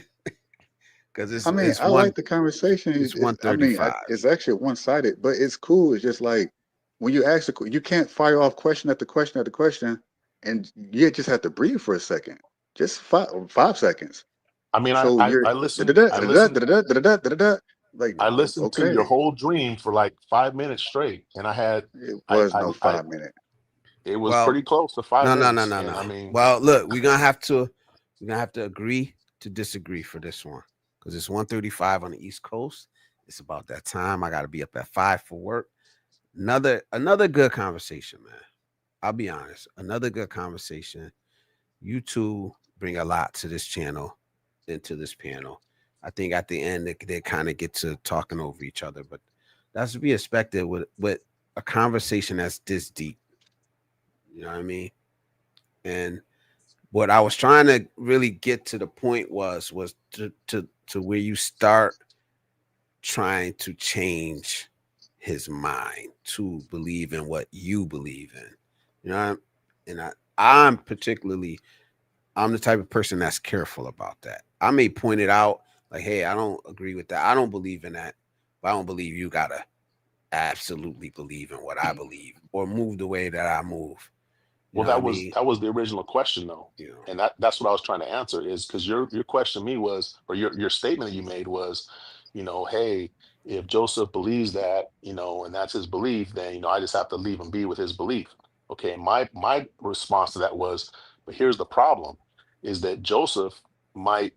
because I mean, it's I like the conversation. it's I mean, 1:35. it's actually one-sided, but it's cool. It's just like when you ask you can't fire off question after question after question, and you just have to breathe for a second, just 5 seconds. I mean, So you're I da da listened da I da da listened da da da da da. Like, I listened to your okay, whole dream for like 5 minutes straight, and it was no 5 minute. it was Well, pretty close to five no, no, no, minutes, no, and I no. mean, Well, look, we're gonna have to agree to disagree for this one because it's 1:35 on the East Coast. It's about that time. I got to be up at 5 for work. Another good conversation, man. I'll be honest. Another good conversation. You two bring a lot to this channel, into this panel. I think at the end they kind of get to talking over each other, but that's to be expected with a conversation that's this deep. You know what I mean? And what I was trying to really get to the point was to where you start trying to change his mind to believe in what you believe in. You know, and I'm particularly I'm the type of person that's careful about that. I may point it out like, hey, I don't agree with that. I don't believe in that, but I don't believe you gotta absolutely believe in what I believe or move the way that I move. You well, know what I mean? that was the original question, though, You know. and that's what I was trying to answer is because your question to me was, or your statement that you made was, hey, if Joseph believes that, and that's his belief, then I just have to leave him be with his belief. Okay, my response to that was, but here's the problem, is that Joseph might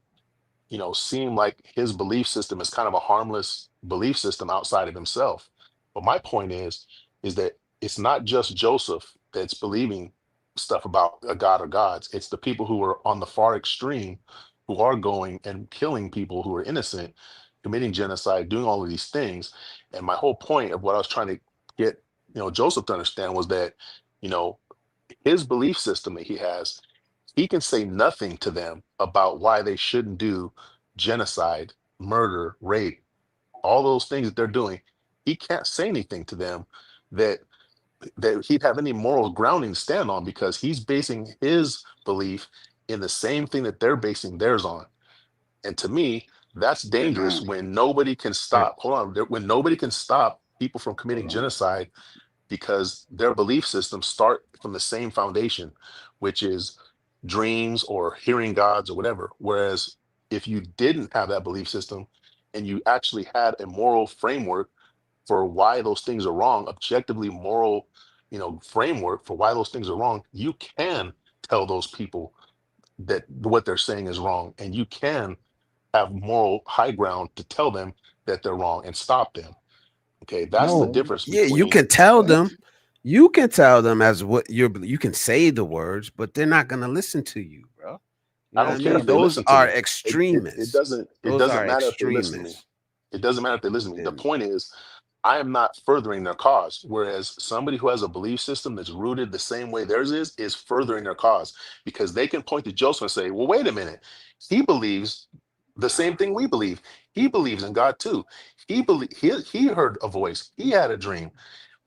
seem like his belief system is kind of a harmless belief system outside of himself. But my point is that it's not just Joseph that's believing stuff about a god or gods. It's the people who are on the far extreme who are going and killing people who are innocent, committing genocide, doing all of these things. And my whole point of what I was trying to get, Joseph to understand was that, you know, his belief system that he has, he can say nothing to them about why they shouldn't do genocide, murder, rape, all those things that they're doing. He can't say anything to them that he'd have any moral grounding to stand on because he's basing his belief in the same thing that they're basing theirs on. And to me, that's dangerous Amen. when nobody can But stop. Hold on, when nobody can stop people from Hold committing on. genocide because their belief systems start from the same foundation, which is dreams or hearing gods or whatever. Whereas if you didn't have that belief system and you actually had a moral framework for why those things are wrong, objectively moral, framework for why those things are wrong, you can tell those people that what they're saying is wrong, and you can have moral high ground to tell them that they're wrong and stop them. Okay, that's the No, difference Yeah, you between can tell what? them. You can tell them as what you can say the words, but they're not gonna listen to you, bro. You I know what I don't care mean? if they Yeah, Those listen to are me. It extremists. it Those doesn't are matter if they listen to me. extremists. It doesn't matter if they listen to me. The And point is, I am not furthering their cause. Whereas somebody who has a belief system that's rooted the same way theirs is furthering their cause, because they can point to Joseph and say, well, wait a minute. He believes the same thing we believe. He believes in God too. He heard a voice. He had a dream.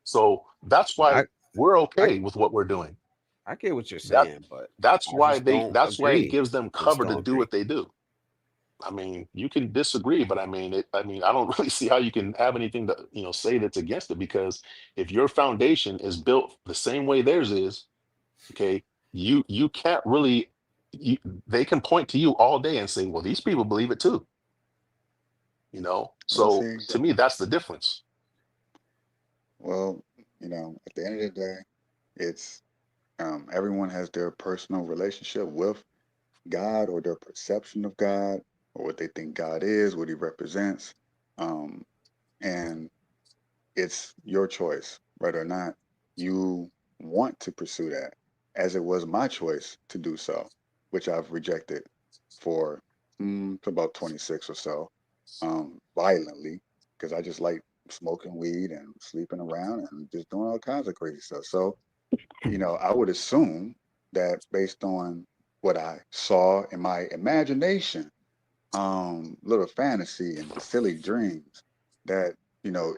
So that's why I we're I okay with what we're doing. I get what you're That saying, but that's I why just they don't that's why it agree. gives them I just cover to don't do agree. what they do. I mean, you can disagree, but I mean, I don't really see how you can have anything to, say that's against it, because if your foundation is built the same way theirs is, okay, you can't really you, they can point to you all day and say, well, these people believe it too, well, So see, to me, that's the difference. well, at the end of the day, it's everyone has their personal relationship with God or their perception of God or what they think God is, what He represents, um, and it's your choice whether or not you want to pursue that, as it was my choice to do so, which I've rejected for about 26 or so, violently, because I just like smoking weed and sleeping around and just doing all kinds of crazy stuff. So, I would assume that based on what I saw in my imagination, little fantasy and silly dreams, that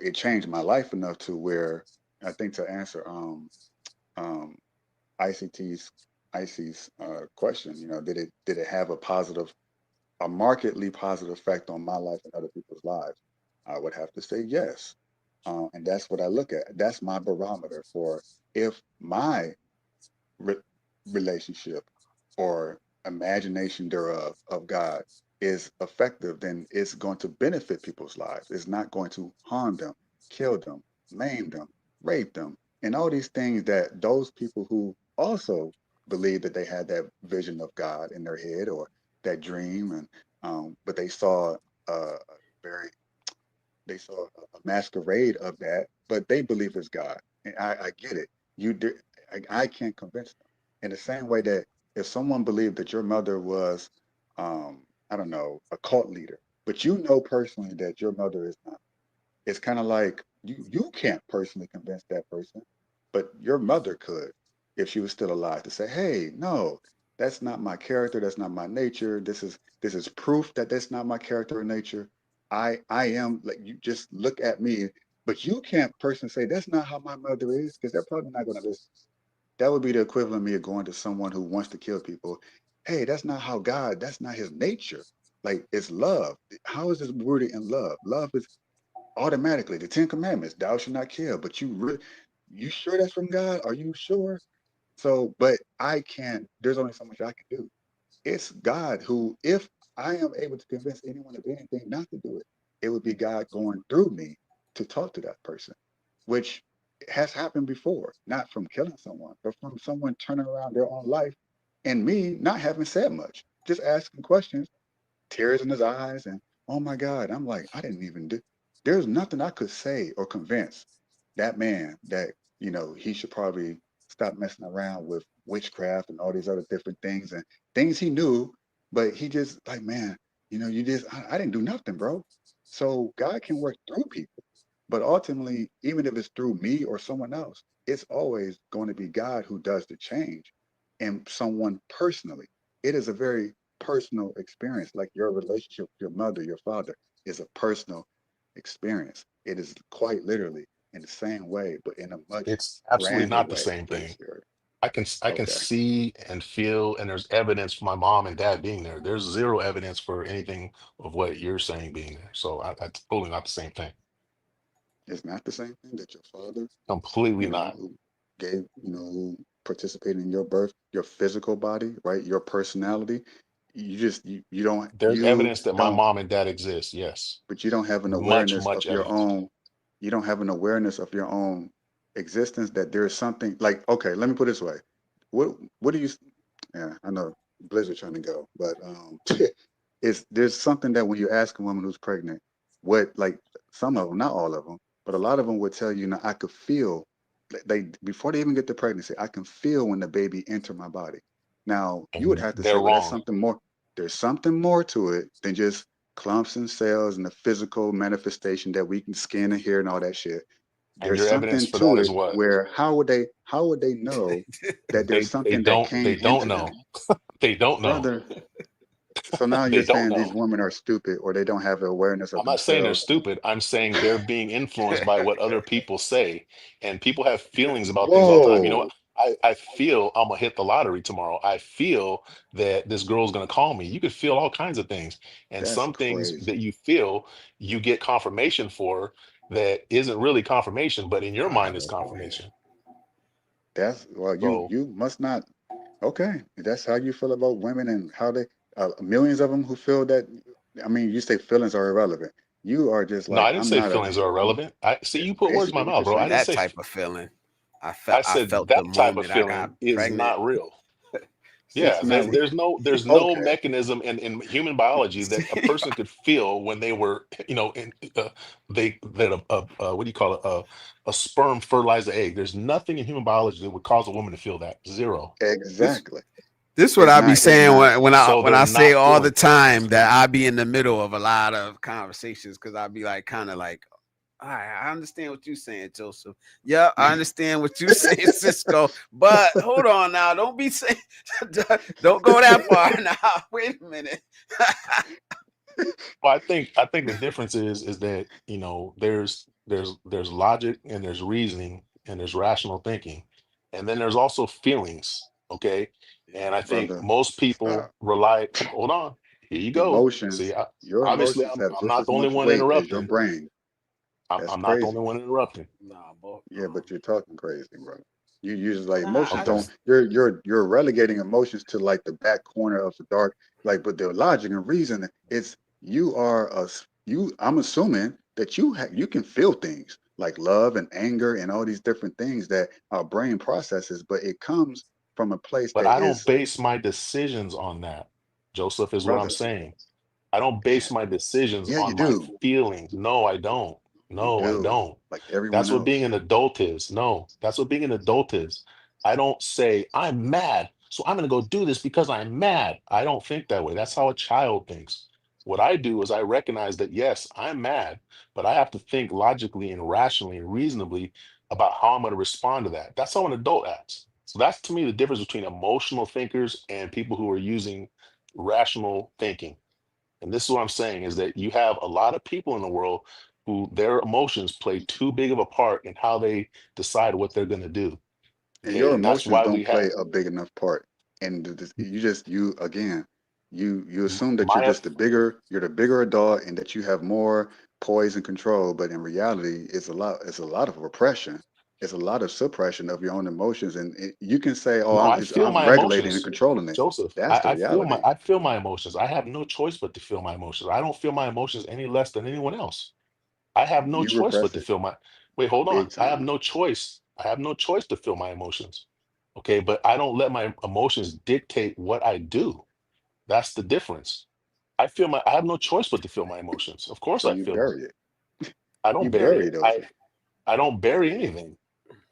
it changed my life enough to where I think, to answer um ICT's IC's question, did it have a markedly positive effect on my life and other people's lives? I would have to say yes. And that's what I look at. That's my barometer for if my re- relationship or imagination thereof of God is effective, then it's going to benefit people's lives. It's not going to harm them, kill them, maim them, rape them, and all these things that those people who also believe that they had that vision of God in their head or that dream, and but a very they saw a masquerade of that, but they believe it's God. And I get it. I can't convince them. In the same way that if someone believed that your mother was, I don't know, a cult leader, but you know personally that your mother is not, it's kind of like you can't personally convince that person, but your mother could, if she was still alive, to say, "Hey, no, that's not my character. That's not my nature. This is proof that that's not my character or nature. I am like, you just look at me, but you can't personally say that's not how my mother is, because they're probably not going to listen. That would be the equivalent of me going to someone who wants to kill people. Hey, that's not how God. That's not His nature. Like, it's love. How is this rooted in love? Love is automatically the Ten Commandments: thou shalt not kill. But you sure that's from God? Are you sure? So, but I can't. There's only so much I can do. It's God who, if I am able to convince anyone of anything not to do it, it would be God going through me to talk to that person, which has happened before, not from killing someone, but from someone turning around their own life and me not having said much, just asking questions, tears in his eyes, and oh my God, I'm like, I didn't even do. There's nothing I could say or convince that man that he should probably stop messing around with witchcraft and all these other different things and things he knew, but he just like, man, I didn't do nothing, bro. So God can work through people, but ultimately, even if it's through me or someone else, it's always going to be God who does the change and someone personally. It is a very personal experience, like your relationship with your mother, your father is a personal experience. It is quite literally in the same way, but in a much It's absolutely grander not the way same for the thing. spirit. I can Okay, see and feel, and there's evidence for my mom and dad being there. There's zero evidence for anything of what you're saying being there. So that's totally not the same thing. it's not the same thing that your father, Completely not. who gave, who participated in your birth, your physical body, right, your personality. You just There's evidence that my mom and dad exist. Yes, but you don't have an much, awareness of much your evidence. own. You don't have an awareness of your own existence, that there's something like, okay, let me put it this way. What do you, yeah, I know Blizzard trying to go, but there's something that when you ask a woman who's pregnant, what, like some of them, not all of them, but a lot of them would tell you, I could feel they before they even get to pregnancy, I can feel when the baby enter my body. Now you would And have to say, they're well, that's wrong. something more. There's something more to it than just clumps and cells and the physical manifestation that we can skin and hear and all that shit. And There's your evidence something for that to is it what? where how would they know that there's They something that don't came know. into them, They don't know. brother? So now They you're don't saying these know. women are stupid or they don't have the awareness of I'm not saying they're themselves. stupid. I'm saying they're being influenced by what other people say. And people have feelings about things all the time. You know what? Whoa, I feel I'm gonna hit the lottery tomorrow. I feel that this girl's gonna call me. You could feel all kinds of things. And that's some things crazy. that you feel, you get confirmation for that isn't really confirmation, but in your mind it's confirmation. That's well, So you must not. Okay, that's how you feel about women and how they millions of them who feel that. I mean, you say feelings are irrelevant. You are just no, like I didn't I'm say not a. feelings are irrelevant. I see you put words in Basically, my what mouth, you're bro. I saying. didn't That say type of feeling. I I said felt the that type of moment I got feeling is pregnant. not real. That's Yeah, not there's no okay. mechanism in human biology that a person could feel when they were, they that what do you call it, a sperm fertilized the egg. There's nothing in human biology that would cause a woman to feel that. Zero. This Exactly. this what It's I be not. It's saying not. when So they're I say not all the feeling. time that I be in the middle of a lot of conversations because I be like kind of like, all right, I understand what you're saying, Joseph. Yeah, I understand what you're saying, Cisco. But hold on now, don't be saying, don't go that far now. Wait a minute. Well, I think the difference is that there's logic and there's reasoning and there's rational thinking, and then there's also feelings. Okay, and I think Brother, most people stop. rely. Hold on, here you go. Emotions. See, Your obviously emotions I'm have I'm just not as the only much one weight as your interrupting. brain. I'm, That's I'm not the crazy. only one interrupting. Nah, boy. Yeah, but you're talking crazy, bro. You just like Nah, emotions I don't. just You're relegating emotions to like the back corner of the dark. Like, but the logic and reason, it's you are a you. I'm assuming that you can feel things like love and anger and all these different things that our brain processes, but it comes from a place But that I don't is, base my decisions on that. Joseph is what I'm brother. saying. I don't base my decisions Yeah, you on my do. feelings. No, I don't. You No, I do. don't. Like everyone That's what being else. an adult is. No, that's what being an adult is. I don't say, I'm mad, so I'm going to go do this because I'm mad. I don't think that way. That's how a child thinks. What I do is I recognize that, yes, I'm mad, but I have to think logically and rationally and reasonably about how I'm going to respond to that. That's how an adult acts. So that's to me the difference between emotional thinkers and people who are using rational thinking. And this is what I'm saying is that you have a lot of people in the world who their emotions play too big of a part in how they decide what they're going to do. And Okay. your And that's emotions why don't we play have a big enough part. And you just you again, you assume that my, you're the bigger adult and that you have more poise and control, but in reality, it's a lot of repression. It's a lot of suppression of your own emotions, and you can say, "Oh, no, I feel I'm my regulating and emotions, controlling it." Joseph. That's the reality. I feel my emotions. I have no choice but to feel my emotions. I don't feel my emotions any less than anyone else. I have no You choice but repress to it feel my, wait, hold on. big I have time. no choice. I have no choice to feel my emotions. Okay. But I don't let my emotions dictate what I do. That's the difference. I have no choice but to feel my emotions. Of course So I you feel them. bury it. I don't You bury bury it. those. I don't bury anything.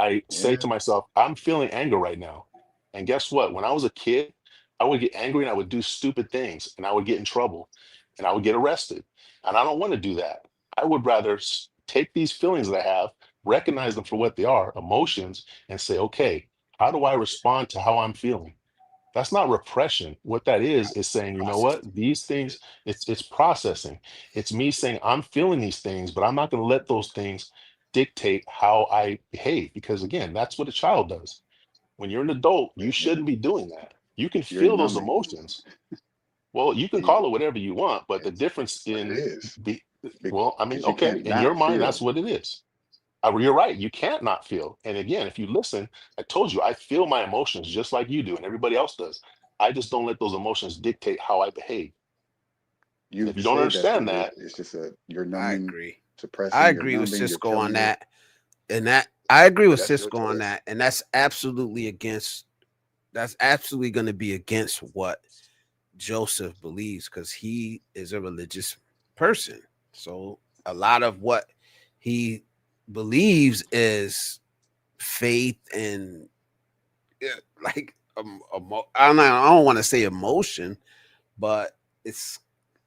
I say Yeah. to myself, I'm feeling anger right now. And guess what? When I was a kid, I would get angry and I would do stupid things and I would get in trouble and I would get arrested. And I don't want to do that. I would rather take these feelings that I have, recognize them for what they are, emotions, and say, okay, how do I respond to how I'm feeling? That's not repression. What that is saying, you know what? These things, it's processing. It's me saying I'm feeling these things, but I'm not going to let those things dictate how I behave because again, that's what a child does. When you're an adult, you shouldn't be doing that. You can You're feel those numbing. emotions. Well, you can You, call it whatever you want, but the it's difference what it in is well, I mean, because you okay, can't in your not mind, that's feel. what it is. You're right. You can't not feel. And again, if you listen, I told you, I feel my emotions just like you do and everybody else does. I just don't let those emotions dictate how I behave. And You if you don't say that's what understand it is. that, It's just a you're I numbing, agree. I suppressing, you're agree with numbing, you're Cisco on killing it. that. And that I agree But with that's your Cisco on choice. that. And that's absolutely going to be against what Joseph believes because he is a religious person. So a lot of what he believes is faith and like I don't want to say emotion, but it's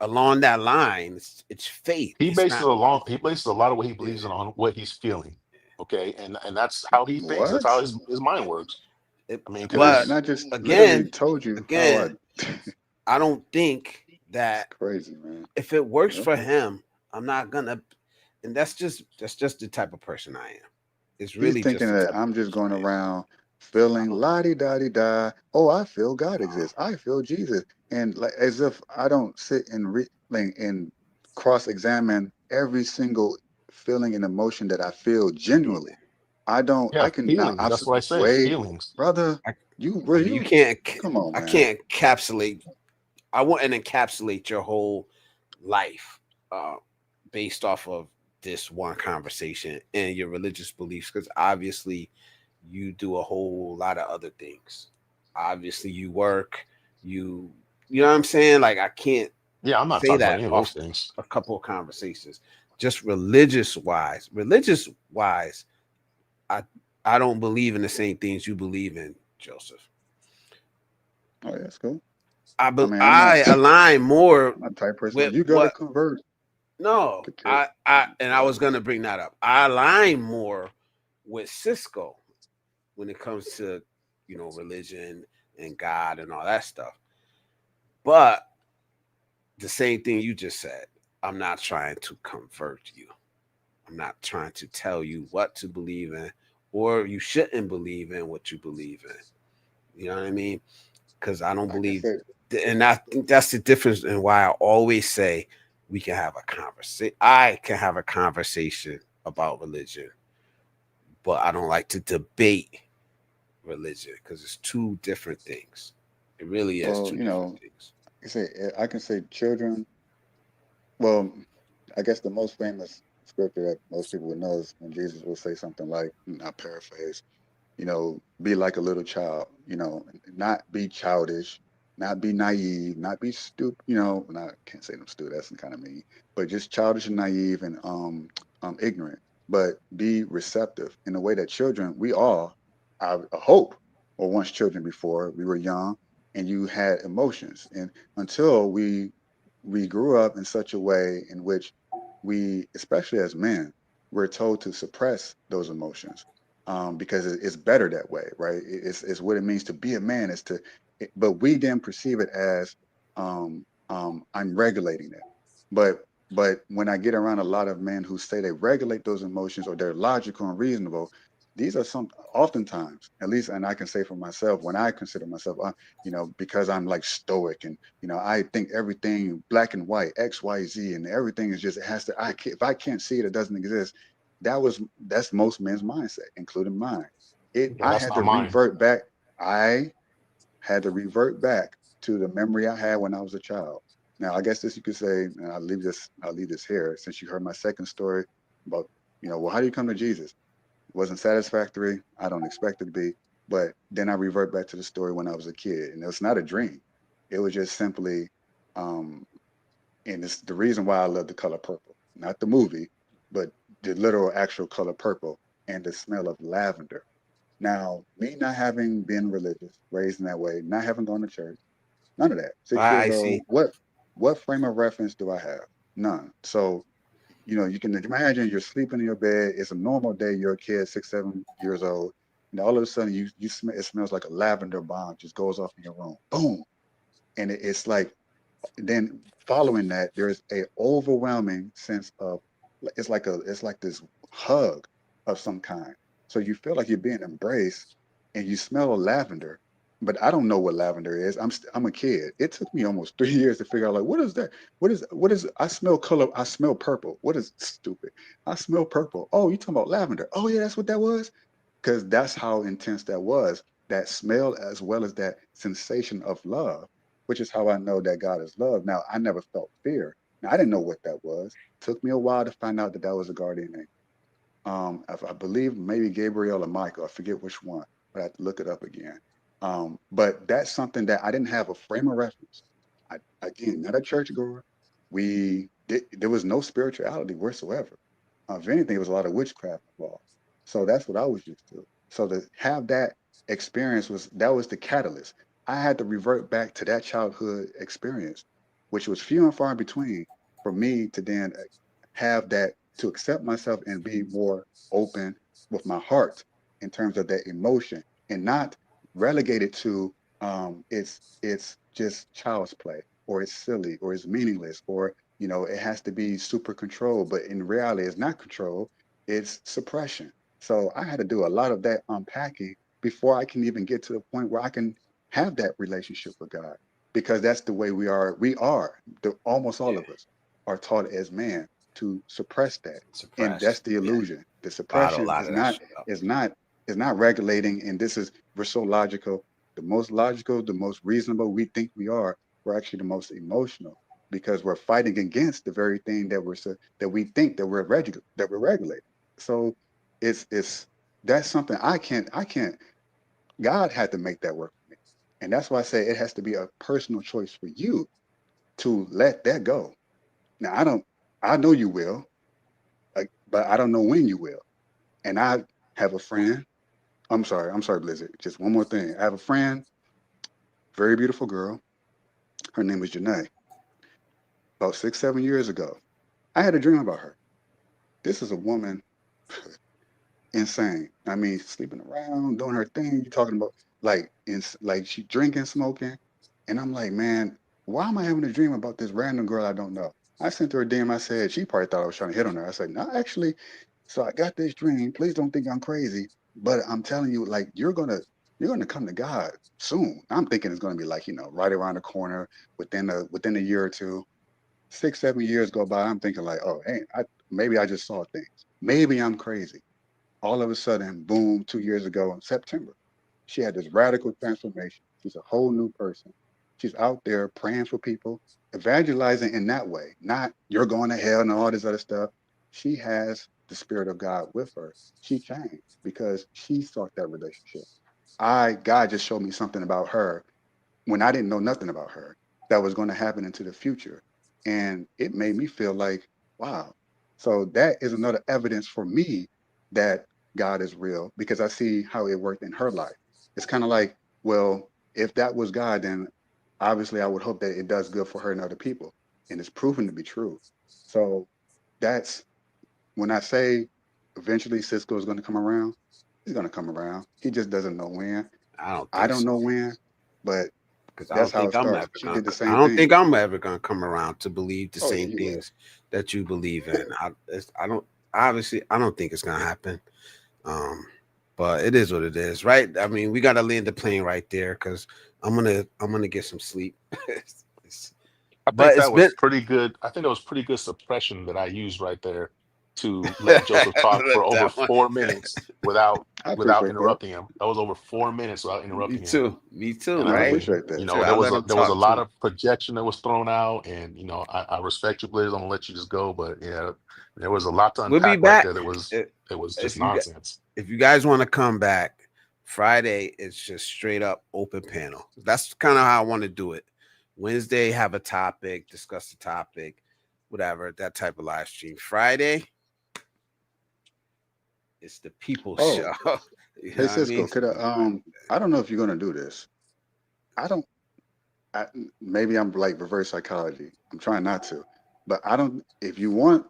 along that line. It's faith. It's not. He bases a lot of what he believes in on what he's feeling. Okay, and that's how he thinks. That's how What? his mind works. It, I mean, but And because I just literally again, told you how I. again, I don't think It's that crazy, man. if it works for Okay. him, I'm not gonna. And that's just the type of person I am. It's He's really thinking just the that type of I'm just person going I am. around I feeling don't. la di da di da. Oh, I feel God exists. I feel Jesus, and like as if I don't sit and and cross examine every single feeling and emotion that I feel genuinely. I don't. yeah, I can now. feelings. That's what I said. Wait, Feelings. brother. I, Bro, I mean, you you. can't. Come on, I man. can't encapsulate. I wouldn't encapsulate your whole life uh, based off of this one conversation and your religious beliefs, because obviously you do a whole lot of other things. Obviously, you work. You. You know what I'm saying? Like I can't Yeah, I'm not say talking about that any of those off things. a couple of conversations. Just religious wise, I I don't believe in the same things you believe in, Joseph. Oh, yeah, that's cool. I I be, mean, I'm not. I align more I'm not the type of person. with You got to what. convert. No, Okay. I was gonna bring that up. I align more with Cisco when it comes to religion and God and all that stuff. But the same thing you just said, I'm not trying to convert you. I'm not trying to tell you what to believe in, or you shouldn't believe in what you believe in. You know what I mean? Because I don't I can believe, say. and I think that's the difference in why I always say we can have a conversation. I can have a conversation about religion, but I don't like to debate religion because it's two different things. It really is Well, two different things. I can say children. Well, I guess the most famous scripture that most people would know is when Jesus will say something like, I paraphrase, be like a little child, not be childish, not be naive, not be stupid, and I can't say them stupid, that's kind of mean, but just childish and naive and ignorant, but be receptive in the way that children, we all, I hope, were once children before we were young and you had emotions. And until we grew up in such a way in which we, especially as men, we're told to suppress those emotions because it's better that way, right? It's what it means to be a man. But we then perceive it as I'm regulating it. But when I get around a lot of men who say they regulate those emotions or they're logical and reasonable, these are some oftentimes, at least, and I can say for myself, when I consider myself, because I'm like stoic and I think everything black and white, X, Y, Z, and everything is just it has to. If I can't see it, it doesn't exist. That's most men's mindset, including mine. Yeah, I that's had to not mine. revert back. I had to revert back to the memory I had when I was a child. Now, I guess this you could say, and I'll leave this here since you heard my second story about, well, how do you come to Jesus? It wasn't satisfactory. I don't expect it to be. But then I revert back to the story when I was a kid, and it was not a dream. It was just simply, um, and it's the reason why I love the color purple, not the movie, but the literal actual color purple and the smell of lavender. Now, me not having been religious, raised in that way, not having gone to church, none of that. 6 years I see. old, what frame of reference do I have? None. So, you can imagine you're sleeping in your bed. It's a normal day. You're a kid, 6, 7 years old, and all of a sudden you smell. It smells like a lavender bomb just goes off in your room. Boom, and it's like then following that, there's a overwhelming sense of it's like this hug of some kind. So you feel like you're being embraced, and you smell lavender. But I don't know what lavender is. I'm a kid. It took me almost 3 years to figure out like what is that? What is I smell color? I smell purple. What is stupid? I smell purple. Oh, you talking about lavender? Oh yeah, that's what that was. Because that's how intense that was. That smell as well as that sensation of love, which is how I know that God is love. Now, I never felt fear. Now, I didn't know what that was. It took me a while to find out that that was a guardian angel. I believe maybe Gabriel or Michael, I forget which one, but I have to look it up again. But that's something that I didn't have a frame of reference. Again, not a churchgoer. We there was no spirituality whatsoever. If anything, it was a lot of witchcraft involved. So that's what I was used to. So to have that experience was the catalyst. I had to revert back to that childhood experience, which was few and far in between, for me to then have that, to accept myself and be more open with my heart in terms of that emotion, and not relegated to it's just child's play, or it's silly, or it's meaningless, or it has to be super controlled. But in reality, it's not control, it's suppression. So I had to do a lot of that unpacking before I can even get to the point where I can have that relationship with God, because that's the way we are. Almost all Yeah. of us are taught as man to suppress that. And Suppress. that's the Yeah. illusion. The Bottle a suppression lot of that shit up. is not is not regulating. And we're so logical. The most logical, the most reasonable we think we are, we're actually the most emotional, because we're fighting against the very thing that we think that we're regulating. So it's that's something I can't. God had to make that work for me, and that's why I say it has to be a personal choice for you to let that go. Now I know you will, but I don't know when you will. And I have a friend. I'm sorry, Blizzard. Just one more thing. I have a friend, very beautiful girl. Her name is Janae. About 6, 7 years ago, I had a dream about her. This is a woman, insane. I mean, sleeping around, doing her thing. You talking about like she drinking, smoking, and I'm like, man, why am I having a dream about this random girl I don't know? I sent her a DM. I said she probably thought I was trying to hit on her. I said, no, actually. So I got this dream. Please don't think I'm crazy, but I'm telling you, like you're gonna come to God soon. I'm thinking it's gonna be like right around the corner, within a year or two. 6, 7 years go by. I'm thinking like, oh, hey, maybe I just saw things. Maybe I'm crazy. All of a sudden, boom, 2 years ago in September, she had this radical transformation. She's a whole new person. She's out there praying for people, evangelizing in that way, not you're going to hell and all this other stuff. She has the Spirit of God with her. She changed because she sought that relationship. God just showed me something about her when I didn't know nothing about her that was going to happen into the future. And it made me feel like, wow. So that is another evidence for me that God is real, because I see how it worked in her life. It's kind of like, well, if that was God, then obviously I would hope that it does good for her and other people. And it's proven to be true. So that's when I say eventually Cisco is going to come around, he's going to come around. He just doesn't know when. I don't I think don't so. know when, but Because that's how it starts. She did the I same don't think thing. I'm ever gonna come around to believe the Oh yeah, same you will. things that you believe in. I don't obviously I don't think it's gonna happen. Um, but it is what it is, right? I mean, we gotta land the plane right there because I'm gonna get some sleep. I think But it's that was been pretty good. I think that was pretty good suppression that I used right there to let Joseph talk for let over that one. 4 minutes I without appreciate that. interrupting him. That was over 4 minutes without Me interrupting him. too. Me too. And I I Right. mean, appreciate that. Too. I there was let him a talk lot too. of projection that was thrown out, and I respect you, Blaze. I'm gonna let you just go, but yeah, there was a lot to We'll be unpack right back. there. That was just If you nonsense. if you guys want to come back Friday, it's just straight up open panel. That's kind of how I want to do it. Wednesday, have a topic, discuss the topic, whatever, that type of live stream. Friday, it's the people Oh, show. You know hey what I Cisco, mean? could I don't know if you're gonna do this. I don't. I, Maybe I'm like reverse psychology. I'm trying not to, but I don't. If you want,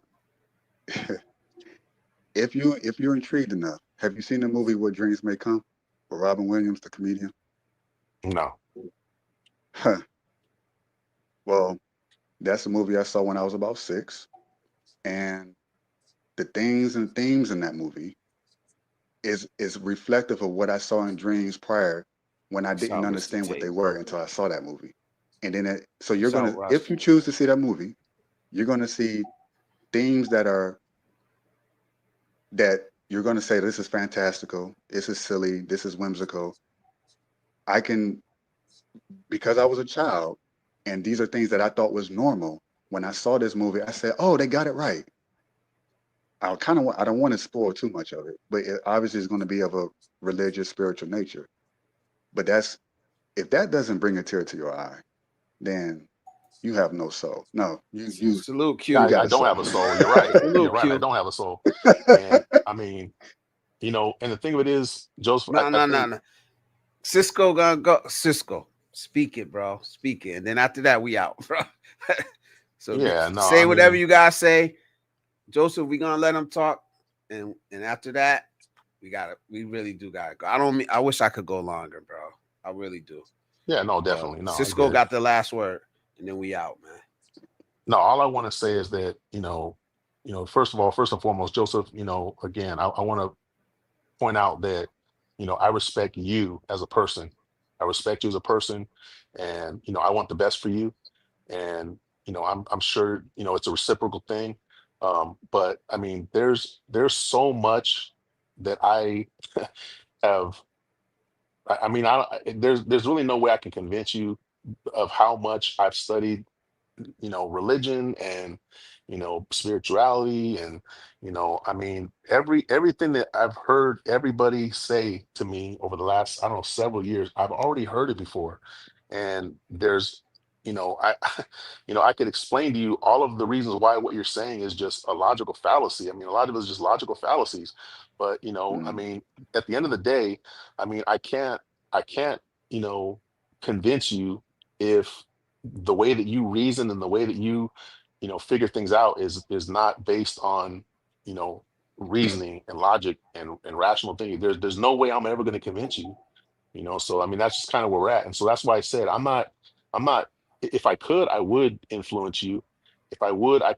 if you're intrigued enough, have you seen the movie What Dreams May Come, with Robin Williams, the comedian? No. Huh. Well, that's a movie I saw when I was about 6, and the things and themes in that movie is reflective of what I saw in dreams prior, when I didn't Shout Mr. understand what they Tate. were until I saw that movie. And then so you're Shout gonna, Russ. if you choose to see that movie, you're gonna see themes that you're gonna say, this is fantastical, this is silly, this is whimsical. I can, because I was a child, and these are things that I thought was normal. When I saw this movie, I said, oh, they got it right. I don't want to spoil too much of it, but it obviously is going to be of a religious, spiritual nature. But if that doesn't bring a tear to your eye, then You have no soul. No, you Salute you Q. got I a don't soul. have a soul. You're right. You're Salute right. I Q. don't have a soul. And I mean, you know, and the thing of it is, Joseph, No, I no, no, think, no. Cisco gonna go. Cisco, speak it, bro. Speak it, and then after that, we out, bro. So yeah, no, say I whatever mean, you guys say, Joseph. We gonna let him talk, and after that, we really do gotta go. I wish I could go longer, bro. I really do. yeah, no, But definitely. No, I Cisco get it. got the last word, and then we out, man. No, all I want to say is that, first of all, first and foremost, Joseph, again, I want to point out that, I respect you as a person. I respect you as a person, and I want the best for you. And I'm sure it's a reciprocal thing. But I mean, there's so much that I have. I mean, there's really no way I can convince you of how much I've studied religion and spirituality. And I mean, everything that I've heard everybody say to me over the last, I don't know, several years, I've already heard it before. And there's I I could explain to you all of the reasons why what you're saying is just a logical fallacy. I mean, a lot of it is just logical fallacies. But I Mm. mean, at the end of the day, I mean, I can't you know convince you if the way that you reason and the way that you figure things out is not based on you know reasoning and logic and rational thinking. There's no way I'm ever going to convince you. So I mean, that's just kind of where we're at. And so that's why I said I'm not if I could, I would influence you. If I would, I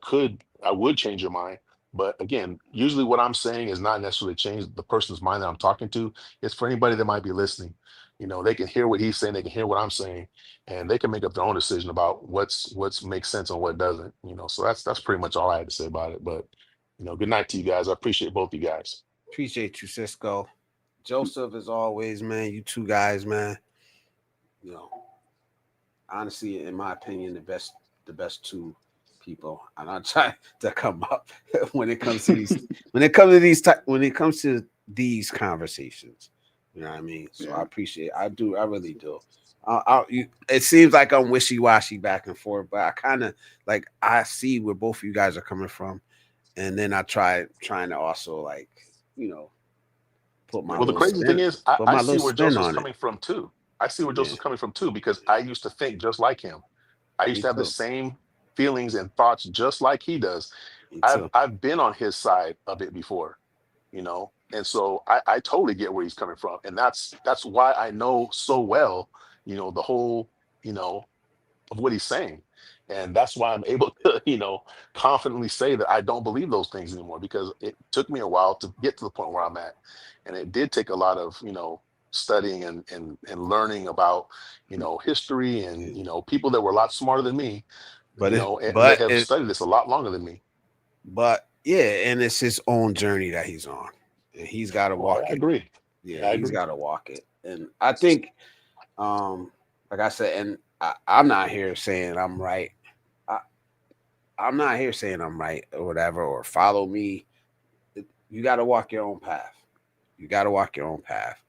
would change your mind. But again, usually what I'm saying is not necessarily change the person's mind that I'm talking to. It's for anybody that might be listening. They can hear what he's saying, they can hear what I'm saying, and they can make up their own decision about what's makes sense and what doesn't. So that's pretty much all I had to say about it. But good night to you guys. I appreciate both you guys. Appreciate you, Cisco. Joseph, as always, man. You two guys, man. You know, honestly, in my opinion, the best two people. And I try to come up when it comes to these conversations. You know what I mean? So I Yeah. appreciate. I really do. It seems like I'm wishy washy back and forth, but I kind of like I see where both of you guys are coming from, and then I trying to also like you know put my Well, the little crazy thing spin is, I, put I my little see where spin Joseph's on it. coming from too. I see where Yeah, Joseph's coming from too, because I used to think just like him. I used me to have the too. same feelings and thoughts just like he does. Me I've too. I've been on his side of it before, and so I totally get where he's coming from, and that's why I know so well, the whole, you know, of what he's saying. And that's why I'm able to, confidently say that I don't believe those things anymore, because it took me a while to get to the point where I'm at. And it did take a lot of, studying and learning about, history and, Yeah. people that were a lot smarter than me, But it, and that but have it, studied this a lot longer than me. but yeah, and it's his own journey that he's on, and he's got to Oh, I walk it. agree. Yeah, I he's agree. got to walk it, and I think, like I said, and I'm not here saying I'm right. I, I'm not here saying I'm right or whatever, or follow me. You got to walk your own path. You got to walk your own path.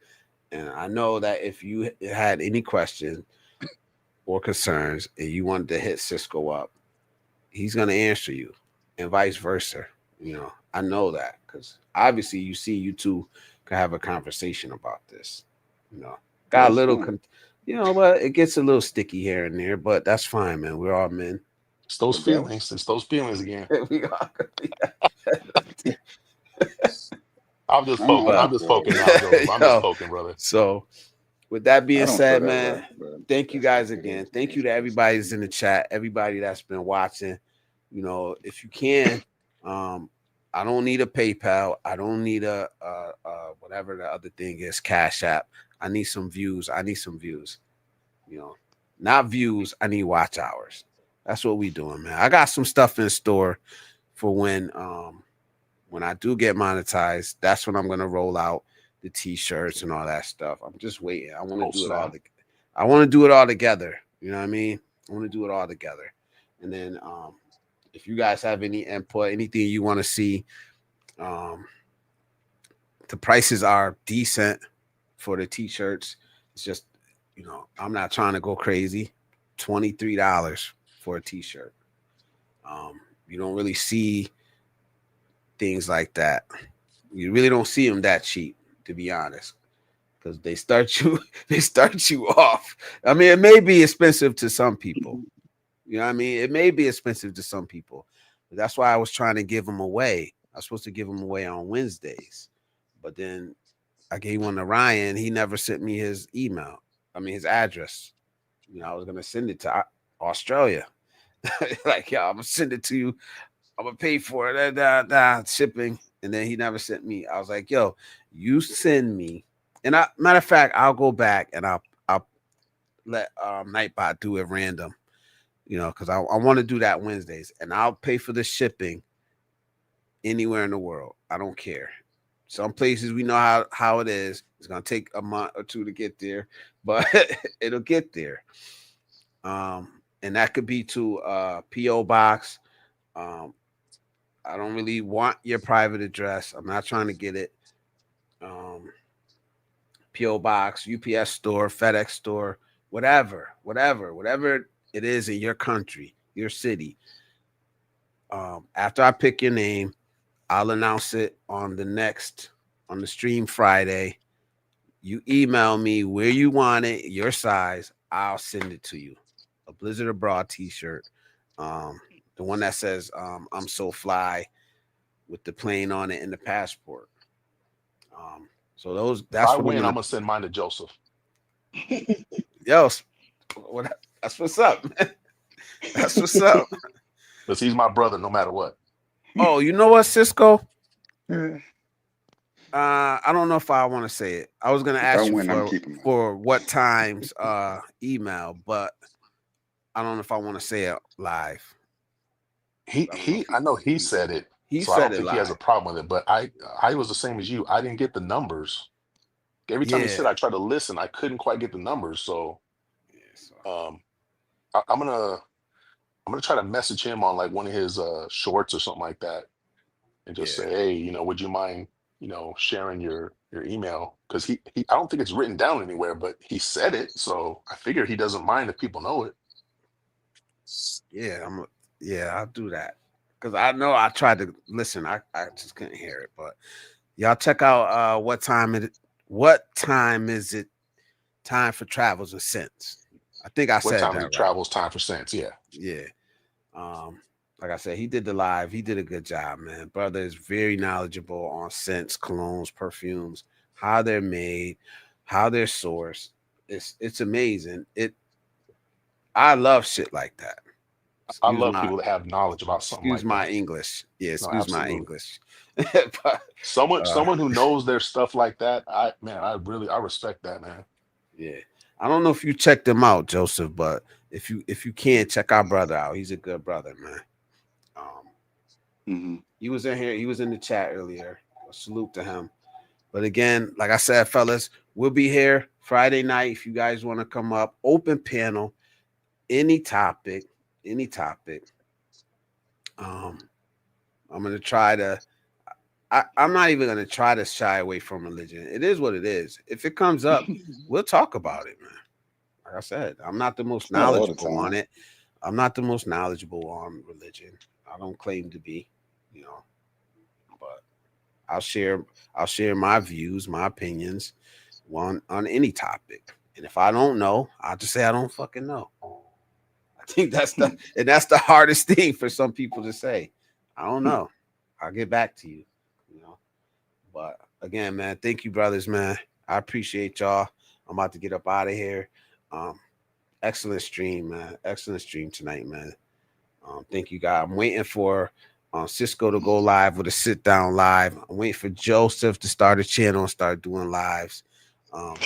And I know that if you had any questions or concerns and you wanted to hit Cisco up, he's going to answer you, and vice versa. I know that because obviously you two can have a conversation about this. You know, Yeah, got a it's little, fun. but it gets a little sticky here and there, but that's fine, man. We're all men. It's those But that was feelings. It's those feelings again. we all, I'm just I poking. I'm but, don't just feel poking now, Joseph. I'm just yo, poking, brother. so with that I being don't feel said, that way, man, but thank you that's guys it again. is what it Thank is. you to everybody that's in the chat, everybody that's been watching. If you can, um, I don't need a PayPal. I don't need whatever the other thing is, Cash App. I need some views. I need some views. You know, not views. I need watch hours. That's what we doing, man. I got some stuff in store for when I do get monetized. That's when I'm gonna roll out the t-shirts and all that stuff. I'm just waiting. I want to Oh do it all. snap! I want to do it all together. You know what I mean? I want to do it all together. And then if you guys have any input, anything you want to see, um, the prices are decent for the t-shirts. It's just, I'm not trying to go crazy. $23. for a t-shirt. You don't really see things like that. You really don't see them that cheap, to be honest, because they start you off. I mean, it may be expensive to some people. You know what I mean? It may be expensive to some people. But that's why I was trying to give them away. I was supposed to give them away on Wednesdays, but then I gave one to Ryan. He never sent me his email. I mean, his address. You know, I was gonna send it to Australia. Like, yeah, I'm gonna send it to you. I'm gonna pay for it, shipping, and then he never sent me. I was like, yo, you send me, and matter of fact, I'll go back and I'll let Nightbot do it random, you know, because I want to do that Wednesdays, and I'll pay for the shipping anywhere in the world. I don't care. Some places we know how it is. It's gonna take a month or two to get there, but it'll get there. And that could be to PO box. I don't really want your private address. I'm not trying to get it. PO box, UPS store, FedEx store, whatever it is in your country, your city. After I pick your name, I'll announce it on the stream Friday. You email me where you want it, your size. I'll send it to you. A Blizzard Abroad t-shirt. The one that says I'm so fly with the plane on it and the passport. So that's if I what win, I'm gonna send mine to Joseph. Yo, that's what's up, man. That's what's up. Because he's my brother no matter what. Oh, you know what, Cisco? I don't know if I want to say it. I was gonna ask you for what times email, but I don't know if I want to say it live. I know he said it. So I don't think he has a problem with it. But I was the same as you. I didn't get the numbers. Every time he said I tried to listen, I couldn't quite get the numbers. So I'm gonna try to message him on like one of his shorts or something like that, and just say, hey, you know, would you mind, you know, sharing your email? Because he I don't think it's written down anywhere, but he said it, so I figure he doesn't mind if people know it. Yeah, I'll do that. Because I know I tried to listen, I just couldn't hear it. But y'all check out what time is it time for travels with sense. I think I said that right. Travels time for sense, yeah. Yeah. Like I said, he did the live. He did a good job, man. Brother is very knowledgeable on scents, colognes, perfumes, how they're made, how they're sourced. It's amazing. I love shit like that. I love people that have knowledge about something like that. Excuse my English. Yeah, excuse my English. But someone who knows their stuff like that, I respect that, man. Yeah. I don't know if you checked him out, Joseph, but if you can, check our brother out. He's a good brother, man. He was in here. He was in the chat earlier. A salute to him. But again, like I said, fellas, we'll be here Friday night. If you guys want to come up, open panel, any topic. I'm gonna try to. I'm not even gonna try to shy away from religion. It is what it is. If it comes up, we'll talk about it, man. Like I said, I'm not the most knowledgeable on it. I'm not the most knowledgeable on religion. I don't claim to be, you know, but I'll share my views, my opinions on any topic. And if I don't know, I'll just say I don't fucking know. I think that's the hardest thing for some people to say. I don't know. I'll get back to you, you know. But again, man, thank you, brothers, man. I appreciate y'all. I'm about to get up out of here. Excellent stream, man. Excellent stream tonight, man. Thank you, guys. I'm waiting for Cisco to go live with a sit down live. I'm waiting for Joseph to start a channel and start doing lives.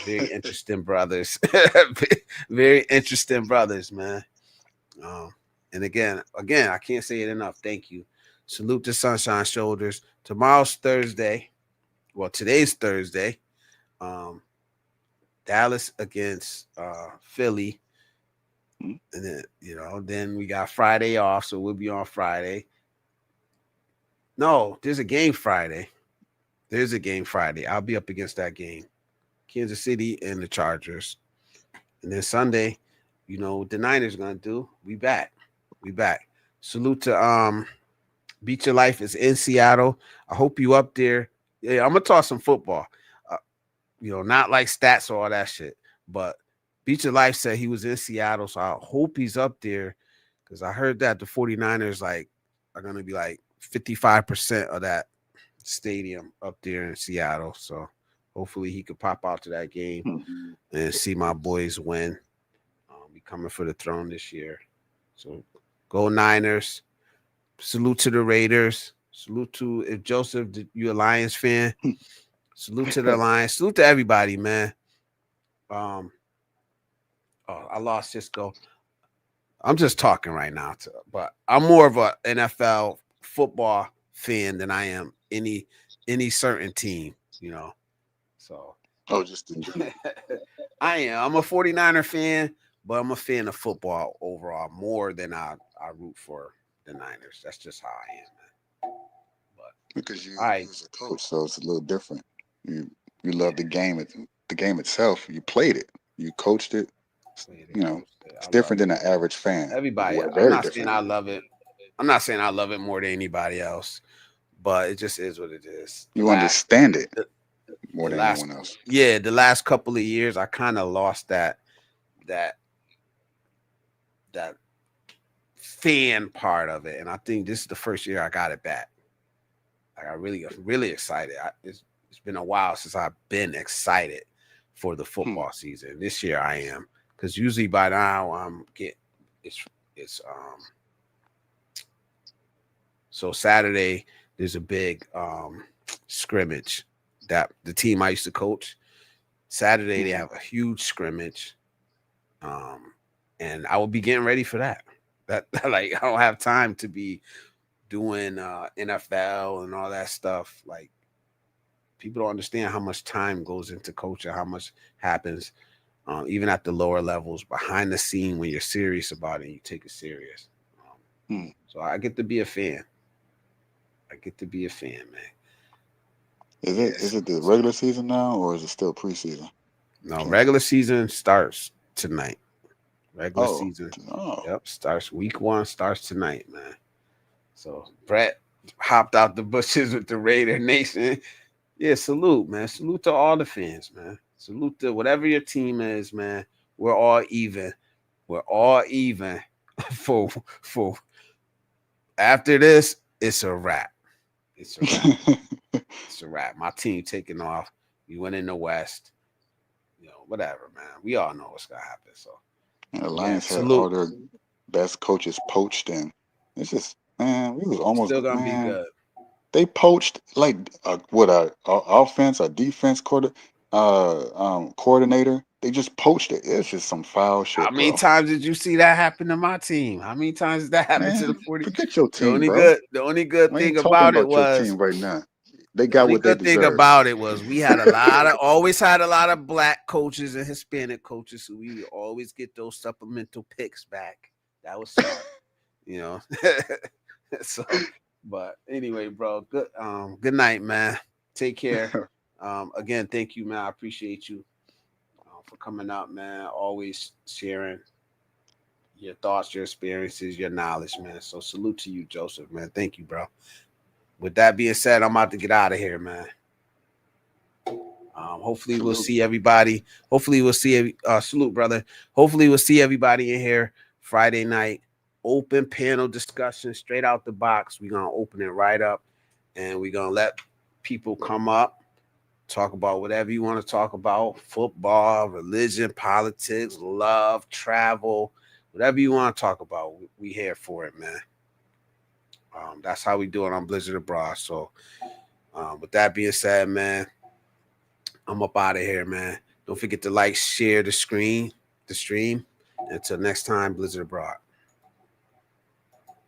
Very interesting brothers. Very interesting brothers, man. And again, I can't say it enough. Thank you. Salute to Sunshine Shoulders. Tomorrow's Thursday. Well, today's Thursday. Dallas against Philly. And then, you know, then we got Friday off, so we'll be on Friday. No, there's a game Friday. I'll be up against that game. Kansas City and the Chargers. And then Sunday, you know what the Niners gonna do? We back. We back. Salute to Beat Your Life is in Seattle. I hope you up there. Yeah, I'm gonna talk some football. Not like stats or all that shit. But Beat Your Life said he was in Seattle, so I hope he's up there because I heard that the 49ers are gonna be like 55% of that stadium up there in Seattle. So hopefully he could pop out to that game and see my boys win. Be coming for the throne this year. So go Niners. Salute to the Raiders. Salute to if Joseph, you a Lions fan. Salute to the Lions. Salute to everybody, man. I lost Cisco. I'm just talking right now, but I'm more of a NFL football fan than I am any certain team, So just in general. I am. I'm a 49er fan, but I'm a fan of football overall more than I root for the Niners. That's just how I am, man. But because you was a coach, so it's a little different. You love the game. The game itself. You played it. You coached it. It's different than an average fan. Everybody. I'm not saying I love it. I'm not saying I love it more than anybody else, but it just is what it is. You understand it more than anyone else. Yeah, the last couple of years, I kind of lost that fan part of it, and I think this is the first year I got it back. Like I really excited. It's been a while since I've been excited for the football season. This year I am, because usually by now so Saturday there's a big scrimmage that the team I used to coach. Saturday they have a huge scrimmage, and I will be getting ready for that. That like I don't have time to be doing NFL and all that stuff. Like people don't understand how much time goes into coaching, how much happens even at the lower levels behind the scene when you're serious about it and you take it serious. So I get to be a fan. Man. Is it the regular season now, or is it still preseason? No, regular season starts tonight. Regular season. Yep, starts week 1, starts tonight, man. So Brett hopped out the bushes with the Raider Nation. Yeah, salute, man. Salute to all the fans, man. Salute to whatever your team is, man. We're all even. We're all even for after this, it's a wrap. It's a wrap. It's a wrap. My team taking off. We went in the West. Whatever, man. We all know what's gonna happen. So the Lions had all their best coaches poached, and it's just, man, we was almost still gonna be good. They poached like a offense, a defense coordinator. They just poached it. It's just some foul shit. How many times did you see that happen to my team? How many times did that happen to the 40? Forget your team, the only good thing about it was your team right now. They got what they deserve. The good thing about it was we had always had a lot of black coaches and Hispanic coaches, so we always get those supplemental picks back. That was smart, So, but anyway, bro, good night, man. Take care. Again, thank you, man. I appreciate you for coming up, man. Always sharing your thoughts, your experiences, your knowledge, man. So salute to you, Joseph, man. Thank you, bro. With that being said, I'm about to get out of here, man. Hopefully we'll see everybody. Hopefully we'll see salute, brother. Hopefully we'll see everybody in here Friday night. Open panel discussion straight out the box. We're gonna open it right up, and we're gonna let people come up, talk about whatever you want to talk about: football, religion, politics, love, travel, whatever you want to talk about. We here for it, man. That's how we do it on Blizzard Abroad. So with that being said, man, I'm up out of here, man. Don't forget to like, share the stream. Until next time, Blizzard Abroad.